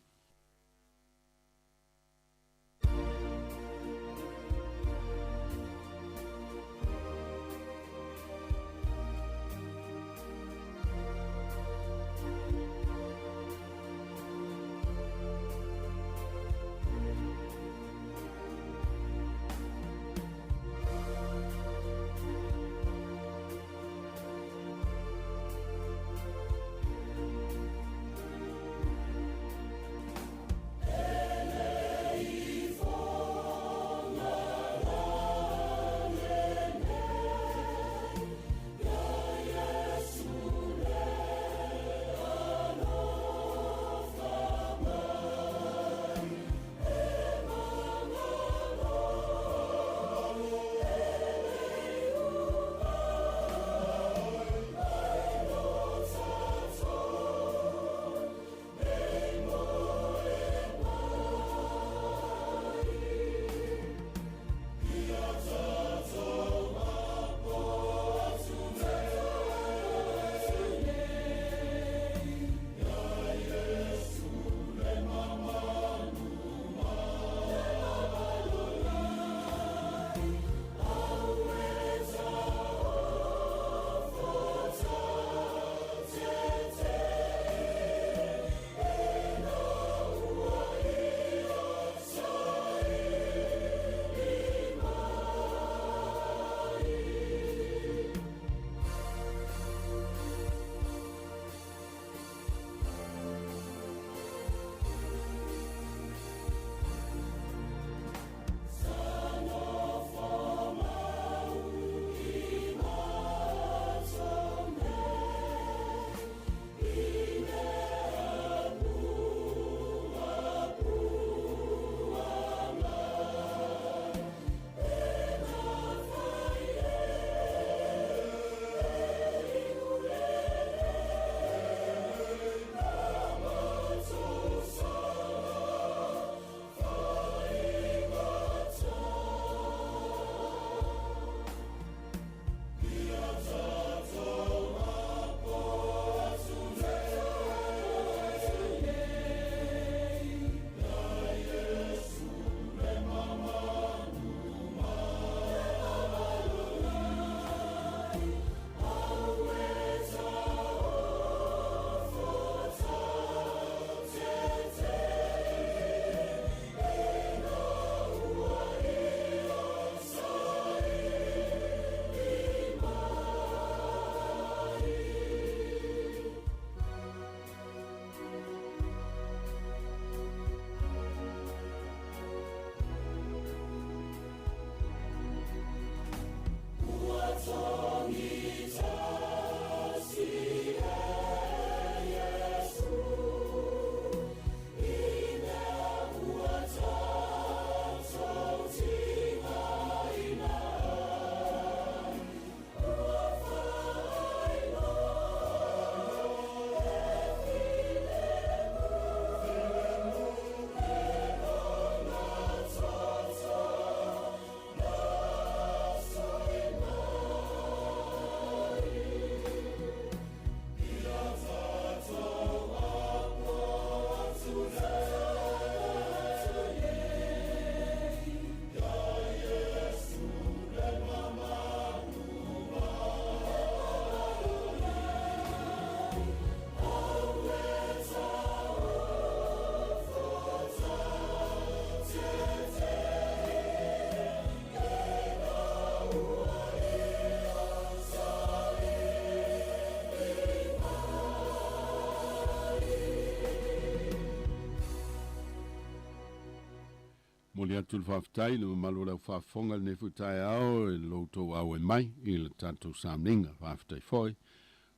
S13: Moli atu le whaftai, le malu lau whafonga le futai ao, e loutou au e mai, i le tātou samlinga, whaftai foi,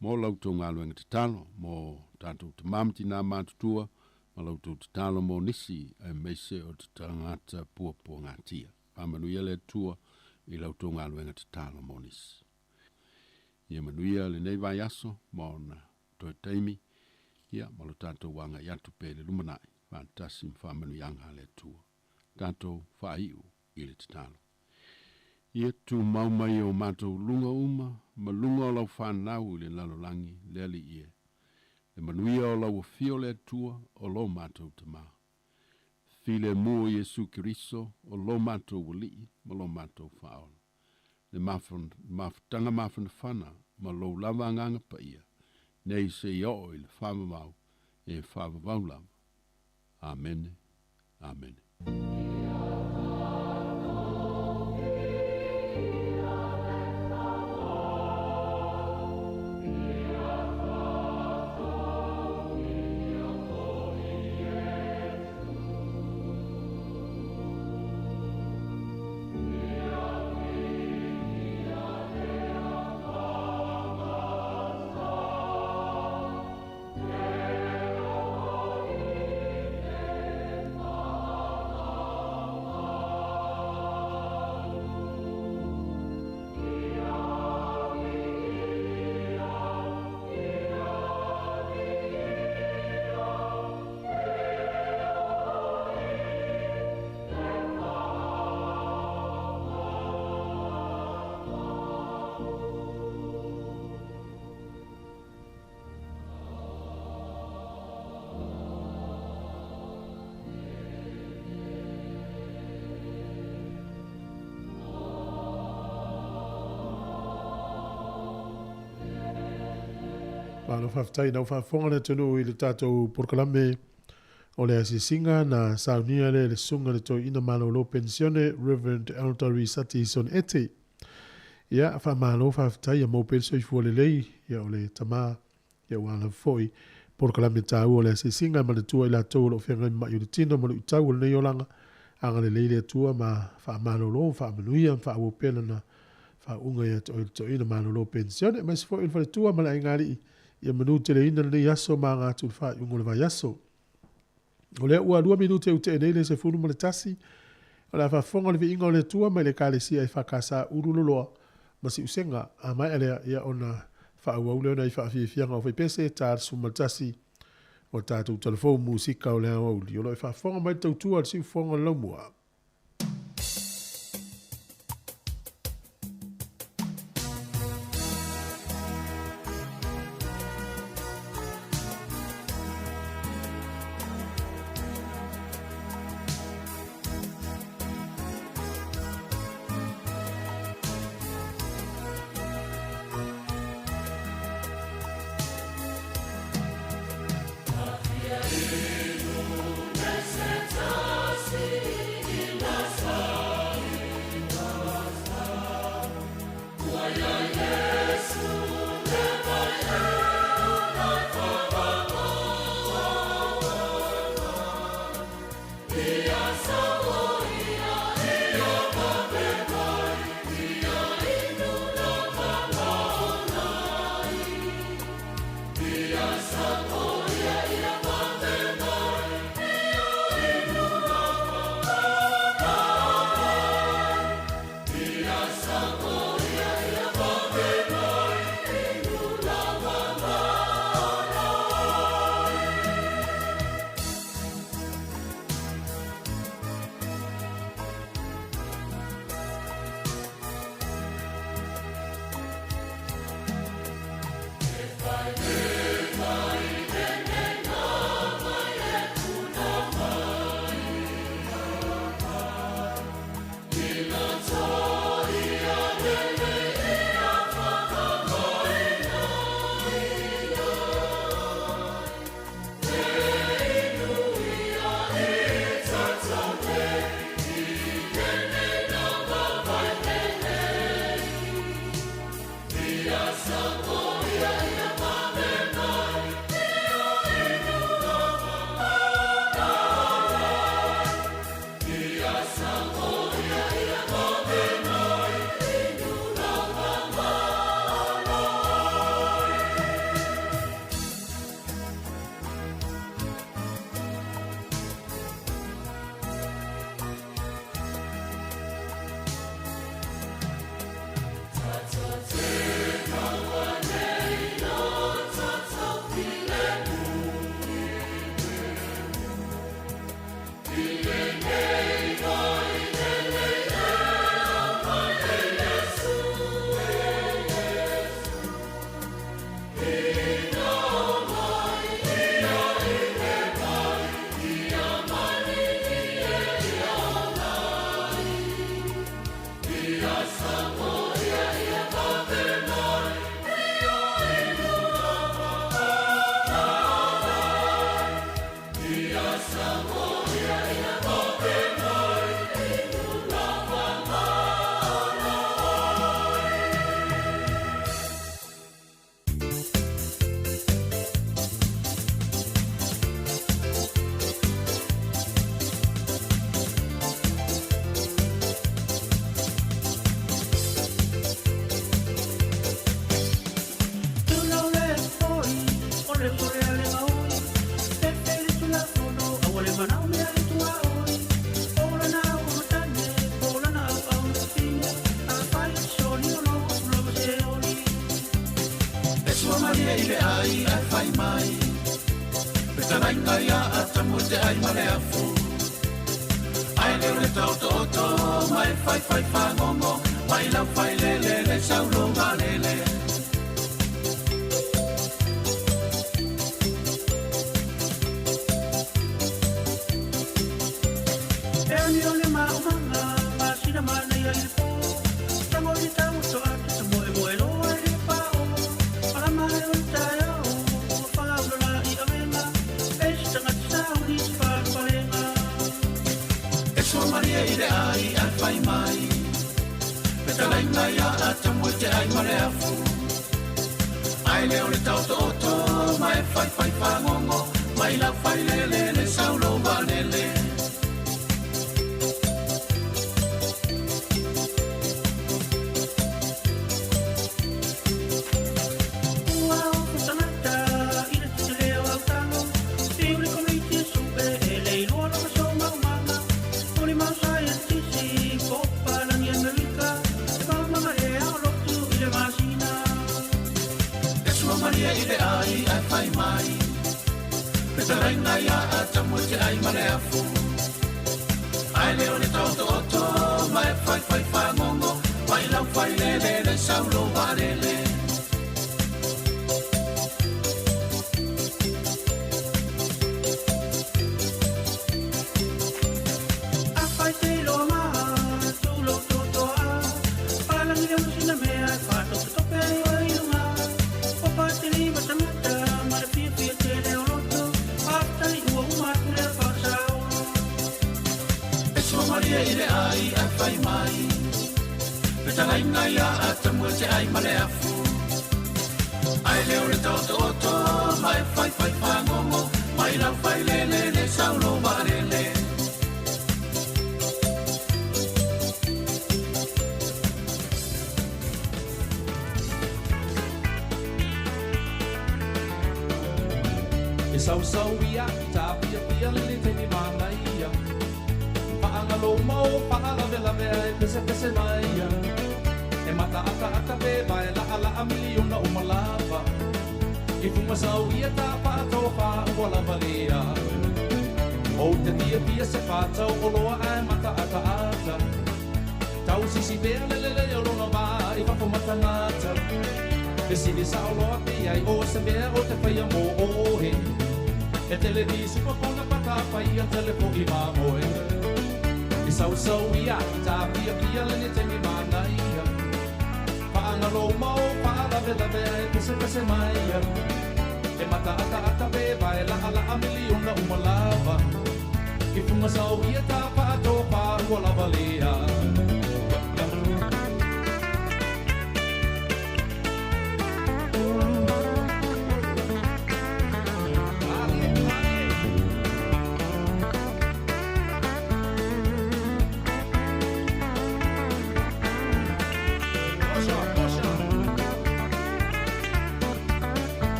S13: mo loutou ngaluenga te talo, mo tātou te mamti nā mātutua, ma loutou te talo mo nisi, e meise o te tangata puapua ngātia. Whamanuia le tua, i loutou ngaluenga te talo mo nisi. Ia manuia le nei vai aso, mo na toi teimi, ia ma lo tātou wanga i atu pe le lumanai, whantasi whamanuianga le tua. Tātou whaiu i le titalo. Ia tu maumai o mātou lunga uma, ma lunga o lau whanau i le lalolangi, le ali ie. Le manuia o lau fio le tua o lo mātou te mā. File mua Jesu Kiriso o lo mātou wali, ma lo mātou whaola. Le maftanga mafana whana, ma lo lava nganga pa ia. Nei se i le whamamau, e whamamau lava. Amen. Amen.
S2: Pano whaftai nau whafonga le tunu i le tātou porkalame o le asisinga na saunia le sunga le toi ina malo lo pensione Reverend Eltari Sati son ete. Ia whamalo whaftai a mō penso i fuole lei ia o le tama ia wala foi porkalame tāu o le asisinga ma le tua i la tau lo whenga ma i le tino ma le utau o le nei olanga anga le leile tua ma whamalo lo whamanuia whawo pena na whaunga ia toi ina malo lo pensione ma si foi il whale tua ma le ingari ia minute le ina le yaso ma ngā tu wha iungo le vai yaso. O le ua 2 minute ute nei le se funu ma le tasi, o le whafonga le vi inga o le tua mai le kāle sia i whakasa uruloloa, ma si usenga a mai alea ia ona whaua ule ona i whaafiafianga o whaipese tā suma le tasi o tātou telefon musika o le auli. O le whafonga mai tautua le si ufonga laumua.
S11: Yes,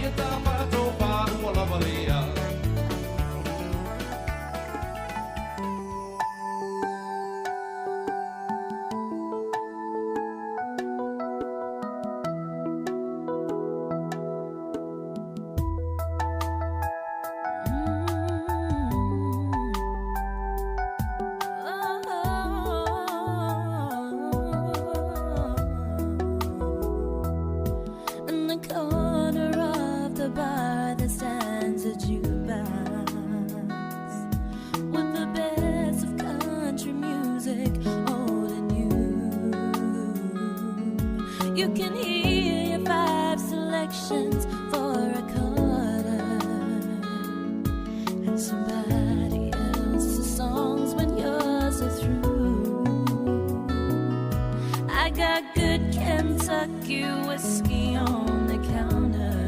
S14: ia ta pato pa ua lava lea.
S15: You can hear your 5 selections for a quarter and somebody else's songs when yours are through. I got good Kentucky whiskey on the counter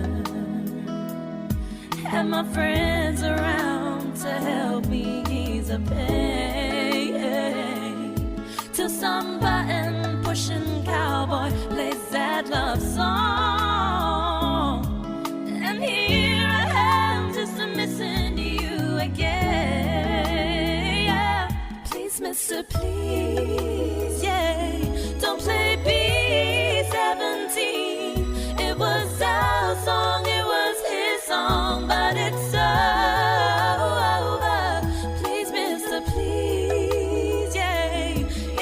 S15: and my friends around to help me ease the pain till some button pushing cowboy plays that love song, and here I am just missing you again. Yeah. Please, mister, please, yeah, don't play B-17. It was our song, it was his song, but it's over. Please, mister, please, yeah,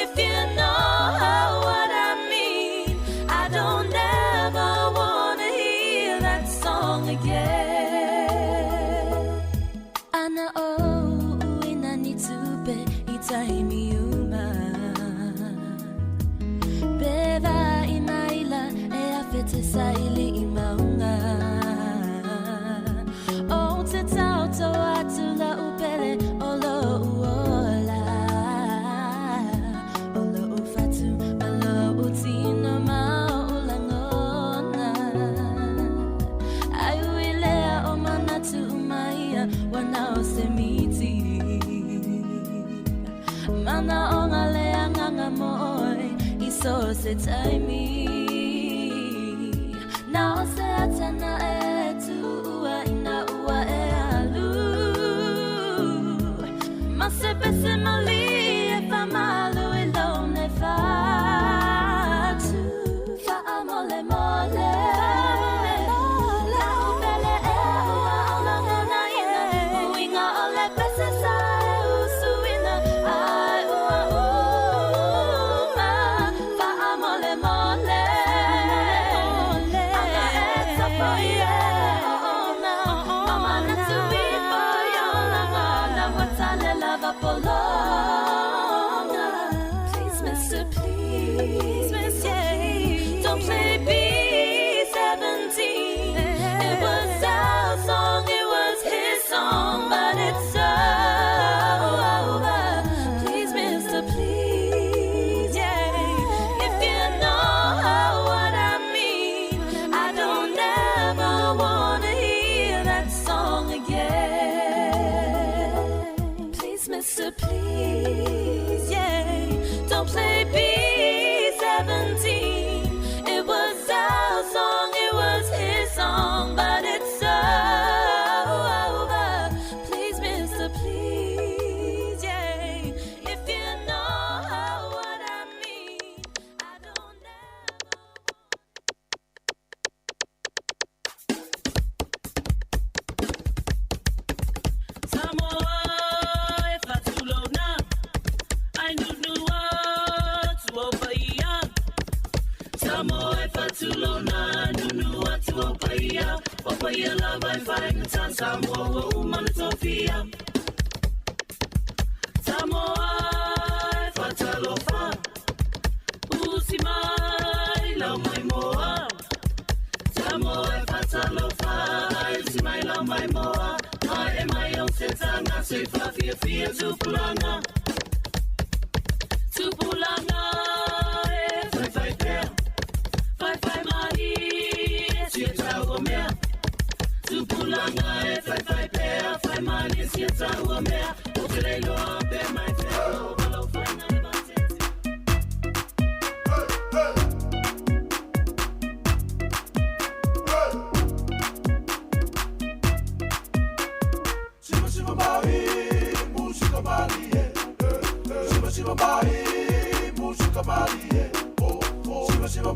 S15: if you know what I mean, I don't ever wanna hear that song again. Ana inanitupe itaimiuma beva imaila eafete saili imaunga o te tauto atula upele olo uola olo ufatu malo utino maulangona aiuilea o manatu umaia wanao semiti mana onga lea nganga moi iso se taimi now se atana etu ua ina ua e alu masepese mali e pamalu ilone fatu fa amole mole la upele e ua olangona ina uinga ole pese sa e usuina ai ua uma fa amole mole ana e tapo ie ona mama na tui po yolanga na watale lava polonga. Please, mister, please, mister, don't play B-17. It was our song, it was his song, but it's over. Please, mister, please, yeah, if you know what I mean, I don't ever wanna hear that song again. Please, mister, please, yeah, don't play B-17. It was our song, it was his song, but it's over. Please, mister, please, yeah, if you know what I mean, I don't ever. Sāmoa e whatulona, ai nunua tuopaia. Sāmoa e whatulona, nunua tuopaia. Opaia lava e whaingata Sāmoa o umana tofia. Sāmoa e whatalofa, usi mai lau mai moa. Sāmoa e whatalofa, ai usi mai lau mai moa. Mai e mai o se tanga, se whawhiawhia tupulanga. Tupulanga e whai pēr, whai mahi e tia tau o mea. Tupulanga e whai pēr, whai mahi e tia tau o mea. O te leilo a pe mai te o walau whai ngai matete.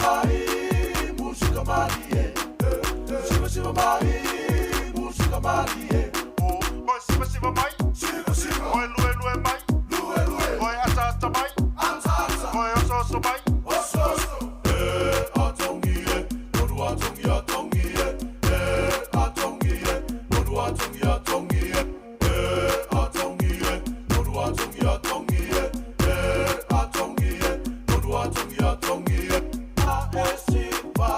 S1: mai, música Maria. Shiva mai, música Maria.
S16: Oi Shiva mai.
S1: Shiva.
S16: Oi lue mai.
S1: Lue.
S16: Oi atata mai.
S1: Atata.
S16: Oi oso mai.
S1: Oso. Atongie, noru atongie, atongie. Atongie, noru atongie, atongie. Atongie, noru atongie, atongie. Atongie, noru atongie, atongie. Aesi fa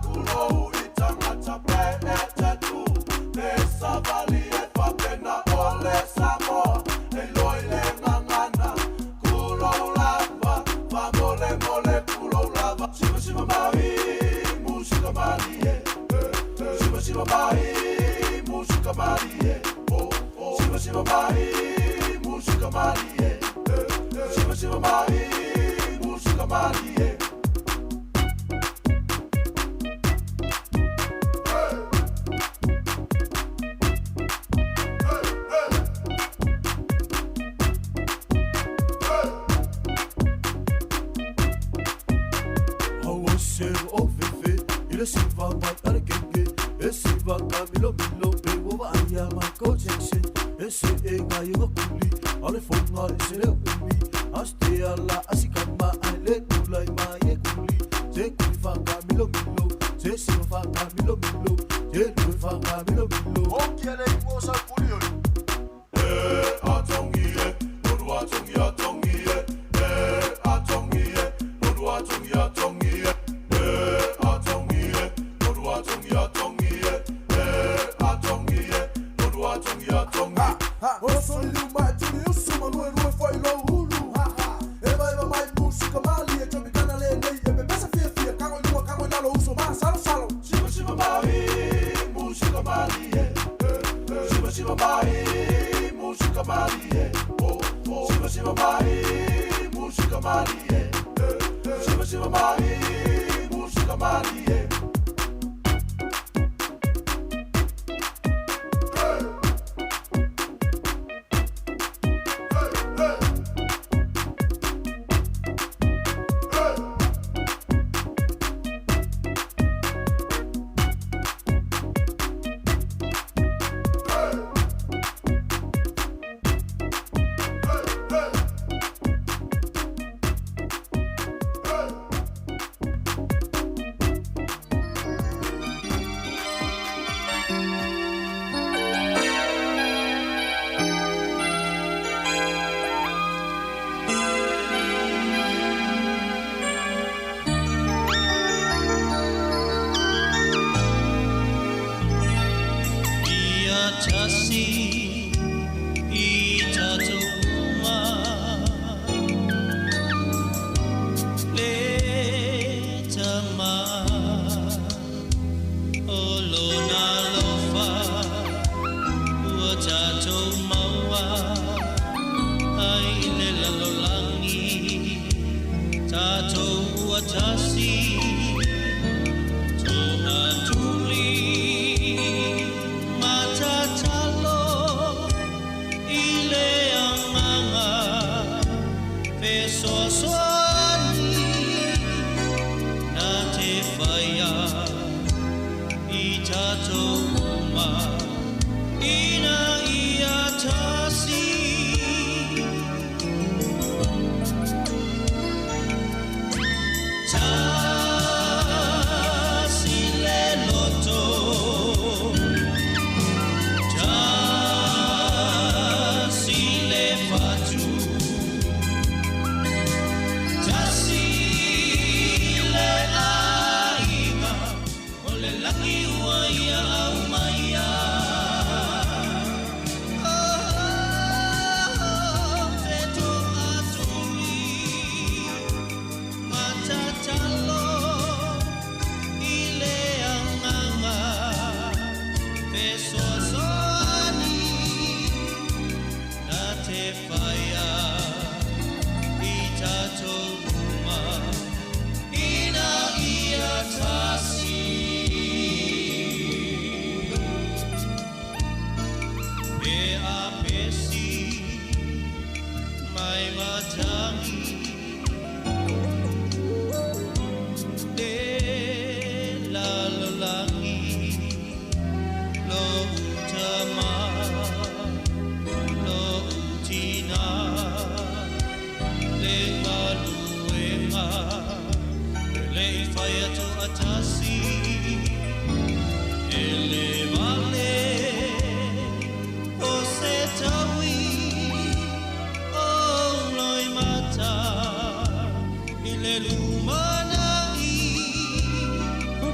S1: kulo itangata pe tu. Nessa vali e fa pena ole Sāmoa. Eloi le ngangana. Kulo lava, fa mole kulo lava. Shiva mai, música Maria. Shiva mai, música Maria. Shiva mai, música Maria. Shiva mai, música Maria.
S17: Siva mai are kenge, siva kamilo milo pe wa aya mai ko jackson. Ese enga yo kuli, ale fonga ese le umi. Aste ala asikama ale kulai mai kuli. Se kuliva kamilo milo, se siva kamilo milo, se kuliva kamilo milo.
S16: Okiele ikosa kulio.
S1: Atongie, noru atongie, atongie. Atongie, noru atongie, atongie. Shiva mai, música Maria. Shiva mai, música Maria. Shiva mai, música Maria.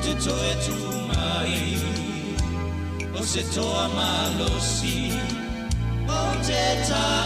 S18: te toe tu mai o se toa malosi o te tai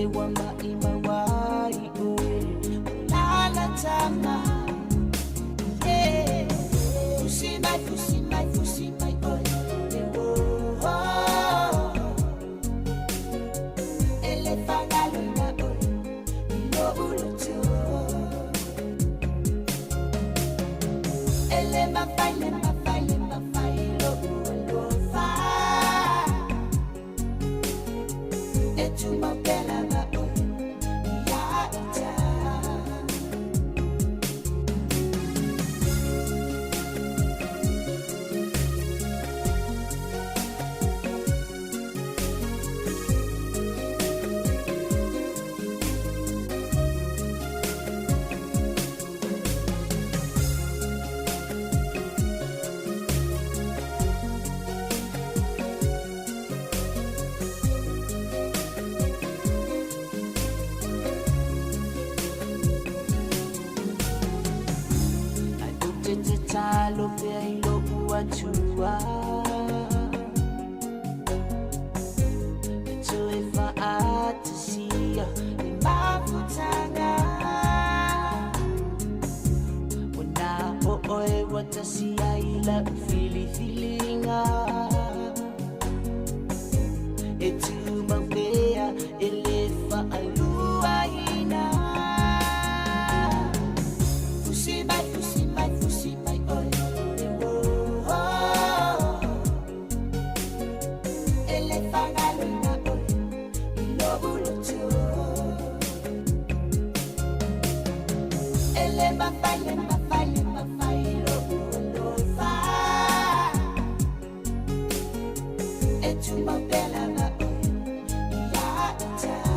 S11: wama ima wai oe Lala tama Fusi mai oe Ele fangalina oe No uloto Ele mafaile lo ulofa Etu mapela ma oe Ya ita Talo pe lo uachua to if I to see ya mafutanga Wana oe watasi ila feelinga Etu mapea elefa alua ina Fusi mai Etu mapela ma oe Ya ita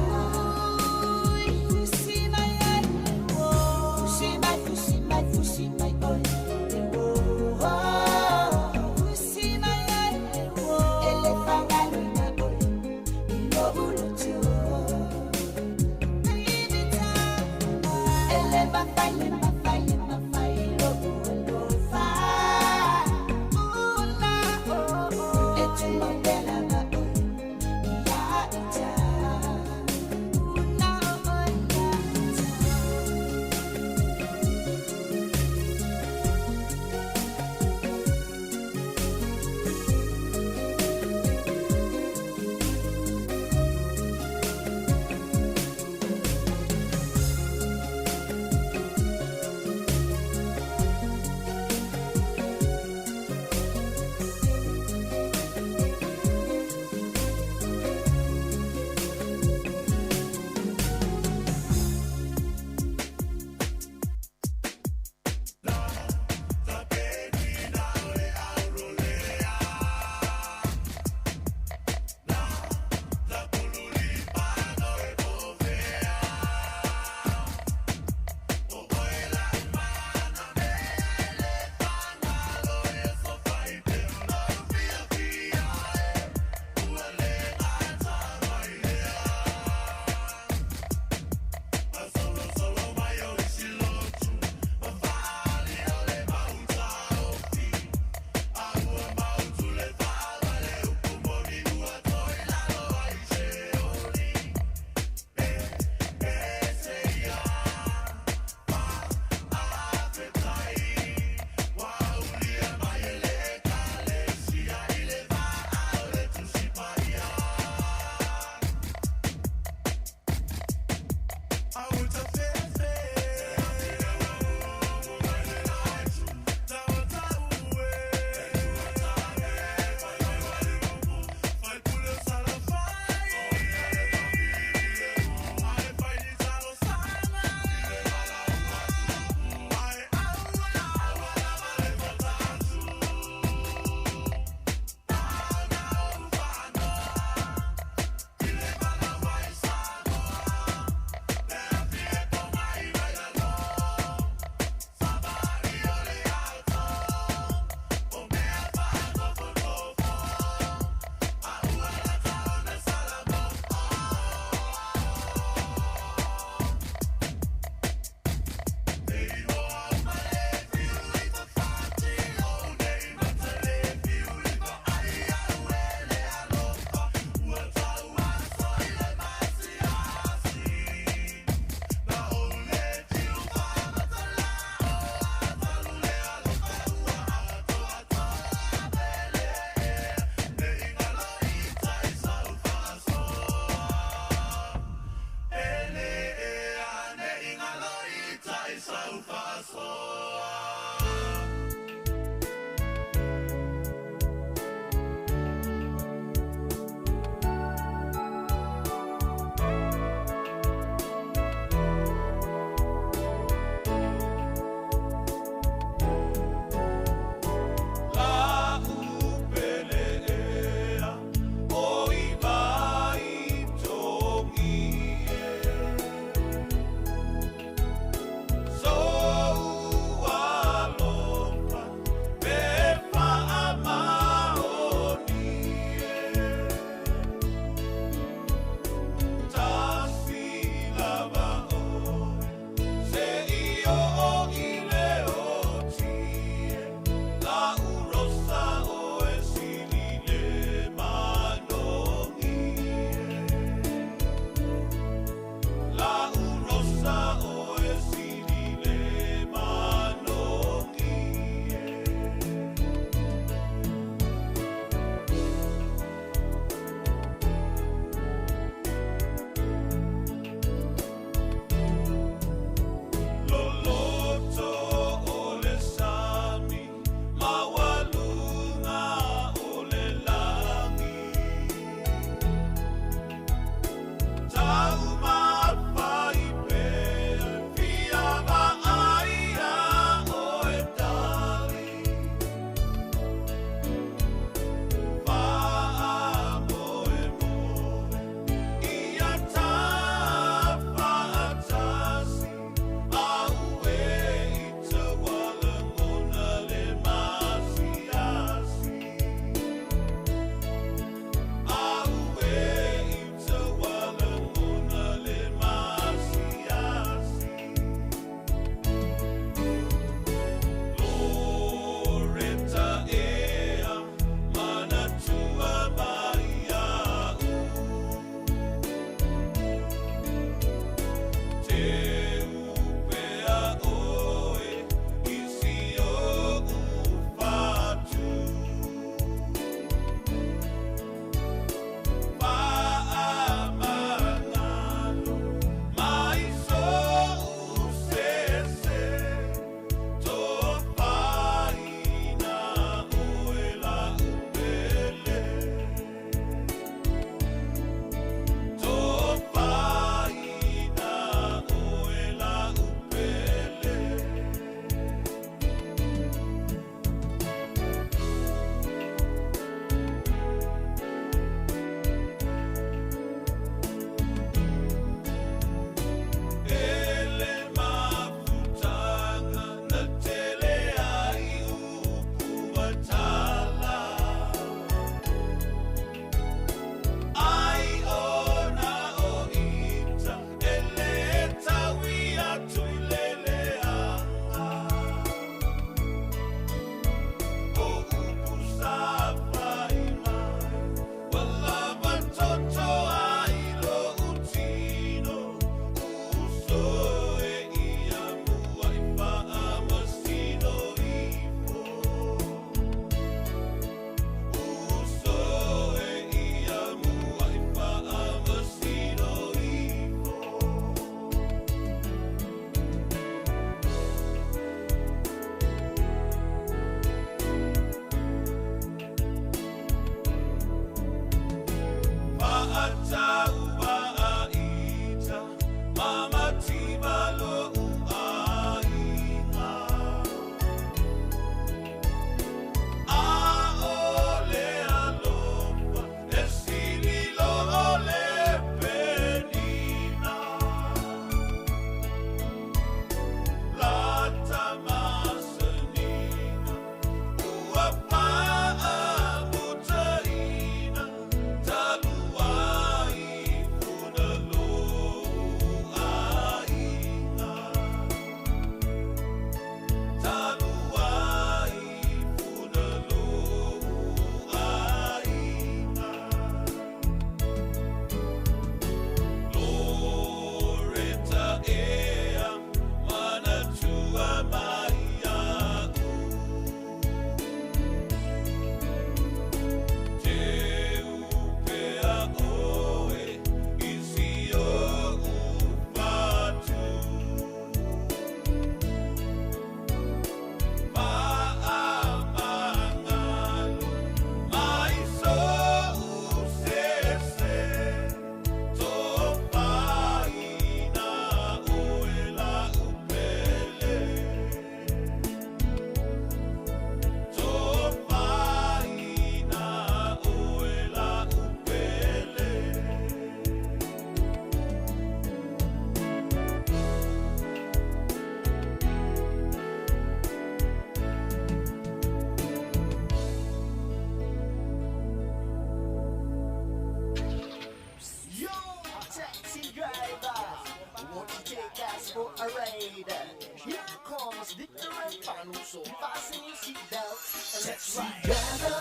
S1: Taxi driver,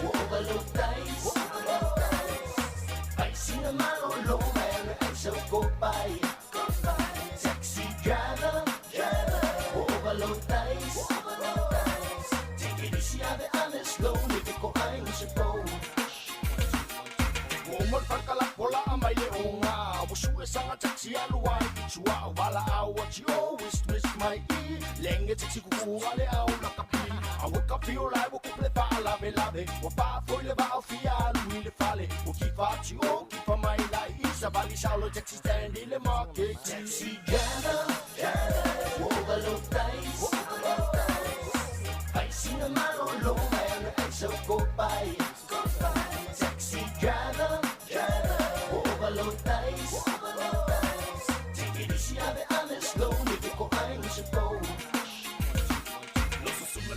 S1: we'll overload dice. I see a man on low man, I shall go by. Taxi driver, we'll overload dice. Take it easy, have it on the slow, make it go I'm supposed.
S16: Woman fakala pola amai leonga Wusue sanga taxi aluai Chua wala au what you always twist my ear Lenge taxi kukura le au lakapi Awaka feel like wuku ple fa lave lave Wapa foi le va au fia lui le fale Wukifa chi o kifa mai lai Isa vali shaulo taxi stand in the market
S1: Taxi driver, overload dice. I seen a man on low man, I shall go by. Taxi driver, overload dice. Take it easy, have it on the slow, make it go I'm supposed.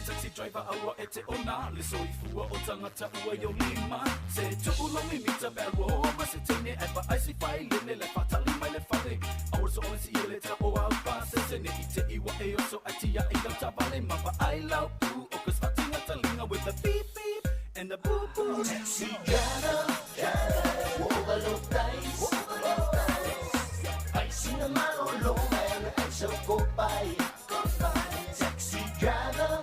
S19: Taxi driver awa ete ona le soifua o tangata ua yo lima se tuulongi mita bero ma se tene epa aisi fai lene le fatali mai le fale awar so onsi ile ta o au pa se sene ite iwa e oso atia e gauta vale mapa I love you o kas fatinga talinga with the beep beep and the boo boo.
S1: Taxi driver, overload dice. I seen a man on low man, I shall go by. Taxi driver,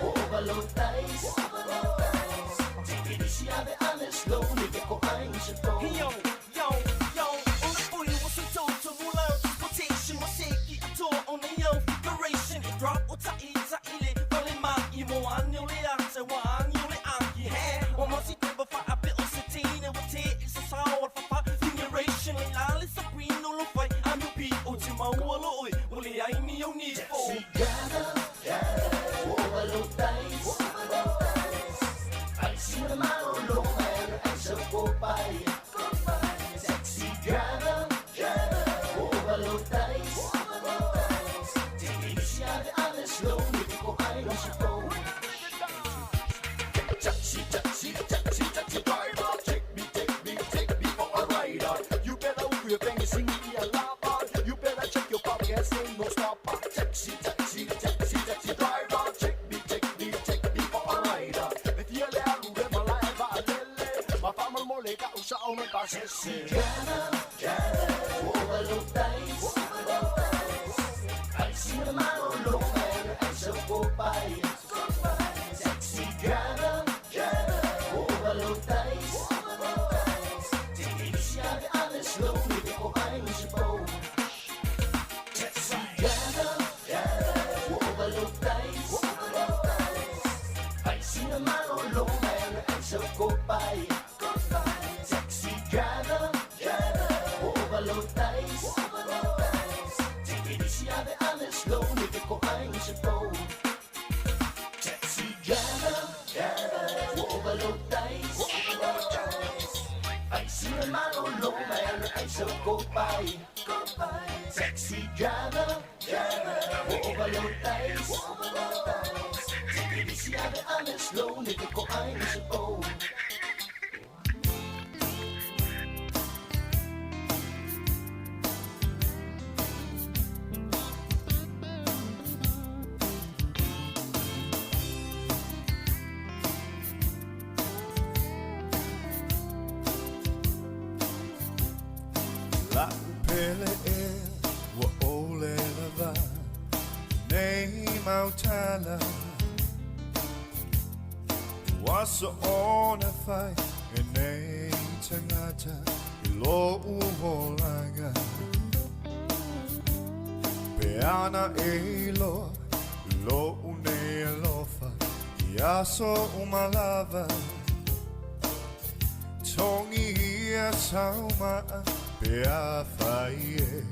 S1: overload dice. Take it easy, have it on the slow, make it go I'm supposed.
S20: Yo, what's the total mula transportation? Masiki ato on the young figuration. Drop o taita ile, vale ma imo anyo le ase wa anyo le anki he. O masi teba fa a bit of satine, what it is a sour fa generation. Le lali sabrino lo fai, I'm your people to my wall. Uli I me yo need for.
S1: Overload dice. I see a man on low man, I shall go by. Taxi driver, overload dice. Take it easy, have it on the slow, make it go I'm supposed.
S16: Taxi driver, take me for a ride. You better whip and sing me a lava. You better check your podcast, ain't no stopper. Taxi driver, take me for a ride. If you let out with my life, my family more like I was on the bus.
S1: Overload dice. I see a man on low man, I shall go by. Taxi driver, overload dice. Take it easy, have it on the slow, make it go I'm supposed. Taxi driver, overload dice. I see a man on low man, I shall go by. Taxi driver, overload dice. Take it easy, have it on the slow, make it go I'm supposed. Taxi driver, overload dice. I see a man on low man, I shall go by. Taxi driver, overload dice. Take it easy, have it on the slow, make it go I'm supposed.
S21: La upele e wa ole lava nei mautala waso ona fai e nei tangata I lo uholanga peana e lo une alofa I aso umalava tongi ia Sāmoa Pea fai e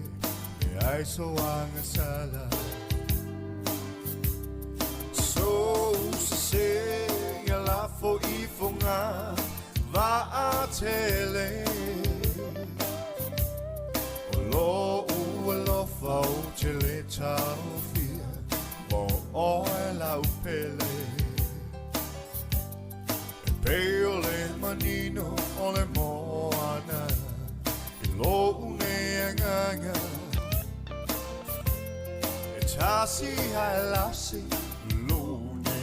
S21: ai soanga sala So se la fo I fonga va a tele O lo fa o tele tau fia Mo o e la upele Peo le manino o le moana Lo une anganga E tasi hai lasi Lo une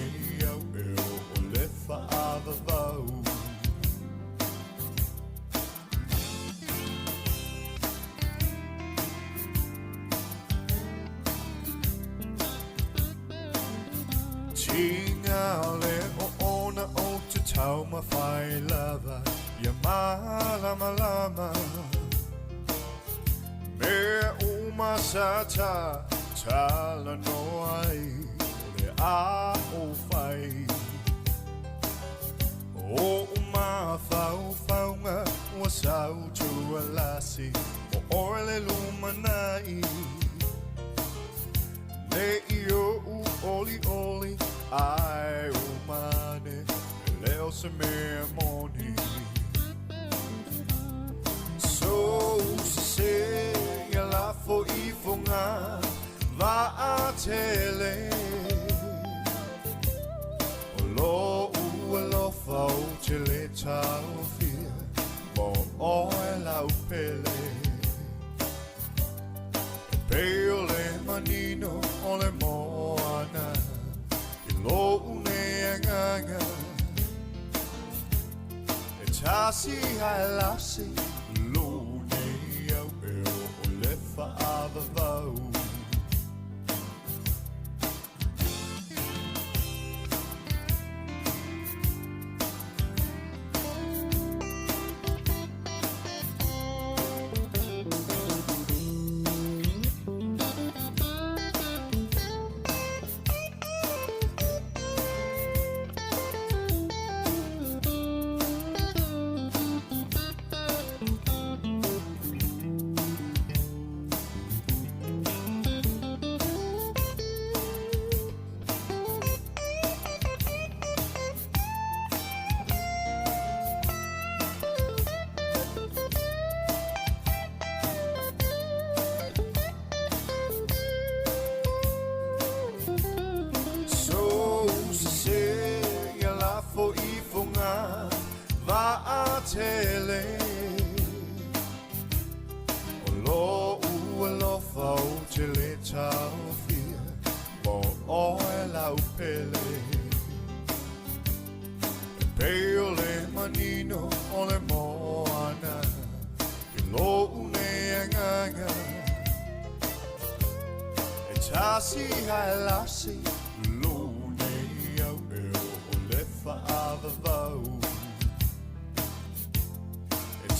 S21: my lover, ya malama lama. Me umasata tala no ai, le a o fai. O uma fau faunga, wa sau tu alasi, o orle lumanai. Ne io u oli oli, ai umane, leo se me moni. So se la fo I fonga va a tele. Lo u lo fa te le tau fia, mo o la upele. Peole manino ole moana, lo une anganga. E tasi halasi, lo ne au ole fa avavau. Tele lo u lo fa te le tau fia, mo o la upele. Peole manino ole moana, lo une anganga. E tasi halasi, lo ne au ole fa avavau.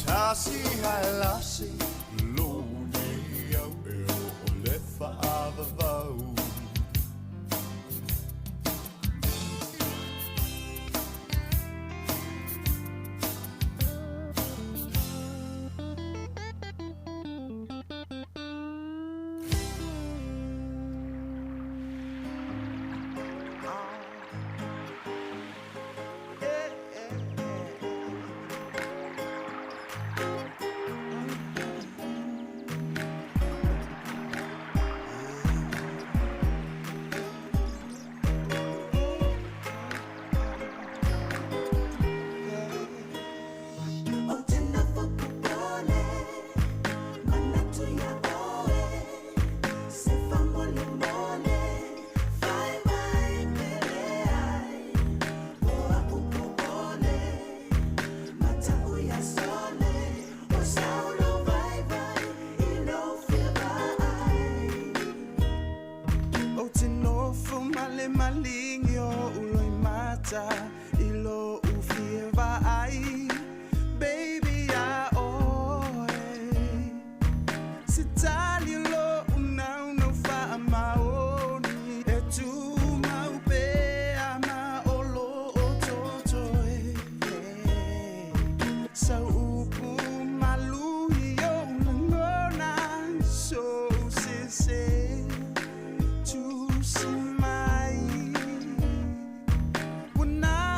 S21: Tasi halasi, lo ne au ole fa avavau.
S11: When I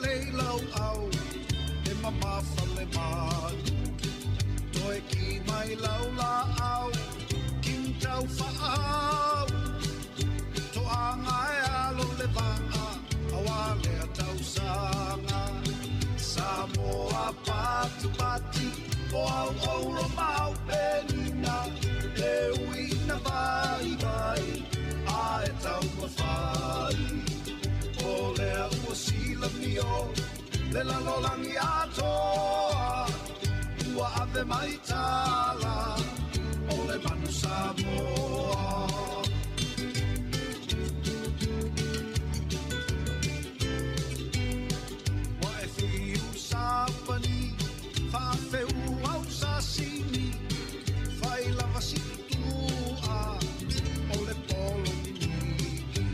S21: lei lau au e mama fale man toi ki mai lau la au king tau fa au to anga e alo le vanga awale tau sanga Sāmoa patu pati o au au lo mau penina e uina vai vai a e tau mawhai o lea ua sila mio le lalolangi atoa ua ave mai tala o le manu Sāmoa Sapani, whawheu au sasini, whai lava situa, o le polo miniki,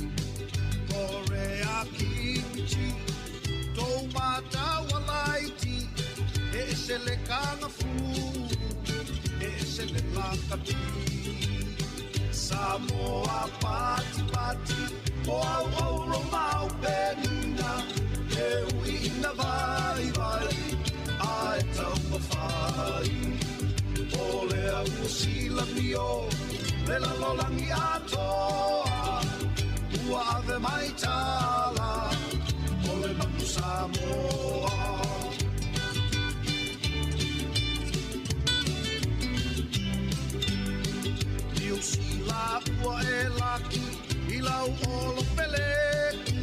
S21: kore a kimchi, tau matawa laiti, e se le kanga fu, e se le lakapi, Sāmoa pati pati, o au au lo mau penina, e uina vai vai ai tau mawhai o lea ua sila mio le lalolangi atoa ua ave mai tala o le manu Sāmoa Niu sila ua e laki i lau olo peleki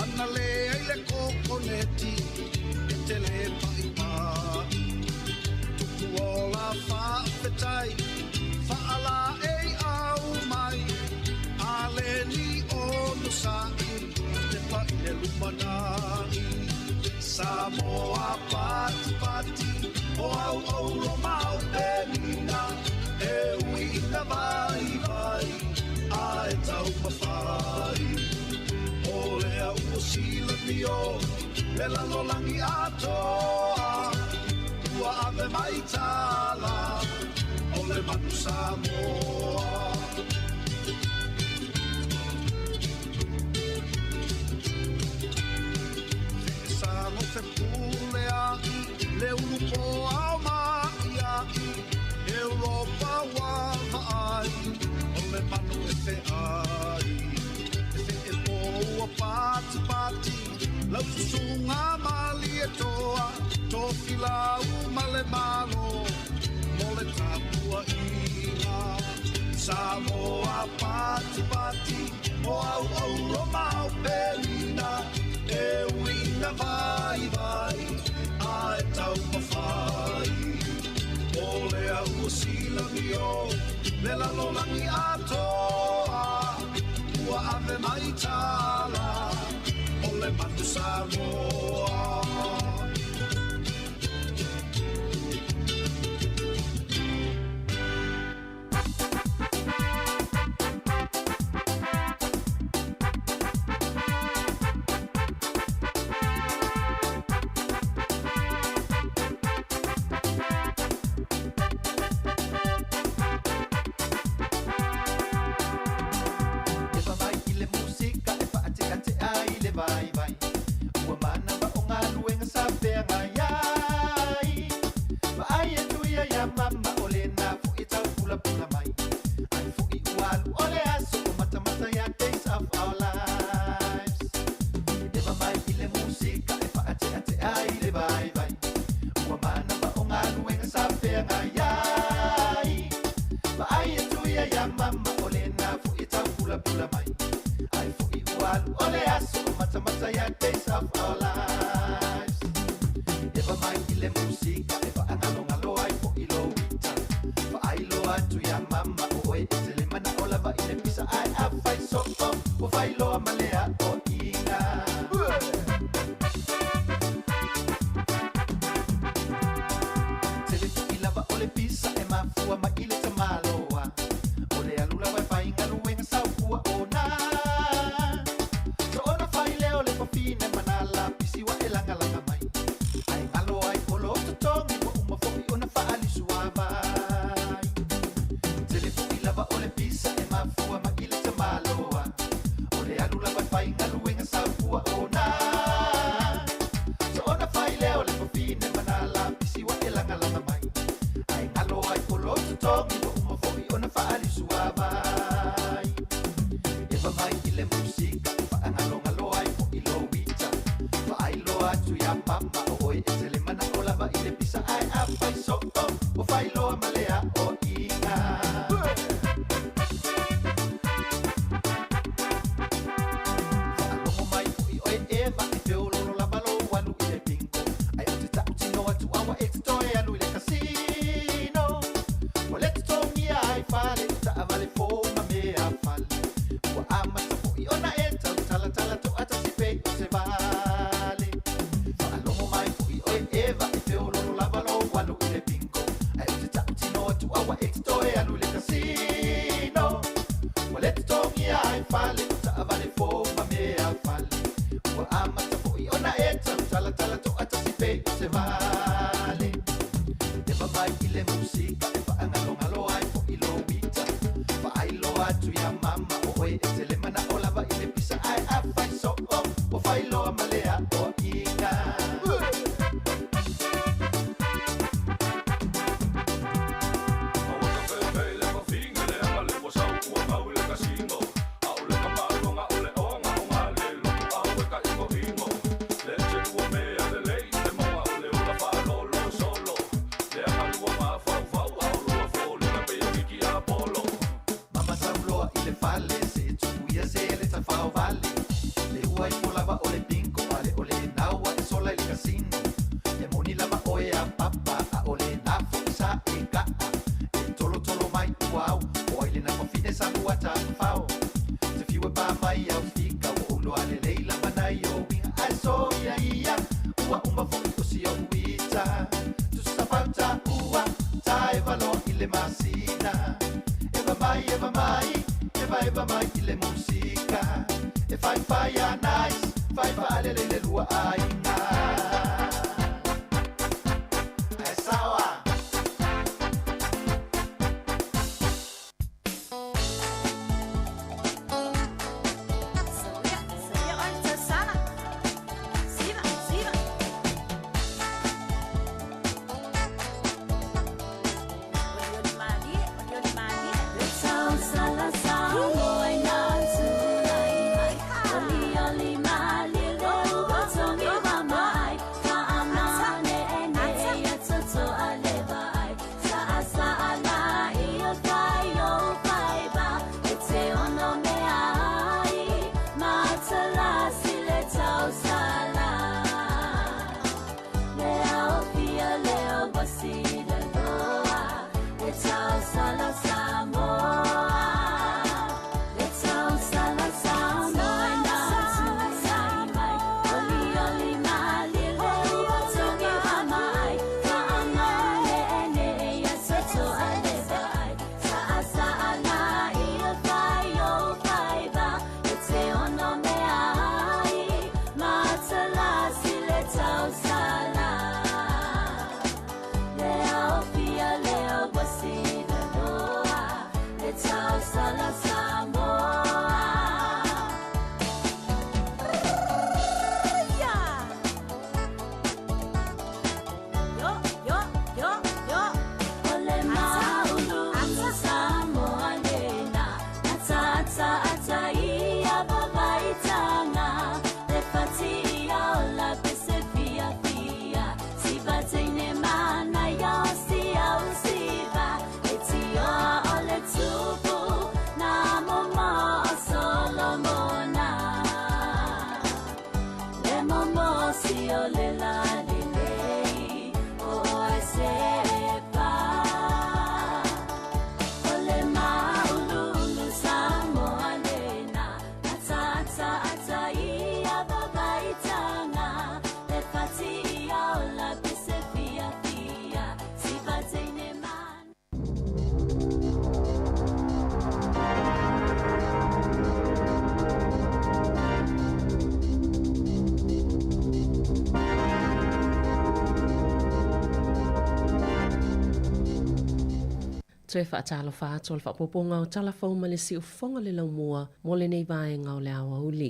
S21: Ana lea i le kokoneti e te le pai pai Tuku o la whawhetai whaala e au mai A le ni o no sai te pai le lumanai Sāmoa pati pati o au au lo mau penina E uina vai vai a e tau mawhai O lea ua sila mio le lalolangi atoa ua ave mai tala o le manu Sāmoa Whesango te pule ai le urupo au mai ai Europa wa vai o le manu e te ai Ua pati pati lau susunga mali e toa toki lau male malo mole tapua ina Sāmoa pati pati o au au lo mau pelina e uina vai vai a e tau mawhai o lea ua sila mio le lalolangi atoa ua ave mai tala o le manu Sāmoa Vai vai, ua mana ba o ngā luenga sa whenga iai Vai e tuia ia mama o le nā fu i tau pula pula mai Ai fu i ualu o le aso o mata mata ia days of our lives Eva mai i le musika e wha ate ate ai le vai vai Ua mana ba o ngā luenga sa whenga iai Vai e tuia ia mama o le nā fu i tau pula pula mai Ai fu i ualu o le aso Mata ya days of our lives Eva mai i le musika Eva angalo ngalo ai po i lo wita Fa ai lo atu ya mama o e se le mana o lava i le pisa ai a fai so o fai lo amalea o ina Se le tu i lava o le pisa e mafua ma i le tamaloa O le alula vai fai ngalu wenga sa ua o na Fine manala pisi wa elanga langa mai ai alo ai polo to tongi mo
S1: mama o oi e tele mana o lava i le pisa ai a fai so o fai loa malea o inga Whaalogo mai ui oi e va i te oloro lava lo anu i le pingo ai o te tau tino atu awa e te toe anu i le casino o le te tongi ai fale ta avale fo ma mea fale ua amata fo i ona e tau tala tala to ata si pe o se vale Whaalogo mai ui oi e va i te oloro lava lo anu i le pingo ai o te tau tino atu awa e te toe anu i le casino o le te tongi ai fale ta avale fo ma mea fale ua amata fo i ona e tau tala tala to ata si pe o se vale e va mai i le musika e va angalo ai fo i lo wita va ai lo atu ya mama o oi e te le mana o lava i le pisa ai a fai so o fai lo malea o inga Mama sauloa i le fale se tukuia se le tafao vale le ua i polava o le pinko ale o le naua e sola i le casino e moni lava oe a papa a o le nafo i sa e kaa e tolo tolo mai uau o ai le na kofine sa ua ta fao te fiu e pa mai au fika o ulo ale leila manai o winga ai so ia ua uma fo i o si o uita tu sa pauta ua ta e valo i le masina Eva mai i le musika e fai a nice fai vale le lua ainga e sawa
S7: Tre whaatalo whātua le whapoponga o talafau ma le si o whonga le laumua mo le nei vaenga o le awa uli.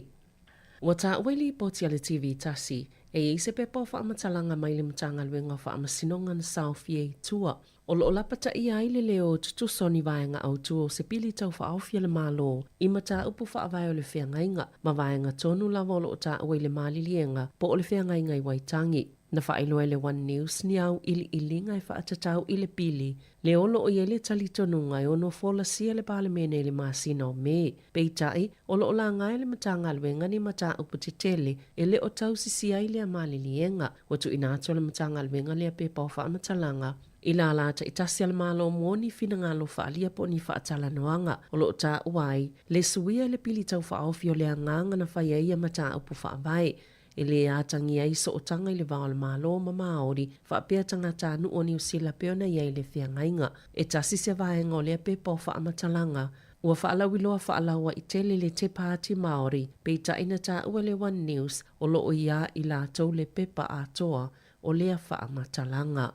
S7: Wa tā ueli po tia le TV tasi E se pe po whamatalanga mai le matanga luenga whamasinonga na Southie tua. O lo lapata ia ile leo tutusoni vaenga au tuo se pili tau whaofia le malo. I mata upu whaavai o le whiangainga, ma vaenga tonu lava o lo ta ue le malilienga po o le whiangainga i Waitangi. Na whaeloa le One News ni au ili ilinga i whaatatau i le pili. Le olo o iele tali tonunga e ono fola sia le pale mene le masina o me. Peitai, olo o la ngai le matanga luenga ni mata upu te tele e le o tau sisia i le amalilienga. Watu inato le matanga luenga le a pepa o whaamatalanga. Ila lata itasi al malo mwoni fina ngalo whaalia po ni whaatala noanga. Olo ta uai, le suia le pili tau whaofio le anganga na whaia ia mata upu whaavai. E le atangi ai so o tanga i le vao malo ma Māori, whaapea tangata anu o ni usila peona iai le whiangainga. E tasi se vaenga o le pepa o whaamatalanga. Ua whaalawiloa whaalawa i tele le te pāti Māori, peita ina tā ua le One News o loo ia i la tau le pepa atoa o lea whaamatalanga.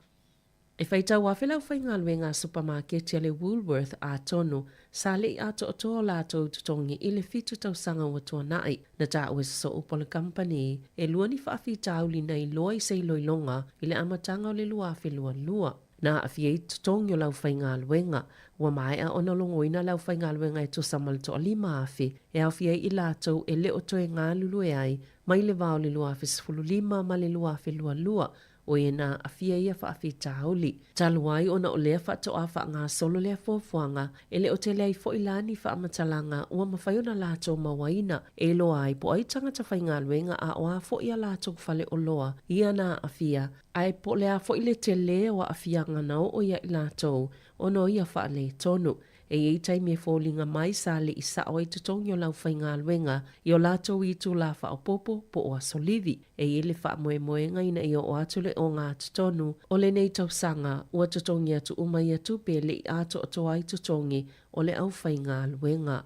S7: E whaitau wawelau whainga luenga supermarket ya le Woolworth a tonu, sa le i ato atoa la tau tutongi i le fitu tau sanga wa tua nai, na ta ue so upo le company, e lua ni whaafi tauli na i loa i sei loilonga i le amatanga o le lua afi lua. Na afi e tutongi o lau whainga luenga, ua mai a ona longoina lau whainga luenga e to samal to lima afi, e afi e i la tau e le o toe ngā lulu e ai, mai le vao le lua afi sifulu lima ma le lua afi lua, o ena afia ia whaafi tauli. Taluai ona o lea whato a wha ngā solo lea fuafuanga, ele o te lei fo ilani whaamatalanga ua mawhaiona lato mawaina, e loa ai po ai tangata whainga luenga a oa fo ia lato whale o loa, ia na afia, ai po lea fo ile te lea wa afia nganau o ia i lato, ono ia whaale tonu. E ei taimi e fōlinga mai sa le i sa o i tutongi o lau whainga luenga i o lato i tu la wha o popo po o asolivi. E ele wha moe moenga ina i o atu le o ngā tutonu o le nei tau sanga ua tutongi atu umai atu pe le i ato o toa i tutongi o le au whainga luenga.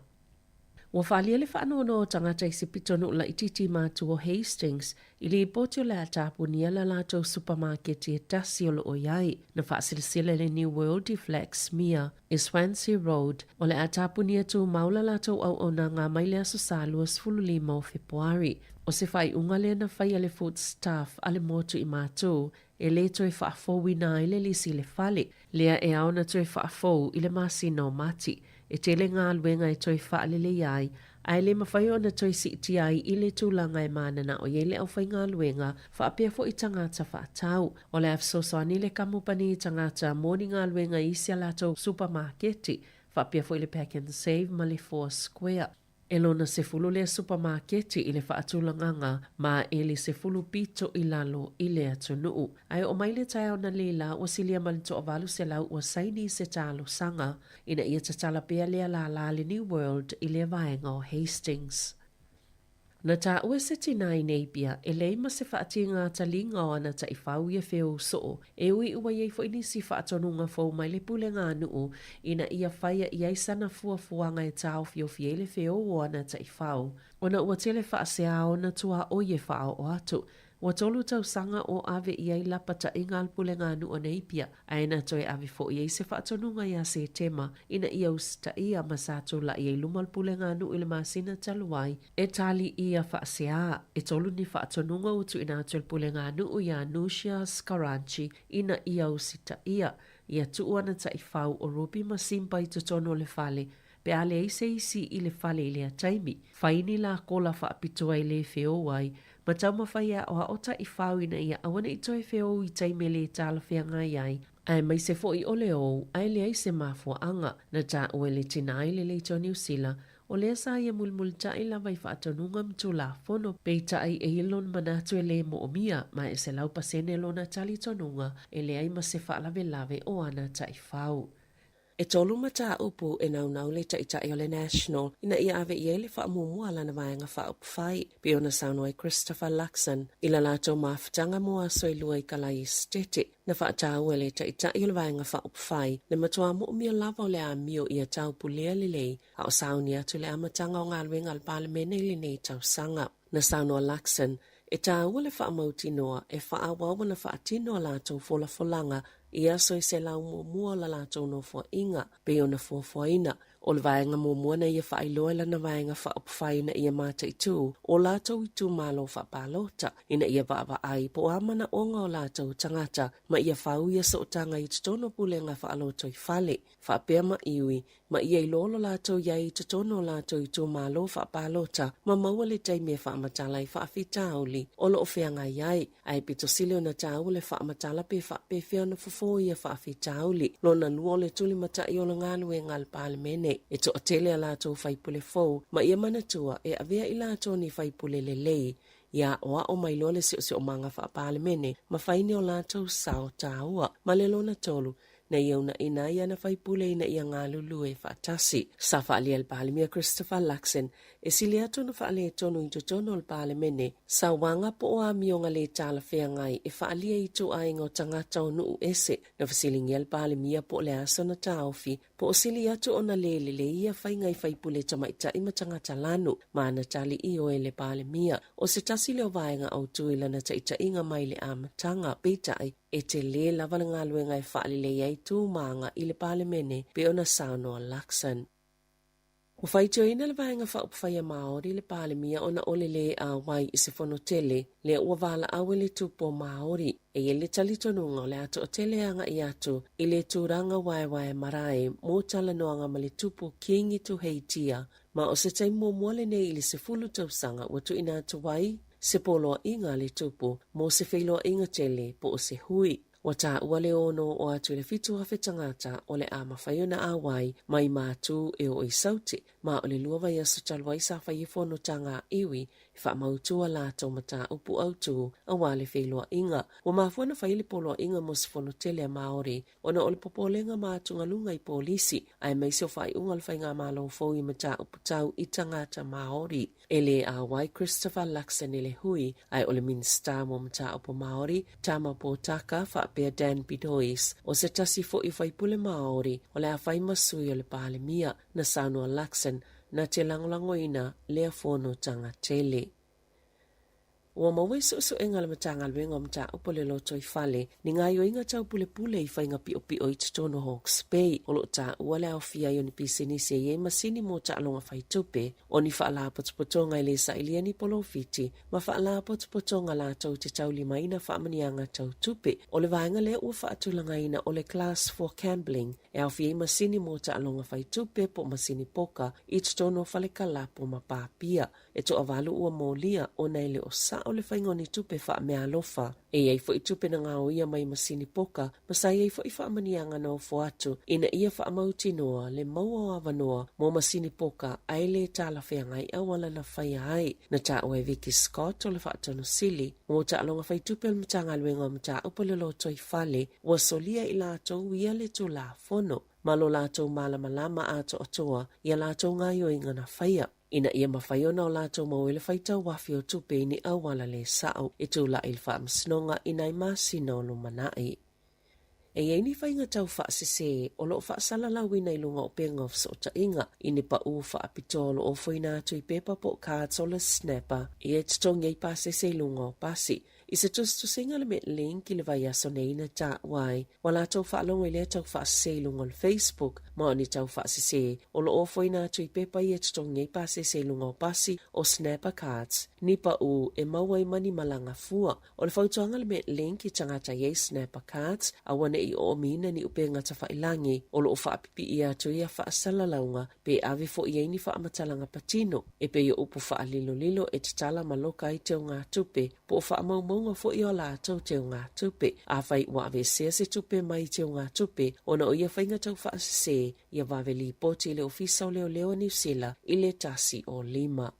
S7: Ua whaalia le whaanono o tangata i se pitonu la ititi mātu o Hastings, i li poti o le atapu ni ala lato supermarket i e tasi o lo o iai, na whaasilisile le New World i Flex Mia, i Swansea Road, o le atapu ni atu maula lato au ona ngā maile aso salua sfulu lima o Februari. O se whai unga le na whai ale food staff ale motu i mātu, e le toi whaafou i nā ile lisi le whale, lea e au na toi whaafou i le masina o mati, e tele ngā luenga e toi whaalele iai, ai le mawhai o na toi si iti ai i le tūlanga e mānana o iele au whai ngā luenga, whaapea fo i tangata whaatau. O le afsosoani le kamupani i tangata mōni ngā luenga i sia lato supermarketi, whaapea fo i le Pack and Save ma le 4 Square. E lona se fulu le supermarketi i le whaatulanganga ma e le se fulu pito i lalo i le atunuu. Ai o mai le tai au na leila o silia malito o valu se lau o saini se talo sanga ina ia tatala pea lea la le New World i le vaenga o Hastings. Na tā ua se tina i neipia, e leima se whaatia ngā talinga o ana ta i whau ia wheo soo, e ui ua iei fo inisi whaatonunga fau mai le pule ngā nuu, ina ia whaia i eisana fuafuanga e tāo fio fiele wheo o ana ta i whau. Ona ua tele whaasea ona tua o ie whao o atu, ua tolu tau sanga o ave i ei lapata i ngā pule ngā nuu o neipia, aina toi ave fo i ei se whaatonunga ia se tema, ina ia usta ia masato la i ei lumal pule ngā nuu ili masina taluai, e tali ia whaasea, e tolu ni whaatonunga utu ina atu pule ngā nuu ia Nusia Skaranchi, ina ia usita ia tuuana ta i whau o rupi masimpa i tutono le fale, pe ale eise isi i le fale i lea taimi, whaini la kola whaapitoa i le feo wai, ma tau mawhaia o haota i whau ina ia awana i toi feo i taime le tala whianga iai, ai mai se fo i ole o, ai le eise mafua anga, na ta ue le tina i le leito New Zealand, o lea sa ia mulmulta i lava i whaatonunga mtu la fono, peita ai e ilon manatu e le mo o mia, ma e se lau pasene lona tali tonunga, e le ai ma se whaalave lave o ana ta i whau. E tolu mata upu e nau le taitai o le National, ina ia ave i ele whaamumua lana vaenga whaupwhai, pe ona Sāmoa i Christopher Luxon, ila lato mawhitanga mua soilua i kalai stete, na whaatau e le taitai o le vaenga whaupwhai, na matua muumia lava o le amio i a tau pulea lelei, a o sauni atu le amatanga o ngā luenga al palemene i le nei tau sanga. Na Sāmoa Luxon, e tāua le whaamautinoa e whaawawa na whaatinoa lātou folanga, ia so i se lau mua la lātou no fua inga, pe o na fua ina, O le vaenga mua na ia whaailoa lana vaenga whaapwhai na ia mata i tū, o lātou i tū mālo whapalota, ina ia vaa ai po amana onga o lātou tangata, ma ia whau ia so tanga i tutono pulenga whaaloto i whale, whaapea ma iwi, ma ia i lolo lātou ia i tutono lātou i tū mālo whaapalota, ma maua le taimia whaamatala i whaafitauli, o lo ofeanga iai, ai pito silio na tāu le whaamatala pe whaapewhia na fufo ia whaafitauli, lo na luo le tuli mata i o la ngālu e ngal palemene, e to atele a lātou whaipule fau, ma ia manatua e avea i lātou ni whaipule le lei, ia oa o mai lole si o manga whaapalemene, ma whaine o lātou sao tāua, ma le lona tolu, na iauna ina ia na whaipule ina ia ngā lulu e whaatasi. Sa whaalia al palemia Christopher Luxon, e sili atu na whaalia tonu i tutono al palemene, sa wanga po o amionga le tāla whea ngai e whaalia i tu aingo tangata o nuu ese, na whasilingi al palemia po le aso na tāofi, po o sili atu o na le ia whaingai whaipule tamaita ima tangata lanu, ma na tali i o e le palemia, o se tasi leo vaenga au tuila na taita inga mai le amatanga, peitai, e te le lava ngā luenga e whaalile iai tū maanga i le palemene pe ona Sāmoa Luxon. O whaitio ina le vaenga whaupwhaia Māori le palemia ona ole le a wai i se whanotele, le ua wala awe le tupo Māori, e le talitonunga le ato o teleanga i atu i le tūranga wae marae mō talanoanga ma le tupo kingi tu heitia, ma o se taimo mwale nei i le se fulu tausanga watu ina atu wai, se poloa inga le tupu, mo se whailoa inga tele po o se hui. Wata ua le ono o atu le fitu hafe tangata o le ama whaiona awai mai mātu e o i sauti, ma o le luava ia sutalwa i sa whaifono tanga iwi, wha mautua lātou mata upu autu a wale whailoa inga. Wa mafuana whaile poloa inga mo se fono tele a Māori, ona o le popolenga mātunga lunga i polisi, ai meisio whai unga le whainga mālo fau i mata upu tau i tangata Māori. Ele a wai Christopher Luxon ele hui, ai o le minsta mo mata upu Māori, tama po taka whaapea Dan Bidois, o se tasi fo i whaipule Māori, o le a whai masui o le palemia na Sāmoa Luxon, na te langolangoina lea fono tanga tele. Ua mawai so enga le matanga luenga o mta upo le loto i whale, ni ngā yo inga tau pule i whainga pio i tutono Hawke's Bay, o lo ta ua le au fia yo ni pisini se ye masini mo ta alonga whaitupe, o ni whaala potopotonga i le sa ilia ni polo fiti, ma whaala potopotonga la tau te tau lima ina whaamanianga tau tupe, o le vaenga le ua whaatulanga ina o le class 4 gambling, e au fia masini mo ta alonga whaitupe po masini poka i tutono whale kalapo ma pāpia, e to avalu ua molia o naile o sa o le whaingoni tupe wha mea alofa. E ei fo i tupe na ngā o ia mai masini poka, masai ei fo i wha amanianga na o fo atu, ina ia wha amauti noa le maua o avanoa mo masini poka ai le tāla whea ngai awala na whaia ai, na tā oe Vicky Scott o le wha atano sili, mo ta alonga whai tupe al mtanga luenga o mta upo le loto i whale, wa solia i lātou ia le tu la fono, malo lātou malama ato atoa, ia lātou ngā yo inga na whaia. Ina ia mawhaiona o lātou mawele whaita wafi o tupe ni awala le sao e tūla il whaamsinonga ina i māsina o lumanai. E eini whainga tau whaasese o loo whaasalau ina i lunga o pengofs o ta inga ini pa u whaapitolo o whaina atu i pepa po cards o le snapper i e titongi i pasese lunga o pasi. I se tusinga le met link i le vai aso neina ta wai, wala tau whaalonga i le tau whaasese lunga o Facebook, ma ni tau whaasese o loo whaina atu i pepa i e titongi i pasese lunga o pasi o snapper cards. Ni pa u e mawai mani malanga fua, o le whautuanga le met link i tangata ye snapper cards, a wane i o mina ni upe ngata whailangi, o loo whaapipi i atu i a whaasalalaunga, pe awe fo i eini whaamatalanga patino, e pe i upu whaalilo e titala maloka i teo ngā tupe, po o whaamaumaunga fo i o lātou teo ngā tupe, a whai ua ave sea se tupe mai teo ngā tupe, o na o ia whainga tau whaasese, i a waweli poti le ofisa o leo New Zealand, i le tasi o lima.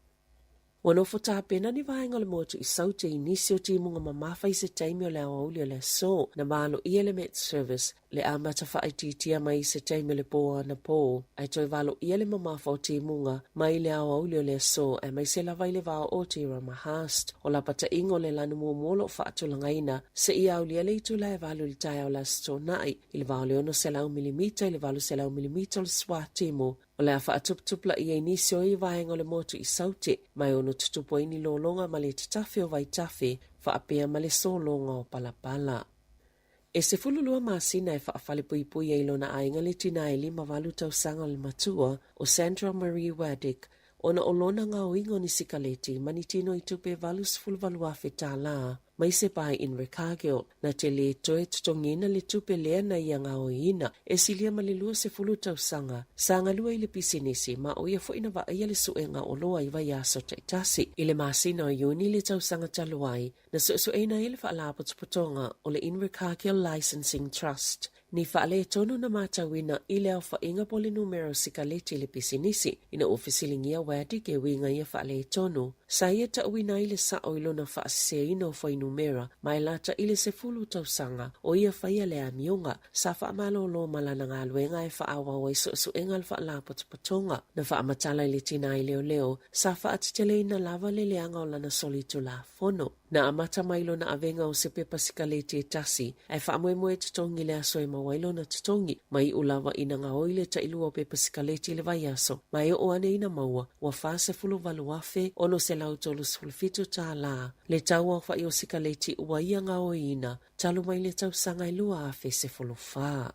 S7: Wano fota pena ni vaenga le motu i saute i nisi o timunga mamawhai se taimi o le awauli o le so na malo i element service le amata whaititia mai se taimi o le poa na po. Ai toi valo i ele mamawha o timunga mai le awauli o le so e mai se lawai le vao o tira mahast o la pata ingo le lanu mua molo whaatulangaina se i auli ele i tula e valo li tai au la sto nai i le vao leono se lau milimita i le valo se lau milimita o le swa timu. O le awha atuptupla i e nisi o i vaenga o le motu i saute, mai ono tutupo ini lolonga ma le tatafe o vai tafe, wha apea ma le solonga o palapala. E se fululua masina e whaafale pui e ilona ainga le tina e 5 tausanga le matua o Sandra Marie Waddick, ona olona ngā oingo ni sikaleti manitino i tupe valus fulvaluafe tā la, mai se pai in Recagio, na te le toe tutongina le tupe lea na ia ngā oina, e silia malilua se fulu tausanga, sanga lua i le pisinisi, ma oia fo ina wa aia le suenga o loa i vai aso taitasi, i le masina o iuni le tausanga taluai, na sueina i le whaalapotopotonga o le in Recagio Licensing Trust, ni whaale tonu na matawina i le au whainga pole numero sikaleti le pisinisi, ina ofisilingia Waddick e winga ia whaale tonu, sa ia ta uina i le sa oilo na whaasea ina o whai numera, mai lata i le se fulu tausanga, o ia whaia le amionga, sa whaamalo lo malana ngā luenga e whaawa o iso enga le whaalapotopotonga, na whaamatala i le tina i leo, sa whaatitele ina lava le leanga o lana solitu la fono. Na amata mailo na avenga o se pepa sikaleti e tasi, ai whaamoemoe tutongi le aso e mawailo na tutongi, mai ulawa ina ngā oile ta ilua o pepa sikaleti le vai aso, mai o ane ina maua, wa whaase fulu valuafe, ono se lautolu sfulfitu tā la, le tau au whai o sikaleti ua ia ngā oina, talu mai le tau sanga ilua afe se fulu whaa.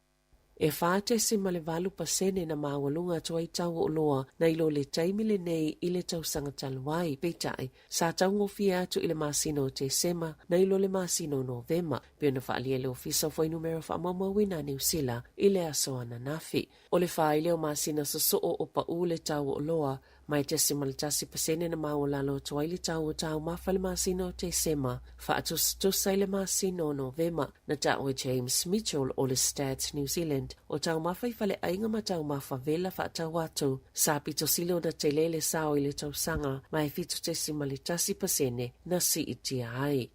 S7: E whaate si male valu pasene na mawalunga tua i tau o loa na ilo le taimile nei i le tau sanga taluai peitai. Sa tau ngofi atu i le masino te sema na ilo le masino Novema. Pio na whaalia le ofisa foi numero whaamamawina New Zealand i le aso ananafi. O le whaile o masina sa o pa u le tau o loa mai te simaltasi pasene na mawalalo tua i le tau o tau mawhale masino te sema. Whaatus i le masino Novema na tau James Mitchell o le Stats New Zealand. O tau mawhai fale ainga ma tau mawhavela whaatau atu, sa pito silo na te lele sao i le tau sanga, mai fitu te simalitasi pasene na si iti ai.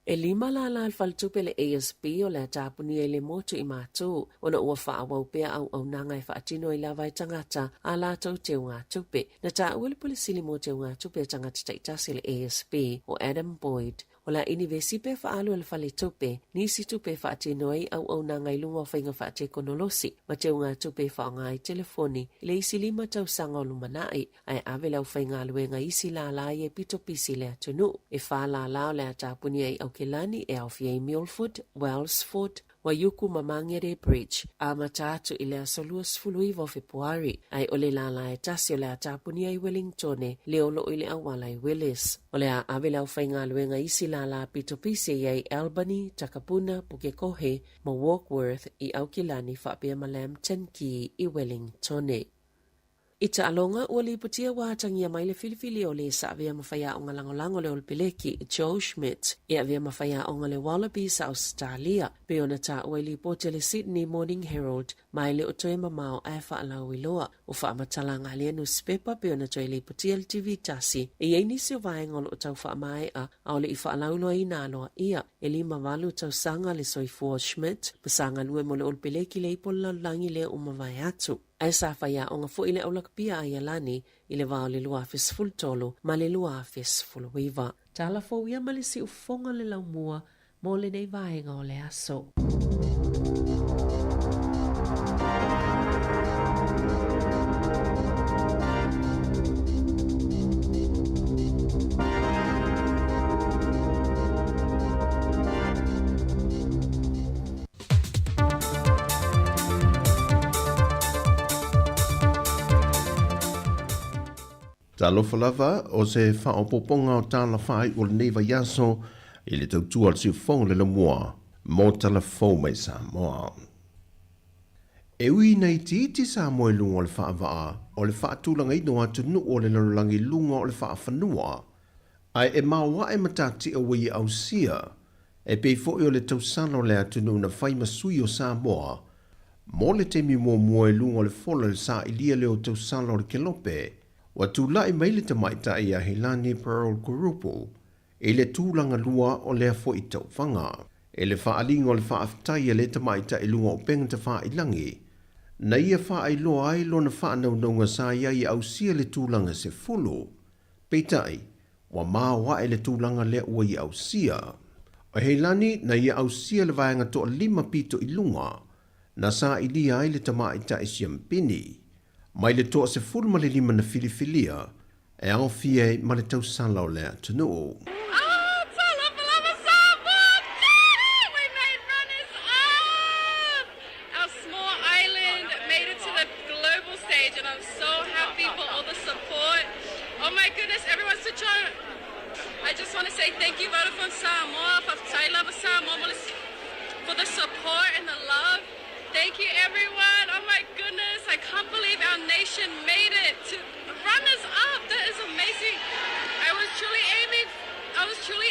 S7: E 5 la alfaltupe le ASB o le atapuni e le motu i mātou, ona ua whaawau pea au nanga e whaatino i lawa i tangata a lātou te unga tupe. Na tā ua le polisili mo te unga tupe a tangata taitasi le ASB o Adam Boyd. O la inivesi pe whaalu al fale tupe, nisi tupe whaatino ai au nanga i lunga o whainga whaate konolosi, ma te unga tupe whaonga i telefoni, le isi 5 tau sanga o lumanai, ai awela u whainga aluenga isi la lai e pito pisi le atunu, e whaala lao le atapuni ai au Kelani e au fiei Milford, Wellsford, Waiuku Mamangere Bridge, a matatu i le asolua sfuluiva o Februari, ai o le lala e tasi o le atapuni ai Wellingtone, le olo i le awala i Willis. O le a awela u whainga luenga isi lala pito pisi i Albany, Takapuna, Pukekohe, ma Warkworth i Aukilani whapea ma Lambton ki i Wellingtone. I ta alonga ua li putia wātangia mai le filifili o le sa avea mawhaia o ngalangolango le olpeleki Joe Schmidt e avea mawhaia o ngale Wallabies Australia pe ona ta ua li pote le Sydney Morning Herald mai le o toe mamao e whaalau i loa o whaamatala ngale newspaper pe ona toe li putia le TV tasi e ei nisi o vaenga o tau whaamae a au le i whaalau loa i naloa ia e 5 tau sanga le soifua Schmidt pasanga lue mo le olpeleki le ipola langi le o mawai atu. Ai sa whaia o ngā fo i le aulakapia a Ialani i le wao le lua fes fultolo ma le lua fes fuluiva. Tala fo ia ma le si ufonga le laumua mo le nei vaenga o le aso.
S5: Ta lofa lava o se whaopoponga o tāna whai o le neiva yaso i le tautua al siufonga le mua mo tala fau mai Sāmoa. E ui nei titi Sāmoa i lunga o le whaavaa o le whaatulanga ino atu nu o le lalulangi lunga o le whaafanua ai e maua e matati a wei au sia e pei foi o le tausana o le atu nu na whai masui o Sāmoa mo le temi mua e lunga o le fola le sa ilia leo tausana o le kelope wa tūlai mai le tamaita i a Helani Pearl Kurupu, e le tūlanga lua o lea fo i tauwhanga, e le whaalingo le whaaftai le tamaita i lunga o penga te wha ilangi, na ia wha ai loa ai lo na wha naunga sa ia i au sia le tūlanga se fulu, peitai, wa maa wa e le tūlanga le ua i au sia. O Helani na ia au sia le vaenga to 5 pito i lunga, na sa i lia ai le tamaita i siampini, mai le toa se fulu ma le 5 na filifilia, e au fie ma le tausala o lea tunu.
S6: Oh, tala palava Sāmoa! We made runners everyone to join. I just want to say thank you, Vodafone Sāmoa, for Sāmoa, for the support and the love. Thank you, everyone. Oh my goodness, I can't believe our nation made it to runners up. That is amazing. I was truly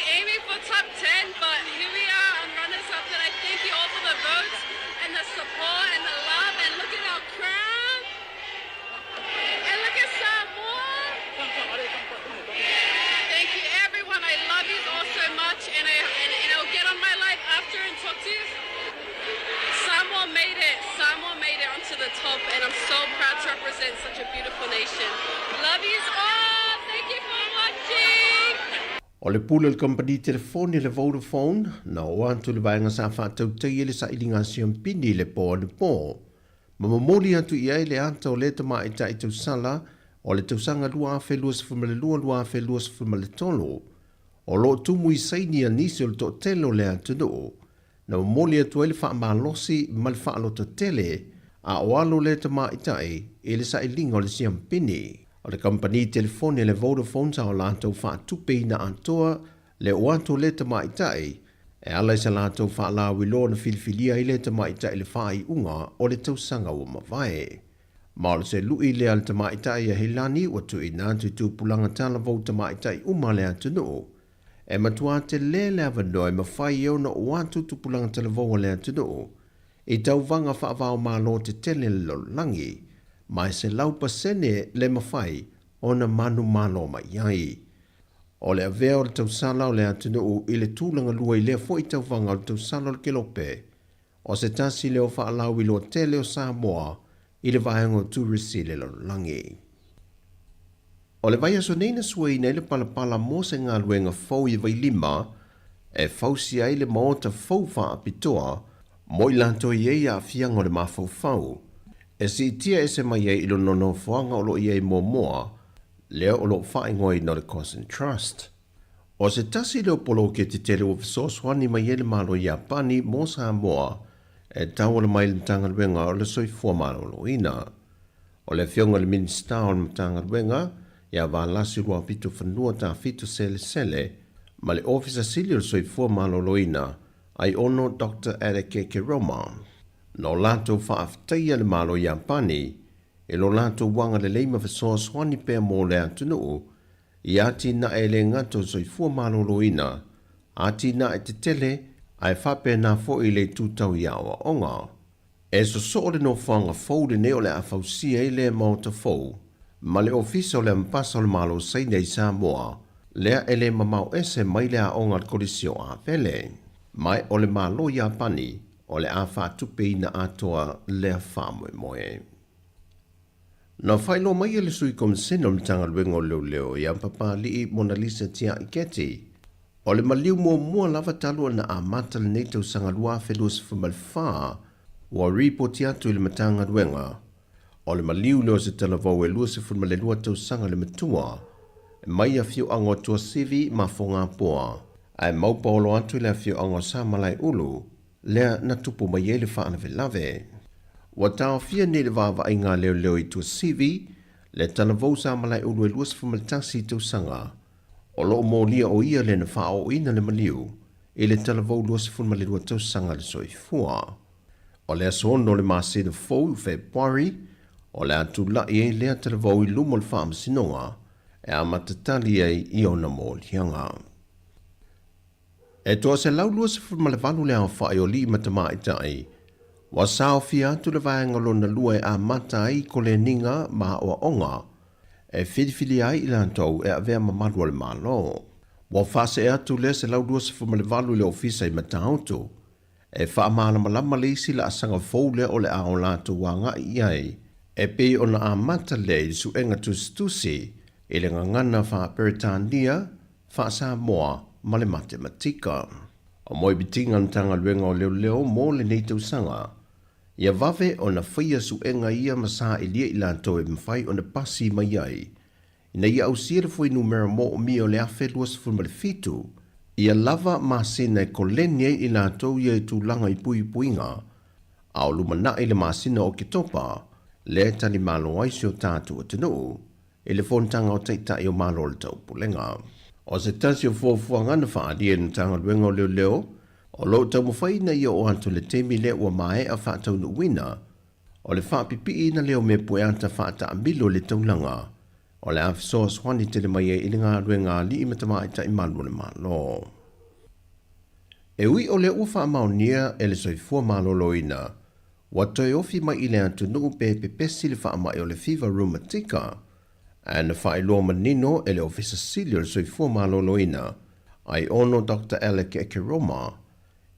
S6: aiming for top 10, but here we are on runners up. And I thank you all for the votes and the support and the love. And look at our crowd. And look at Sāmoa. Thank you, everyone. I love you all so much, and I'll get on my live after and talk to you. Sāmoa made it. Sāmoa made it onto the top, and I'm so proud to represent such a beautiful nation. Love you all. Thank you for watching.
S5: O le pule le company telefoni le Vodafone, na o antu le vaenga sa whātau tei le sa ilinga siampini le pō le pō. Ma mamoli atu i ai le anta o le tama i ta i tau sala, o le tau sanga lua afe lua sifuma le lua afe lua sifuma le tolo. O lo tumu i saini a nisi o le to telo le atu no. Na mamoli atu ai le wha malosi ma le wha aloto tele, a o alo le tama i tai i le sa ilinga o le siampini. O le company telefoni le Vodafone sa o lātou wha tupe na antoa le o anto le tama i tai, e ala i sa lātou wha la wilo na filifilia i le tama i tai le wha i unga o le tausanga o mawai. Ma o le se lui le al tama i tai a helani o tu i nātu tu pulanga tala vau tama i tai uma le atu no. E matua te le avano e mawhai eo na o antu tu pulanga tala vau le atu no. I tau vanga wha avao malo te tele le langi. Mai se lau pasene le mawhai o na manu malo mai iai. O le avea o le tausala o le atunu i le tūlanga lua i lea fo i tauvanga o le tausala o le kelope. O se tasi leo whaalau i loa tele o Sāmoa i le vaenga o turisi le langi. O le vai aso neina sua i nei le palapala mo se ngā luenga fau i vai lima, e fausi ai le maota fau wha apitoa, mo i lanto i ei a fianga o le mafau fau. E si tia e se mai e ilo nono fuanga o lo i e moa, leo o lo whaingoi no le Cossin Trust. O se tasi leo polo ke te tere o fisoswani mai e le malo i Apani mo Sāmoa, e tau le mai le mtangaruenga o le soifua malo lo ina. O le fionga le minista o le mtangaruenga, ia wa lasi rua pito whanua ta fito sele, ma le ofisa sili o le soifua malo lo ina, ai ono Dr. Adeke Keroma. No lato whaaftaia le malo i Apani, e lo lato wanga le leima whasoa swani pēr mō le atunu, i ati na e le ngato soifua malo lo ina, ati na e te tele, ai whape na fo i le tūtau i awa onga. E so le no whanga fau le neo le awhausia i le mauta fau, ma le ofisa o le mpasa o le malo saina i Sāmoa, lea e le mamau ese mai le a onga le kolisio a vele. Mai o le malo i Apani, o le a whātupe ina atoa lea whāmoe moe. Na whailo mai le sui komisena o le tangaruenga o leo i ampapa li Mona Lisa tia i keti. O le maliu mua lava talua na a mata le neitau sangalua whelus whamalwha wa ripoti atu i le matangaruenga. O le maliu leo se talavau e lua se whamalelua tau sanga le matua, e mai a fiu ango tua sivi ma whonga poa. Ai maupolo atu i le a fiu ango Samalai ulu, lea na tupu mai e le whaana velave. Wa tau fia ne le wawa ai ngā leo i tua sivi, le talavau Samalai ulu e lua se whamaltasi tau sanga. O loo mōlia o ia le na whao ina le maliu, e le talavau lua se whamalelua tau sanga le soifua. O le asono le māsina fau Februari, o le atu lai e lea talavau i lumo le whaama sinonga, e a matatali ai i ona mōlianga. E toa se lau lua se whamalevalu le a whae o li matama i tai, wa sao fia atu le vaenga lona lua e a mata ai ko le ninga ma o onga, e whiriwhiri ai i lantou e a vea mamadua le malo. Wa whase e atu le se lau lua se whamalevalu le ofisa i matautu, e wha malama le isi la asanga fau le o le a o lato wanga i ai, e pe ona a mata le i su enga tusi, e le ngangana wha Peritania, wha Sāmoa, ma le matematika. O moi bitinga ntanga luenga o leo mo le neitau sanga. Ia vave o na whaia su enga ia masa i lia i lanto e mwhai o na pasi mai ai. Ina ia au sira fwoi numera mo o mi o le afe luas fwuma le fitu. Ia lava ma sina e kolenia i lanto ia i tūlanga i pui puinga. Au lumana i le masina o ke topa, le tali malo aisi o tātu o tenu. e le fontanga o teitai o malo le tau pulenga. O se tasi o fuafuanga na whaadia na tanga luenga o leo, o lo tau mawhaina ia o anto le temi le ua mae a whaatau na wina, o le whaapipi na leo me pueanta whaata amilo le taulanga, o le afisoa swani te le mai e ili ngā luenga li i matama i tai malu le malo. E ui o le ua whaamaunia e le soifua maloloina, wa toi ofi mai i le antu nuu pe pepesi le whaamai o le fever room atika, a na whaeloa manino e le ofisa sili o le soifua maloloina, ai ono Dr. Alec Ekeroma,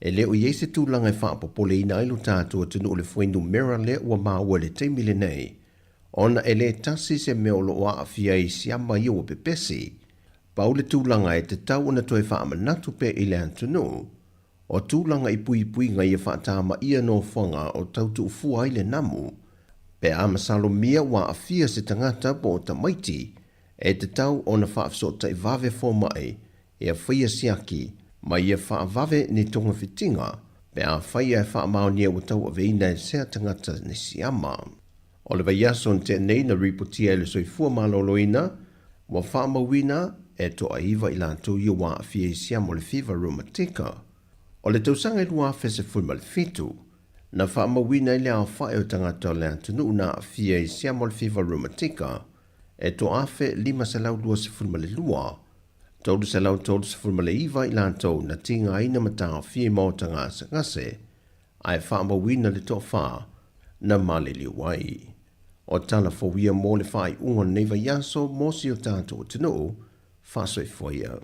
S5: e leo i eise tūlanga e whaapopole ina ilu tātua tunu o le fuendu mera le ua maua le teimile nei, ona e le tasi se meo lo a fia i siama i o pepesi, pau le tūlanga e te tau na toi whaamanatu pe i le antunu, o tūlanga i pui ngai e whaatama ia no whanga o tautu ufua i le namu, pe amasalo mia wa a fia se tangata po o tamaiti, e te tau o na whaafsota i vave fo mai, e a whaia siaki, mai e whaavave ni tonga fitinga, pe a whaia e whaamaunia o tau a veina e sea tangata ni siama. O le vaiason te nei na ripotia e le soifua maloloina, wa whaamawina e to a iwa i lantou i wa a fia i siama o le fever room atika. O le tausanga i lua fese fulma le fitu, na whaamawina i le au whae o tangata o le antunu na a fia i siama o le fever room atika, e to afe 5 selau 2 se fulma le lua, tolu selau tolu se fulma le iwa i lantou na tinga aina mata o fia mo tanga se ngase, ai whaamawina le to wha na male li wai. O tala fawia mo le whai unga neiva yaso mo si o tātou tino, whasoi fwaya.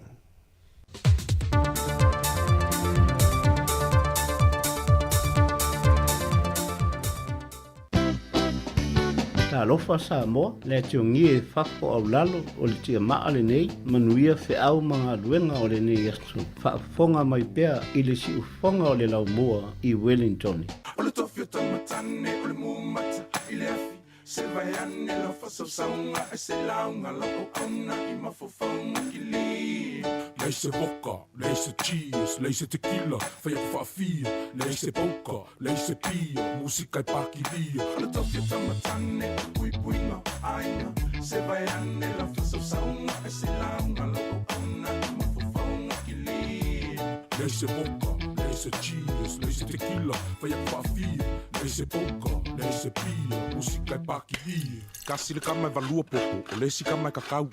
S10: Talofa Sāmoa, le tiongi e whafo au lalo o le tia maa le nei, manuia fe au mga luenga o le nei astu. Whaafonga mai pea i le si ufonga o le lau moa i Wellington.
S4: O le tofi o tamatane o le mumata i le afi, se vai ane la whasau saunga e se launga lau auna i mafofaunga ki li. Lei se boka, lei se cheese, lei se tequila, whai aku whaafia, lei se poka, lei se pia, musika i pakiria. O le tofi o tamatane o puinga aina, se vai ane la whasau saunga e se launga lau auna i mafofaunga ki li. Lei se boka, lei se cheese, lei se tequila, whai aku whaafia, lei se poka, lei se pia, musika i pakiria. Kasi le kama e valua popo, o le si kama e kakau.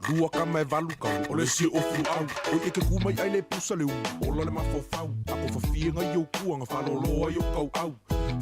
S4: Lua kama e valu kau, o le si ofu au. O e ke kumai ai le pusa le u, o la le mafofau. Ako fafie ngai au kuanga, whaloloa i o kau au.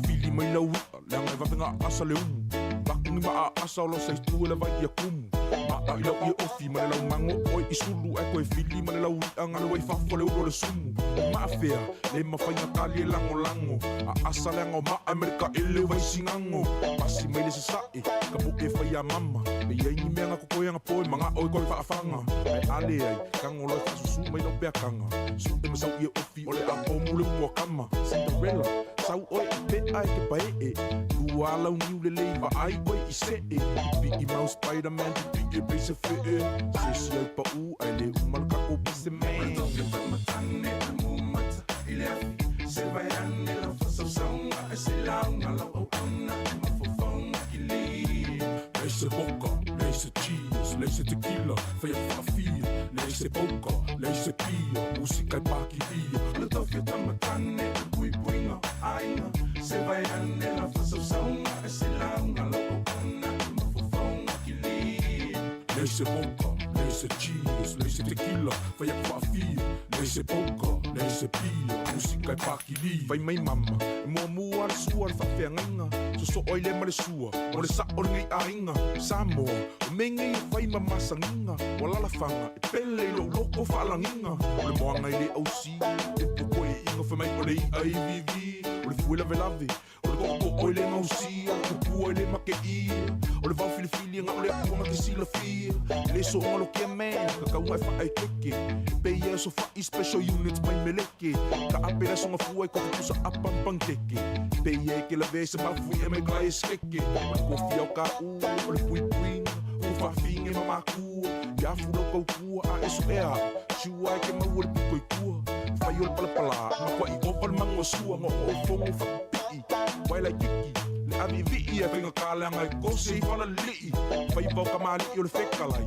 S4: Fili mai lau ua, leanga e wawenga asa le umu. Bakuni maa asa o lo saitu e le vai i a kumu. Maa i lau i e ofi, ma le lau mango, oi i sulu e koe fili, ma le lau i anga le wai fafo le uro le sumu. O maa fea, le mawhainga kali e lango lango. A asa leanga o maa Amerika e le vai singango. Pasi mai le se sae, ka po e whai a mama. Me iai ni mea ngako koe anga poe, mga oi koe whaafanga. Ai ale ai, kango loi whasusu mai lau pea kanga. Su e masau i e ofi, o le a o mule mua kama. Cinderella, sau oi e pe ai ke pae e. Lua lau niu le leiva ai oi i se e. Pi i mau Spider-Man, pi e reise fe e. Se si ai pa u, ai le umal kako bise man. Toke tamatane e mumata i le afi. Se vai ane lau whasau saunga e se launga lau au auna e mafofaunga ki li. Lei se boka, lei se cheese, lei se tequila, whai a whaafia, lei se poka, lei se pia, musika i pakiria. Le tofi o tamatane e puinga aina, se vai ane la whasau saunga e se launga lau au auna e mafofaunga ki li. Lei se boka, lei se cheese, lei se tequila, whai a whaafia, lei se poka, lei se pia, musika i pakiria. Vai mai mama, e mua mua le sua le whawhianganga, so so oi le ma le sua, o le sa o le ngai ainga, Sāmoa, o me ngai e whai ma masanginga, o lalafanga, e pele i lo loko whaalanginga, o le moanga i le ausi, e poko e inga whamai o le i aivivi, o le fuela velave, o le koko o le ngausi, o le kupua i le make i, o le vau filifili nga o le akuanga ke sila fia, le so ngalo kia mea, ka kaunga e whaai keke, pe ia so whai special units mai meleke, ka apera songa fua i koko pusa apampang teke, pe ia ke la vese mafui e me kai e skeke, ma kofi au ka u, o le pui o whawhinge mamaku, ia fula kau kua a eso ea, shua e ke mau o le piko i kua, whai o le palapala, ma kwa i opa le mango sua, ma o fongo whapii, wai lai kiki, le Abi vi e pinga kala ngai kosi fala li. Fai vau kamali o le fekalai.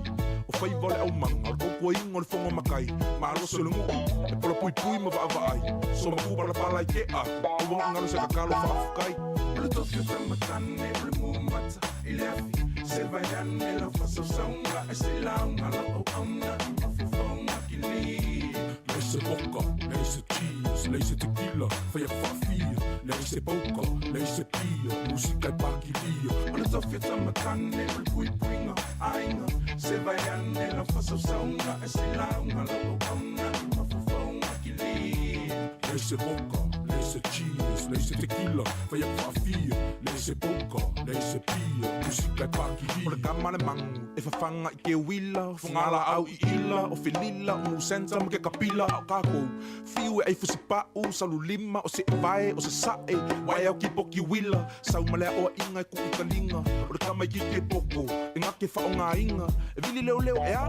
S4: O fai vau le au manga o ko ingo le fongo makai. Ma lo se lungu e pola pui pui ma va vai. So ma ku para pala ke a. O vau ngalo se kakalo fa fukai. Le tofio tamatane le mumata ile afi. Se vai ane la fasa saunga e se launga la o auna ma fufonga kili. Laisse vodka, laisse cheese, laisse tequila, fai a fafia. Laisse poker, laisse pia, musica e pakilia. O le tofia tamatane le pui puinga ainga. Se vai ane la fasa saunga e se launga la o auna ma fufonga kili. Laisse vodka, laisse cheese, laisse tequila, fai a fafia. Laisse poker, laisse pia, musica e pakilia. O le kamane mangu, e fafanga I ke wila. Fungala au I ila, o filila, o musenta ma ke kapila au kako. Fiu e fusipau, salu lima, o se vai, o se sae. Wai au ki poki wila, sau malea o inga e kuki kalinga. O le kama I ke poko, e ngake fa o ngā inga. E vili leo leo e a,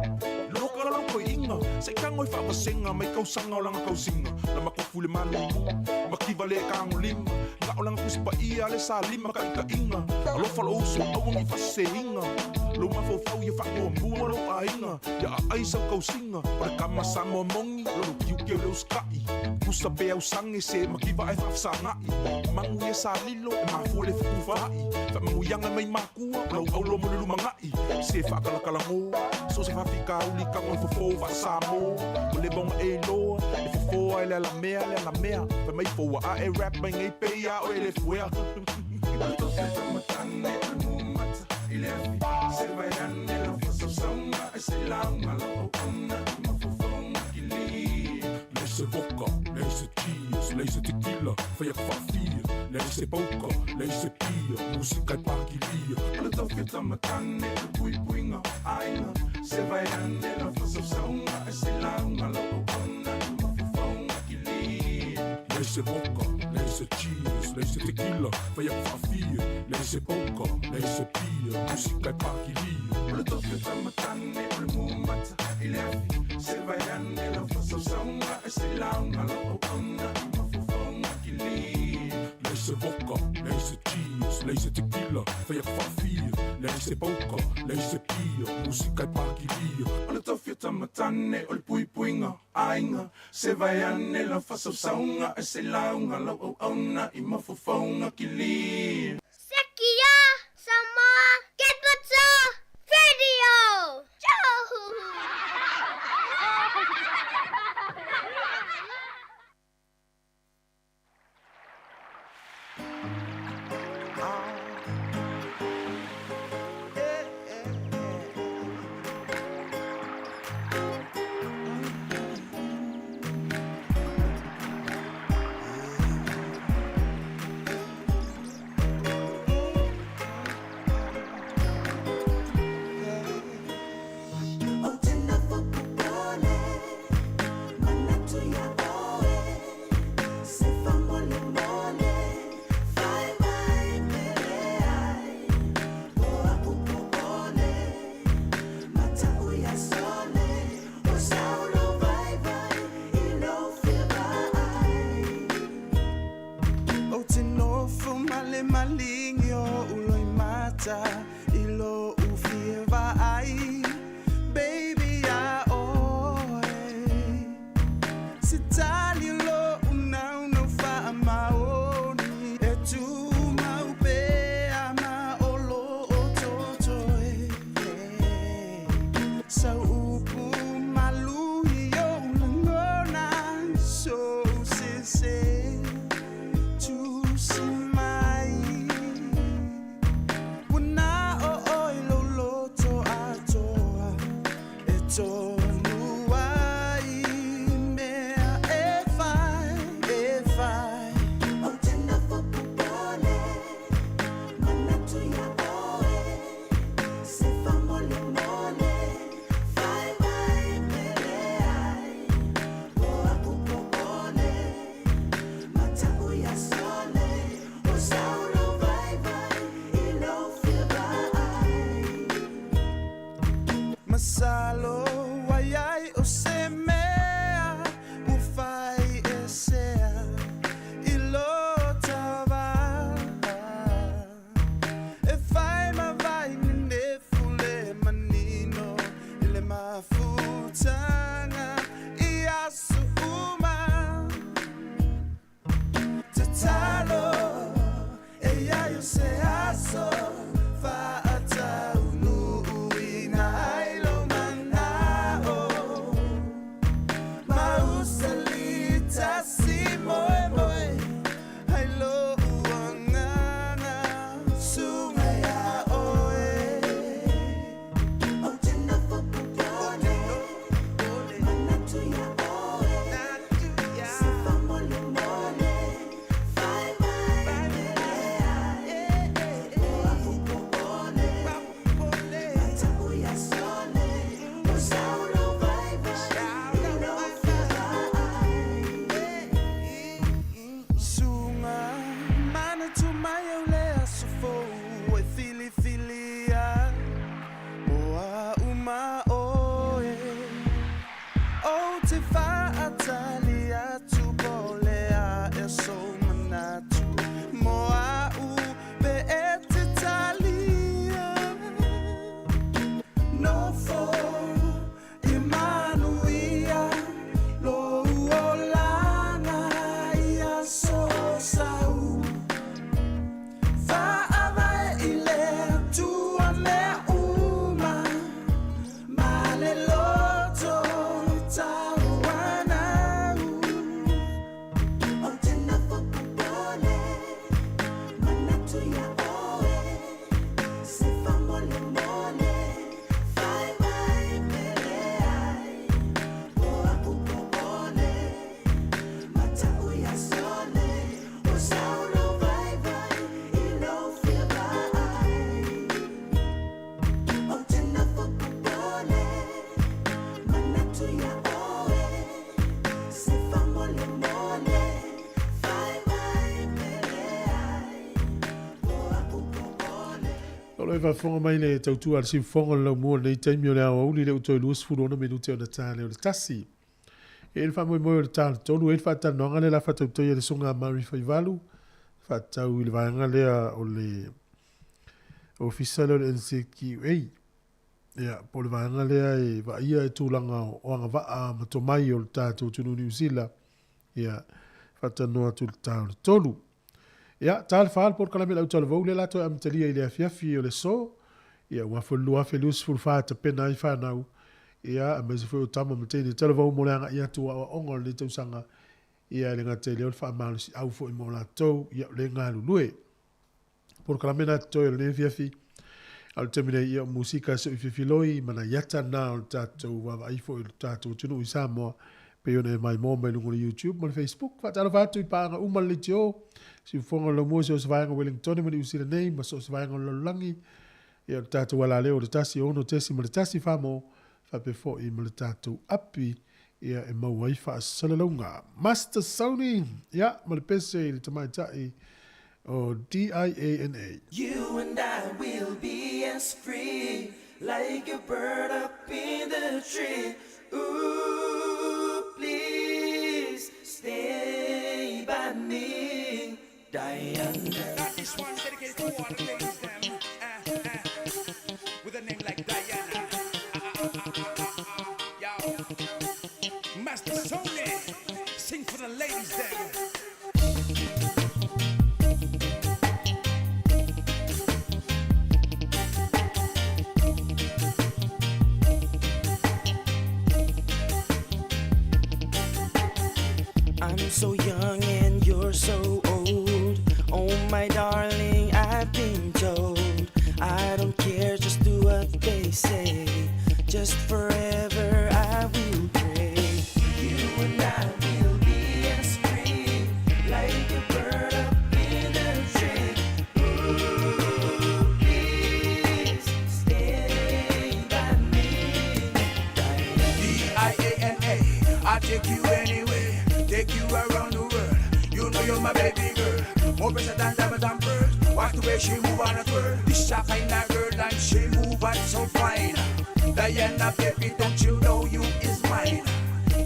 S4: loka la loko I inga. Se kango I whaawasenga, mai kausanga o langa kausinga. La makofu le malu makiva le kango lima. Nga o langa kuspa ia le sa lima ka ika inga. Alofa lo uso, awangi fase inga. Lo mafofau ia whakua mua lo a inga. Ia a aisa o kausinga. O le kama Sāmoa mongi, lo kiu keo leo skai. Kusa pe au sange se makiva e whafsa ngai. Mangu ia sa lilo, e mafu le fuku whai. Whamangu yanga mai makua, lau au lo mole luma ngai. Se whakalakala ngō, so se whawhika uli kango fofo wa Sāmoa. O le bonga e loa, e fofo ai le la mea. Fa mai foa a e rap mai ngai peia o e le fuea. Alto feta matane al mumata ile afi. Se vai ane la fasa saunga e se launga la o ona ma fofonga kili. Laisse vodka, laisse cheese, laisse tequila, fai a fafia. Laisse poker, laisse pia, musica e pakilia. Alto feta matane al pui puinga ainga. Se vai ane la fasa saunga e se launga la o ona ma fofonga kili. Laisse vodka, laisse cheese, laisse tequila, fai a fafia. Laisse poker, laisse pia, musica e pakilia. O le tofio tamatane o le mumata ile afi. Se vai ane la fasa saunga e se launga la o ona ma fofonga kili. Laisse vodka, laisse cheese, laisse tequila, fai a fafia. Laisse poker, laisse pia, musica e pakilia. O le tofio tamatane o le pui puinga ainga. Se vai ane la fasa saunga e se launga la o ona I ma fofonga kili.
S9: Sekia Sāmoa Kepata Radio.
S22: Ilo ufieva ai, baby ya oe. Sitali lo una fa maoni. E tu maupe ama olo ototoe. Sa upu malu yo ngona so se tu simai. Masalo wayai o se mea ufai esea ilo tava
S2: e whafonga mai le tautua al simfonga lau mua nei taimi o le awa uli le utoi luas fulona minute o na tāle o le tasi. E le whamoe moe o le tāle tonu e le whatanonga le la whatautoi e le sunga Mari Whaivalu. Whatau i le vaenga lea o le ofisale o le NCQA. Ia, po le vaenga lea e vaia e tūlanga o anga vaa matomai o le tātou tunu New Zealand. Ia, whatanoa tu le tāle tonu. Ia, tāle whaal por kalame lau tāle vau le lato e amtalia i le afiafi o le so. Ia, wafulua felus fulfata pena i whanau. Ia, a mezi fweo tama matene tāle vau mo leanga ia tua o ongo le tausanga. Ia, le ngate leo le wha malu si au fo i mo la tau. Ia, le ngā lulue. Por kalame na toi le afiafi. Al temine ia musika so i fifiloi mana yata na o tātou wawa aifo i tātou tunu i Sāmoa. Pe ona e mai mō mai lungo le YouTube, ma le Facebook. Whatara whātu i pāanga umala le tio. Si whonga lo mo se o savainga Wellington ma le usira nei, ma so savainga lo langi. Ia le tātou wala leo le tasi ono tesi ma le tasi whamo. Whape fo i ma le tātou api. Ia e mau waifa a salalaunga. Master Sony. Ia, ma le pese i le tamaitai o DIANA.
S11: You and I will be as free like a bird up in the tree. Ooh, please stay by me, Diana.
S22: This one's dedicated to all the ladies them, with a name like Diana. Yo, Master Sony, sing for the ladies them.
S11: I'm so young and you're so old. Oh my darling, I've been told I don't care, just do what they say. Just forever I will pray. You and I will be as free like a bird up in a tree. Ooh, please stay by me,
S22: DIANA, I'll take you anywhere. Take you around the world. You know you're my baby girl. More pressure than diamonds and pearls. Watch the way she move on a twirl. This a kind of girl and she move on so fine. Diana, baby, don't you know you is mine?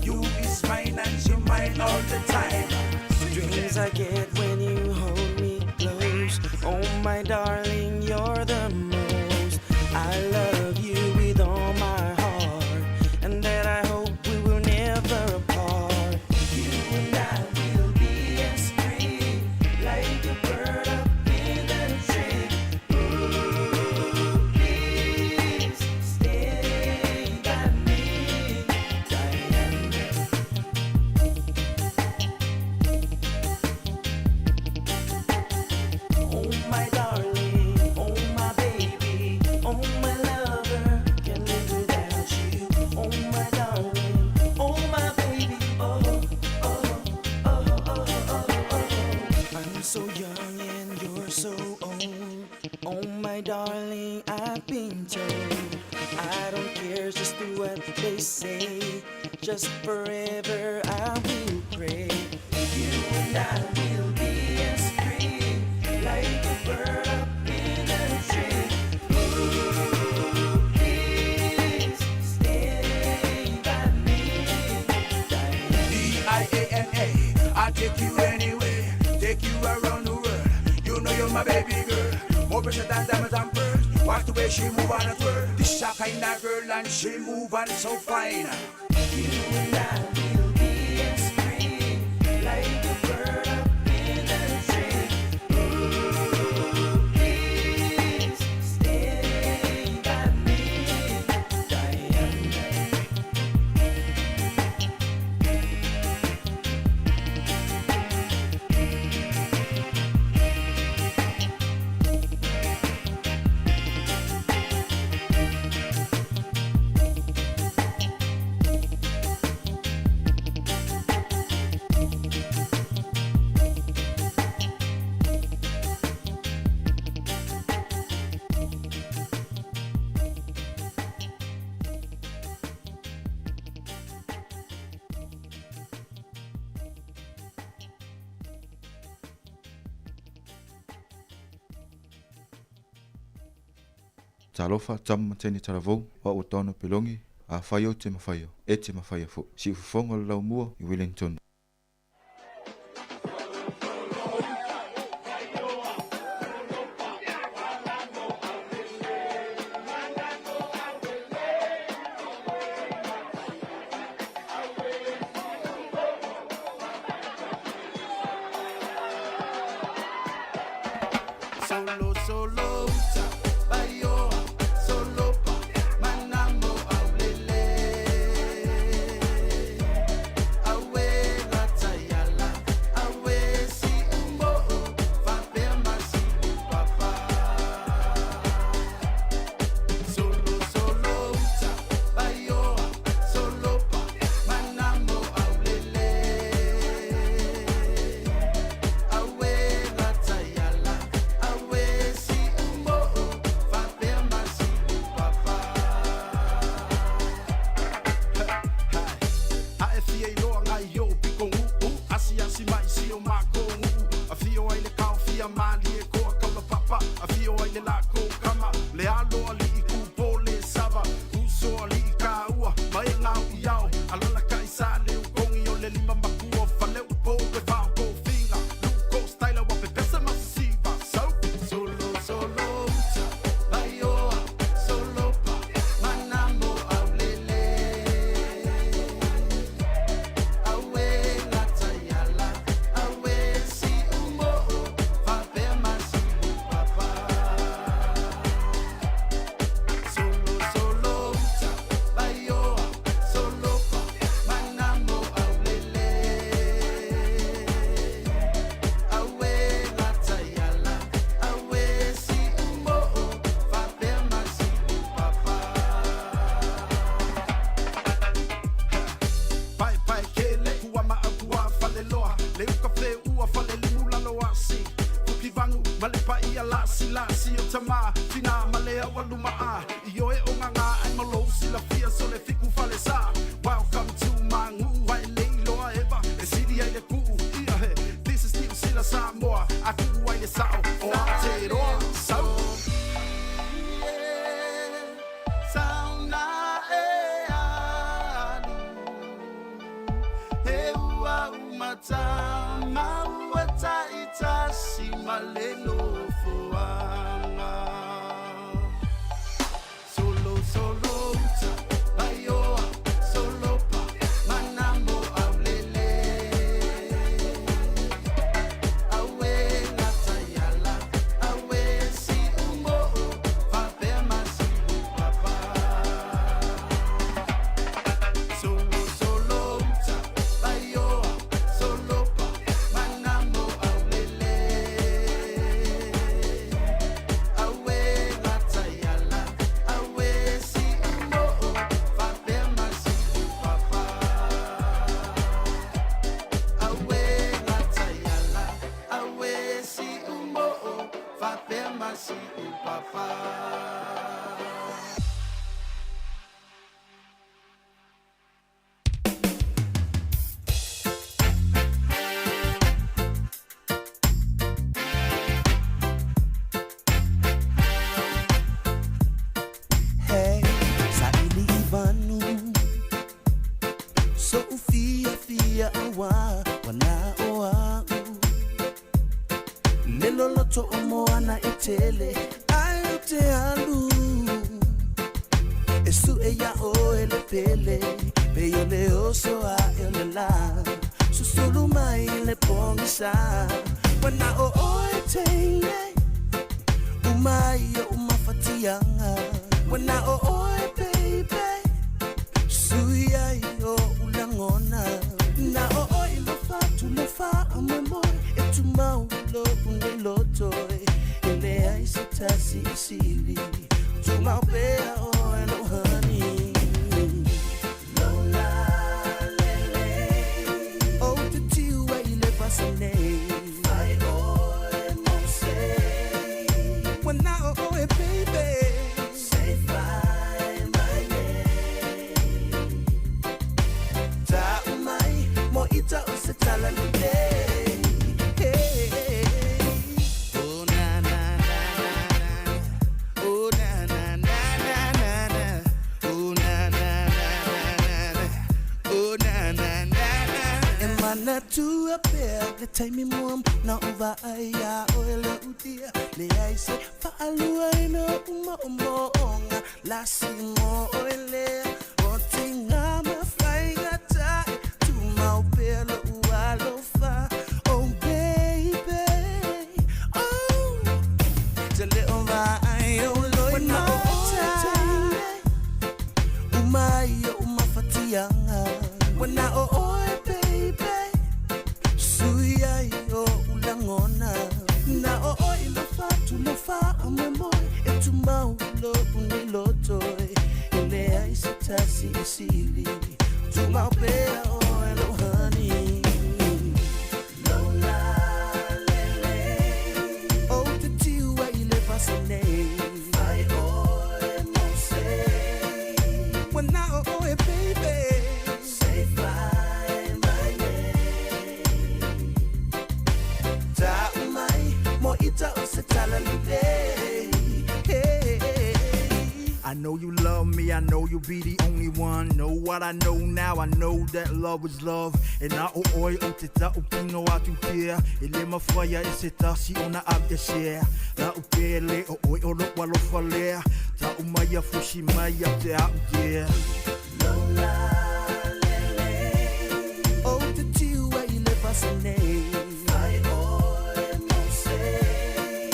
S22: You is mine and you're mine all the time.
S11: Dreams I get when you hold me close. Oh my darling, you're the most. I love you with all my heart, and that I hope we will never apart. You and I will be as free like a bird up in the tree. Ooh, please stay by me, Diana. Oh my darling, oh my baby, oh my lover, can't live without you. Oh my darling, oh my baby, oh, oh, oh, oh, oh, oh. I'm so young and you're so old. Oh my darling, I've been told I don't care, just do what they say. Just forever I will pray. You and I will be as free like a bird up in a tree. Ooh, please stay by me,
S22: DIANA, I'll take you anywhere. Take you around the world. You know you're my baby girl. More pressure than diamonds and pearls. Watch the way she move on a twirl. This a kind of girl and she move on so fine.
S11: You and I will be as free like a bird up in a tree. Ooh, please stay by me, Diana.
S3: Talofa tam teni talavou wa utono pelongi a fayo te mafayo e te mafayo fu si ufonga lau mua I Wellington.
S21: Solo, solo, bayo, solo pa, manamo aulele. Awe latayala, awe si umbo, fapema si papa. Solo, solo, bayo, solo pa, manamo aulele. Awe latayala. Welcome to my new white lady, Lord ever. The city ain't the cool. This is still Sila Sāmoa. I do white the Sao. Oh, I tell it all. So. Sauna e anu. He ua umata. Mauata itasi malelo fuanga. Solo, solo. Bayo. Oh na na na na, oh na na na. Mana tu a pair, the time mom, na uva aya oil utia. Le I say, fa alua ino umo onga, lasimo oile. Otinga ma flying tie, tu mau pelo ualofa. Oh baby, oh, the little aya oil na tie. Umaya umafatianga, when I oh baby, suya yo ulangona. Na oh ilofa tulofa amemo etumba ulo unilotoy. Ile aisitasi isili, tuma pea oh hello honey. Lola lele, oh the tiwa ile fascinating. When now, oh, baby, say fly my name. Ta umai, mo ita osatala lide.
S22: I know you love me, I know you be the only one. Know what I know now, I know that love is love. And I oi utita upino atu kia. Ele mafaya iseta si ona abdeshare. La upele oi olo walo falea. Ta umaya fushi maya te abdia.
S21: Lola lele, oh the tiwa ile fascinating. I oi mo say,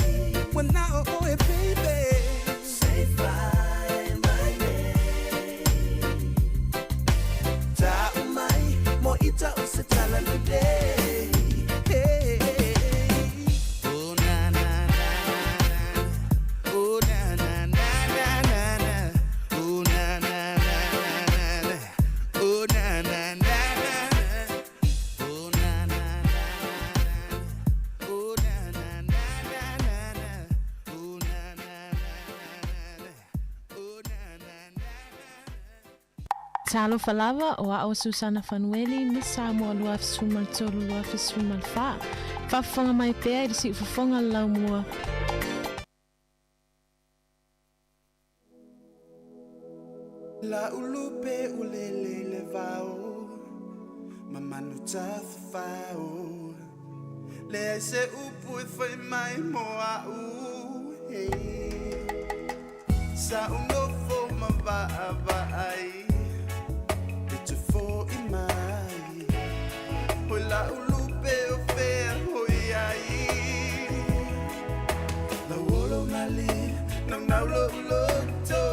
S21: when now oh baby, say fly my name. Ta umai mo ita osatala lide. Oh na na na na, oh na na na na na na, oh na na na na na, oh na na na na, oh na na na na, oh na na na na na, oh na na na na, oh na na na.
S8: Talo falava o a o Susana Fanueli ni Sāmoa lua fisumal tolu lua fisumal fa. Fafonga mai pea i si fafonga lau mua.
S21: La ulupe ulele le vao, mamanu tafao. Le se upu foi mai moa u hey. Sa unofo mava ai, beautiful imai. La ulupe o fe hoi ai. La wolo mali, nang naulo uloto.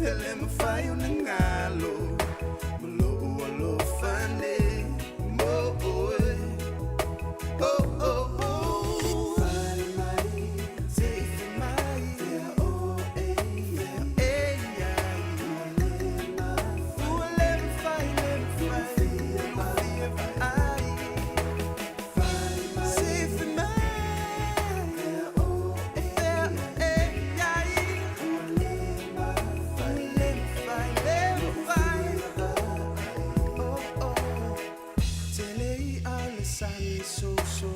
S21: Ele me fai ngalo, molo alo fane, mo oe, oh oh oh. Fai mai, take mai, yeah oh yeah yeah. Oh let me fai, safe mai, yeah oh yeah yeah. So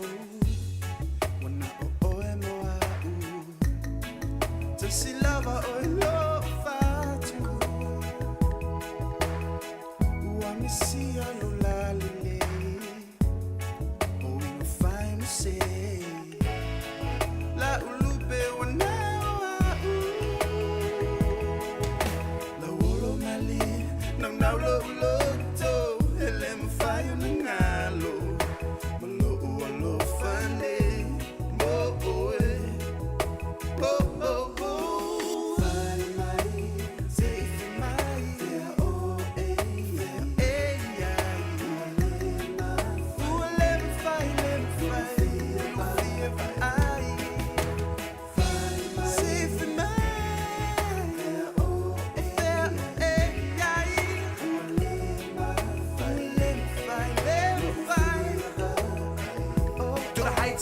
S21: when I oh moa to see lava oh love too. Wami see no la lile, oh we find say la ulube wana la wolo mali nang naulo uloto ele mfayo ngalo.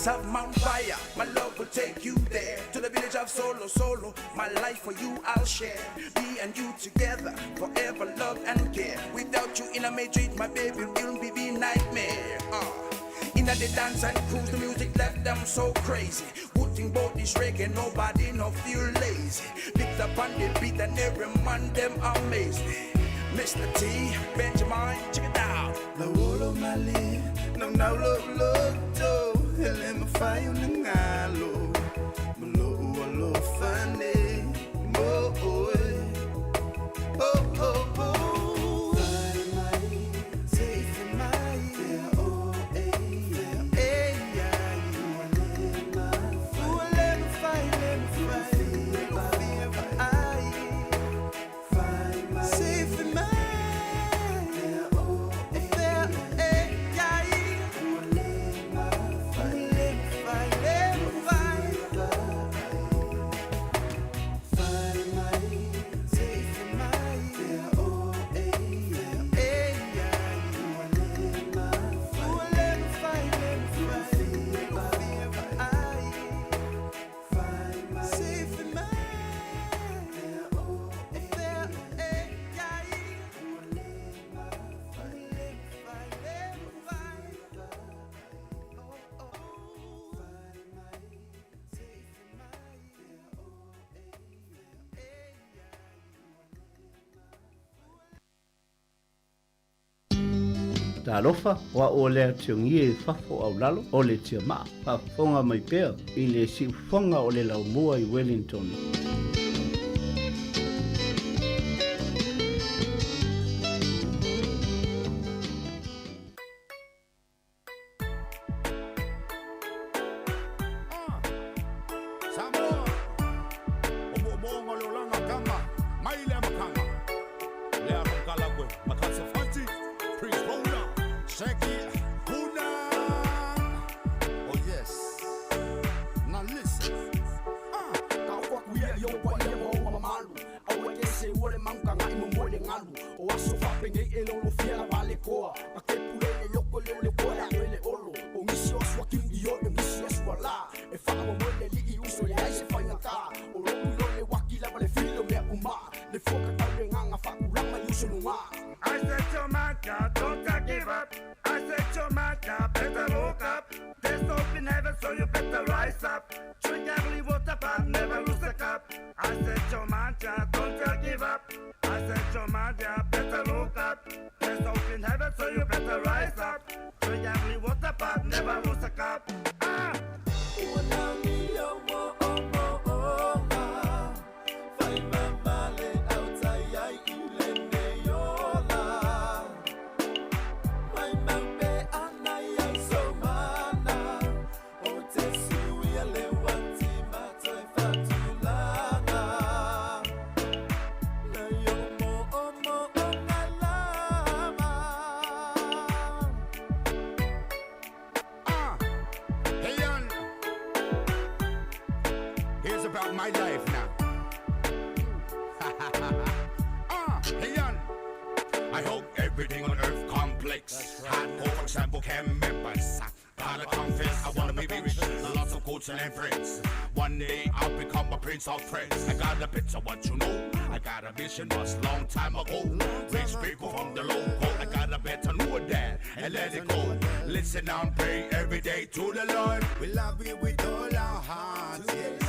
S22: Of Mount Fire, my love will take you there to the village of Solo. My life for you I'll share. Me and you together, forever love and care. Without you in a Madrid, my baby will be the nightmare. In the dance and cruise, the music left them so crazy. Putting both this reggae, nobody no feel lazy. Picked up on the beat and every man them amaze me. Mr. T, Benjamin, check it out.
S21: La wolo mali,
S22: Nang naulog to hele mafayo nangalo Malo alo fane mo oe Oh oh oh
S10: Talofa wa o le tiongi fafo au lalo o le tia maa fafonga mai pea I le siufonga o le laumua I Wellington.
S22: Sāmoa o mo le olanga kama mai le makanga le akala kwe makase fanti Prince Rona Shaggy Huna Oh yes Now listen Ka kwa kuya yo kwa ya mo mamalu Awe kese wole manganga imo mole ngalu O aso fape nge elo lo fia la vale koa Ake pulele loko le koa le olo O ngisi oswa kim iyo le ngisi eswa la E faa mo mole li I uso le aise fanya ka O loku yo le waki la vale filo mea uma Le foka kare nganga fa kurama yuso nunga I said to my God, don't give up. I said to my God, better look up. There's hope in heaven, so you better rise up. Drink heavily water, but never lose a cup. I said to my God, don't give up. I said to my God, better look up. There's hope in heaven, so you better rise up. Drink heavily water, but never lose a cup. About my life now. Hey on. I hope everything on earth complex. Hardcore, for example, can members. Gotta confess, I wanna be rich. Lots of coaching and friends. One day I'll become a prince of friends. I got a picture, what you know. I got a vision, was long time ago. Rich people from the local. I got a better know that and let it go. Listen and pray every day to the Lord. We love you with all our hearts. Yes.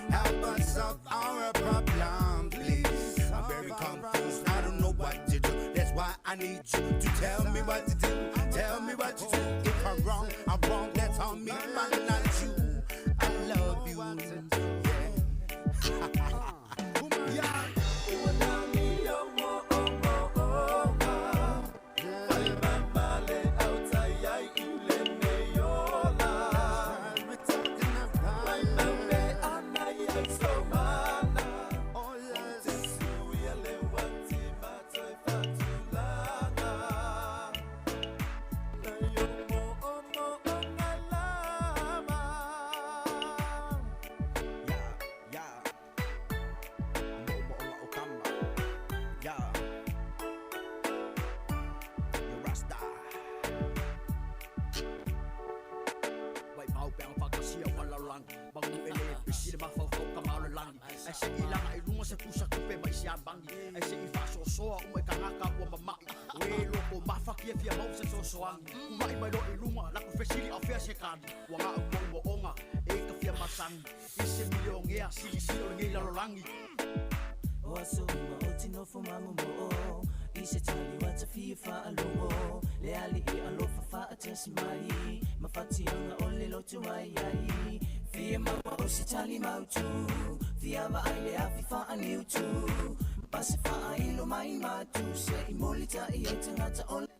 S22: Help us solve our problem, please. I'm very confused, I don't know what to do. That's why I need you to tell me what to do. Tell me what to do. If I'm wrong, that's on me, but not you. I love you. Yeah.
S11: tasi mai mafati nga ole lotu mai ai fia mama o si tali mautu fia va aile afifa aniutu pasi fa ailo mai matu se imolita i etangata ole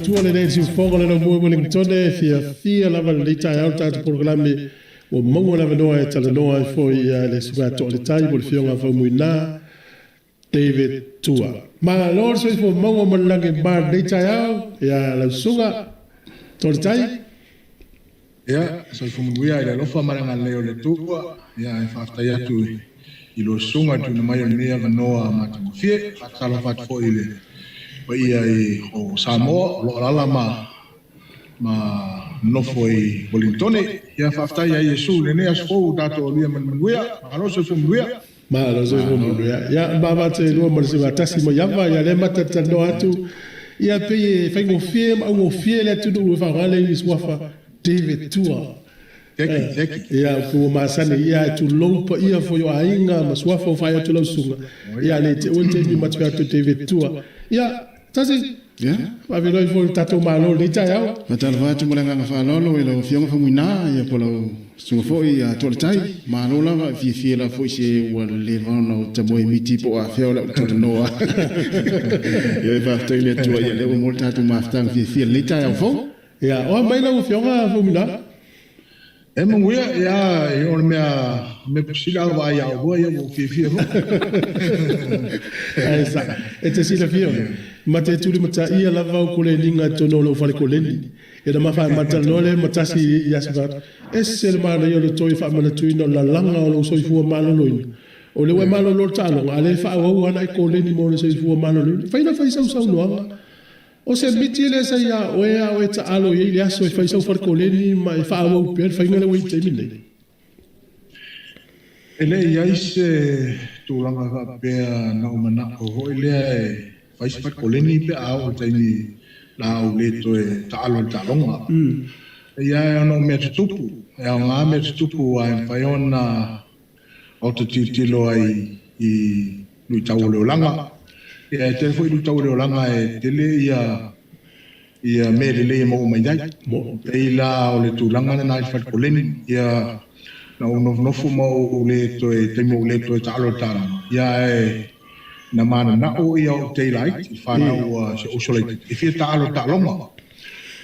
S2: tua le nei siufonga le no mua Wellingtone fia lava le tai au tatu programe o mongo lava noa e tala noa e foi le sugato le tai mo le fionga fa muina David Tua. Ma lor so fo mongo malange bar le tai au ya la suga to le tai
S12: ya so fo muia le lofa maranga leo le tua ya fa sta ya tu I lo sunga tu na mai ni ava noa ma tu fie fa tala fa fo ile wa ia I o Sāmoa lo ala ma no foi Wellingtone ia fa ia Yesu le ne asfo dato lia man muia alo so muia
S2: ma lo so muia ya baba te lo mo se batasi mo yava ya le mata tano atu ia pe fa ngo fie ma ngo fie le tu do fa rale ni swafa David Tua ia fu masani ia tu lopa ia fo yo ainga maswafa fa ia tu lo sunga ia le te unte ni matwa tu David Tua ia tasi
S13: ya
S2: va velo fo tato malo le tai au
S13: matal va tu mulanga fa lolo ilo fionga fa muina ia polo sunga fo ia to tai malo la va fi la fo se wa le vano te mo miti po a feo la to noa ia va te le tu ia le mo tato maftan fi le tai au fo
S2: ia o mai la fionga fa muina
S12: e munguia ia I on me pusila va ia o ia mo fi
S2: esa e te sila fio ma te tuli mata ia la va ko le linga tono lo fale ko lendi e da ma fa mata no le mata si ia sa e se le mana yo le toi fa mana tu no la langa o lo so fu malo lo o le we malo lo talo ale fa o ana ko lendi mo le so fu malo lo fa ina fa sa no o se miti le sa ia o ia o ta alo ia ia so fa sa fale ko lendi ma fa o per fa ngale we te mine
S12: ele ia se tu langa va pe na mana o ile fai fa koleni pe a o tani la o le to e talo talonga ia no me tupu ia nga me tupu ai fai ona o te titilo ai I lui tau le langa Ia te foi lu tau langa e tele ia me le mo mai dai. E la o le tulanga na fat kolen ia na no fu mo le to e te mo le to talo tala. Ia e na mana na o ia o te light fa na o so le e fi talo talonga.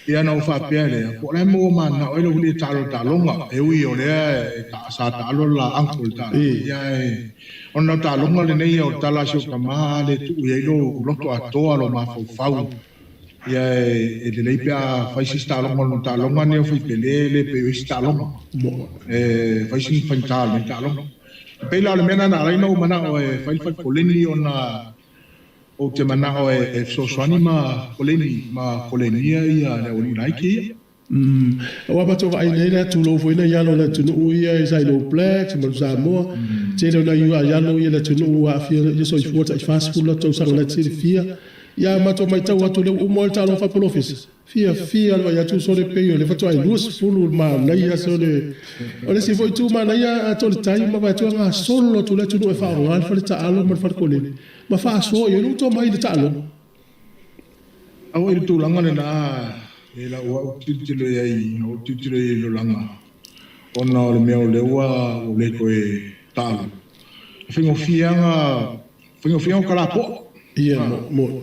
S12: Ia na o fa pele ko le mo mana o le talo talonga e ui o le e ta sa talo la angkol ta. Ia e ona talonga le nei o tala so kama le tu ia lo to atoa lo ma fau. Ia e le nei pia fai si talonga no talonga ne o fi pele le pe si talonga. E fai si fantal le talonga. Pe la le mena na lai no mana o e fai koleni ona o te mana o e so anima koleni ma kolenia ia le o nai ki.
S2: Wa ba to ai nei la tu lo foi na ya lo la tu no ia sai lo plex mo Sāmoa te lo na ya lo ia la tu no wa fi yo so fort ai fast food la to sa la ti fia ya ma to mai tau atu le o mo ta lo fa por office fia lo ya tu so le peio le fa to ai lus fulu ma na ya so le o le si foi tu ma na ya to le tai ma ba to nga solo tu le tu no fa o al fa ta alo ma fa ko le ma fa so yo no to mai le ta alo
S12: au il tu langa na e la ua titilo ai no titilo i lo langa ona o le mea o le ua o le koe talo whingo fianga kalapo
S2: ia mo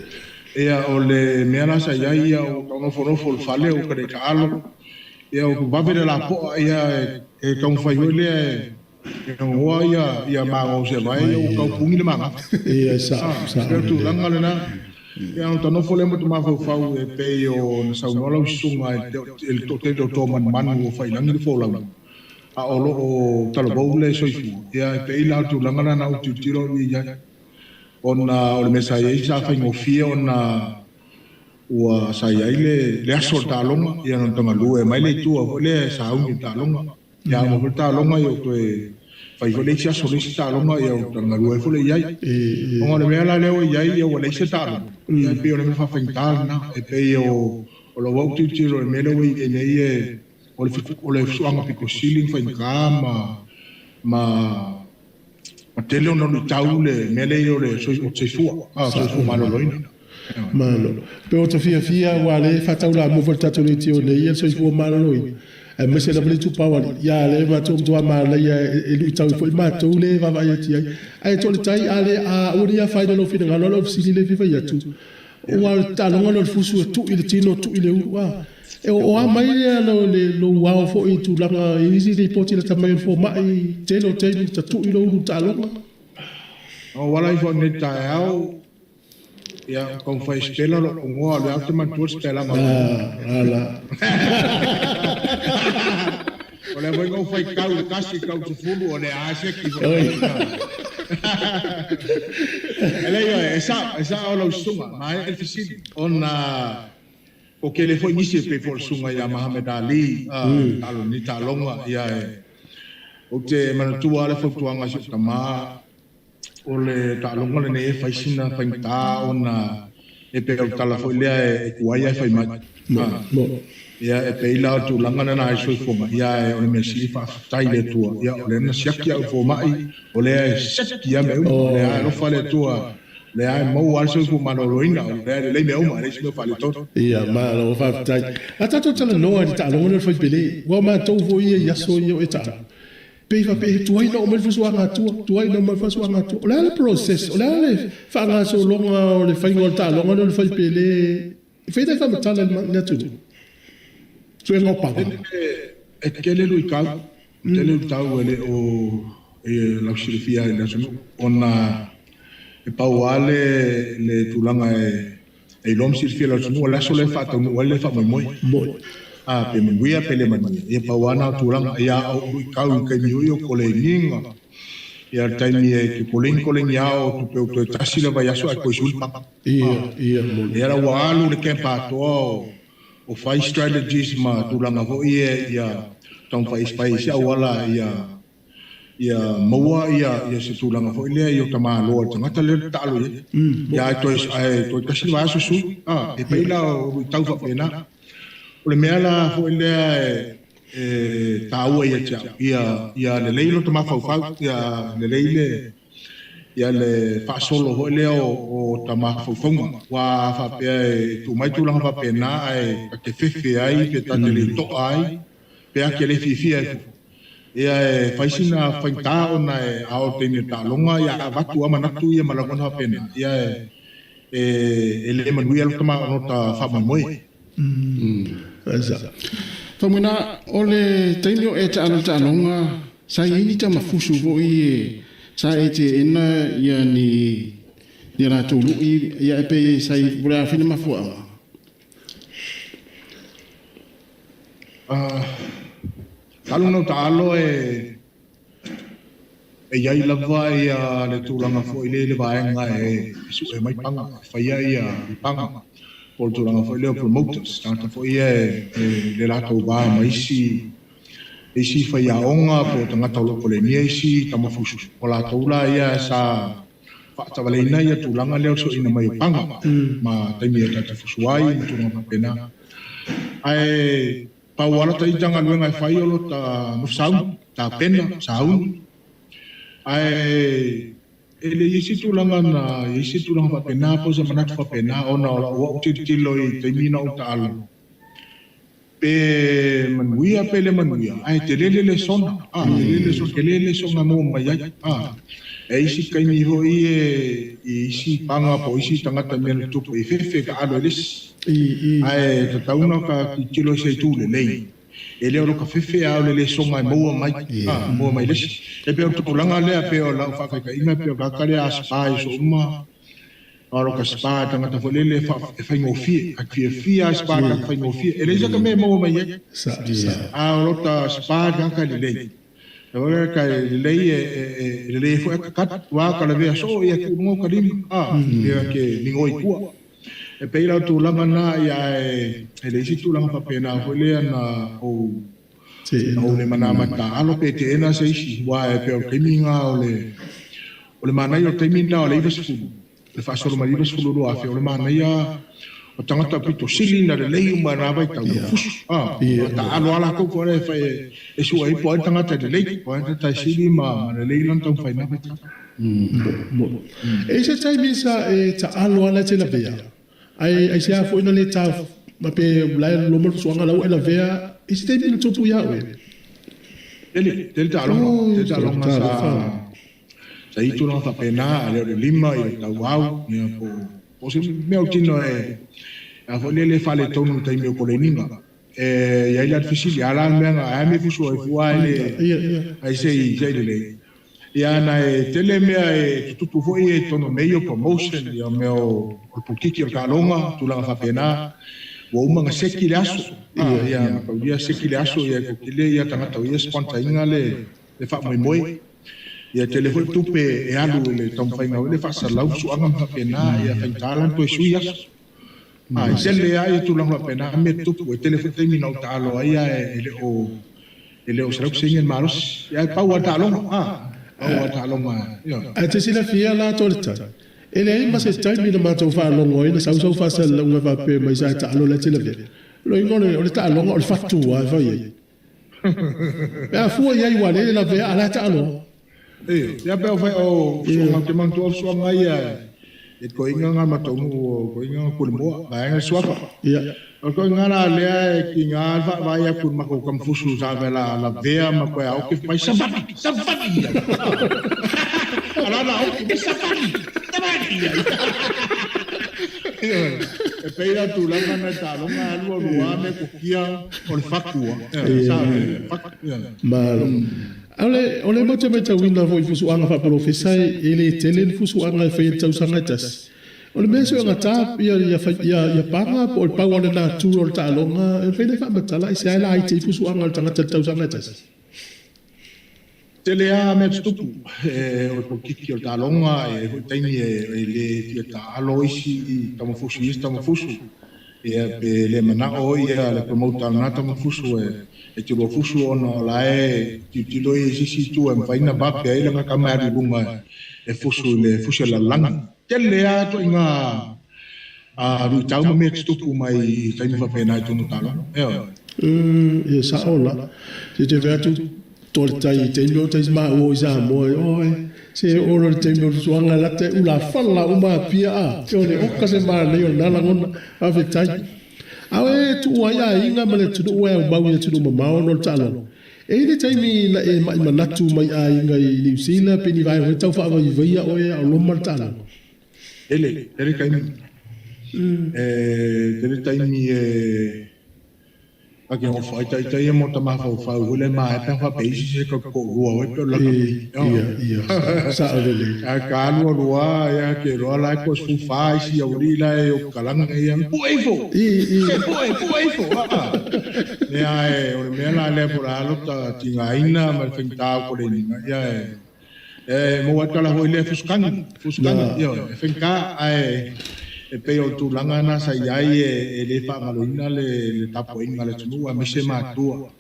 S12: ia o le mea nasa iai ia o kaunofo le fale o kare ka alo ia o kubawere la po ia e kaunwhai hoi lea e ngoa ia maa o se vai o kaupungi le manga
S2: ia sa
S12: tu langa le na ia o tano fole mo tuma fau e pe o na sau nola usunga e to te to man o fai langi fo la a o lo o talo boule soifu ia pe ila tu langa na o tu tiro ia ona o le mesa ia sa fai ngo fia ona ua sa ia le aso talonga ia no tanga lue mai le tu o le sa un talonga ia mo talonga yo to e fai vole sia so le talonga ia o tanga lue fo le ia o le mea la le o ia ia o le se talonga ia pe o le fa fantal na e pe o lo wo tu tiro le melo e nei e o le suanga pico ceiling fa in kama ma tele o no taule mele o le so se fu so malo loina
S2: malo pe o te fia wa le fa taula mo volta to le tio le ia so fu malo loina e me se la vale tu pawali ya le ma tu ma la ya e lu tau foi ma tu le va va ya ti ai to le tai ale a o dia fa no fi ngalo lo si le fi ya tu o al ta no ngalo fusu tu ile tino tu ile wa e o a mai le lo wa fo i tu la i si le poti le tamai fo mai te lo te tu ile u ta lo
S12: o wala i fo ne ta au ia con fai stella lo ngo le altre man tu stella ma
S2: ala
S12: ole voi ngo fai kau kasi kau tu fulu ole a se ki ele yo esa o lo suma mai el fisil ona o que le foi nisi pe for sunga ya Muhammad Ali alo ni talonga ia o te manatu ale fo tuanga se tama o le talonga le ne fai sina fai ta ona e pe o tala foi le e kuaia fai mai ia e pe ila tu langa na ai so fo ia o le mesi fa tai le tua ia o le na siaki au fo mai o le siaki ia me o le ai no fale tua le ai mo al so fo mano loina le me o ma le so fale tot
S2: ia ma lo fa tai ata to tala no ai ta lo no foi pele wa ma to fo ia so ia e ta pe fa pe tu ai no me fo so nga tu ai no me fo so nga tu le process le fa nga so longa o le fa ngol ta longa no foi pele fe ta fa tala na tu tu no pa
S12: e kele lu ka tele ta wele o e la xilifia e naso ona e pauale le tulanga e lom silfia la no la so le fa ta no le fa moi a pe me wia pele mani e pauana tulanga ya o ka ka ni yo ko le ninga ya taimi e ki kolen ya o tu pe o tasila va ya so a ko sulpa
S2: ia mo
S12: era wa alu le kempa to o fai strategies ma tulanga vo ia tong fai space ya wala ia maua ia se tulanga vo ile ia tama lo tanga tale talo ya to kasi va su e peila o tau fa pena o le mela vo ile tau ia le leilo tama fa ia le leile ia le whaasolo hoi leo o ta mawhauwhaunga. Wa whapea e tu mai tūlanga whapena ai ka ke whiwhi ai, pe ta te le to ai, pe a ke le whiwhi ai. Ia e whaisina whaintā o na e ao teine tā longa, ia a watu ama natu ia malakona whapena. Ia e le manui alo tama ono ta whamamoe.
S13: Whamuna, o le teimio e ta alonga, sa ini ta mafusu vo i sa e te ena ia ni la tolu i ia e pe sa i vura fina mafua.
S12: Talunau ta'alo e iai lava ia le tūranga fo i le vaenga e su e mai panga, whaia ia i panga. O le tūranga fo i leo promoters, tangata fo ia le lātou vā maisi isi whaia onga po tangata o loko le nia isi tamafusu. O lātou la ia sa whaatawaleina ia tūranga leo so ina mai panga. Ma taimi e tata fusuai, ma tūranga pena. Ai pauala ta itanga luenga e whai olo ta musau, ta pena, saun. Ai ele isi tūlanga na, isi tūlanga whapena, po sa manatu whapena, ona ola ua utitilo i te mina o ta alo. Pe manuia, pe le manuia, ai te lele le sona, te lele sona, ke lele sona mo mai ai, e isi kaimi hoi e isi panga po isi tangata mena tupu e fefe ka alo elisi. Ai ta tauna ka kilo se tūle lei. E leo roka fefe au le songa e moa mai lesi. E peo tupulanga lea peo lau whakaika inga peo kakare a spai so uma. A roka spai tangata whalele e whaingofie. A kia fia a spai kaka whaingofie. E leisa ka mea moa mai e. A rota spai kaka le lei. E waka ka le lei e le lei fo e kakata. Waka la vea so e a kurungo ka lima. E ke ningoi kua. E peira tu langa na ia e leisi tu langa papena holea na o le manamata alo pe te ena seisi wa e pe o teminga o le manai o temina o le ivasfulu le fasolo ma ivasfulu lo afe o le manai o tangata pito sili na le lei umarava i tau fusu ta alo ala ko ko le fai e sua i po tangata le lei po ta sili ma le lei lan tau fai na
S2: e se tai misa e ta alo ala te la vea ai se a foi na le tau ma pe lai lo mo suanga la ela vea isi te bin topu ya we
S12: ele ta lo ma sa i tu no fa pena le lima i tau au ni po se me o tino e a foi le fa le tonu tai me ko le ninga e ia la fisili ala me a me fuso e fuai le ai sei le ia na e tele mea e tutu foi e tono meio promotion ia meo o pukiki o kalonga tulanga whapena wa umanga seki le aso ia makaulia seki le aso ia kukile ia tangata ia spanta inga le wha moi moi ia tele foi tupe e alu le tamwhainga le whasalau suanga whapena ia whaintalan to e sui aso i tele a ia tulanga whapena me tupu e tele foi teimi nau talo ia e le o sarau singen maros ia pau a talonga
S2: a te sila fia la torta ele ai mas tai mi ma to fa longo ina sau fa sa longo va pe mai sa ta lo la tele ve lo ingone o ta longo o fatu wa va ye ya fu ya i wale la ve ala ta lo
S12: ya pe fa o so ma te man to so mai e ko inga nga ma to ko inga ko mo ba nga so fa
S2: ya
S12: ko inga la le e ki nga va ya ku ma ko kam fusu sa la ve ma ko ya o ke mai sa ala na o ke sa e peira tu langa na ta longa alua lua me kukia o le fakua
S2: malo ole mo te meta winda foi fusu anga fa profesai ele tele fusu anga fa tau sangatas ole meso nga tap ya panga po pa wala na tu o ta longa e fe le fa batala se ala ai te fusu anga tanga tau sangatas
S12: tele a me tupu o ko kiki o ta longa e ho taimi e le tia ta alo isi tamo fusu e pe le mana o ia le promota na tamo fusu e te lo fusu ona la e ti lo isi tu e faina ba pe ile ka kamari bunga e fusu la langa tele a to inga a ru tau me tupu mai taimi fa pena tu no talo
S2: e sa ola se te vertu tortai te no te ma o Sāmoa Se ora le te mo suanga la te ula fala uma pia a. Te ole oka se ma le na la ngona a fe tai. Awe tu wa ya inga male tu wa ba wi tu mo ma no talo. E le tai mi na e mai manatu mai a inga I New Zealand pe ni vai ho tau fa vai vai o e a lo mal talo.
S12: Ele kai mi. Ele tai mi Ake o fai tai mo ta ma fa ule ma ta fa pe si ko o to la
S2: ia sa ole
S12: a ka no roa ya ke ro la ko su fa si o ri la o kalang ia puefo puefo ne ai o me la le por alo ta tinga ina ma fenta ko le ni ya mo wa kala ho le fuskan yo fenka ai e pe o tu langa na sa iai e le fa ngaloina le tapo inga le tunu a mese matua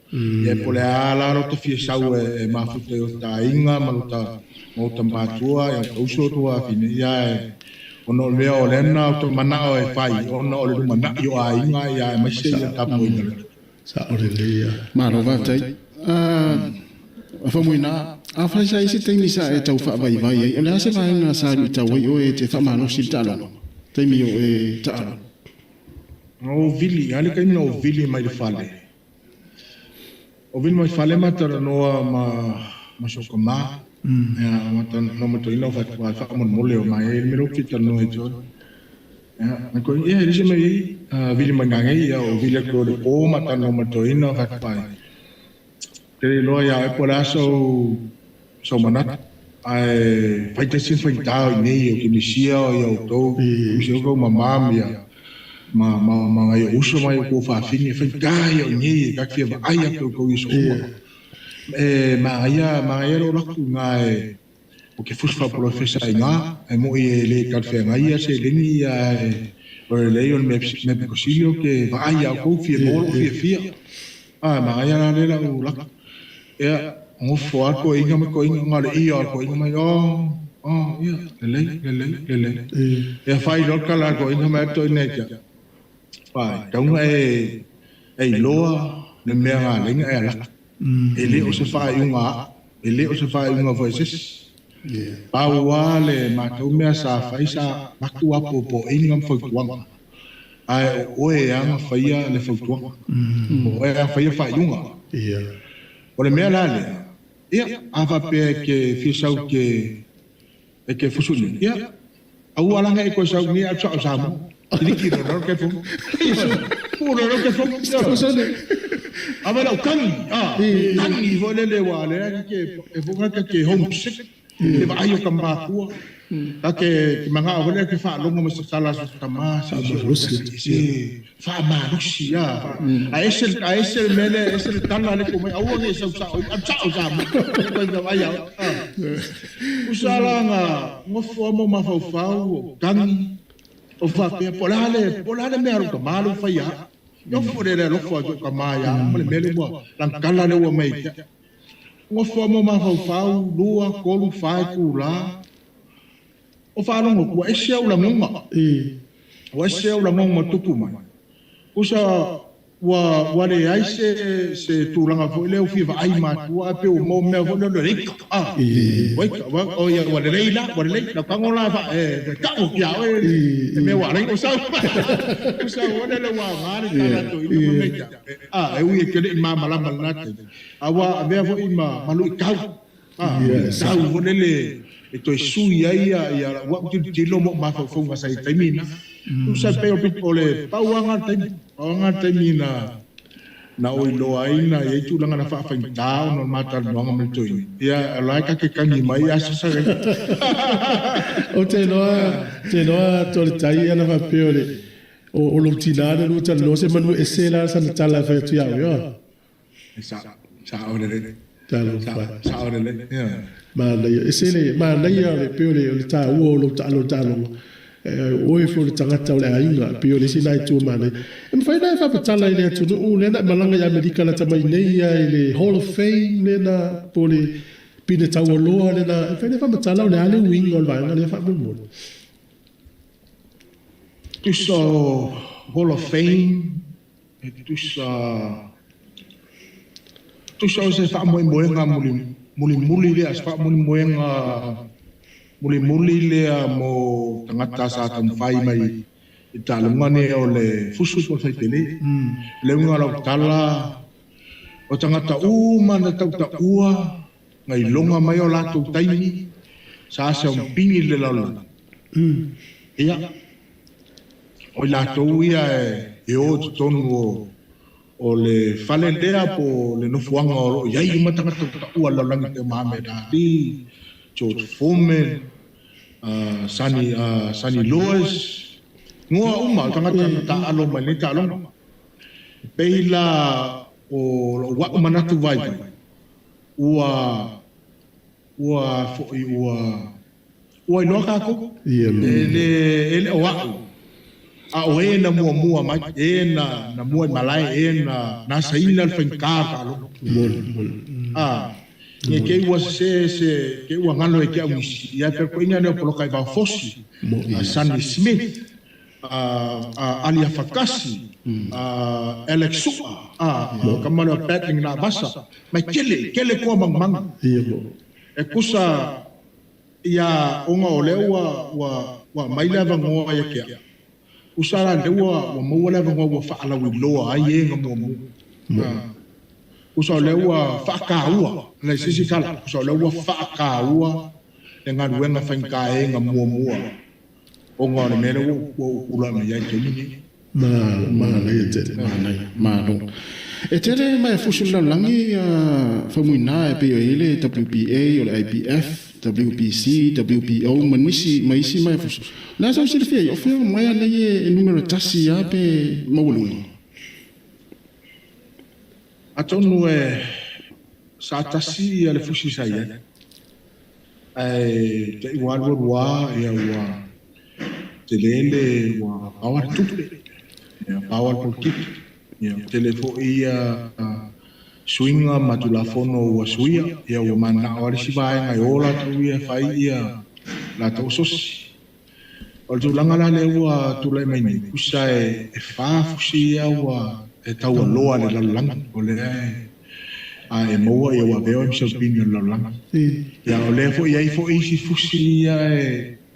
S12: e pole ala ro to fie sau e mafute o ta inga maluta mo ta matua e o so to a fine ia ono le o lena o to mana o e fai ono o le mana yo a inga ia mese le tapo inga
S2: sa ore le ia
S13: ma ro va tai fa muina a fa sai se te ni sa e tau fa vai vai e le se vai na sa ni tau o e te fa ma no si talo te mio e talo
S12: o vili ale kai no vili mai le fale o vili mai fale mata no ma so ma ya mata no mo to ino fa fa mo mole o mai me ro ki tano e jo ya ma ko e ri mai vili mai ngai ya o vili ko de o mata no mo to ino fa fa te lo ya e por so manat ai vai ter se enfrentar o nei o que mexia o to o jogo mamá ma ai uso mai ko fa fini enfrentar o nei ka que vai a ko isso ma ai ro la ku ngai o que fus fa professor nga e mo le ka fe ngai se le ni o le yo me consiglio che vai a ko fie moro fie ma ai la le la mo fo ko inga ngale ia ko inga mai ia le e fai lo kala ko inga mai to neja fai tong e loa le me nga le nga la ele o se fai unga voices pa wale ma to me sa fai sa maku apo inga fo tuanga ai o e anga fai le fo tuanga o e fai unga
S2: ia
S12: o le me la le ia ava pe ke fisau ke fusuni ia au ala ngai ko sau ni a tsao samo ni ki no ke fu puro no ke fu fusuni ava la kan ni vole le wale ke e fu ke homesick le va ayo kamba ku ke manga vole ke fa longo mo sala sa tama sa rusi fa ma rusi ya a ese mele ese tana le como au nge sa sa ko ga vaya usala nga mo fomo ma fa kan o fa pe polale me aru malu fa ya yo fore le lo fa jo kama ya mo le mele mo lan kala le wo mai mo fomo ma fa lua ko lu fa ku la o fa no ko ese u la ngonga o ese u la ngonga tupu mai usa wa le ai se tulanga fo le fi va ai ma tu a pe o mo me fo le le wa o ya wa le la ka ngola fa ka o kia e me wa le usa wa le wa ma le ka to i me ja e u ke le ma mala mala te awa me fo i ma malu ka sa u le e to su ia wa ti lo mo ma fo nga sai temina tu sa pe o pitole pa wanga temina na o lo aina e tu langa na fa down no mata no ngam to ia like ka ke kangi mai asa sa
S2: o te loa to le tai ana fa peole o lo tinana no ta lo se manu esela sa na tala fa tu ya yo
S12: sa o le sa o le
S2: ma le esele ma le ya le peole o ta o lo ta lo o e fo tangata o le ainga pe o le sina i tu mane e me faina fa patala ile tu no le na malanga ya medical ta mai nei ya ile Hall of Fame le na pole pine tau lo le na faina fa patala o le ale wing o va ngale fa mo
S12: tu so Hall of Fame tu so se fa mo nga muli le as fa mo nga muli lea mo tangata sa tamwhai mai i talungane o le fusu po fai pele. Le unga lau tala o tangata mana tau ta ua ngai longa mai o latou taimi sa se un pingi le laula. Ia, o latou ia e o tonu o le fale lea po le nofuanga o lo iai matanga tau ta ua laulangi te Mohamed Ali, George Foreman, Sunny Lewis, ngoa uma tangata ta alo mai le ta alonga. Peila o wa manatu vai ua inoa kako ele o a o e na mua mai e na mua malai e na saina al fenkaka alo e ke ua se ke ua ngalo e ke au ia per ko ina ne polo kai va fosi Sandy Smith Alia Fakasi Alex Sua kamano petting na basa mai kele ko mang e kusa ia onga o lewa wa mai lava ngoa ia kia usara lewa wa mo lava ngoa wa faala wi loa ai e ngamo usa lewa faakaua na sisi kala usa lewa faakaua e ngaruenga fainka e ngamo onga le mele wo ula me ia tini
S13: ma e tere mai fusul langi famuina e pe ele WPA o le IPF WPC WPO manisi mai fusul la so silfia o fe mai ana e numero tasi ya pe mawulu
S12: atonu e sa tasi ale fusi sai te wa te lele wa power tupe power polkit telefo ia swinga matulafono wa suia ia wa mana ori sibai ngai ola tu ia fai ia la tosos o tulanga la le wa tulai mai ni kusa e fa fusia wa e tau loa le lalang o le e moa ia wa veo im sapini lalang ia o le fo ia fo isi fusia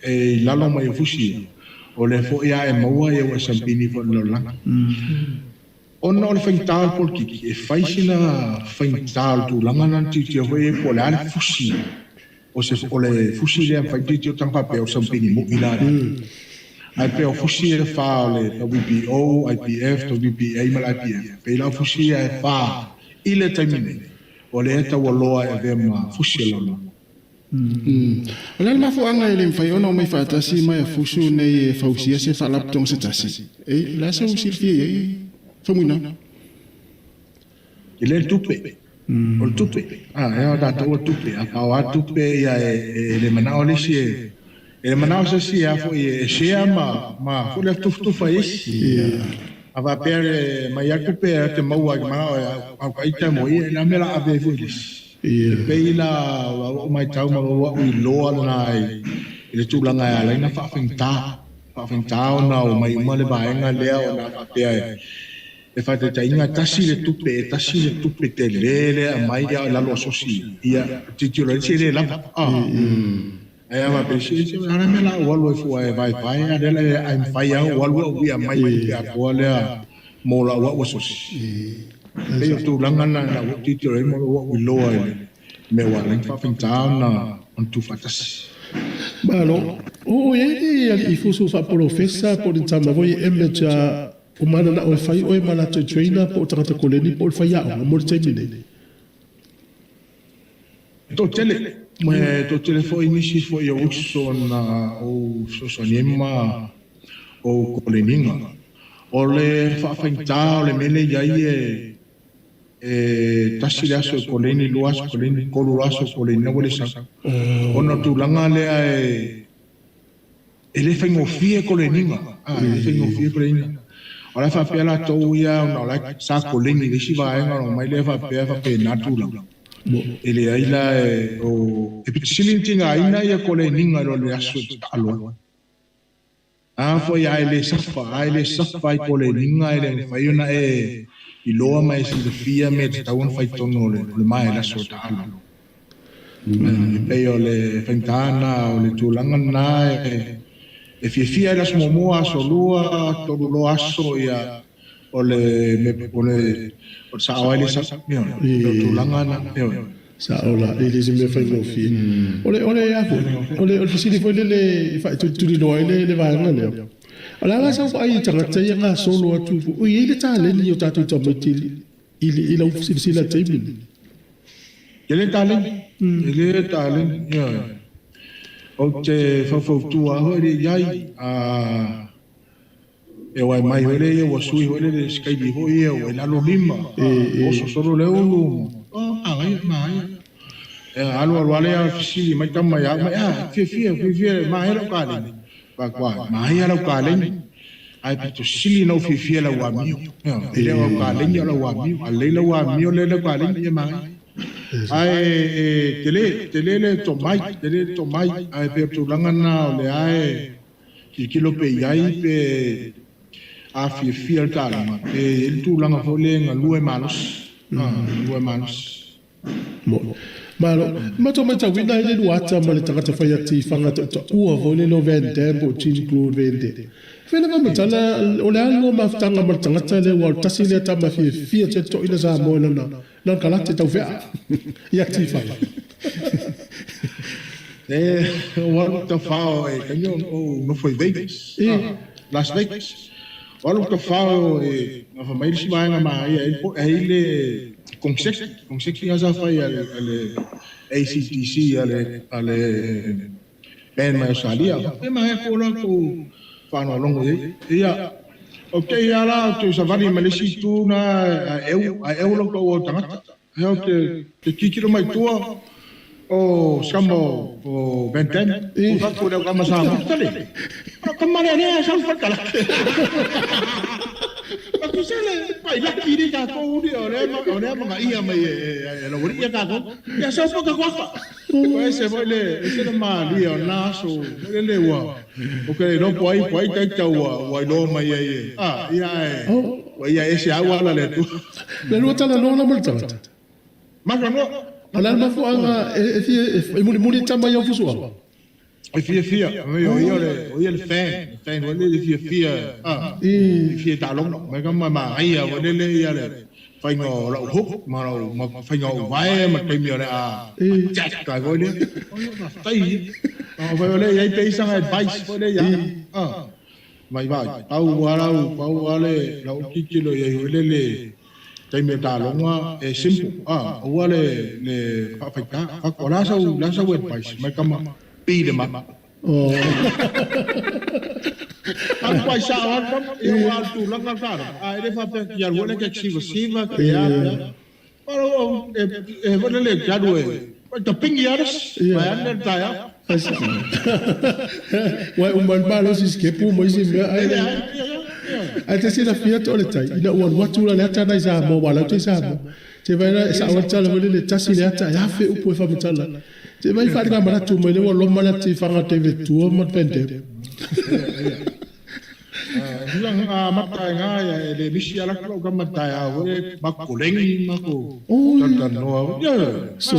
S12: e lalo mai fusia o le fo ia e moa ia wa sapini fo lalang ona o le faintal polkiki e faisina faintal tu langa nan titi o e po le ale fusi o se o le fusi le faititi o tangpa pe o sampini mo ilare ai pe o fusi e fa le WPO, IPF, WPA mal IPF pe la fusi e fa ile taimine o le eta waloa e vema fusi lona
S13: Ola ma fo anga ele mfai ona mai fatasi mai fusu nei fausia se fa laptong se tasi e la so silfie Famuna.
S12: Il est le tupe. O tupe. E da to tupe. A tupe ia le manao le sie. E manao se si a fo e sia ma fo le tufa isi. Ava per ma ia tupe te maua manao a kaita mo ia na mela ave fulis. Peila o mai tau ma o loa na le tulanga ala na fa finta. Fa finta ona o mai ma le baenga lea ona fa pe e fate tainga tasi le tupe te lele a mai ia la lo sosi ia titolo le la e ava pesi se ana mela walo fu e vai a dele ai fai a walo ia mai ia pole mo la wa sosi e yo tu langa na titolo mo wa lo me wa len fa finta na on tu fatas
S2: Malo, i fusu fa professa por intama voi embecha o mana na o fai o mana to trainer po tata koleni po fai a mo termine.
S12: To tele fo inisi fo yo uso na o sosonema o koleninga. O le fa fainta o le mele yai tasilaso koleni luas koleni koluraso koleni na wole sa. Ona tu langa le ele fengo fie koleninga. Ele fengo fie koleninga. Ora fa pela to ia no la sa koleni le shiva enga no mai le fa pe natula. Ele aila o epitilintinga aina ia koleninga lo le aso alo. Fo ia ele safa koleninga ele fa una i loa mai si le fia me te tauan fai tono le mai la so ta alo. Pei o le whaintana, o le tūlangana, e fia las momoa solua, toru lo aso ia, o le Sāmoa le sa, o tūlangana,
S2: Sāola, ele se me fai ngofi. Ole afu, ole fisili foi le fai tu no ele vai ngale. Ala la sa ai tanga tei nga solo atu. O ile tale ni o tatu tamati ile o fisili la table.
S12: Ele tale, ya. O te fafautu a hori iai a e wai mai hore e wa sui hore le skai di hoi e wa lalo lima. O so solo le ulu. Ai mai. Alo wale a fisili mai tama ya mai fia mai ro kale. Ba kwa mai ro kale. Ai pito sili no fia la wa mio. Ele wa kale ni la wa mio. Ale la wa mio le kale ni mai. Ai tele to mai ai pe tu langana le ai kilo pe yai pe a fia tala pe il tu langa fole ngalue manos. Lue manos.
S2: Malo, mato mata wina ile wata mali takata faya ti fanga to ua vole no vende bo chin club vende. Fena ma matala ole algo maftanga matanga le wal tasile ta ma fi to ina sa mo na kala te tau fea. Ya ti fa.
S12: Wal ta fao e kanyo no foi Vegas. Las Vegas. Wal ta fao e na família si mai ma ele Consecchi asa fai alle ACTC alle ben mai salia e mai ko la ko fa no longo ia okay ala tu savani malisi tu na eu lo ko tanga eu te kikiro mai tua o scambo o benten o fatto da kama sa tale come ne sa fa kala Aku sele, pai la kiri ka ko uri ore ma ia mai lo uri ka ko. Ya so po ka kwa. Ko ese ese ma li o naso, le wa. O ke no poi tai tau wa lo mai ai. Ia wa ia ese agua la le tu.
S2: Le lo tala no la multa.
S12: Ma no.
S2: Ala ma fu anga e muri tama yo fuso.
S12: E fia, o il fan, o le fia talong, ma come ma ia o le ia le fai no la hook, ma fai no vai ma kai mi a jack ka go le. Tai. No vai le ai pe sang advice o le ya. Mai vai, pau wale la kikilo ye o le kai mi talong e simple. O le fa ka, fa la sa advice, ma come beat him up. Ang paisawan ko, yung tulang ng kara. Ay, fa yan wala ka siva kaya. Pero wala le jadwe. Taping yaras, bayan na tayo.
S2: Wai umban si skepu mo si ai te sina fiat ole tai. Ina wan watu la lata na isa mo wala te sa mo. Te vai na sa wala le tasi le ata ya fe upo fa mutala. Te vai fa ka mara tu mo le lo mala te fanga te vetu mo pente.
S12: Bilang matai nga ya le bisi ala ko ka matai a we makuleng mako. Tantan no. So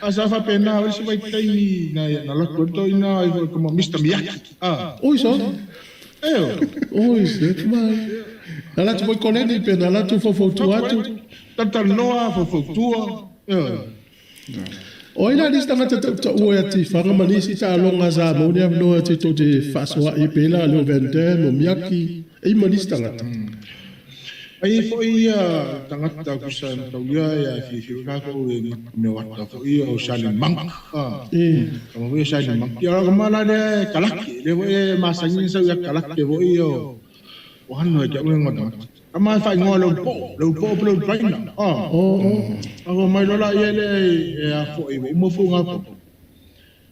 S12: asa fa pena we si vai tai na la ko to ina como Mr. Miyaki.
S2: Oi so. Oi se mai. Ala tu voi coleni pena ala tu fo tu atu.
S12: Tantan no fo tu.
S2: O ina lista ngata o ya ti fanga manisi ta longa za mo ne no te to te faso a pela lo vende no Miyaki e manista ngata.
S12: Ai foi tangata kusan to ya fi ka ko me wata fo o sali mank. Como we sali mank. Ya ko mala de kalaki le we masanyin sa ya kalaki wo o wan no ja we ngota. Ama fa ngolo po train. Ako mai lola ele a fo e mo fo nga po.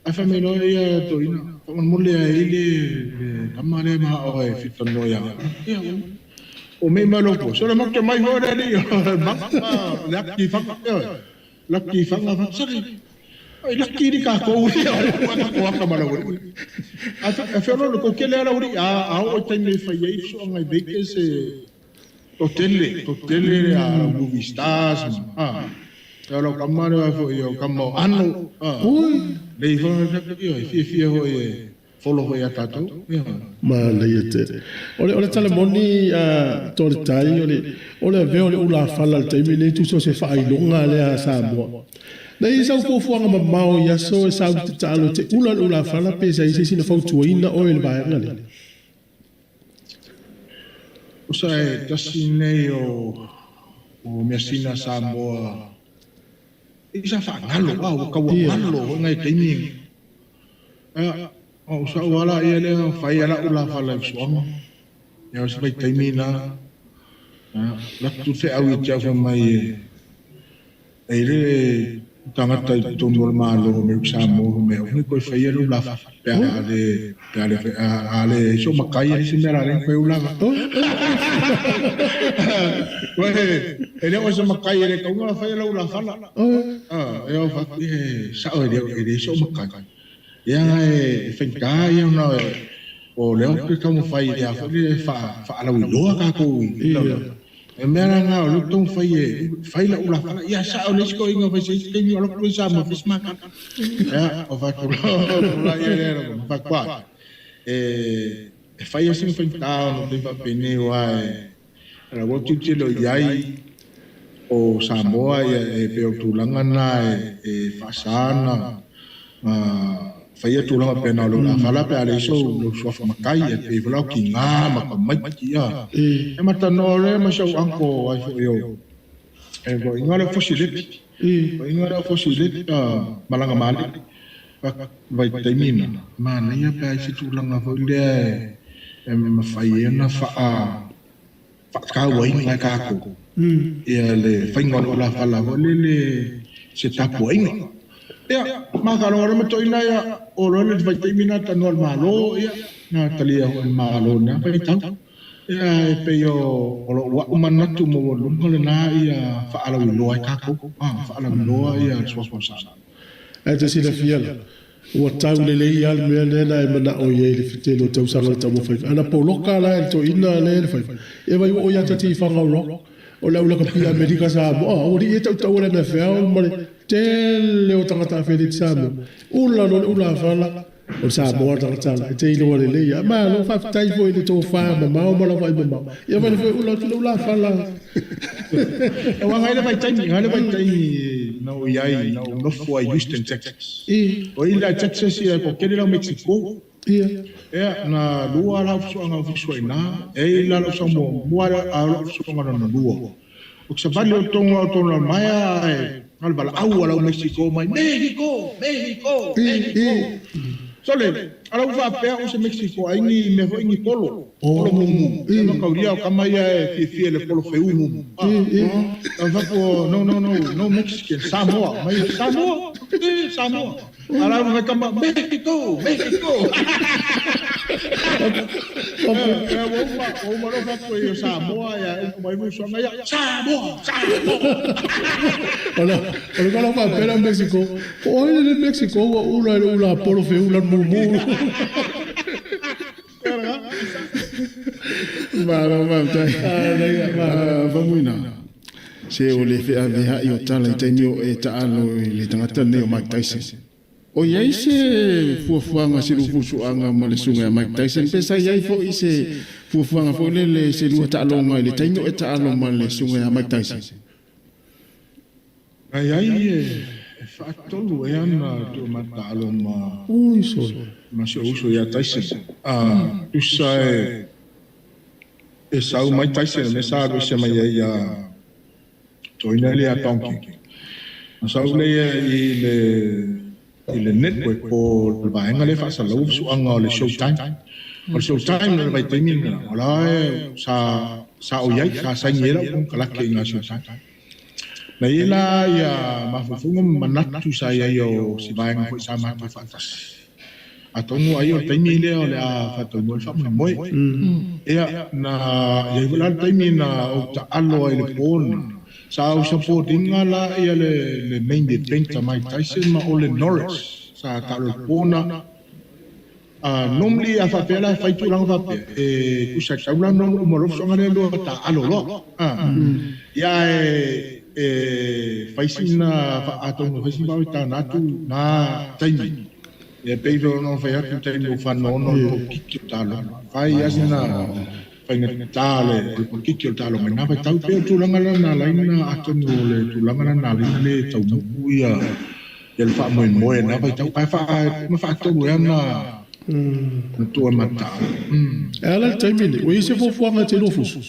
S12: A fa me no ia to ina. Ko mo le ile kamare ma o e fiton no ya. O me malo po. So le mo ke mai hore ni. Lucky fa nga sorry. Ai lucky di ka ko uri. Ko ka mala uri. A fa no ko ke le ala uri a o te ni fa ye so nga beke se Hotel a movie stars. Kalau kamar aku yo kamar anu. Dei fo yo fi ho ye. Follow ho ya tato.
S2: Ma le te. Ole tala moni tole tai ole ve ole ula fala te mini tu so se fai longa le a Sāmoa. Nei sa ko fuanga ma mau ya so sa te talo te ula fala pe sa isi sina fo tuina o le ba ngale.
S12: Usai tasine o mesina Sāmoa. Isa fa ngalo ka ngalo ngai te ni. O sa wala ia le fai ala ula fala suang. Ya se vai termina. La tu fe au ia fa mai. Ele tangata tu normal me Sāmoa me o ko fai ala ula fa. Ale so makai ni simera len fe ula. Weh, ele o so makai le ka ula fai ala ula fala. Eu fa sa o ele so makai. Yang fenka yang na o leo ke kamu fai dia fa ala wiloa ka ko e mera nga o lutung fai la ula fala ya sa o lesko inga fai se ke ni o lo sa ma fisma ka ya o fa ko la ya le fa kwa fai assim fenka no te fa pene wa ala wo tu lo yai o Sāmoa e pe o tulanga na e fasana fai tu la pena lo la fala pe ale so lo so fa makai e pe vla ki nga ma ka mai ki ya e mata no le ma so anko wa yo e go ingala fosilit go ingala fosilit malanga mali vai termina mana ya pe si tu la nga fo le e ma fai na fa ka wa inga ka ko e le fai ngolo la fala go le se tapo inga ya makalo ora mo toina ya oro le vai termina ta normalo ya na talia o malo na pe tau ya pe yo oro wa umana tu mo lo ngole na ya fa ala lo ka ko fa ala lo ya so sa
S2: ata sila fiala o tau le ya me na mana o ye le fitelo tau sa ta mo fa ana poloka la to ina le fa e vai o ya tati fa ngolo o la ula ka pia Amerika Sāmoa o ri e tau na fea o mare tele o tangata wheri Sāmoa ula whala o Sāmoa tangata la e te ilo wale leia ma lo whaftai fo i le tō whāma mao mala wai ma mao ia wale fo ula whala
S12: e wanga ele vai taimi na o iai na o nofo a Houston, Texas o ila Texas ia ko kere la Mexico ia na lua la fuanga fusuaina e ila la samo muara a la fuanga na lua o se vale o tonga maya al bala au ala Mexico mai Mexico sole ala ufa pe o se Mexico ai ni me foi ni polo mumu e no kauria o kamaya e fiele polo feumu va po no Mexican Sāmoa mai Sāmoa ala una kama Mexico o maro fa po yo Sāmoa ya mai mu so ya Sāmoa
S2: Hola lo fa pero Mexico o en Mexico ula polo feu la mumu
S13: vamos ina se o le fea vea i o tala i tainio e taalo i le tangata ne o Mike Tyson o iai se fuafuanga se lufusuanga ma le sunga Mike Tyson pesa iai fo i se fuafuanga fo le se lua taalonga i le tainio e taalo ma le sunga Mike Tyson
S12: ai fatolu e ana tu matalo ma ma se uso ya Tyson tu sai e sau Mike Tyson me sabe se mai ya toina le atonki sau le i le network o va engale fa sa lo su anga le Showtime o Showtime le vai termina ala sa o yai ka sa ngela con kala ke nga Showtime na ila ya mafufunga manatu sa ya yo si va en sa ma fa atongo ai o taimi le o le a fatongo fa mo ia na ia vula taimi na o ta alo ai le pon sa o supporting ala ia le main defense Mike Tyson ma o le Norris sa ta lo pona normally a fa pela fa tu lang fa e ku sa sa ulan no mo lo so ngale lo ta alo lo ia faisina fa'atonga faisina wita natu na taimi e peiro no fai atu taimi o whanono o kiki o talo fai asina fai na tale o kiki o talo mai na fai tau peo tūlanga na laina atonu o le tūlanga na laina le tau muku ia le wha moe moe na fai tau ai ma whaatonu e ama na tua mata
S2: e ala taimi ni o ise fofuanga te rofusu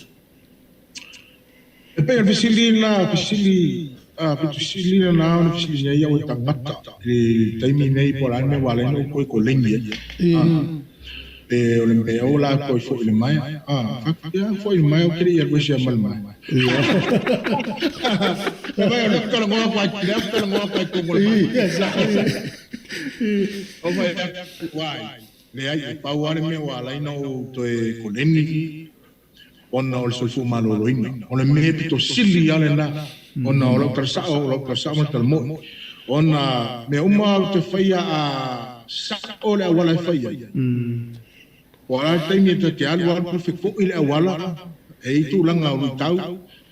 S12: e pea fisili na ona fisili nei au tangata e taimi nei polane wale no koe ko lengi e o le mea o la koe fo ile mai fakia fo ile mai o kere ia koe sia mal mai e vai o le kala ngoa kwa kira kala ngoa kwa kongo o vai wai le ai pa wale me wala ino to e ko lengi ona o le sofu maloloina o le me pito sili ale na ona o lo karsa ma talmo ona me uma te faia a sa o le wala faia wala taimi te alu al perfect fo ile wala e tu langa o tau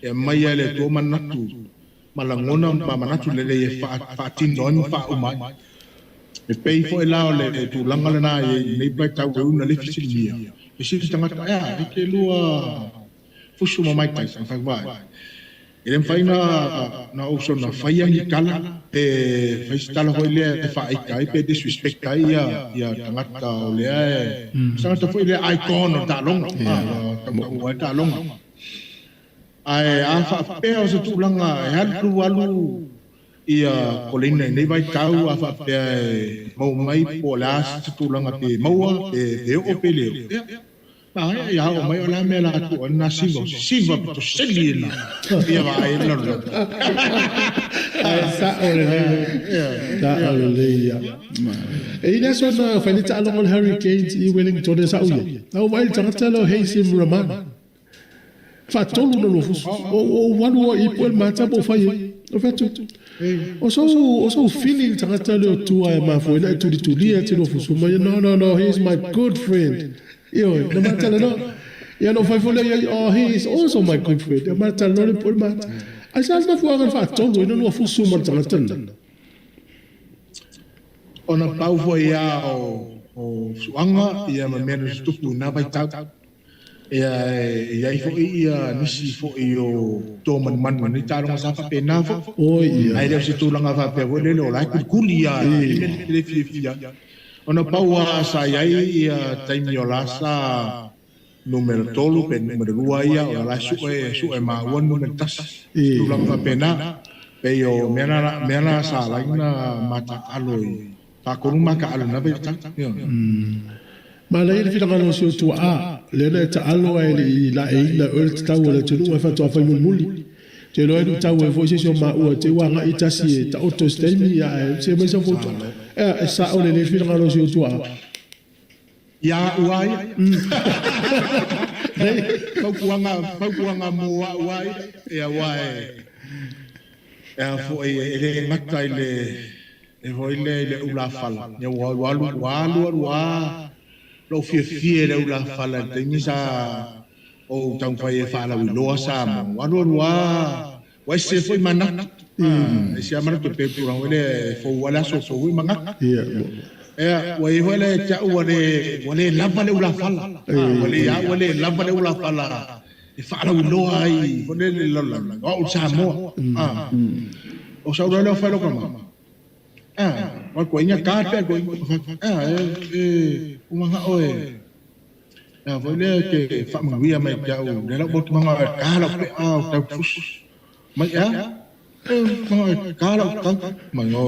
S12: e mai ele to manatu malangona pa manatu le le fa tinon fa umai e pei fo e lao le tu langa le na e nei pai tau e una le fisilia e si tangata e ke lua fusu mai tai san fa vai ele fai na option na fai ni kala e fai stala ho le e fai kai pe disrespect kai ya tangata o le e tangata foi le icon da long ta long ai a fa pe o se tu langa e hal ku walu ia kolina nei vai tau a fa pe mo mai polas tu langa te moa e o pele ya o mai ola me la tu na siva to selina ia vai no
S2: sa ole ya e ina so na fa ni ta long hurricanes I Wellington sa uye au mai tangata lo heisim roman fa tolu no fusu o wanu o I pol mata bo fa o fa tu o so feeling tangata lo tu ai ma fo ina tu tu lia ti no fusu mai no he's my good friend yo no mata no ya no fa fole oh he is also my good friend ya mata no le por mata asa na fu agan fa tolu no fusu ma tangata
S12: ona pau fo ia o suanga ia ma mena stupu na vai tau ia fo ia nisi fo io to man ni taro sa fa pena fo ai le se tu langa fa pe le lo la kulia le fia ona pau sa ia taimiola sa numero tolu pe numero dua ia o la su e ma wan numero tas tu langa fa pena pe io mena sa la na mata aloi pa con un maca alo na be ta
S2: ma le ile fita ngalo so tu le le ta alo ele la e la o ta wala tu no fa to fa muli te lo e ta wo fo se so ma o te wa nga itasi ta auto stemi ya se me so foto sa o le fita ngalo so tu
S12: ya uai pau kuanga mo uai ya uai ya fo ele mata ile e voi le ula fala ne walu lo fie le ula fala te misa o tang fai fala lo sa walu wa se foi mana e se amana to pe pura wele fo wala so manga wa wele ta wale lava le ula fala wale lava le ula fala e fala lo ai wale lo o Sāmoa o sa lo fa lo kama wa ko nya ka pe ko uma oe vole ke fa mawia mai jau le la bot manga ka la pe ta fus mai ka la mai o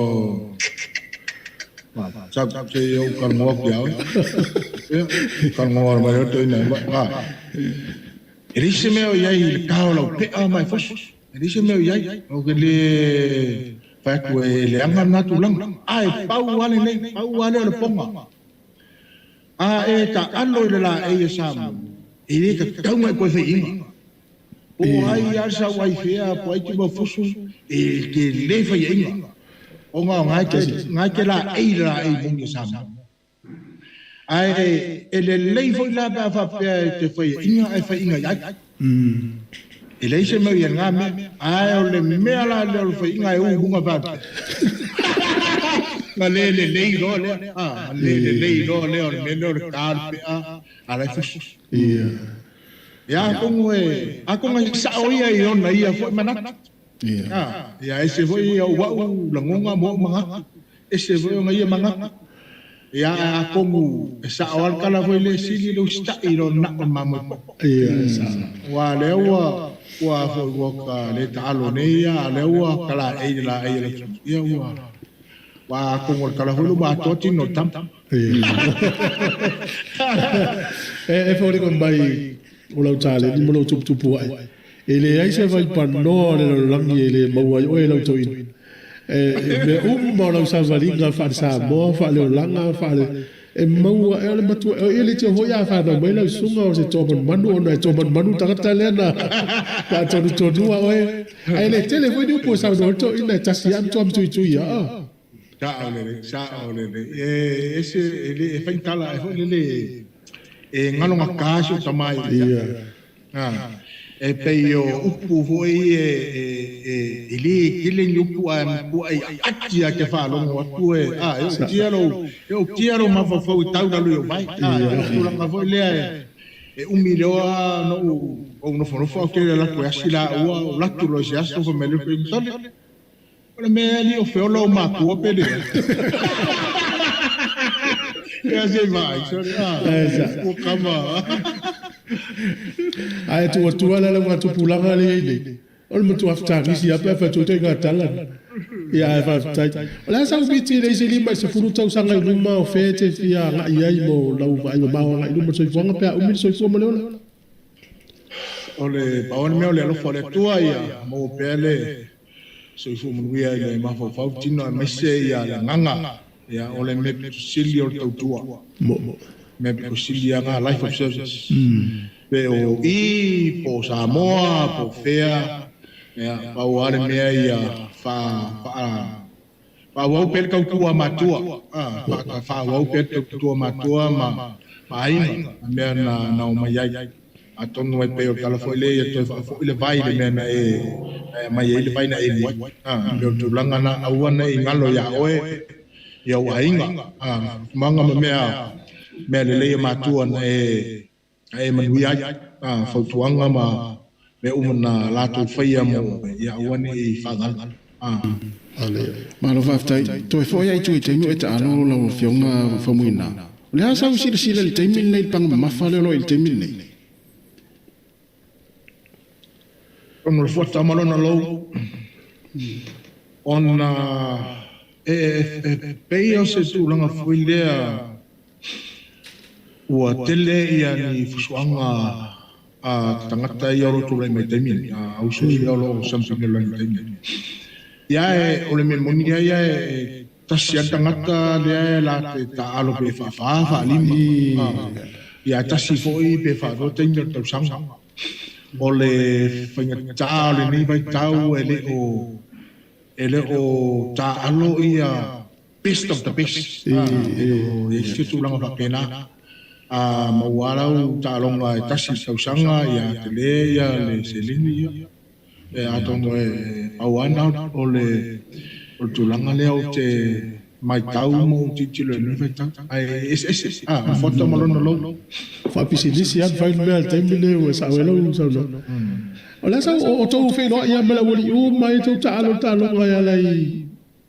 S12: sa se yo kan mo ya kan mo mai to ina ba elise me o yai ka la pe mai fus elise me o yai o ke le fa ko le anga na tu lang ai pau wale le ponga e ta alo le la e sam e le ka tau mai ko fe inga o ai ya sa wai fea po ai tipo fusu e ke le fa inga o ngai ke la e bungi sam ai e le fo la ba fa te fa inga ya le se me ia nga me ai o le mea la le o fa inga e unga va ma le lo le le lo le o me lo carpe a la fus ya como sa o ia i ona ia foi manat ya ese foi o wa la ngonga mo manga ese foi o ia manga ya como sa o kala foi le sili lo sta i lo na ma mo wa le wa ka le talo ne ya le wa kala e la ya wa como kala foi lo ba to no tam
S2: e foi con bai o lau tale ni mo lo tupu ai ele ai se vai pa no le langi ele mau ai o ele to in me mo lo sa valinga fa Sāmoa fa le langa fa le e mau ele matu ele te ho ya fa no mai la sunga o se to manu o na to manu ta le na ka to dua o ele tele foi du po sa no to in ta siam to am tu ya
S12: sa ole ese ele fa intala ele e ngalo ngakaso tamai e peio upu foi ele upu ai atia que falo mo tu eu quero ma foi tau da lu vai eu não vou ler e milhão no foro que la coisa lá o la tu lo já estou me lo então olha me ali o felo ma tu pede é assim vai o cama
S2: ai tu ala la tu pulanga le ol mo tu afta nisi apa fa tu te ngatalan ya fa tai ola sa biti le sili ma se furu tau sanga luma o fete fia nga ia mo lau vai ma nga luma so fonga pe o mi so fo mo le
S12: ole pa on me ole lo fole tua ia mo pele so fo mo ia le ma fo fa tino me se ia la nganga ya ole me sili o tau tua me sili nga life of service pe o i po Sāmoa po fea ya pa o ale me ia fa wa pel ka tua matua fa wa pel ka tua matua ma ai me na o mai ai atonu e pe o kala foi le to fo le vai le me mai le vai na e me tu langa na awana i ngalo ya oe ya wa inga manga me le matua na e manuia fo tuanga ma me umana la tu faia mo ya wani fagal
S13: ma lo faftai to e foi ai tu te mi eta alo lo fionga fo muina le ha sa usila le te min nei pang ma fa le lo il te min nei
S12: on lo fota malona lo on peio se tu langa foi lea ua tele ia ni fusuanga a tangata ia ro tu mai temin au so ia lo something lo temin ia o le memonia ia tasia tangata le la ta alo pe fa lima ia tasi foi pe fa do tenyo tau sanga o le fanya tau le ni vai tau ele o ta alo ia best of the best e se tu langa fa pena mawala ta longa tasi sausanga ya tele ya le selini ya atongo awana ole o tulanga le o te mai tau mo titilo ni feta ai foto malona lo
S2: fa pisilisi ya fa me al temile o sa welo so no ola sa o to fe no ya mala woli o mai to ta lo ya lai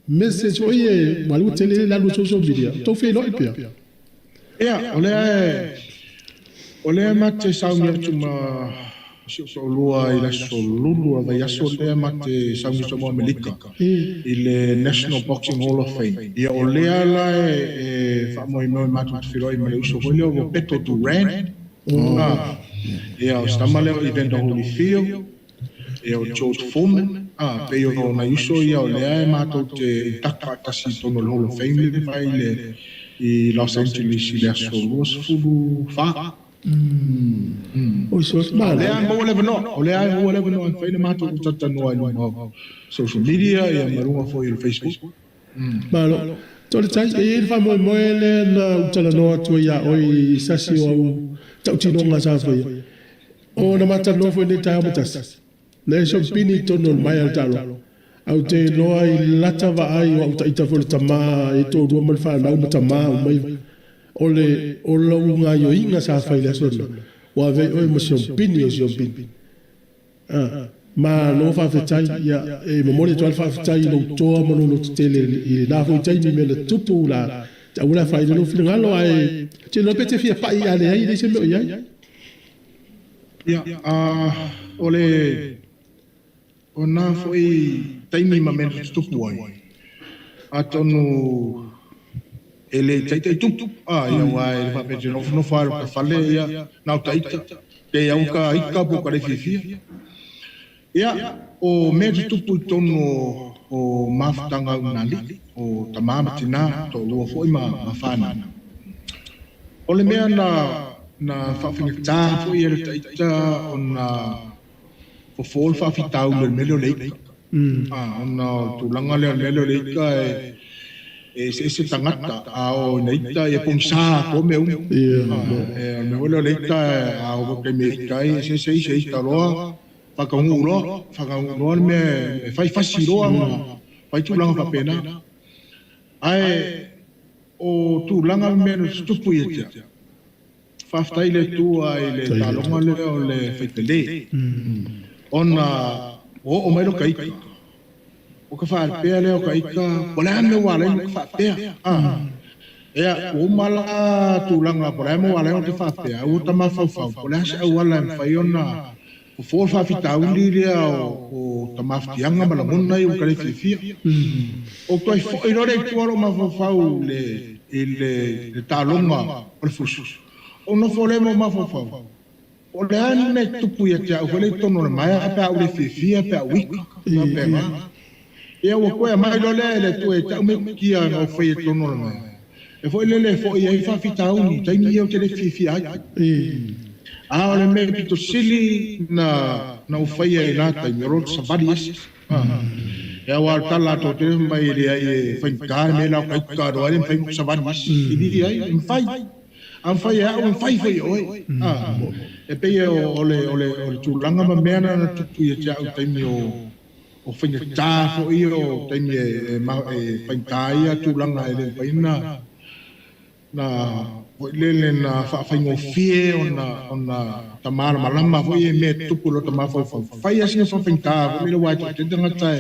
S2: message o ye malu tele la lo social media to fe no ipia
S12: ya ole mate saumi tuma so lua ila so lulu va ya so le mate saumi tuma Amerika il National Boxing Hall of Fame ya ole ala fa mo mate filo i male so le o peto to ran ya stamale event o Holyfield ya George Foreman pe yo na iso ya ole mate te takata si tono Hall of Fame le fai le i Los Angeles i solo fubu fa
S2: o so ma
S12: le an mo le no an fa ma to tata no ai no social media e marunga fo il Facebook
S2: malo to le tai e fa mo le na utala no to ya oi sasi o tau tino nga sa fa o na mata no fo le tai o tas Le so pini tono mai al talo. Au te loa I lata wa ai o ta ita fo tama e to do mal fa na o tama o mai. Ole o lo nga yo inga sa fa ile so. Wa ve o mo so pini o so pini. Ma lo fa fe tai ya e mo mole to fa fe tai no to mo no tele I na fo tai mi me le tupu la. Ta ula fa ile no fi ngalo ai. Te lo pete fi pa I ale ai se mo ya.
S12: Ya ole ona foi taimi mamento tupu ai. Atonu ele tai tupu ia wai fa pe no fa ka fale ia na taita ke au ka ika po ka fifi. Ia o me tupu tono o maftanga unali o tamama tina to lo foi ma fana. Ole me na whawhingata fo I ere taita o na fofol whawhitau le melo leika. O na tūlanga le melo leika e se tangata a o neita e pongsa ko me un. E me wala leika a o ke me kai se ita roa whakaungu roa me whai whasi roa whai tūlanga whapena. Ai o tūlanga me no stupu I tea. Faftai le tua I le talonga le o le whaitele. Ona o mai lo kaika. O ka whaapea le o kaika. Pole ame wale no ka whaapea. Ea o mala tūlanga pole ame wale no ka whaapea. O tama whauwhau. Pole ase au wala me whai ona. O fōr whawhitauli rea o tamawhtianga malamona I o kare whiwhia. O toi fo I rore tuaro ma whauwhau le talonga o le fusu. O no fole mo mafofau. O le ane tupu ia tia ufele tono le mai a pea ule fifia pea wika. Ia ua koe mai lo le tu e tau me kia no fai tono le mai. E foi lele foi ia ifa fitauni, taimi ia o te le fifia ai. A o le me pito sili na ufai e na taimi o roto sabari esi. Ia ua tala to te mai le ai e fai kare me lau kaika roa le fai sabari esi. Ili ai, mfai. Am fai fai oi. E pe ole tūlanga ma mea na tupu ia tia au taimi o whainga tāfo I o taimi e whainga ia tūlanga e le whaina na lele na whainga fie o na tamara malama fo I e mea tupu lo tamara whai asinga whainga tāfo mele wai te tangata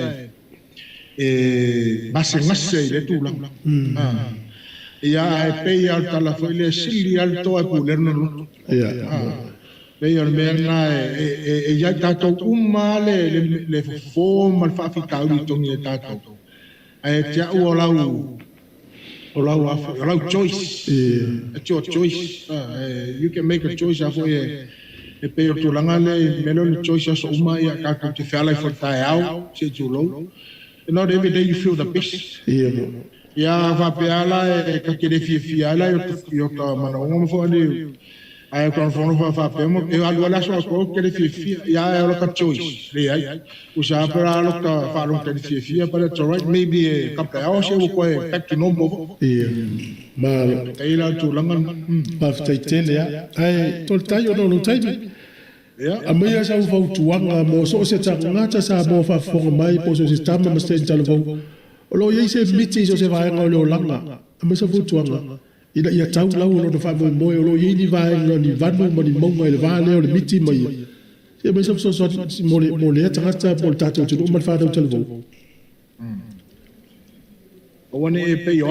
S12: e mase ngase I le tūlanga. Ia e pei al tala foi le sili al toa kulerno no. Pei al merna e ia tatou uma le fo mal fa fitau I tongi e tatou. E tia o lau choice. It's your choice. You can make a choice afo e pei o tūlanga le melo le choice aso uma ia kako te whala I whatai au se tūlou. Not every day you feel the best. Ia whapeala e ka kere fiala I o ka manaonga mo whaani ai ka whono whapemo e alua laso a ko kere fia ia e alo ka choice le ai usa para alo ka whalong kere fia but it's alright maybe e kape ao se o koe back to normal
S2: ma
S12: kaila tūlanga
S2: paftai tele ya ai tol tai o no taimi a mea sa ufau tuanga mo so se ngata sa mo whafonga mai po so se tama ma stay in o lo ia se miti so se vai ngau le langa a me sa futuanga ina ia tau lau lo de fa mo o lo ia ni vai ngau ni vanu mo ni monga le va le o le miti mai se me sa so mo le tangata po tato tu mo fa do telvo
S12: o wane e pe yo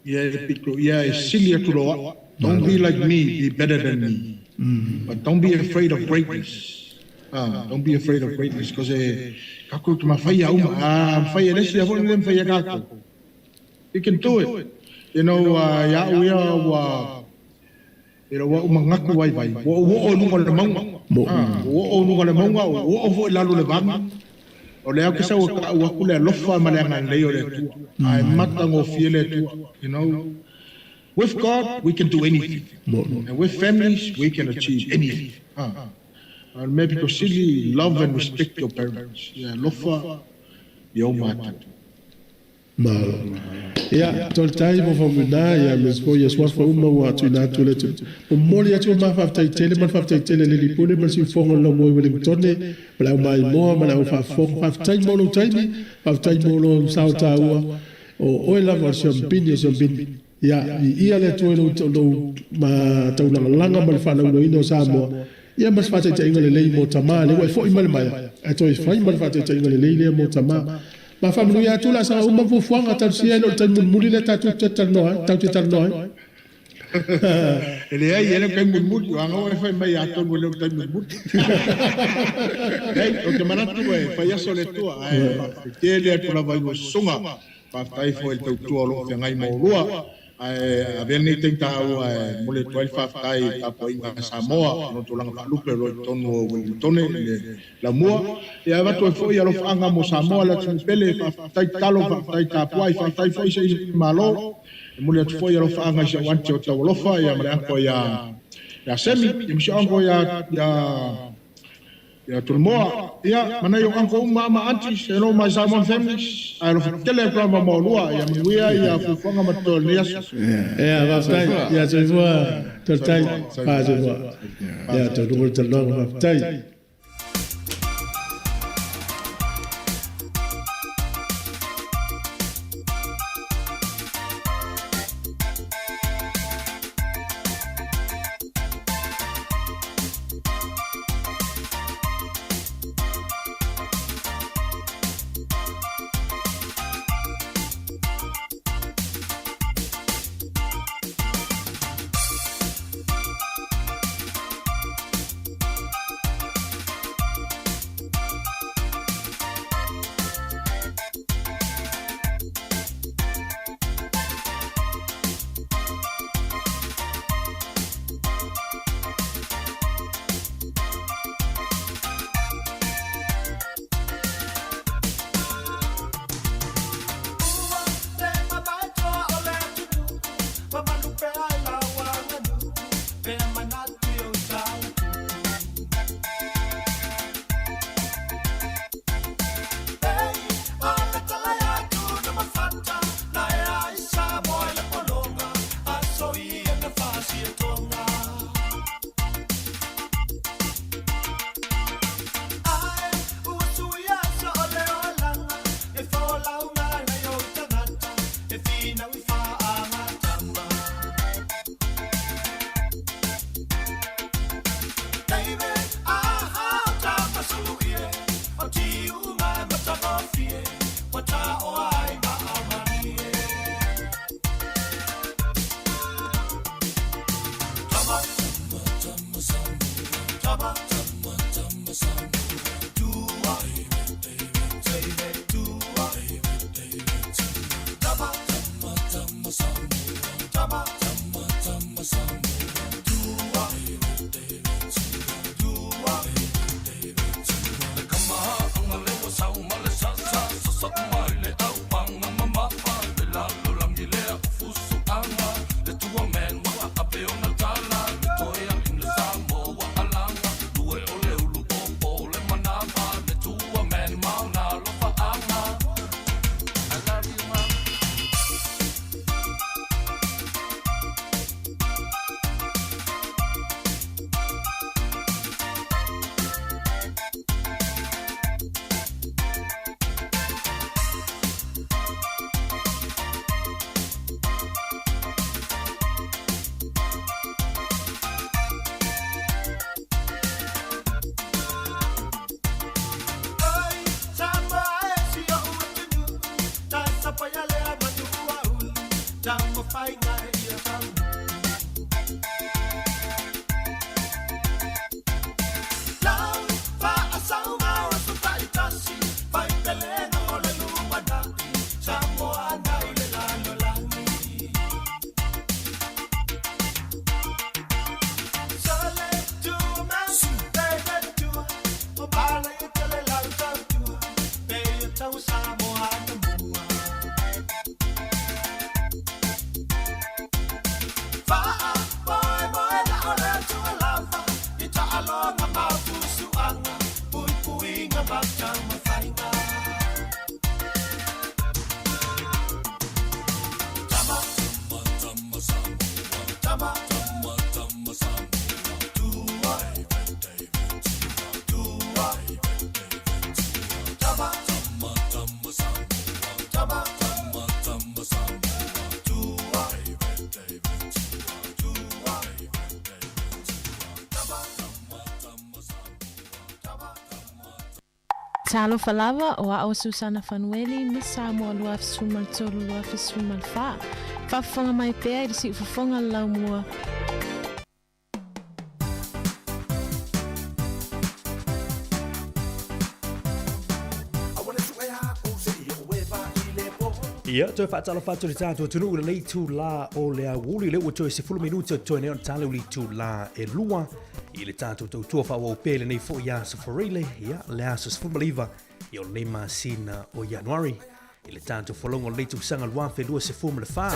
S12: ia e piko ia e silia tu lo don't be like me be better than me but don't be afraid of greatness don't be afraid of greatness because kako tu mafai au mafai elesi ya vole mafai ya kako you can do it you know ya uya wa wa umangaku wai vai wo onu ngol manga wo onu ngol manga wo fo lalu le bang o le akisa wa kule lofa malanga le yo le tu ai matango fiele tu you know with God we can do anything and with families we can achieve anything and maybe to really love and respect your parents. Yeah, lofa yo matu.
S2: Malo. Ia, tol tai mo famuna ia mespo ia swafa uma wa tu na tu le tu. O moli atu ma fa tai tele ma fa tai tele le lipule ma si fongo lo mo Wellington bla mai mo ma la fa fongo fa tai mo lo tai ni fa tai mo lo sao ta o la version pin ia ia le tu lo ma tau langa ma fa lo ino Sāmoa. Ia mas fa tai ngale le mo tama le wa fo i mal mai. Ato i fa mal fa tai ngale le mo tama. Ma famnu ya tu la sa uma fu fuanga tal cielo tal muli le ta tu tal no ta tu tal no
S12: ele ai ele kai mun anga o fa mai ato mo le tai mun ei o que mana tu fa ya sole tu te le tu la vai mo sunga pa tai fo el tu lo fe ngai mo rua a ver ni tenta mo le tu fa tai ta po inga Sāmoa no tu langa lupe lo tonu tone la mo ya va tu fo ya lo anga mo Sāmoa la tu pele fa tai talo fa tai ta po fa tai fo se malo mo le tu fo ya lo anga se wan cho ta lo fa ya ma ko ya semi mi se ango ya turmoa ya mana yo ango mama anti se no ma Sāmoa families ai lo tele kwa ma molua ya mwia ya fufanga matolias
S2: va tai ya se voa tai pa se voa ya to do el no va tai
S8: talofa lava o a o Susana Fanueli me Sāmoa lua fesun mal tolu lua fesun mal fa. Whawhanga mai pēr i si uwhawhanga lau mua.
S14: Ia, toi whaatala whātua le tātua tunu ura lei tū la o lea wuli le ua toi se fulu minuta toi neo tala uli tū la e lua i le tātua tau tua whaua o pēle nei fo ia sa whareile ia le asa sa fulmaliva i o nei masina o Januari i le tātua whalongo le tū sanga lua whelua se fuma le whā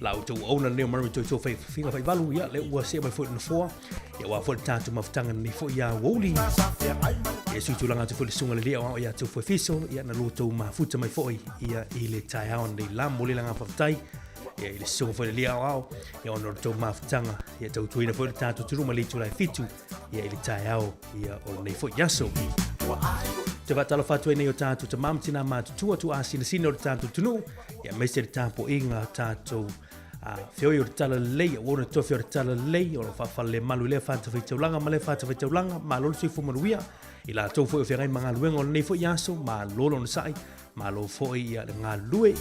S14: lau tau auna leo marami toi tō whinga whai valu ia le ua se mai fo na fōa ia wā fo le tātua mawhtanga nei fo ia wuli ia sui tūlanga tu fo le sunga le lea o ia tau fo fiso ia na lo tau mafuta mai fo ia i le tai haon nei lam mo le langa whawtai ia i le sunga fo le lea o ia ono tau mawhtanga ia tau tuina fo le tātua turuma le tūlai fitu ia i le tai hao ia o nei fo yaso te whatala whatua nei o tātou ta mamtina mātutua tu asina sina o le tātou tunu ia meise le tāpo inga tātou whioi o le tala lei o ona tofi o le tala lei o le whawhale le malu le whātawhaitaulanga ma le whātawhaitaulanga ma lolo sui fumanuia i la tau fwoi o whiangai mga luenga o nei fwoi yaso ma lolo na sai ma lo fwoi ia le ngā lue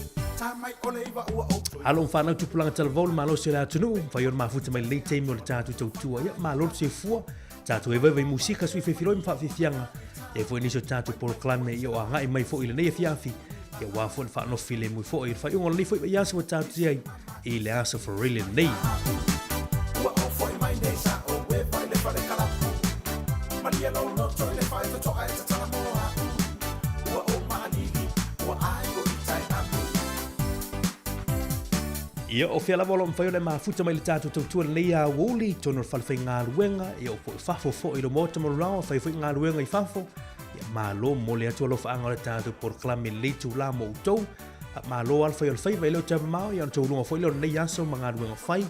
S14: halo whanau tupulanga talavolu ma lo se le atunu whai o le mafuta mai lei teimi o le tātou tautua ia ma lolo sui fua tātou e vaiwai musika sui whiwhiroi mwhawhiwhianga e fwoi niso tātou poroklame i o a ngai mai fwoi le nei e fiafi ia wā fwoi whaanofi le mui fwoi le whai ungo le nei fwoi yaso o tātou tiai i le asa for really nei. Ia o whiala wala mwhai o le mafuta mai le tātou tautua nei a woli tono le whalawhai ngā luenga ia o poi whafo fo i lo mota mo rao whai whai ngā luenga i whafo ia mā lo mo le atua lo whaanga le tātou poroklame le tu la mo utou ma lo alfa yo fai vai lo tama mau ia to lunga foi lo nei aso manga ruenga fai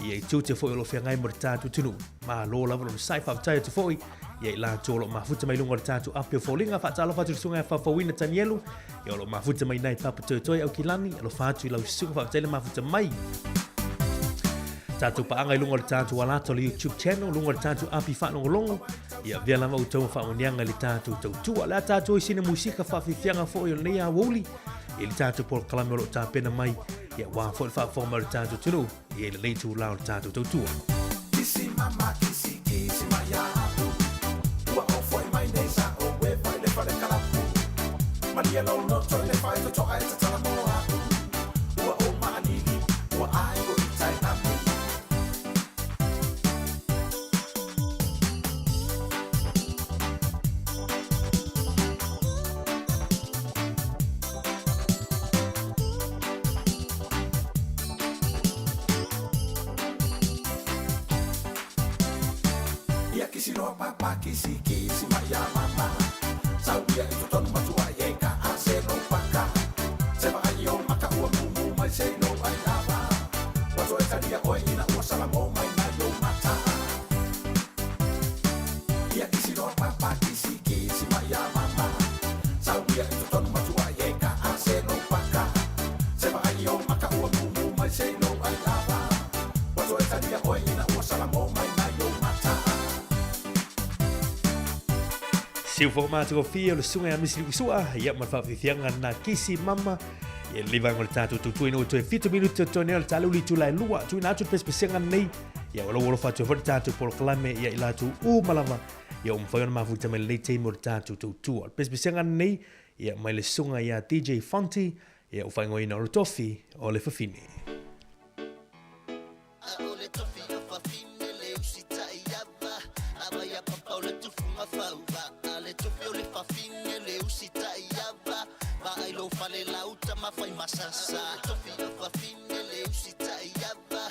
S14: ia i tute foi lo fia ngai mo tatu tunu ma lo la lo sai fa tai to foi ia la to lo ma futa mai lunga tatu apio folinga fa tala fa tu sunga fa fa wina tanielu ia lo ma futa mai nai papa to toi au kilani lo fa tu lo sunga fa tele ma futa mai tatu pa angai lunga tatu wala to YouTube channel lunga tatu api fa no longo ia via la mo to fa unianga le tatu tu ala tatu sina musika fa fianga foi lo nei a woli il tātou por kalame o tā pena mai ia wā fo fa forma tātou tunu ia le leitu lao tātou tautua
S22: kisi mama kisi kisi maya wa o foi mai nei sa o we vai le fale kala maria lo no to le fai to ai ta tala moa wa o mani wa ai go tai tapu kisi kisi maya mama saudia itu ton matua ye ka ase no paka se va yo maka o mu mai se no ai lava wato e tadia o ina o salamo mai na yo mata ya kisi no papa kisi kisi maya mama saudia itu ton matua ye ka ase no paka se va yo maka o mu mai se no ai lava wato e tadia o ina o salamo mai na yo mata
S14: Siu fo mātua fia o le sunga a misi usua ia ma whawhiwhianga na kisi mama ia liwanga o le tātou tui no toi 5 minuta toi nea le tālu li tūlai lua tui nā tū pespesenga nei ia wala wala whatua whati tātou polo kalame ia i lātou malama ia mwhaiona mafuta mai le teimo le tātou tautua pespesenga nei ia mai le sunga ia DJ Fonty ia uwhaingo ina o le tofi o le whawhini
S15: Fale lauta mafai masasa tofi o fafine le usita iava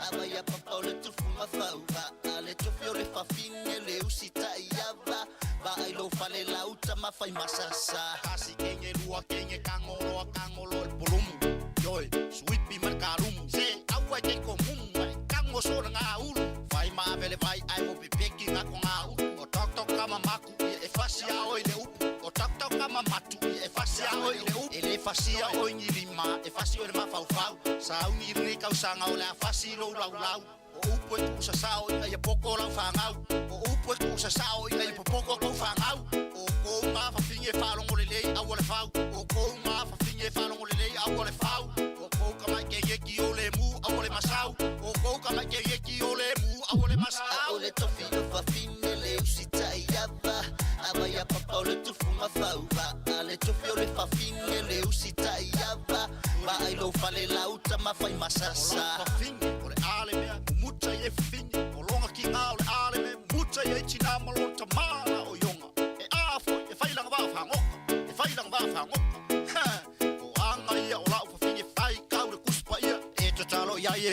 S15: abaya papa o le tufu mafauva ale tofi o le fafine le usita iava ba ai lo fale lauta mafai masasa kasi kenye lua kenye kangolo el pulumu yoi sweet bi markarum se awa ke komum kango so nga ulu fai ma vele vai ai mo pipeki nga ko nga ulu o tok tok kama maku e fasia o ile upu o tok tok kama matu e fasia o ile upu ele fasia o ngirima e fasio le mafaufau sa unirni kausanga o la fasilo laulau o upu e kusa sao ia poko la fangau o upu e kusa sao ia poko ko fangau o ko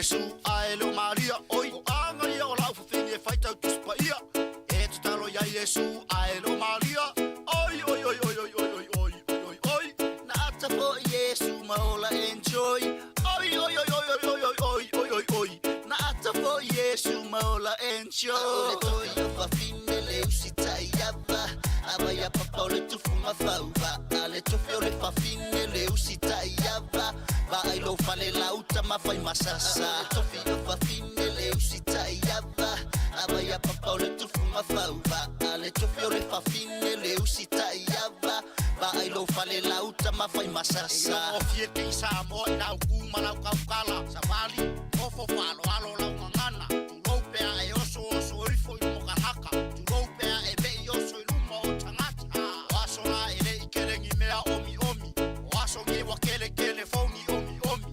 S21: Yesu ai lo Maria oi anga ia o lau fini fai tau tuspa ia e tu talo ia Yesu ai lo Maria oi oi oi oi oi oi oi oi oi na ta fo Yesu maola enjoy oi oi oi oi oi oi oi oi oi oi na ta fo Yesu maola enjoy oi oi fa fine le usita iava aba ya papa le tu funga fauva ale tu fiore fa fine le usita iava va ai lo fale lauta ma fai masasa tu fio fa fine le usita iava aba ya papa le tu funga fauva ale tu fiore fa fine le usita iava va ai lo fale lauta ma fai masasa o fie ke Sāmoa na ku mana kala savali o fo falo alo la ngana tu lo pe ai oso oso i fo mo kanaka tu lo pe e be oso i lumo tangata waso na ele ikerengi mea omi omi waso nge wakele kele phone omi omi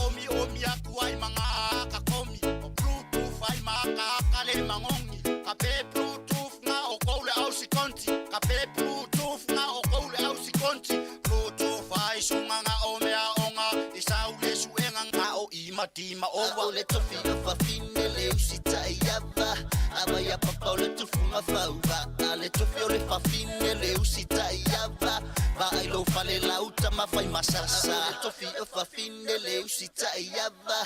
S21: omi omi aku ai manga ka komi o bluetooth ai maka kale mangongi ka pe bluetooth na o kole au sikonti ka pe bluetooth na o kole au sikonti bluetooth ai sunganga o mea onga isaule suenga nga o imatima o le tofi fa fine le usita iava aba ya papa le tufunga fauva ale tofi le fa fine le usita iava va ai lo fale lauta ma fai masasa tofi fa fine le usita iava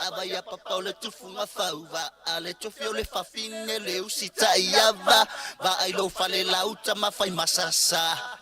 S21: aba ya papa le tufunga fauva ale tofi le fa fine le usita iava va ai lo fale lauta ma fai masasa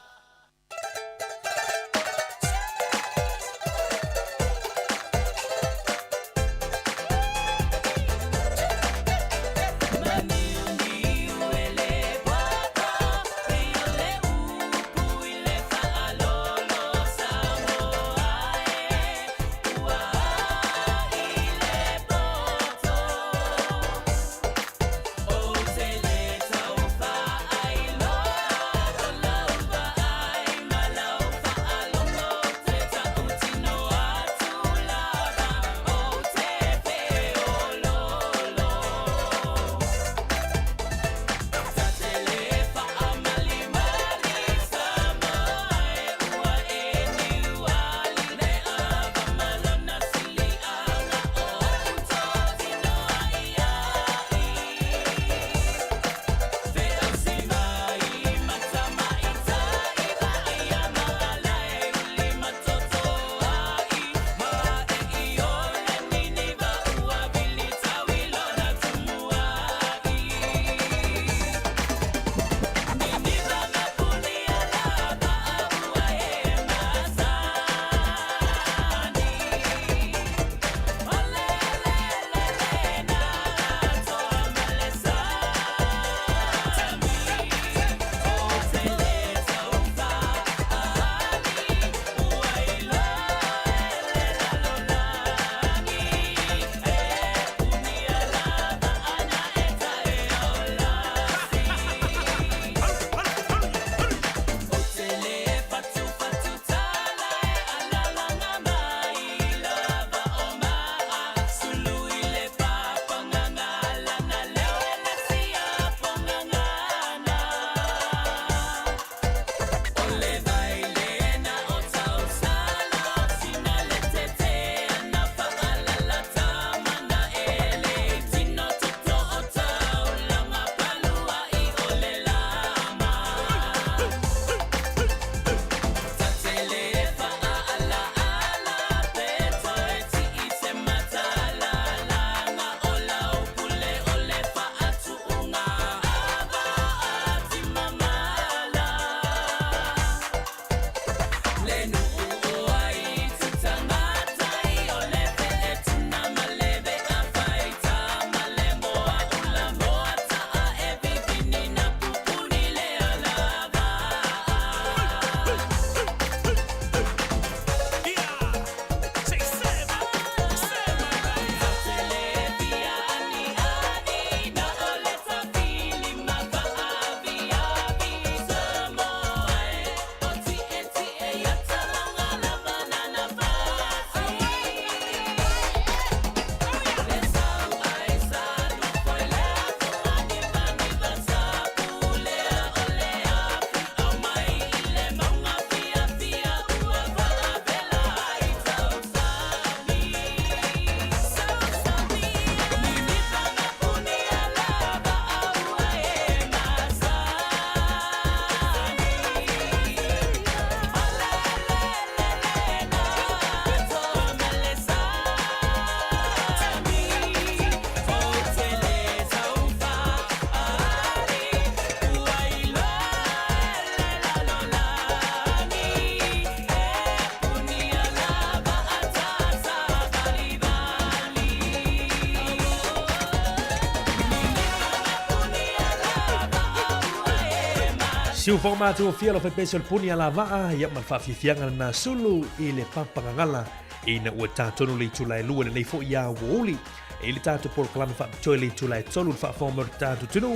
S14: Siu foma tu fia lo fai le puni ala va ia mal fa fianga na sulu i le pampangala ina ua tātonu le tula e lua le nei fo ia woli e le tātu por klama fa pitoa le tula e tolu fa forma tātu tunu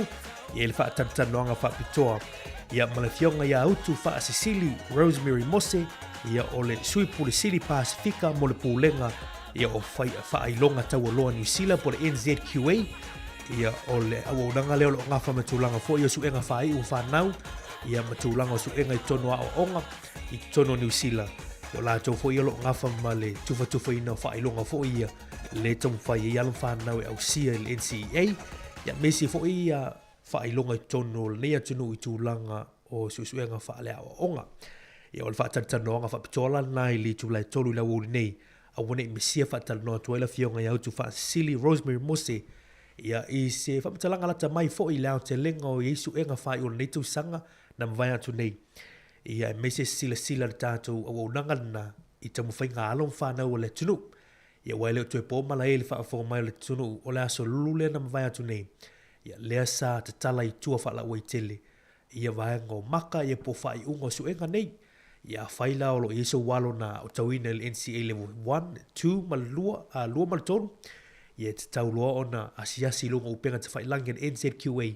S14: e le fa tantanoanga fa pitoa ia mala fionga ia utu fa Sicily Rosemary Mose ia o le sui pule Sili Pasifika mo le pulenga ia o fai fa ilonga tau loa New Zealand por NZQA ia o le awonanga leo lo ngafa matulanga fo ia suenga fai u fa nau ia matulanga suenga i tono a onga i tono New Zealand o la tau fo ia lo ngafa male tufa ina fa ilonga fo ia le tom fai ia lo fa nau e au sia le NCEA ia mesi fo ia fa ilonga i tono le tunu i tulanga o suenga fa le o onga ia o le fa tantanonga fa pitola nai li tulai tolu la wuli nei a wone mesia fa talno tuela fionga ia tu fa Silly Rosemary Mose ia i se fa talanga lata mai fo i lao te lenga o Yesu enga fa i o nei tu sanga na mvai atu nei ia e mese sila tātou au nanga na i tamu whai ngā alon whanau o le tunu ia waile o tue pō mala e le wha a mai o le tunu o le aso lule na mvai atu nei ia lea sa te tala i tua wha la ua i tele ia vaenga o maka ia po wha i unga su enga nei ia whaila o lo Yesu walo na o tauina le NCA level 1, 2 malua lua maltonu ia te tau loa ona asiasi lunga upenga te whailangi an NZQA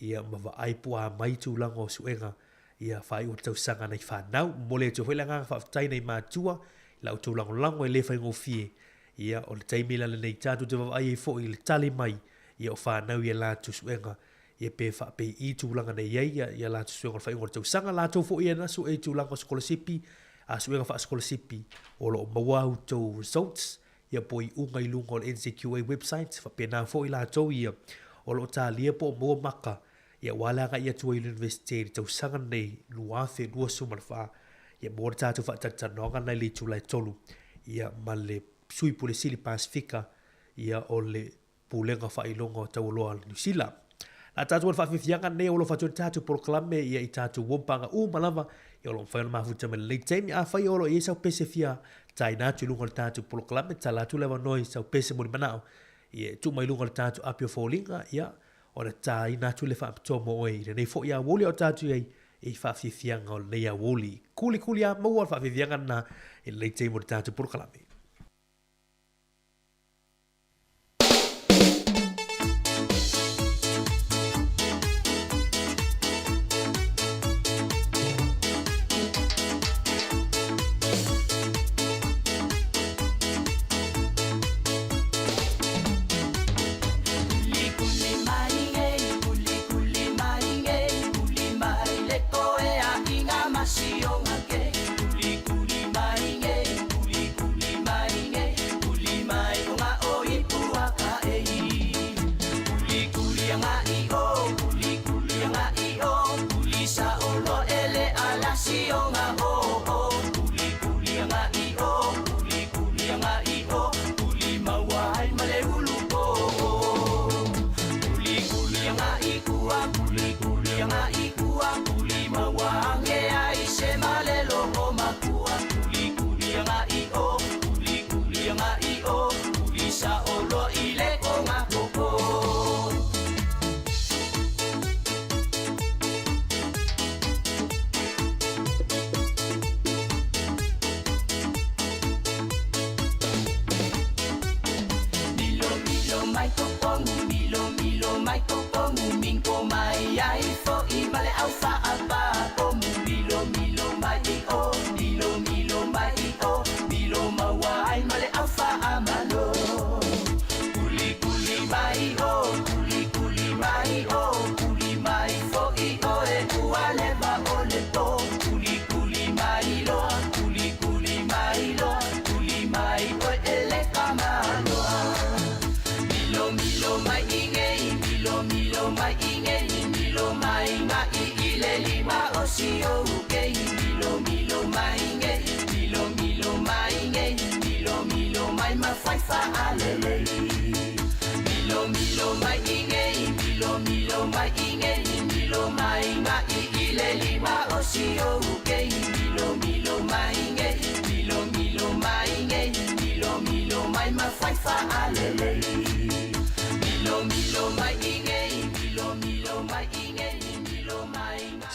S14: ia mawa aipu a maitu langa o suenga ia whai o tau sanga nei whanau mole tu whailanga whaftai nei mātua lau tau lango e le whai ngofie ia o le taimila le nei tātu te wawa ai e fo i le tali mai ia o whanau ia lātu suenga ia pe whape i tūlanga nei ia lātu suenga o whai o tau sanga lātu fo ia nasu e tūlanga o skolasipi a suenga wha skolasipi o lo mawau tau results ia po i unga i lunga o le NCQA website whape nā fo i lātou ia o lo tā lia po mua maka ia walanga ia tua i university tau sanga nei luafe lua sumarfa ia mōra tātou whaatatanoanga nei li tūlai tolu ia ma le sui pule Sili Pasifika ia o le pulenga whailonga o tau loa New Zealand. La tātou whawhiwhianga nei o lo whatuan tātou proklame ia i tātou wampanga malava ia o lo mwhaiona mafuta me le teimi a whai o lo i sau pese fia tai nātu lunga le tātou proklame ta la tūlewa noi sau pese mori manao ia tu mai lunga le tātou apio fōlinga ia o le tā i nātu le whaapitoa mo oi nei fo ia woli o tātou ei i whawhiwhianga o nei a woli kuli a maua whawhiwhianga na i le teimi o le tātou proklame.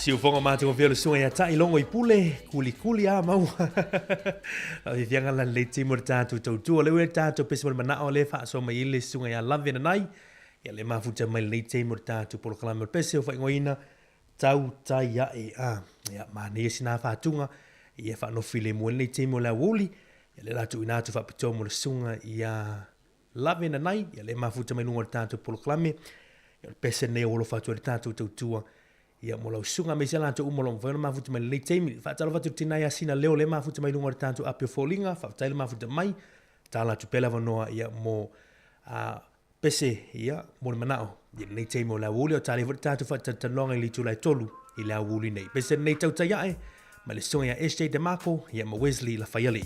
S14: Si o fonga mate ko velo sunga ya tai longo I pule, kuli a mau. Ai fianga la le timo tatu tau le we tatu pesi mana o le fa so mai le sunga ya love na nai. Ya le mafuta mai le timo tatu por klama pesi o fa ngoina tau tai ya ya mane sina fa tunga. Ia fa no file mo le timo la wuli. Ya le latu ina tu fa pito mo le sunga ya love na nai. Ya le mafuta mai lunga tatu por klama. Ya pesi ne o lo fa tu tatu tau ia mo lau sunga me sela to umolong fa ma futi mai le temi fa tala fa tina ya sina leo le ma futi mai lunga tanto apio folinga fa tala ma futi mai tala tu pela vanoa ia mo pese ia mo manao ia le temi la wuli o tala futi tanto fa tanonga li tu lai tolu I la wuli nei pese nei tau tai ai ma le sunga ya SJ de Marco ia mo Wesley la fayali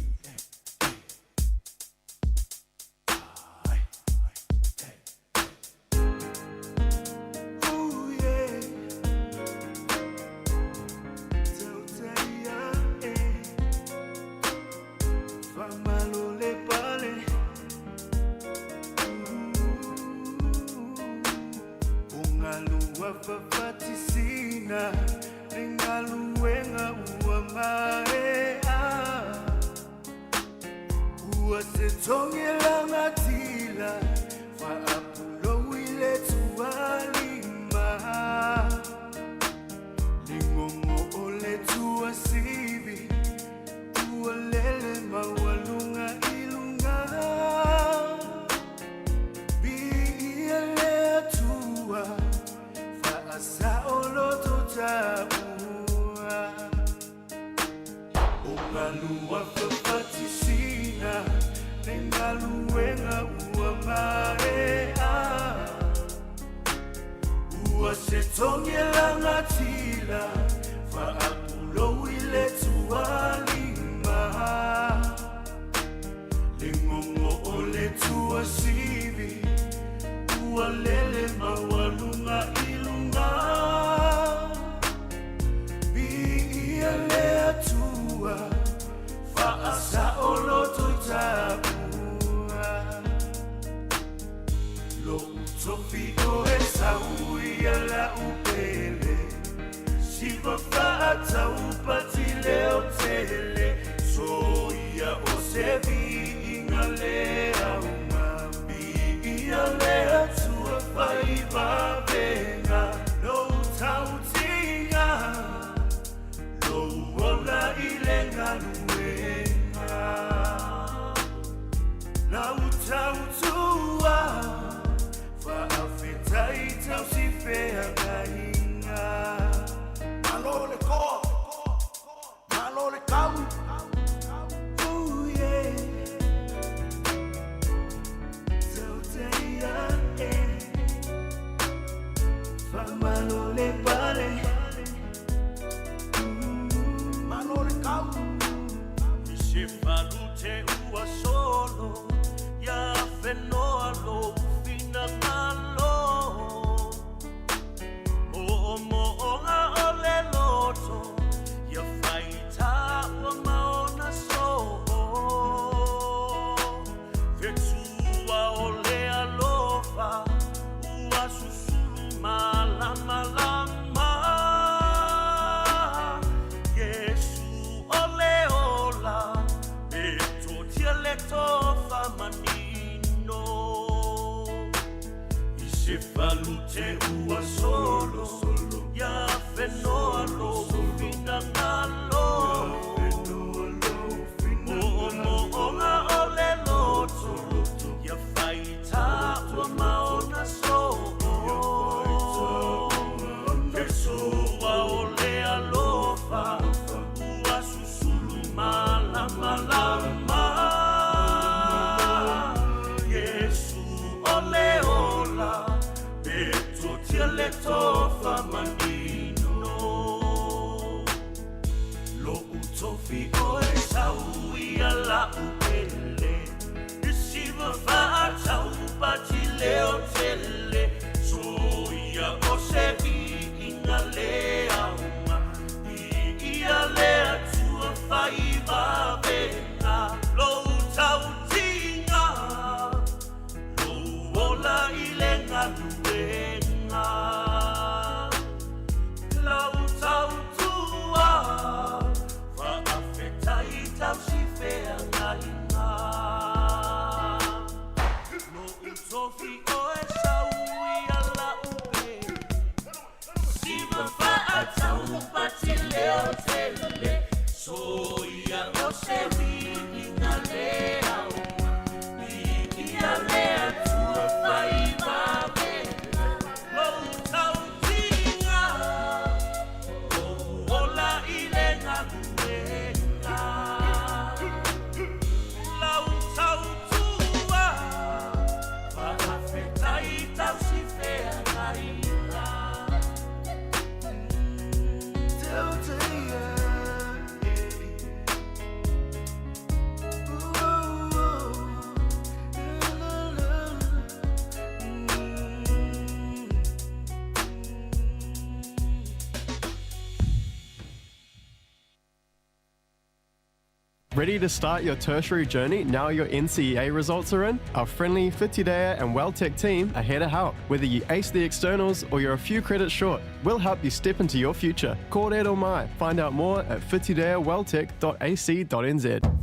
S17: Ready to start your tertiary journey now your NCEA results are in? Our friendly Whitirea and WellTech team are here to help. Whether you ace the externals or you're a few credits short, we'll help you step into your future. Kōrero mai. Find out more at whitireawelltech.ac.nz.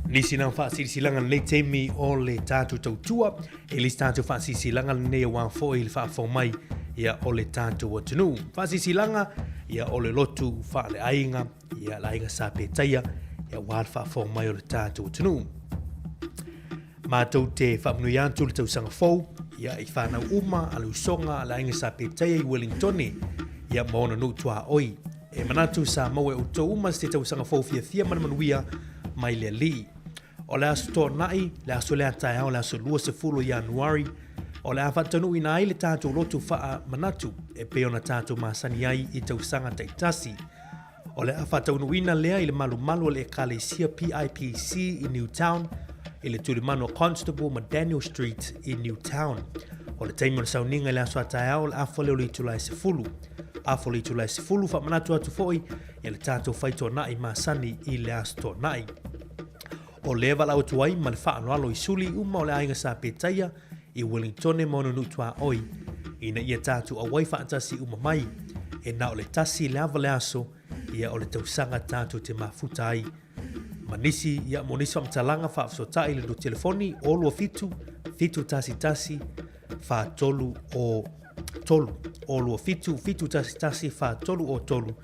S14: Nisi nang whaasirisilanga nei teimi o le tātou tautua, e lis tātou whaasirisilanga nei wang fo i le whaafo mai ia o le tātou atunu. Whaasirisilanga ia o le lotu whaale ainga, ia la ainga sa pētaia, ia wāl whaafo mai o le tātou atunu. Mātou te whaamnui antu le tausanga fau, ia i whanau uma a le usonga la ainga sa pētaia i Wellingtoni, ia maona nu tua oi. E manatu Sāmoa o tau uma se tausanga fau fia manamanuia mai le li. O le aso tō nai, le aso le atai au le aso lua se fulo Januari, o le awhatanu ina ai le tātou lotu wha manatu, e peona tātou masani ai i tausanga taitasi. O le awhatanu ina lea i le malu le Kalesia PIPC i Newtown, i le tulimano Constable ma Daniel Street i Newtown. O le taimo le sauninga le aso atai au le afole o le itulai se fulu. Afole itulai se fulu wha manatu atu foi, i le tātou whaito nai masani i le aso tō nai. O lewa lau tuai ma le whaanoalo i suli uma o le ainga sa pētaia i Wellingtone mono nutua oi. Ina ia tātou awai whaatasi uma mai. E na o le tasi le awa le aso ia o le tausanga tātou te mafuta ai. Manisi ia monisi wa mtalanga whaafsotai le do telefoni o lua fitu tasi wha tolu o tolu. O lua fitu tasi wha tolu o tolu.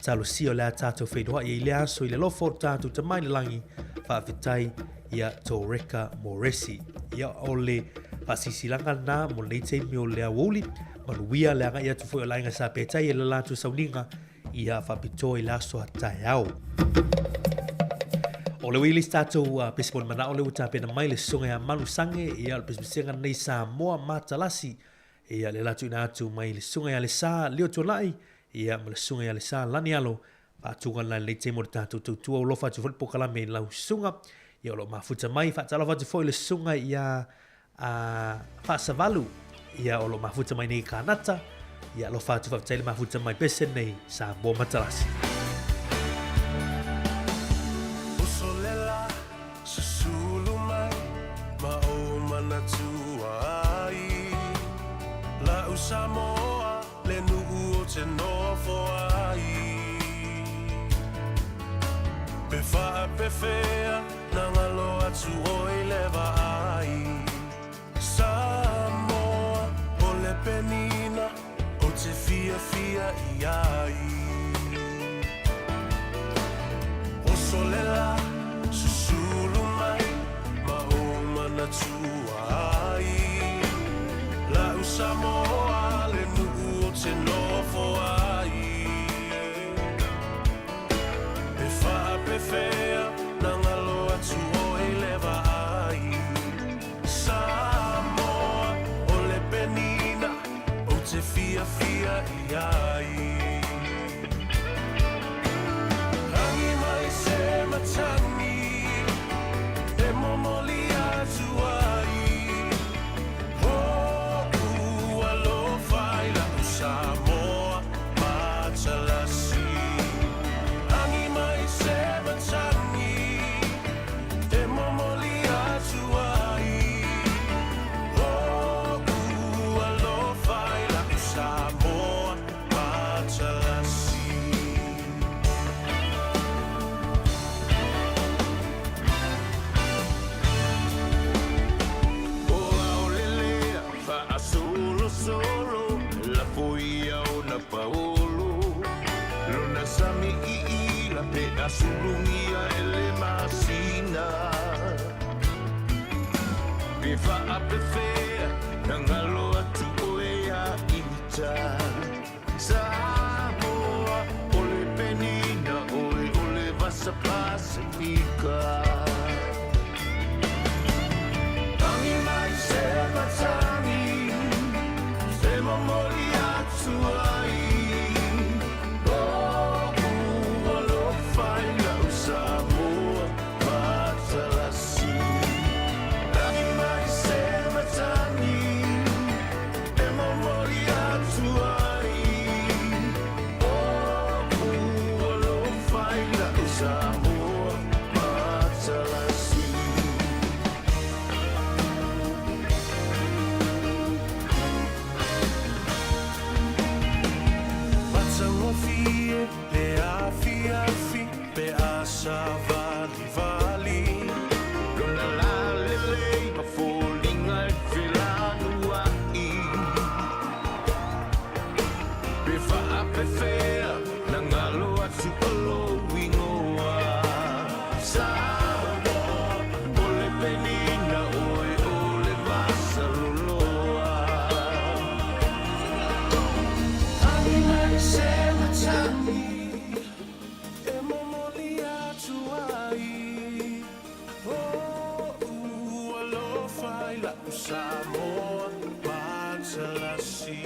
S14: Talo si o lea tātou whaidoa i le aso i le lofo tātou te mai le langi whaafitai ia tō reka moresi. Ia o le whasisilanga nā mo le teimi o lea wuli, manuia le anga ia tu fwoi o lainga sa pētai e le lātu sauninga ia whapito i laso a tai au. O le wili tātou pesipon mana o le uta pena mai le songa ia manu sange ia le pesipisenga nei Sāmoa matalasi ia le latu ina atu mai le songa ia le sā leo tolai ia ma le songa ia le sā lani alo Pātunga lai le teimo le tātou tautua o lofa tu whalipokalame lau sunga. Ia o lo mafuta mai, whaatalawa tu fwoi le sunga ia whaasavalu. Ia o lo mafuta mai nei kānata. Ia lo whaatu whapataile mafuta mai pese nei Sāmoa matalasi.
S18: Usolela, susulu mai, ma o manatua ai. La Sāmoa, le nuu o te nofo ai. Pe wha pe whea, na ngalo atu o i lewa ai. Sāmoa, o le penina, o te fia i ai. O solela, susulu mai, ma o manatua ai. La Sāmoa, le nuu o te nofo ai. Fea, na ngalo atu o i lewa ai. Sāmoa, o le penina, o te fia i ai. Hangi mai se matani, e momoli atu ai. Ho ua lo whai la Sāmoa matalasi. Solo, la foia o na paolo. Lona sami i la pe asulungia e le masina. Pe fa a pe fea, na ngalo atu o e a ita. Sāmoa, o le penina, o le vasa pasifika. Tangi mai se matani. Momoli atu ai. O lo fai la Sāmoa matalasi. Tangi mai se matani. E momoli atu ai. O lo fai la Sāmoa
S21: fie, le afi afi, pe asa vali vali.
S18: Lona la lele, ma fōlinga e whelanua i. Pe whaape whea, na ngalo atu alo ingoa. Sāmoa, ole penina oe ole vasa loloa.
S21: Ai mai se matani, e momoli atu ai. Alofa i la Sāmoa, Matalasi.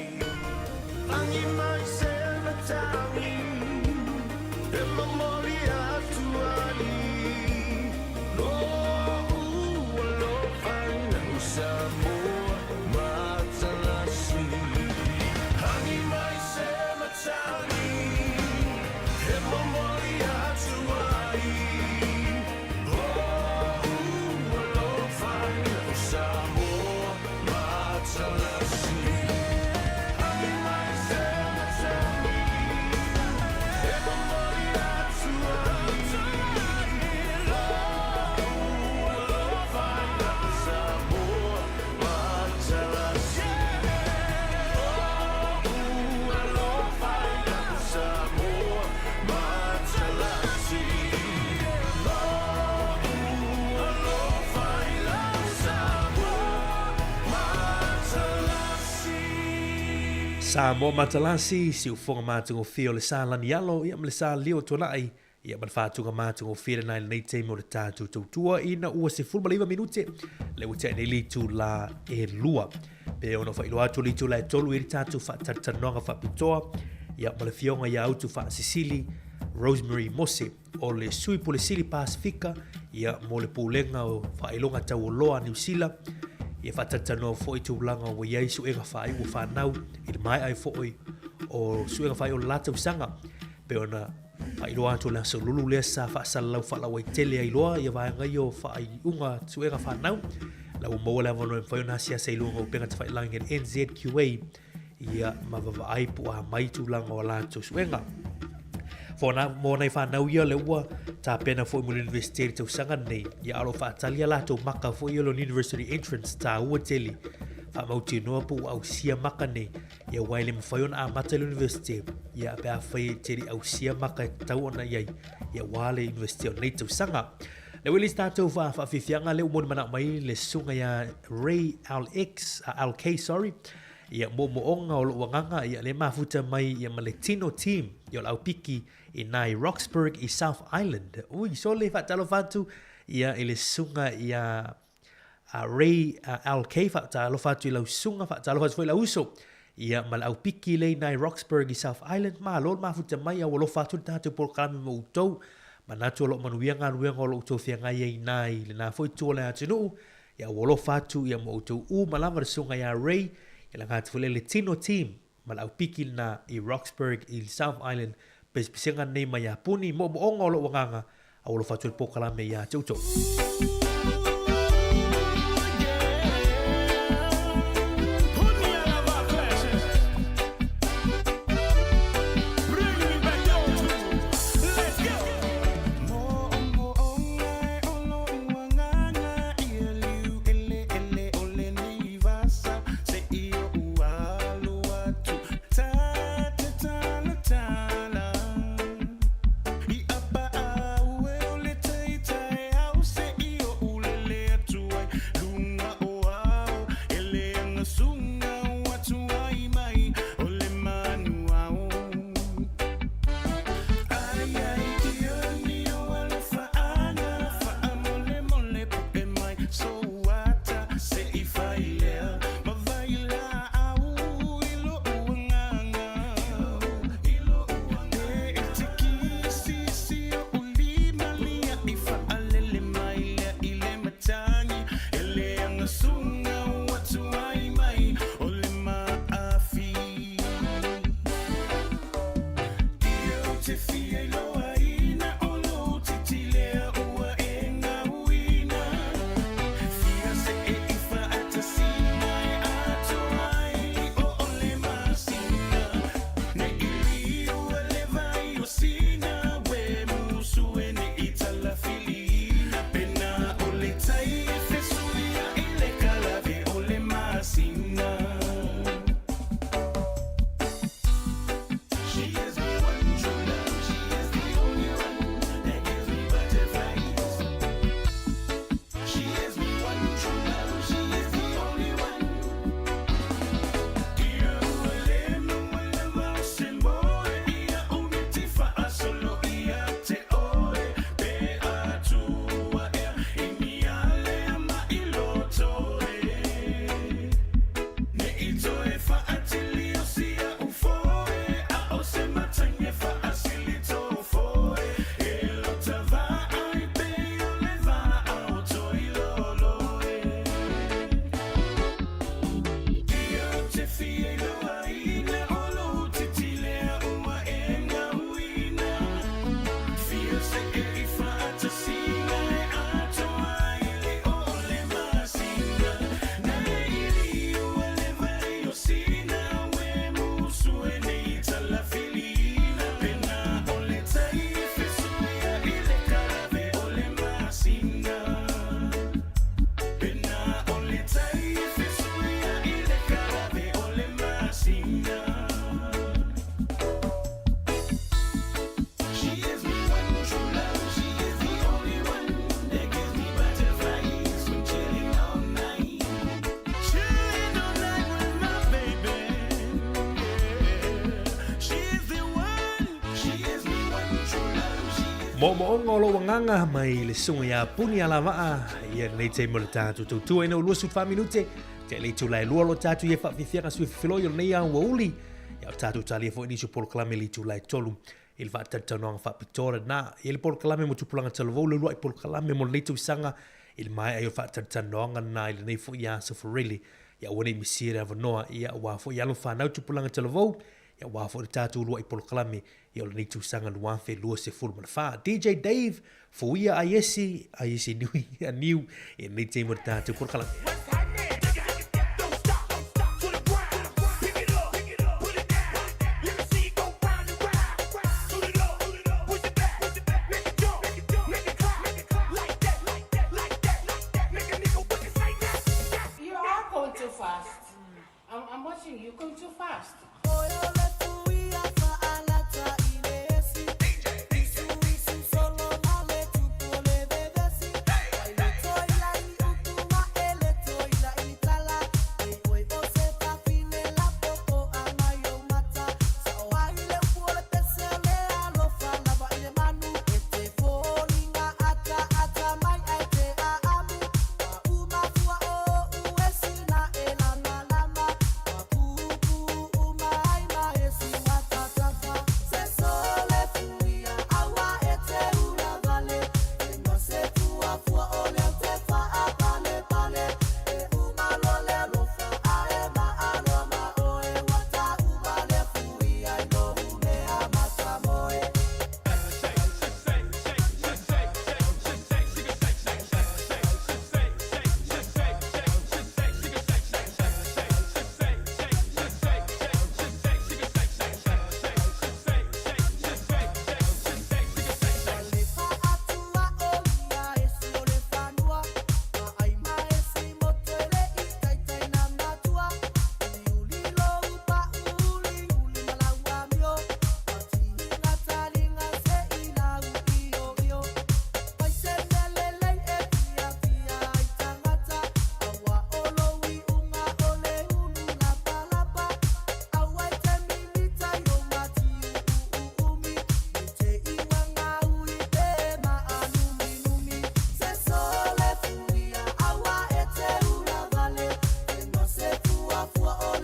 S18: Angi mai se matani, e mamoli atu ai. No, alofa i la Sāmoa, Matalasi.
S21: Angi mai se matani, e momoli atu ai. Alofa i la Sāmoa, Matalasi. Angi mai se matani, e momoli atu ai. Alofa i la Sāmoa, Matalasi.
S14: Sāmoa Matalasi, si ufonga mātungo whio le sālani alo, ia ma le sā leo tuanai, ia ma le whātunga mātungo whio nai nei te mo le tātou tautua, ina ua se fulmaliva minute, le ua te li tu la e lua. Pe ono wha ilo atu li tu la e tolu i tātou whaatatanoanga whapitoa, ia ma le fionga ia autu wha Sicily, Rosemary Mose, o le sui po le Sili Pasifika, ia mo le pūlenga o wha ilonga tau o loa New Zealand, ia whatatano fo i tūlanga o iei suenga whai o whanau i le mai ai fo o suenga whai o lātau sanga. Pe ona whai loa atu le so lulu lea sa whaasalau whalau ai tele ai loa ia vai ngai o whai unga suenga whanau. La o maua le avano e whai ona sia seilunga o penga te whai langi NZQA ia mawava ai pu a mai tūlanga o lātau suenga. Fona mo nei whanau ia le ua tā pena fo i muli university tau sanga nei ia alo whaatalia lātou maka fo i alo university entrance tā ua teli wha mauti noa pu au sia maka nei ia waile mwhaiona a mata university ia pe a whai teri au sia maka tau ona iai ia wale university o nei tau sanga le wili tātou whawhiwhianga le umoni mana mai le sunga ia Ray LK ia mo onga o lo wanganga ia le mafuta mai ia ma le Tino team ia lau piki i nai Roxburgh i South Island. Ui, so le whaatalo whatu ia i le sunga ia Ray LK whaatalo whatu i lau sunga whaatalo whatu i lau uso ia ma lau piki le nai Roxburgh i South Island ma lol mafuta mai a walo whatu tātou por kalame mo utou ma natu o lo manuianga o lo utou whianga ia i nai le nā fwoi tua le atinu ia walo whatu ia mo utou u malama le sunga ia Ray ia ngā tufule le Tino team ma lau piki na i Roxburgh i South Island pesenga nei mai a puni mo onga o lo wanganga a walo whatu le pokalame ia tautou.
S21: I apa au e o le teitai au se
S14: Mo ngolo wanganga mai le sunga ya puni ala waa ia nei te mo le tatu tu ina ulua su 5 minute te le tu lai lua lo tatu ia fa fifianga su filo yo nei an wauli ya tatu tali fo ni su pol klame li tu lai tolu il va tatano fa pitora na il pol klame mo tu pulanga telo le lua i pol klame mo le tu sanga il mai ai fa tatano na il nei fo ya so for really ya woni misira vanoa ia wa fo ya lo fa na tu pulanga telo ya wa fo tatu lua i pol klame ia le tu sanga lua fe lua se full man fa DJ Dave fo ia ayesi nui a new in nei te mo tatu pol klame
S19: I'm watching you. Going too fast.